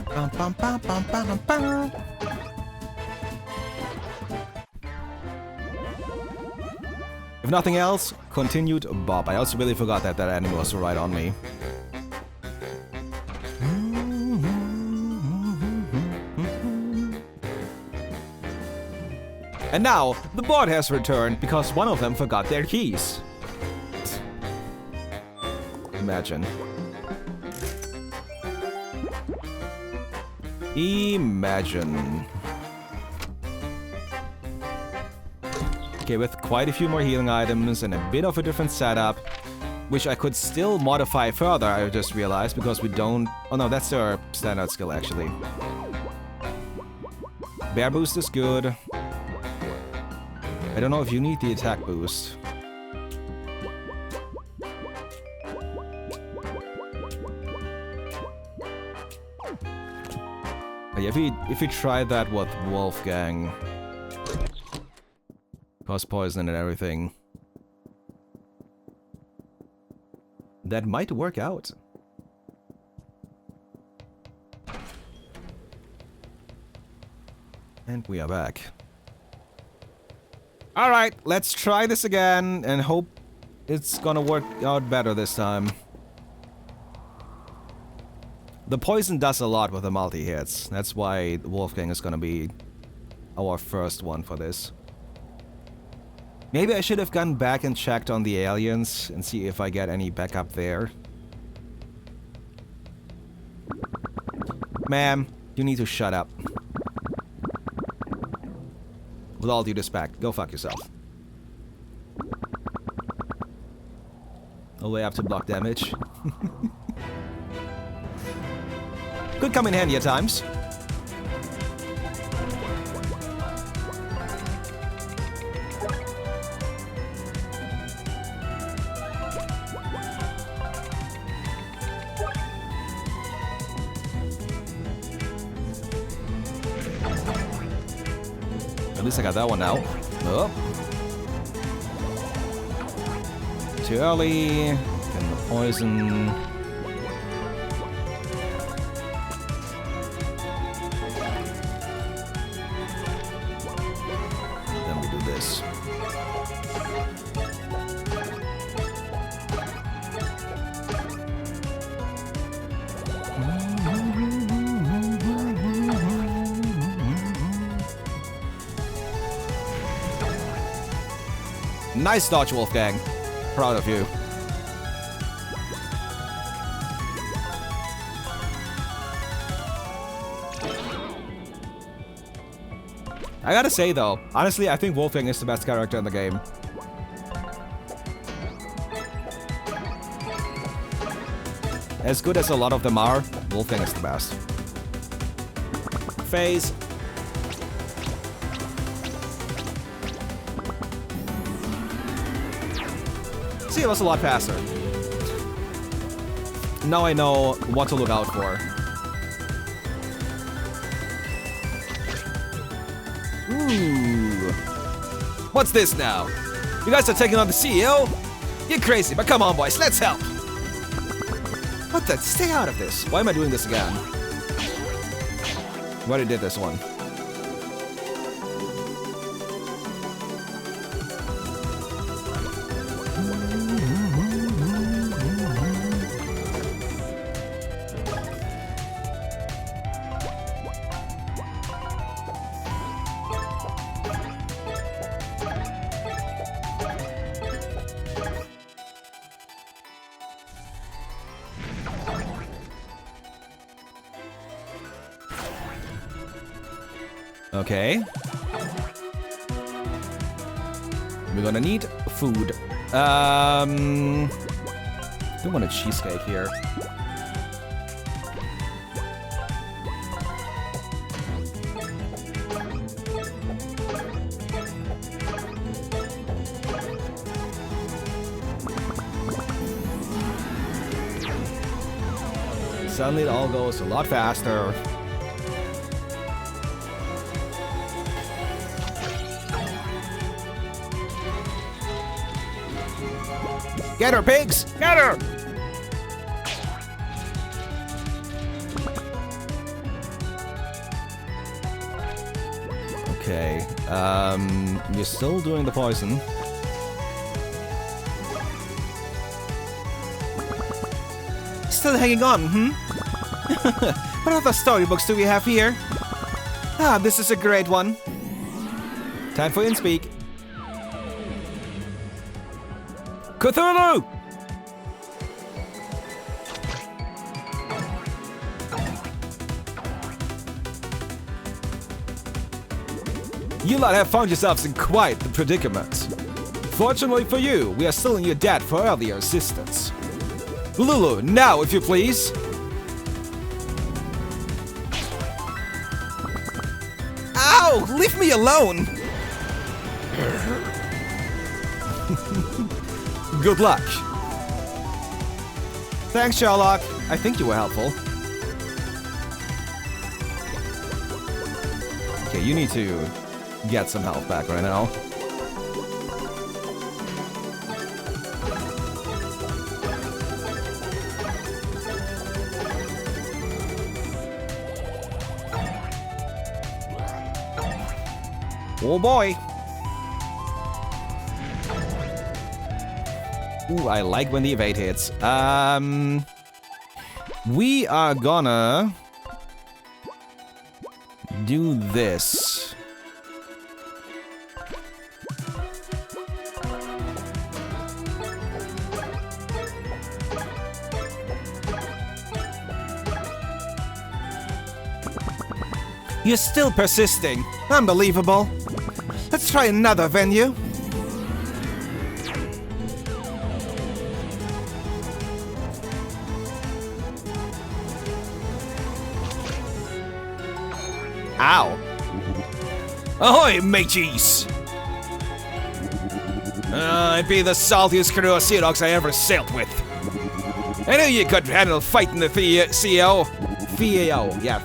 Bum, bum, bum, bum, bum, bum. If nothing else, continued Bob. I also really forgot that that enemy was right on me. And now, the board has returned because one of them forgot their keys. Imagine. Imagine. Okay, with quite a few more healing items and a bit of a different setup, which I could still modify further, I just realized, because we don't... Oh no, that's our standard skill, actually. Bear boost is good. I don't know if you need the attack boost. But yeah, if we try that with Wolfgang... Cause poison and everything. That might work out. And we are back. Alright, let's try this again and hope it's gonna work out better this time. The poison does a lot with the multi-hits. That's why Wolfgang is gonna be our first one for this. Maybe I should have gone back and checked on the aliens and see if I get any backup there. Ma'am, you need to shut up. With all due respect, go fuck yourself. All the way up to block damage. Could come in handy at times. At least I got that one now. Oh. Too early. Getting the poison. Then we do this. Nice dodge, Wolfgang. Proud of you. I gotta say though, honestly, I think Wolfgang is the best character in the game. As good as a lot of them are, Wolfgang is the best. Phase. See, it was a lot faster. Now I know what to look out for. Ooh. What's this now? You guys are taking on the CEO? You're crazy, but come on, boys, let's help. What the? Stay out of this. Why am I doing this again? We already did this one. Okay. We're gonna need food. I don't want a cheesecake here. Suddenly it all goes a lot faster. Get her, pigs! Get her! Okay, you're still doing the poison. Still hanging on, What other storybooks do we have here? Ah, this is a great one. Time for InSpeak. Cthulhu! You lot have found yourselves in quite the predicament. Fortunately for you, we are still in your debt for earlier assistance. Lulu, now if you please! Ow! Leave me alone! Good luck. Thanks, Sherlock. I think you were helpful. Okay, you need to get some health back right now. Oh boy! Ooh, I like when the evade hits. We are gonna do this. You're still persisting. Unbelievable. Let's try another venue. Ow. Ahoy, mateys! I'd be the saltiest crew of sea dogs I ever sailed with. I knew you could handle fighting the CEO. VAO, yeah.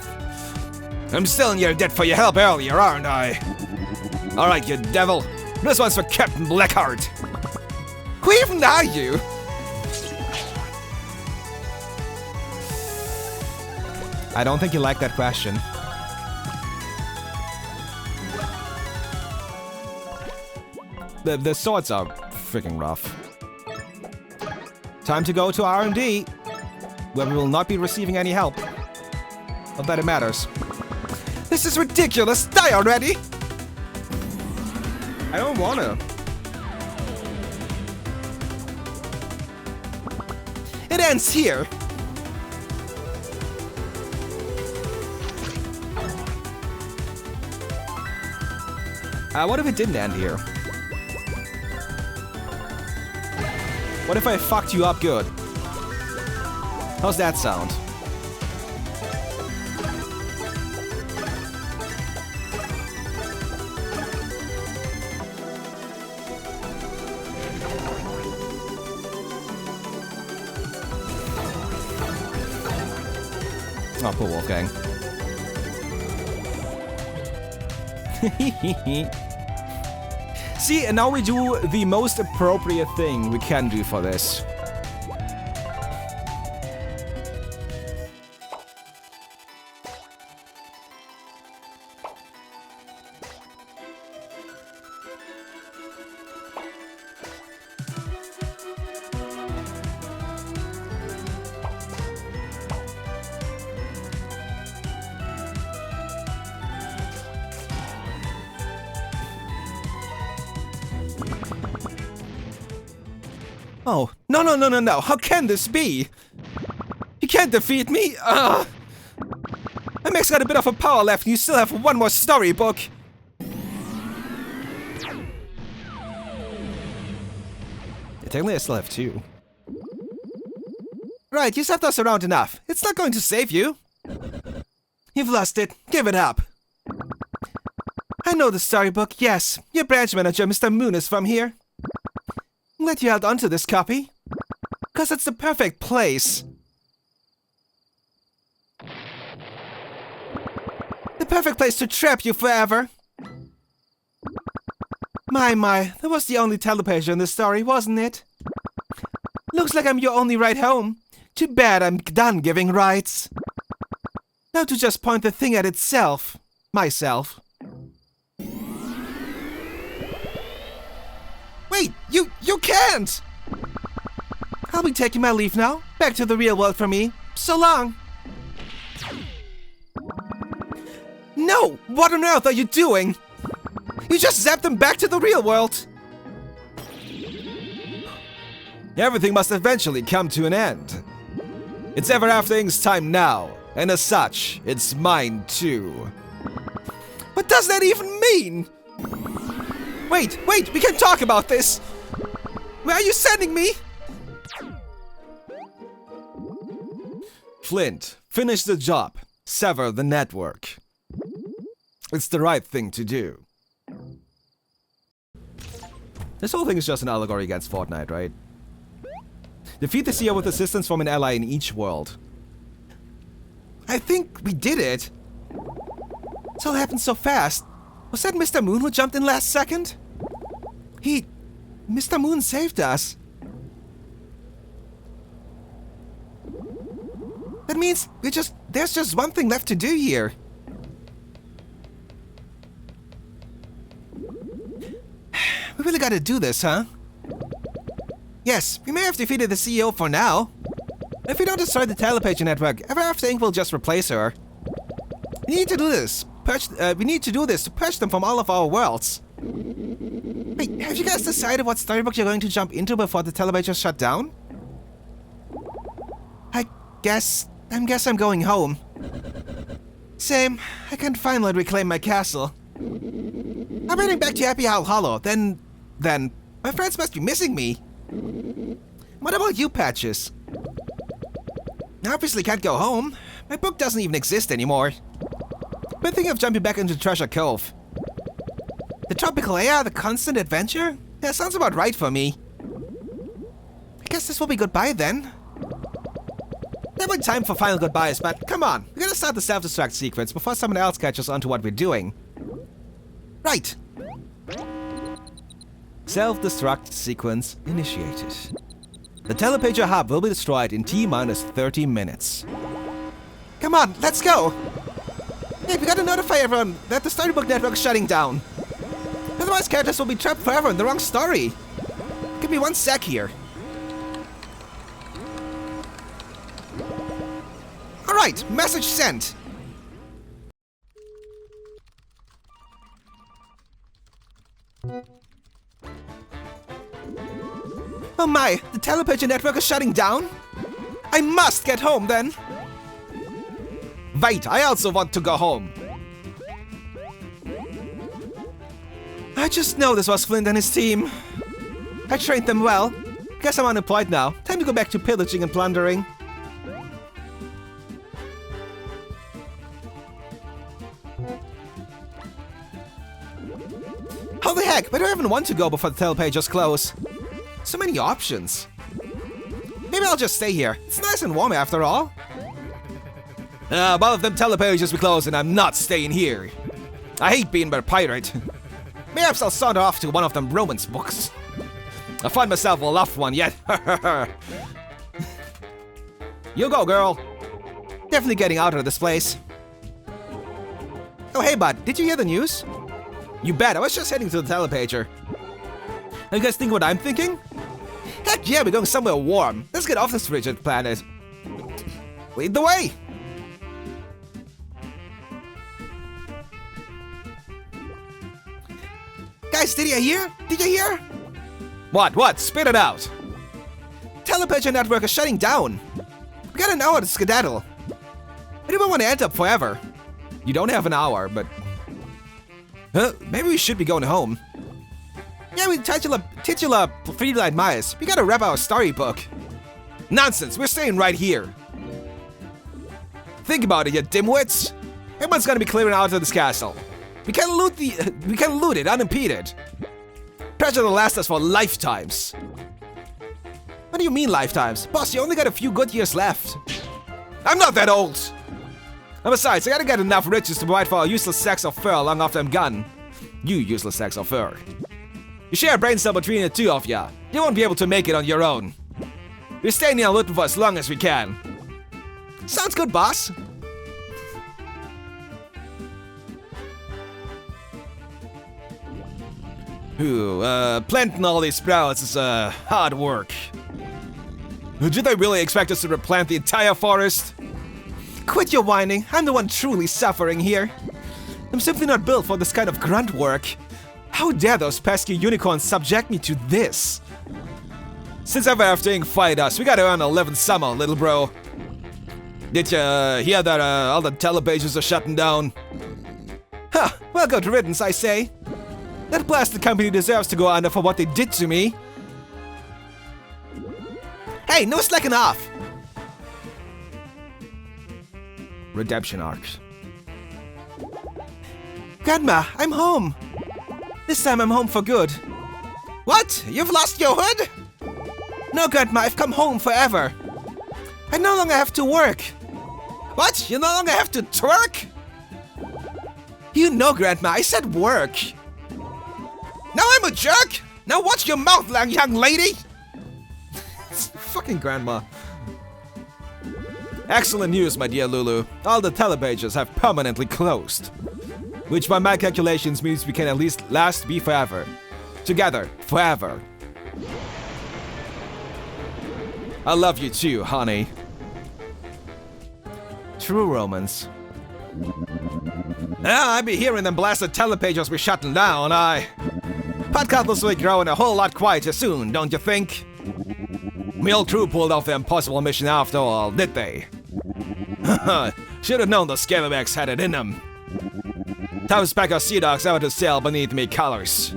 I'm still in your debt for your help earlier, aren't I? Alright, you devil. This one's for Captain Blackheart. Who even are you? I don't think you like that question. The swords are freaking rough. Time to go to R&D, where we will not be receiving any help. Not that it matters. This is ridiculous! Die already! I don't wanna. It ends here! What if it didn't end here? What if I fucked you up good? How's that sound? Oh, poor Wolfgang. See, and now we do the most appropriate thing we can do for this. Oh, no. How can this be? You can't defeat me. MX got a bit of a power left and you still have one more storybook. Technically, I still have two. Right, you slapped us around enough. It's not going to save you. You've lost it. Give it up. I know the storybook, yes. Your branch manager, Mr. Moon, is from here. I'm glad you held onto this copy. Because it's the perfect place. The perfect place to trap you forever. My, that was the only telepager in the story, wasn't it? Looks like I'm your only ride home. Too bad I'm done giving rides. Now to just point the thing at itself. Myself. Wait, you can't! I'll be taking my leave now. Back to the real world for me. So long. No! What on earth are you doing? You just zapped them back to the real world! Everything must eventually come to an end. It's ever after's time now, and as such, it's mine too. What does that even mean? Wait, we can talk about this! Where are you sending me? Flint, finish the job. Sever the network. It's the right thing to do. This whole thing is just an allegory against Fortnite, right? Defeat the CEO with assistance from an ally in each world. I think we did it. It all happened so fast. Was that Mr. Moon who jumped in last second? Mr. Moon saved us. That means there's just one thing left to do here. We really gotta do this, huh? Yes, we may have defeated the CEO for now. If we don't destroy the telepager network, Ever After Inc. will just replace her. We need to do this. We need to do this to purge them from all of our worlds. Wait, have you guys decided what storybook you're going to jump into before the telepager shut down? I guess I'm going home. Same. I can finally reclaim my castle. I'm heading back to Happy Owl Hollow. Then, my friends must be missing me. What about you, Patches? I obviously can't go home. My book doesn't even exist anymore. Been thinking of jumping back into Treasure Cove. The tropical air, the constant adventure? Yeah, sounds about right for me. I guess this will be goodbye then. Never time for final goodbyes, but come on. We gotta start the self-destruct sequence before someone else catches on to what we're doing. Right. Self-destruct sequence initiated. The telepager hub will be destroyed in T-minus 30 minutes. Come on, let's go! Hey, we gotta notify everyone that the storybook network is shutting down. Otherwise, characters will be trapped forever in the wrong story. Give me 1 sec here. Alright, message sent. Oh my, the telepager network is shutting down? I must get home then! Wait, I also want to go home. I just know this was Flint and his team. I trained them well. Guess I'm unemployed now. Time to go back to pillaging and plundering. How the heck? Where do I even want to go before the telepagers close? So many options. Maybe I'll just stay here. It's nice and warm after all. Both of them telepages will close and I'm not staying here. I hate being a pirate. Perhaps I'll saunter off to one of them romance books. I'll find myself a loved one yet. You go, girl. Definitely getting out of this place. Oh, hey, bud. Did you hear the news? You bet. I was just heading to the telepager. You guys think what I'm thinking? Heck yeah, we're going somewhere warm. Let's get off this frigid planet. Lead the way. Guys, did you hear? Did you hear? What? Spit it out. Telepager network is shutting down. We got an hour to skedaddle. I don't want to end up forever. You don't have an hour, but... maybe we should be going home. Yeah, we titular 3-line mice. We gotta wrap our storybook. Nonsense, we're staying right here. Think about it, you dimwits. Everyone's gonna be clearing out of this castle. We can loot it unimpeded. Pressure will last us for lifetimes. What do you mean lifetimes? Boss, you only got a few good years left. I'm not that old. And besides, I gotta get enough riches to provide for our useless sacks of fur long after I'm gone. You useless sacks of fur. You share a brain cell between the two of ya. You won't be able to make it on your own. We're staying here looting for as long as we can. Sounds good, boss. Planting all these sprouts is hard work. Did they really expect us to replant the entire forest? Quit your whining. I'm the one truly suffering here. I'm simply not built for this kind of grunt work. How dare those pesky unicorns subject me to this? Since everything fight us, we gotta earn 11th summer, little bro. Did you hear that all the telepages are shutting down? Huh, well, good riddance, I say. That blasted company deserves to go under for what they did to me. Hey, no slacking off! Redemption arcs. Grandma, I'm home! This time I'm home for good. What? You've lost your hood? No, Grandma, I've come home forever. I no longer have to work. What? You no longer have to twerk? You know, Grandma, I said work. Now I'm a jerk? Now watch your mouth, young lady! Fucking Grandma. Excellent news, my dear Lulu. All the telepages have permanently closed. Which by my calculations means we can at least be forever. Together, forever. I love you too, honey. True romance. I be hearing them blasted telepages be shutting down. Podcasters will be growing a whole lot quieter soon, don't you think? My old crew pulled off the impossible mission after all, did they? Should have known the scalawags had it in them. Time to pack our sea dogs out to sail beneath me colors.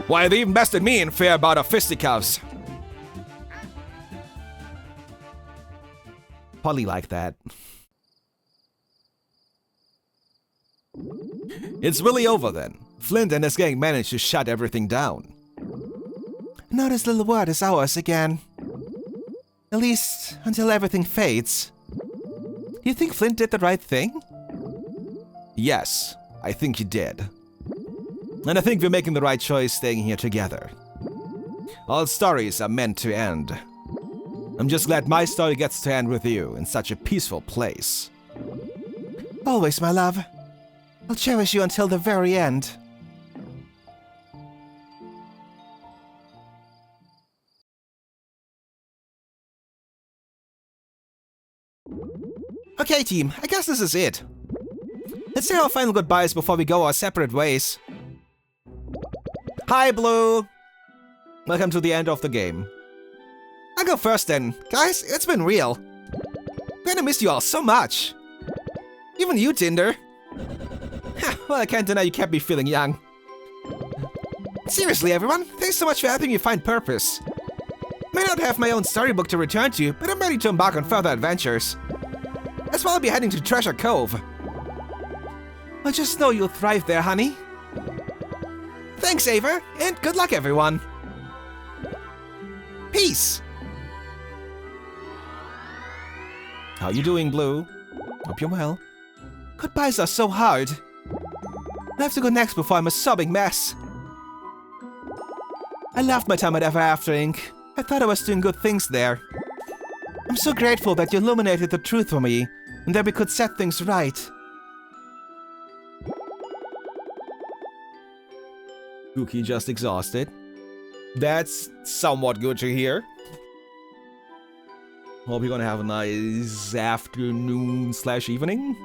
Why, they even bested me in fair bout of fisticuffs. Probably like that. It's really over then. Flint and his gang managed to shut everything down. Now this little world is ours again. At least until everything fades. Do you think Flint did the right thing? Yes, I think he did. And I think we're making the right choice staying here together. All stories are meant to end. I'm just glad my story gets to end with you in such a peaceful place. Always, my love. I'll cherish you until the very end. Okay, team, I guess this is it. Let's say our final goodbyes before we go our separate ways. Hi, Blue! Welcome to the end of the game. I'll go first then. Guys, it's been real. Gonna miss you all so much. Even you, Tinder. Well, I can't deny you kept me feeling young. Seriously, everyone, thanks so much for helping me find purpose. May not have my own storybook to return to, but I'm ready to embark on further adventures. As well, I'll be heading to Treasure Cove. Well, just know you'll thrive there, honey. Thanks, Ava, and good luck, everyone. Peace! How you doing, Blue? Hope you're well. Goodbyes are so hard. I have to go next before I'm a sobbing mess. I loved my time at Ever After Inc. I thought I was doing good things there. I'm so grateful that you illuminated the truth for me, and that we could set things right. Cookie just exhausted. That's somewhat good to hear. Hope you're gonna have a nice afternoon/evening.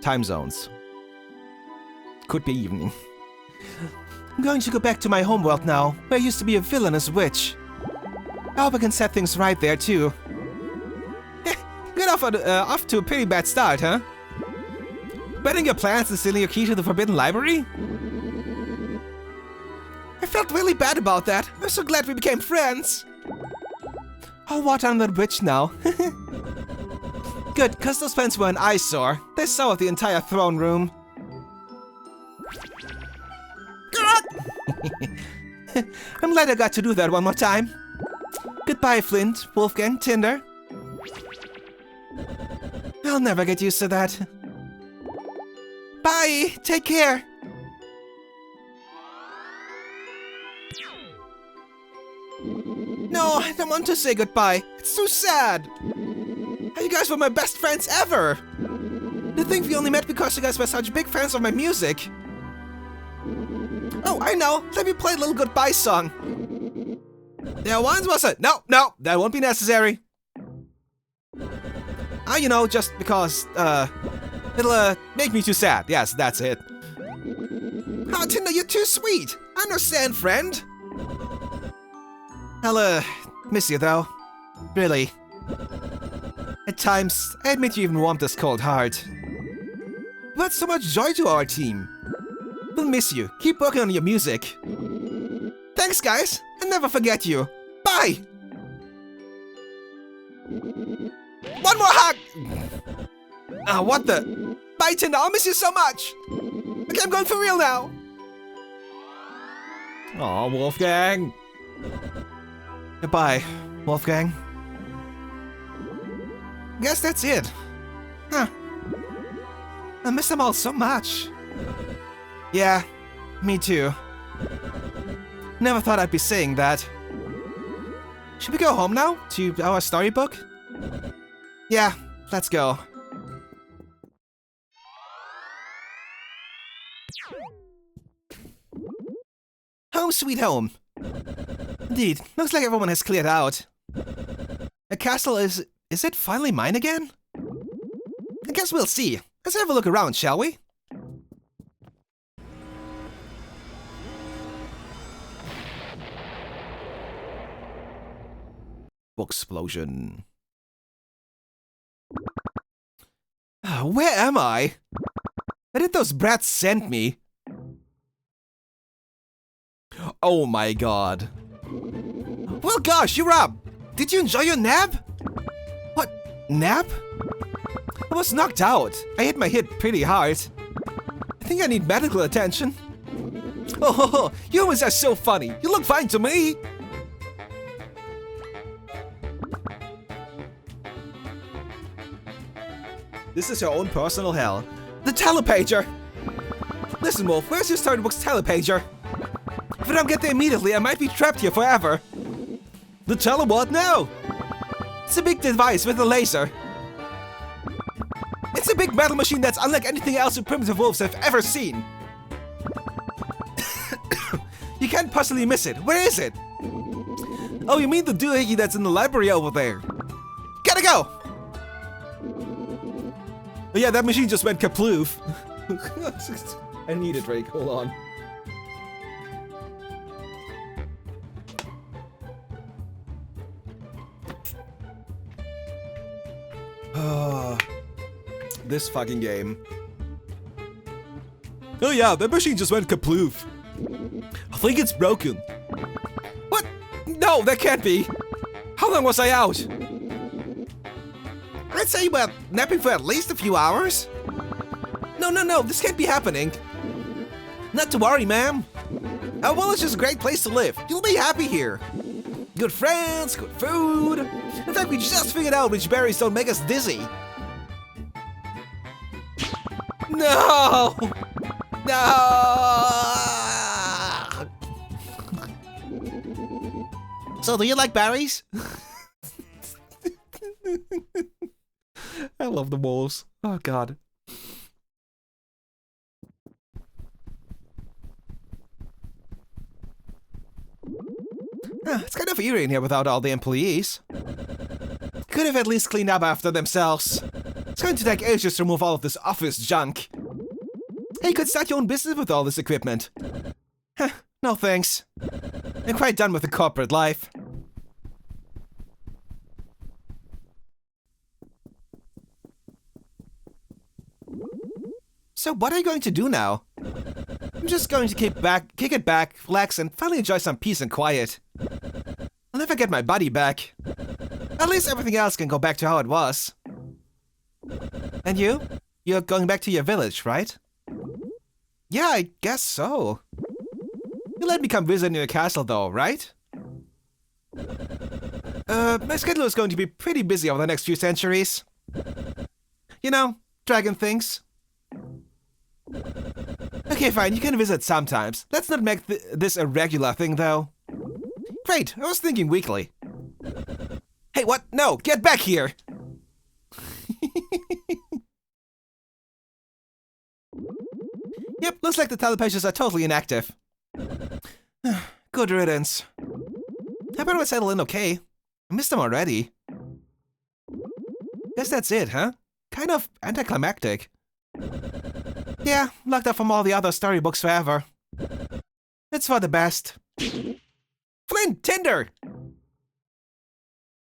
Time zones. Could be evening. I'm going to go back to my homeworld now, where I used to be a villainous witch. I hope I can set things right there too. Get off to a pretty bad start, huh? Betting your plans and stealing your key to the Forbidden Library? I felt really bad about that. I'm so glad we became friends. I'll watch on the witch now. Good, cause those plans were an eyesore. They soured the entire throne room. I'm glad I got to do that one more time. Goodbye, Flint, Wolfgang, Tinder. I'll never get used to that. Bye! Take care! No, I don't want to say goodbye. It's too sad. You guys were my best friends ever. To think we only met because you guys were such big fans of my music. Oh, I know. Let me play a little goodbye song. There once was a... No, that won't be necessary. You know, just because, it'll, make me too sad. Yes, that's it. Oh, Tinder, you're too sweet. I understand, friend. I'll, miss you, though. Really. At times, I admit you even warmed this cold heart. You brought so much joy to our team. We'll miss you. Keep working on your music. Thanks, guys. I'll never forget you. Bye! One more hug! Ah, what the? Bye, Tinder. I'll miss you so much. Okay, I'm going for real now. Aw, Wolfgang. Goodbye, Wolfgang. Guess that's it. Huh. I miss them all so much. Yeah, me too. Never thought I'd be saying that. Should we go home now? To our storybook? Yeah, let's go. Home sweet home. Indeed, looks like everyone has cleared out. The castle is it finally mine again? I guess we'll see. Let's have a look around, shall we? Explosion. Where am I? Where did those brats send me? Oh my god. Well gosh, you're up! Did you enjoy your nap? What? Nap? I was knocked out. I hit my head pretty hard. I think I need medical attention. Oh, humans are so funny. You look fine to me. This is your own personal hell. The telepager! Listen, Wolf, where's your storybook's telepager? If I don't get there immediately, I might be trapped here forever. The tele what now? It's a big device with a laser. It's a big metal machine that's unlike anything else you primitive wolves have ever seen. You can't possibly miss it. Where is it? Oh, you mean the doohickey that's in the library over there? Gotta go! Oh yeah, that machine just went kaploof. I need a Drake, hold on. This fucking game. Oh yeah, that machine just went kaploof. I think it's broken. What? No, that can't be. How long was I out? I'd say about napping for at least a few hours. No, this can't be happening. Not to worry, ma'am. Our village is a great place to live. You'll be happy here. Good friends, good food. In fact, we just figured out which berries don't make us dizzy. No! No! So, do you like berries? I love the wolves. Oh, God. It's kind of eerie in here without all the employees. Could have at least cleaned up after themselves. It's going to take ages to remove all of this office junk. Hey, you could start your own business with all this equipment. Huh, no thanks. I'm quite done with the corporate life. So what are you going to do now? I'm just going to kick it back, relax, and finally enjoy some peace and quiet. I'll never get my body back. At least everything else can go back to how it was. And you? You're going back to your village, right? Yeah, I guess so. You let me come visit in your castle though, right? My schedule is going to be pretty busy over the next few centuries. You know, dragon things. Okay, fine, you can visit sometimes. Let's not make this a regular thing, though. Great, I was thinking weekly. Hey, what? No, get back here! Yep, looks like the telepages are totally inactive. Good riddance. I better settle in okay. I missed them already. Guess that's it, huh? Kind of anticlimactic. Yeah, locked up from all the other storybooks forever. It's for the best. Flint, Tinder!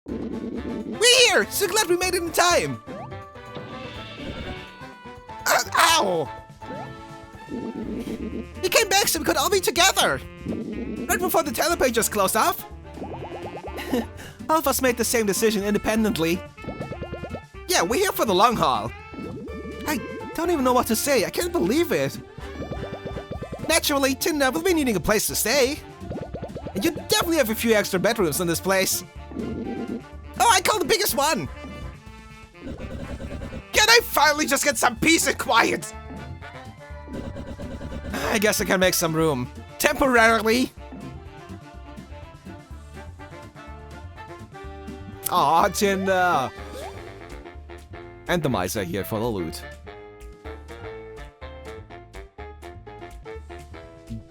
We're here! So glad we made it in time! Ow! We came back so we could all be together! Right before the telepage just closed off. All of us made the same decision independently. Yeah, we're here for the long haul. I don't even know what to say. I can't believe it. Naturally, Tinder will be needing a place to stay. And you definitely have a few extra bedrooms in this place. Oh, I call the biggest one! Can I finally just get some peace and quiet? I guess I can make some room. Temporarily. Aw, Tinder. And the mice are here for the loot.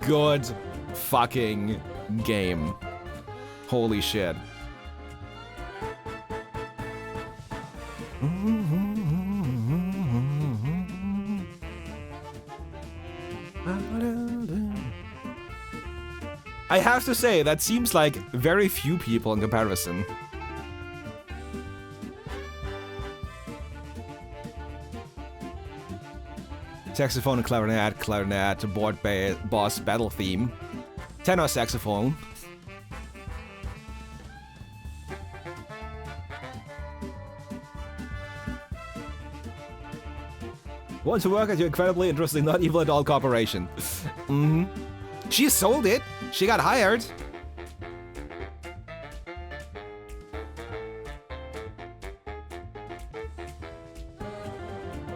Good fucking game. Holy shit. I have to say, that seems like very few people in comparison. Saxophone and clarinet, board boss battle theme. Tenor saxophone. Want to work at your incredibly interesting, not evil at all corporation. She sold it. She got hired.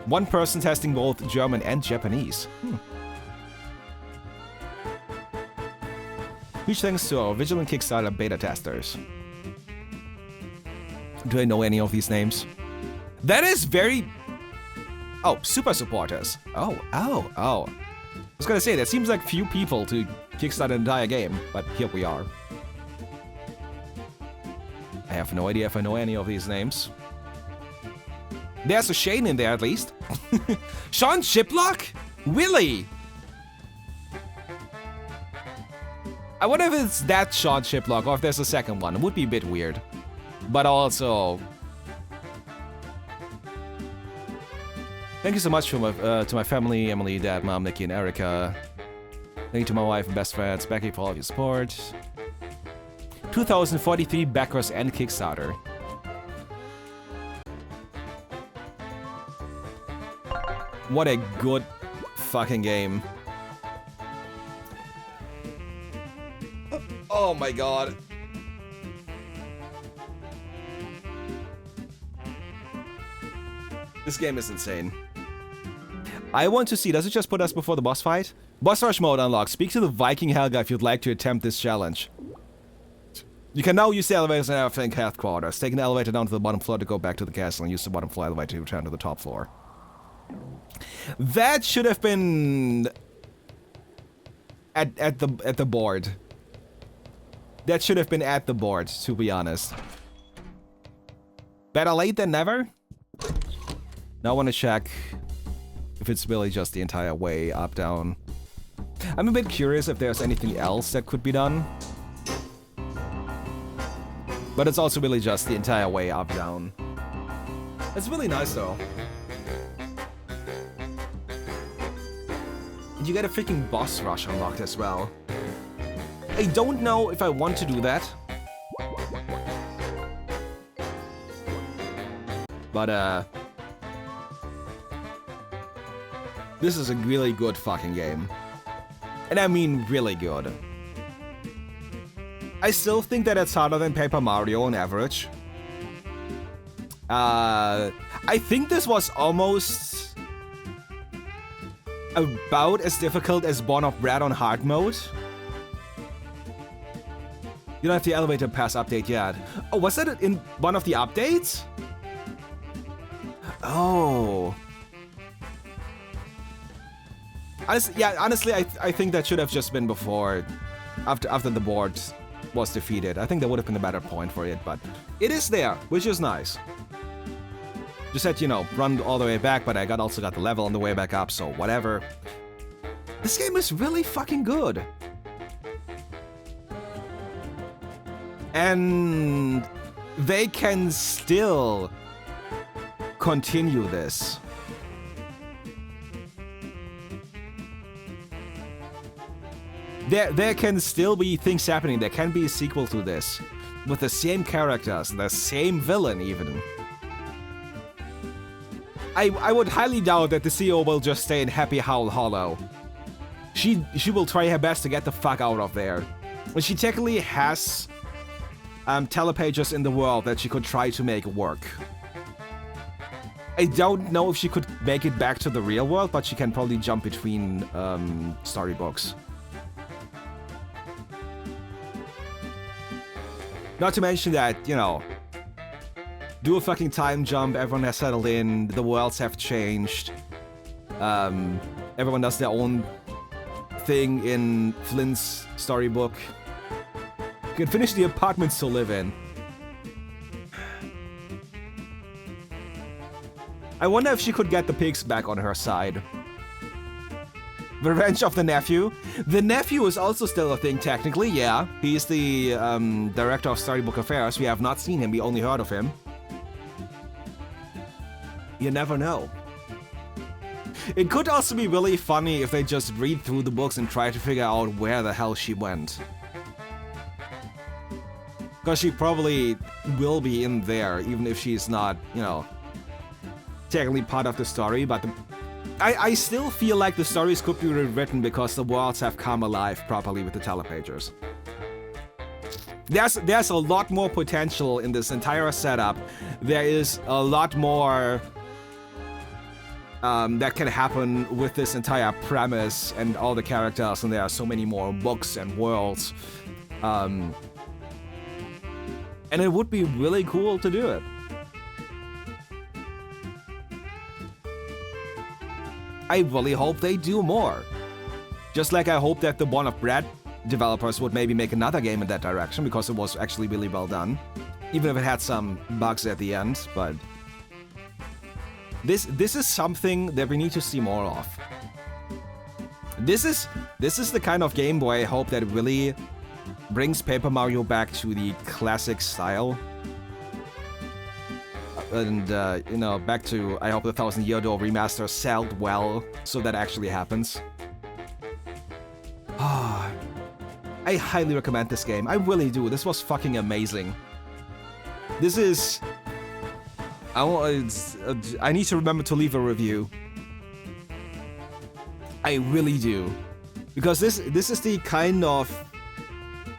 One person testing both German and Japanese. Huge thanks to our vigilant Kickstarter beta testers. Do I know any of these names? That is very... Oh, super supporters. Oh. I was gonna say, that seems like few people to kickstart an entire game, but here we are. I have no idea if I know any of these names. There's a Shane in there at least. Sean Shiplock? Willie! I wonder if it's that Sean Shiplock or if there's a second one. It would be a bit weird. But also... Thank you so much to my family, Emily, Dad, Mom, Nikki, and Erica. Thank you to my wife and best friends, Becky, for all of your support. 2043 backers and Kickstarter. What a good fucking game. Oh my god. This game is insane. I want to see, does it just put us before the boss fight? Boss rush mode unlocked. Speak to the Viking Helga if you'd like to attempt this challenge. You can now use the elevators in Everything headquarters. Take an elevator down to the bottom floor to go back to the castle and use the bottom floor elevator to return to the top floor. That should have been at the board. That should have been at the board, to be honest. Better late than never. Now I want to check if it's really just the entire way up, down. I'm a bit curious if there's anything else that could be done. But it's also really just the entire way up, down. It's really nice though. And you get a freaking boss rush unlocked as well. I don't know if I want to do that. But this is a really good fucking game. And I mean really good. I still think that it's harder than Paper Mario on average. I think this was almost about as difficult as Born of Bread on hard mode. You don't have the elevator pass update yet. Oh, was that in one of the updates? Oh. Honestly, I think that should have just been before, after the board was defeated. I think that would have been a better point for it, but it is there, which is nice. Just had, you know, run all the way back, but I also got the level on the way back up, so whatever. This game is really fucking good. And they can still continue this. There can still be things happening. There can be a sequel to this with the same characters, the same villain even. I would highly doubt that the CEO will just stay in Happy Howl Hollow. She will try her best to get the fuck out of there. But she technically has telepages in the world that she could try to make work. I don't know if she could make it back to the real world, but she can probably jump between storybooks. Not to mention that, you know, do a fucking time jump, everyone has settled in, the worlds have changed. Everyone does their own thing in Flint's storybook. You can finish the apartments to live in. I wonder if she could get the pigs back on her side. Revenge of the Nephew. The Nephew is also still a thing, technically, yeah. He's the director of Storybook Affairs. We have not seen him, we only heard of him. You never know. It could also be really funny if they just read through the books and try to figure out where the hell she went. Because she probably will be in there, even if she's not, you know, technically part of the story, but I still feel like the stories could be rewritten because the worlds have come alive properly with the telepagers. There's a lot more potential in this entire setup. There is a lot more that can happen with this entire premise and all the characters, and there are so many more books and worlds. And it would be really cool to do it. I really hope they do more. Just like I hope that the One of Bread developers would maybe make another game in that direction, because it was actually really well done. Even if it had some bugs at the end, but this is something that we need to see more of. This is the kind of game where I hope that it really brings Paper Mario back to the classic style. And, you know, back to, I hope the 1000 Year Door remaster sold well, so that actually happens. I highly recommend this game. I really do. This was fucking amazing. This is... I need to remember to leave a review. I really do. Because this is the kind of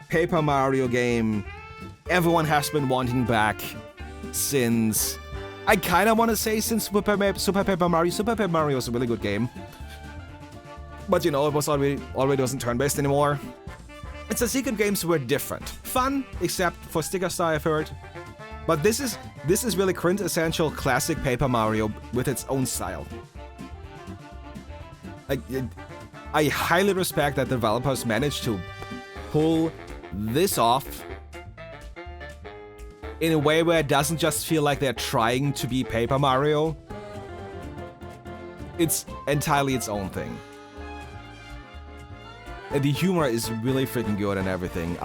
Paper Mario game everyone has been wanting back since... I kind of want to say since Super Paper Mario. Super Paper Mario was a really good game. But you know, it was already wasn't turn-based anymore. Its subsequent games were different. Fun, except for Sticker Star, I've heard. But this is really quintessential classic Paper Mario with its own style. I highly respect that developers managed to pull this off in a way where it doesn't just feel like they're trying to be Paper Mario. It's entirely its own thing. And the humor is really freaking good and everything.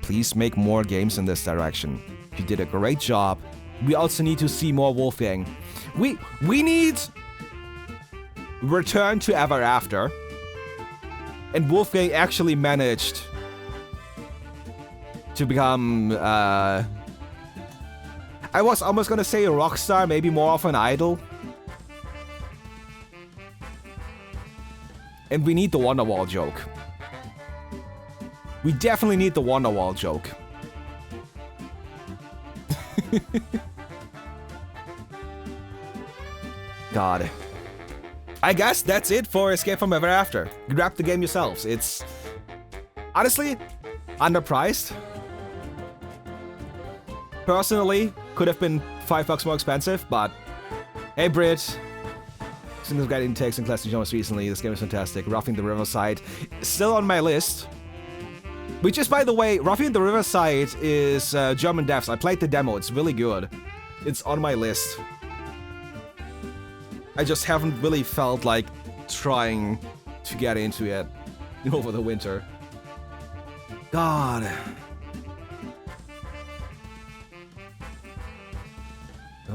Please make more games in this direction. You did a great job. We also need to see more Wolfgang. We need Return to Ever After. And Wolfgang actually managed to become, I was almost gonna say a rock star, maybe more of an idol. And we need the Wonderwall joke. We definitely need the Wonderwall joke. God. I guess that's it for Escape from Ever After. Grab the game yourselves. It's honestly underpriced. Personally, could have been $5 more expensive, but hey, Brit. Single guide intakes and classic genres recently. This game is fantastic. Roughing the Riverside, still on my list. Which is, by the way, Roughing the Riverside is German devs. I played the demo. It's really good. It's on my list. I just haven't really felt like trying to get into it over the winter. God.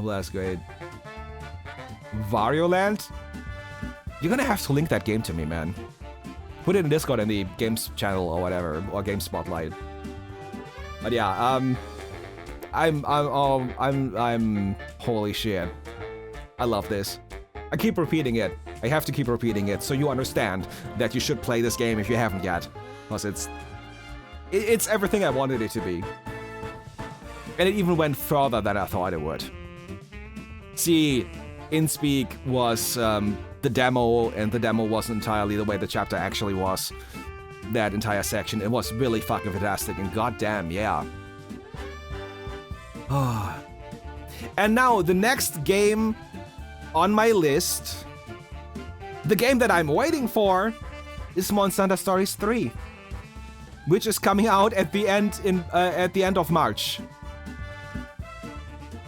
well, that's great. Wario Land? You're gonna have to link that game to me, man. Put it in Discord in the games channel or whatever, or Game Spotlight. But yeah, I'm holy shit. I love this. I keep repeating it. I have to keep repeating it so you understand that you should play this game if you haven't yet. Because it's everything I wanted it to be. And it even went further than I thought it would. See, InSpeak was the demo, and the demo wasn't entirely the way the chapter actually was. That entire section, it was really fucking fantastic, and goddamn, yeah. And now, the next game on my list, the game that I'm waiting for, is Monster Hunter Stories 3, which is coming out at the end of March.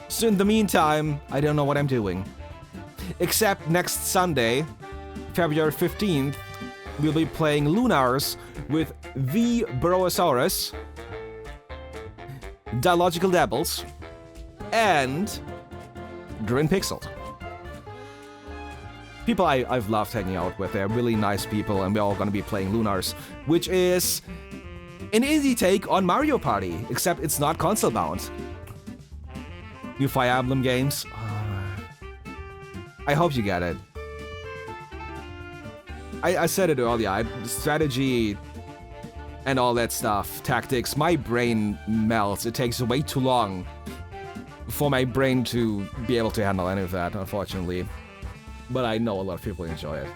So in the meantime, I don't know what I'm doing. Except next Sunday, February 15th, we'll be playing Lunars with the Borosaurus, Dialogical Devils, and Grin Pixel. People I've loved hanging out with. They're really nice people, and we're all gonna be playing Lunars, which is an indie take on Mario Party, except it's not console bound. New Fire Emblem games. I hope you get it. I said it earlier, strategy and all that stuff, tactics, my brain melts. It takes way too long for my brain to be able to handle any of that, unfortunately. But I know a lot of people enjoy it.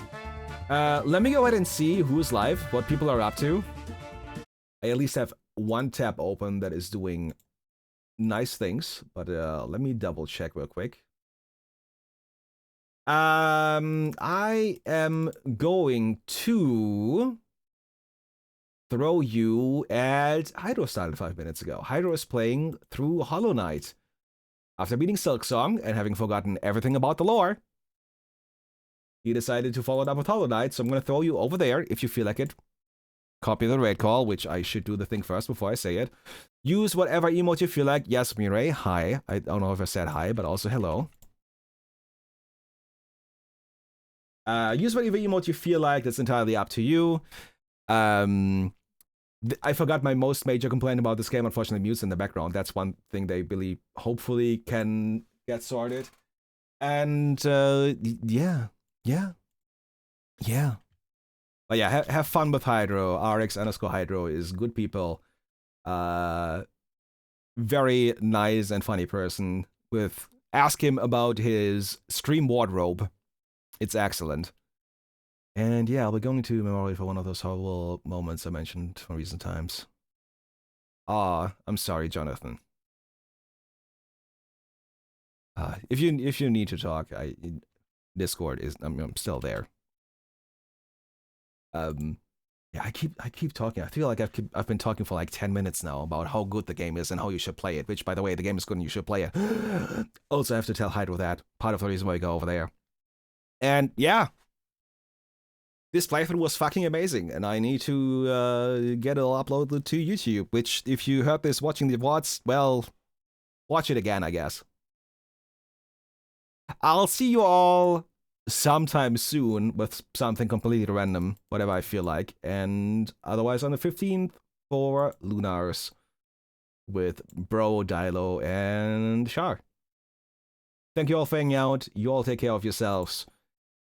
Let me go ahead and see who's live, what people are up to. I at least have one tab open that is doing nice things, but let me double check real quick. I am going to throw you at Hydro started 5 minutes ago. Hydro is playing through Hollow Knight. After beating Silksong and having forgotten everything about the lore, he decided to follow it up with Hollow Knight, so I'm going to throw you over there if you feel like it. Copy the raid call, which I should do the thing first before I say it. Use whatever emote you feel like. Yes, Mirai, hi. I don't know if I said hi, but also hello. Use whatever emote you feel like. That's entirely up to you. I forgot my most major complaint about this game. Unfortunately, mutes in the background. That's one thing they really, hopefully, can get sorted. And yeah. But yeah, have fun with Hydro. RX_Hydro is good people. Very nice and funny person. Ask him about his stream wardrobe. It's excellent. And yeah, I'll be going to memory for one of those horrible moments I mentioned from recent times. I'm sorry, Jonathan. If you need to talk, Discord is I'm still there. Yeah, I keep talking. I feel like I've been talking for like 10 minutes now about how good the game is and how you should play it. Which, by the way, the game is good and you should play it. Also, I have to tell Hydro that part of the reason why I go over there. And yeah, this playthrough was fucking amazing, and I need to get it all uploaded to YouTube. Which, if you heard this watching the VODs, well, watch it again, I guess. I'll see you all sometime soon with something completely random, whatever I feel like. And otherwise on the 15th for Lunars with Bro, Dilo, and Shar. Thank you all for hanging out. You all take care of yourselves.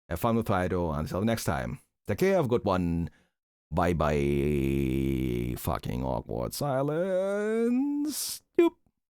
Have fun with Fido. Until next time. Take care, have a good one. Bye bye. Fucking awkward silence. Doop.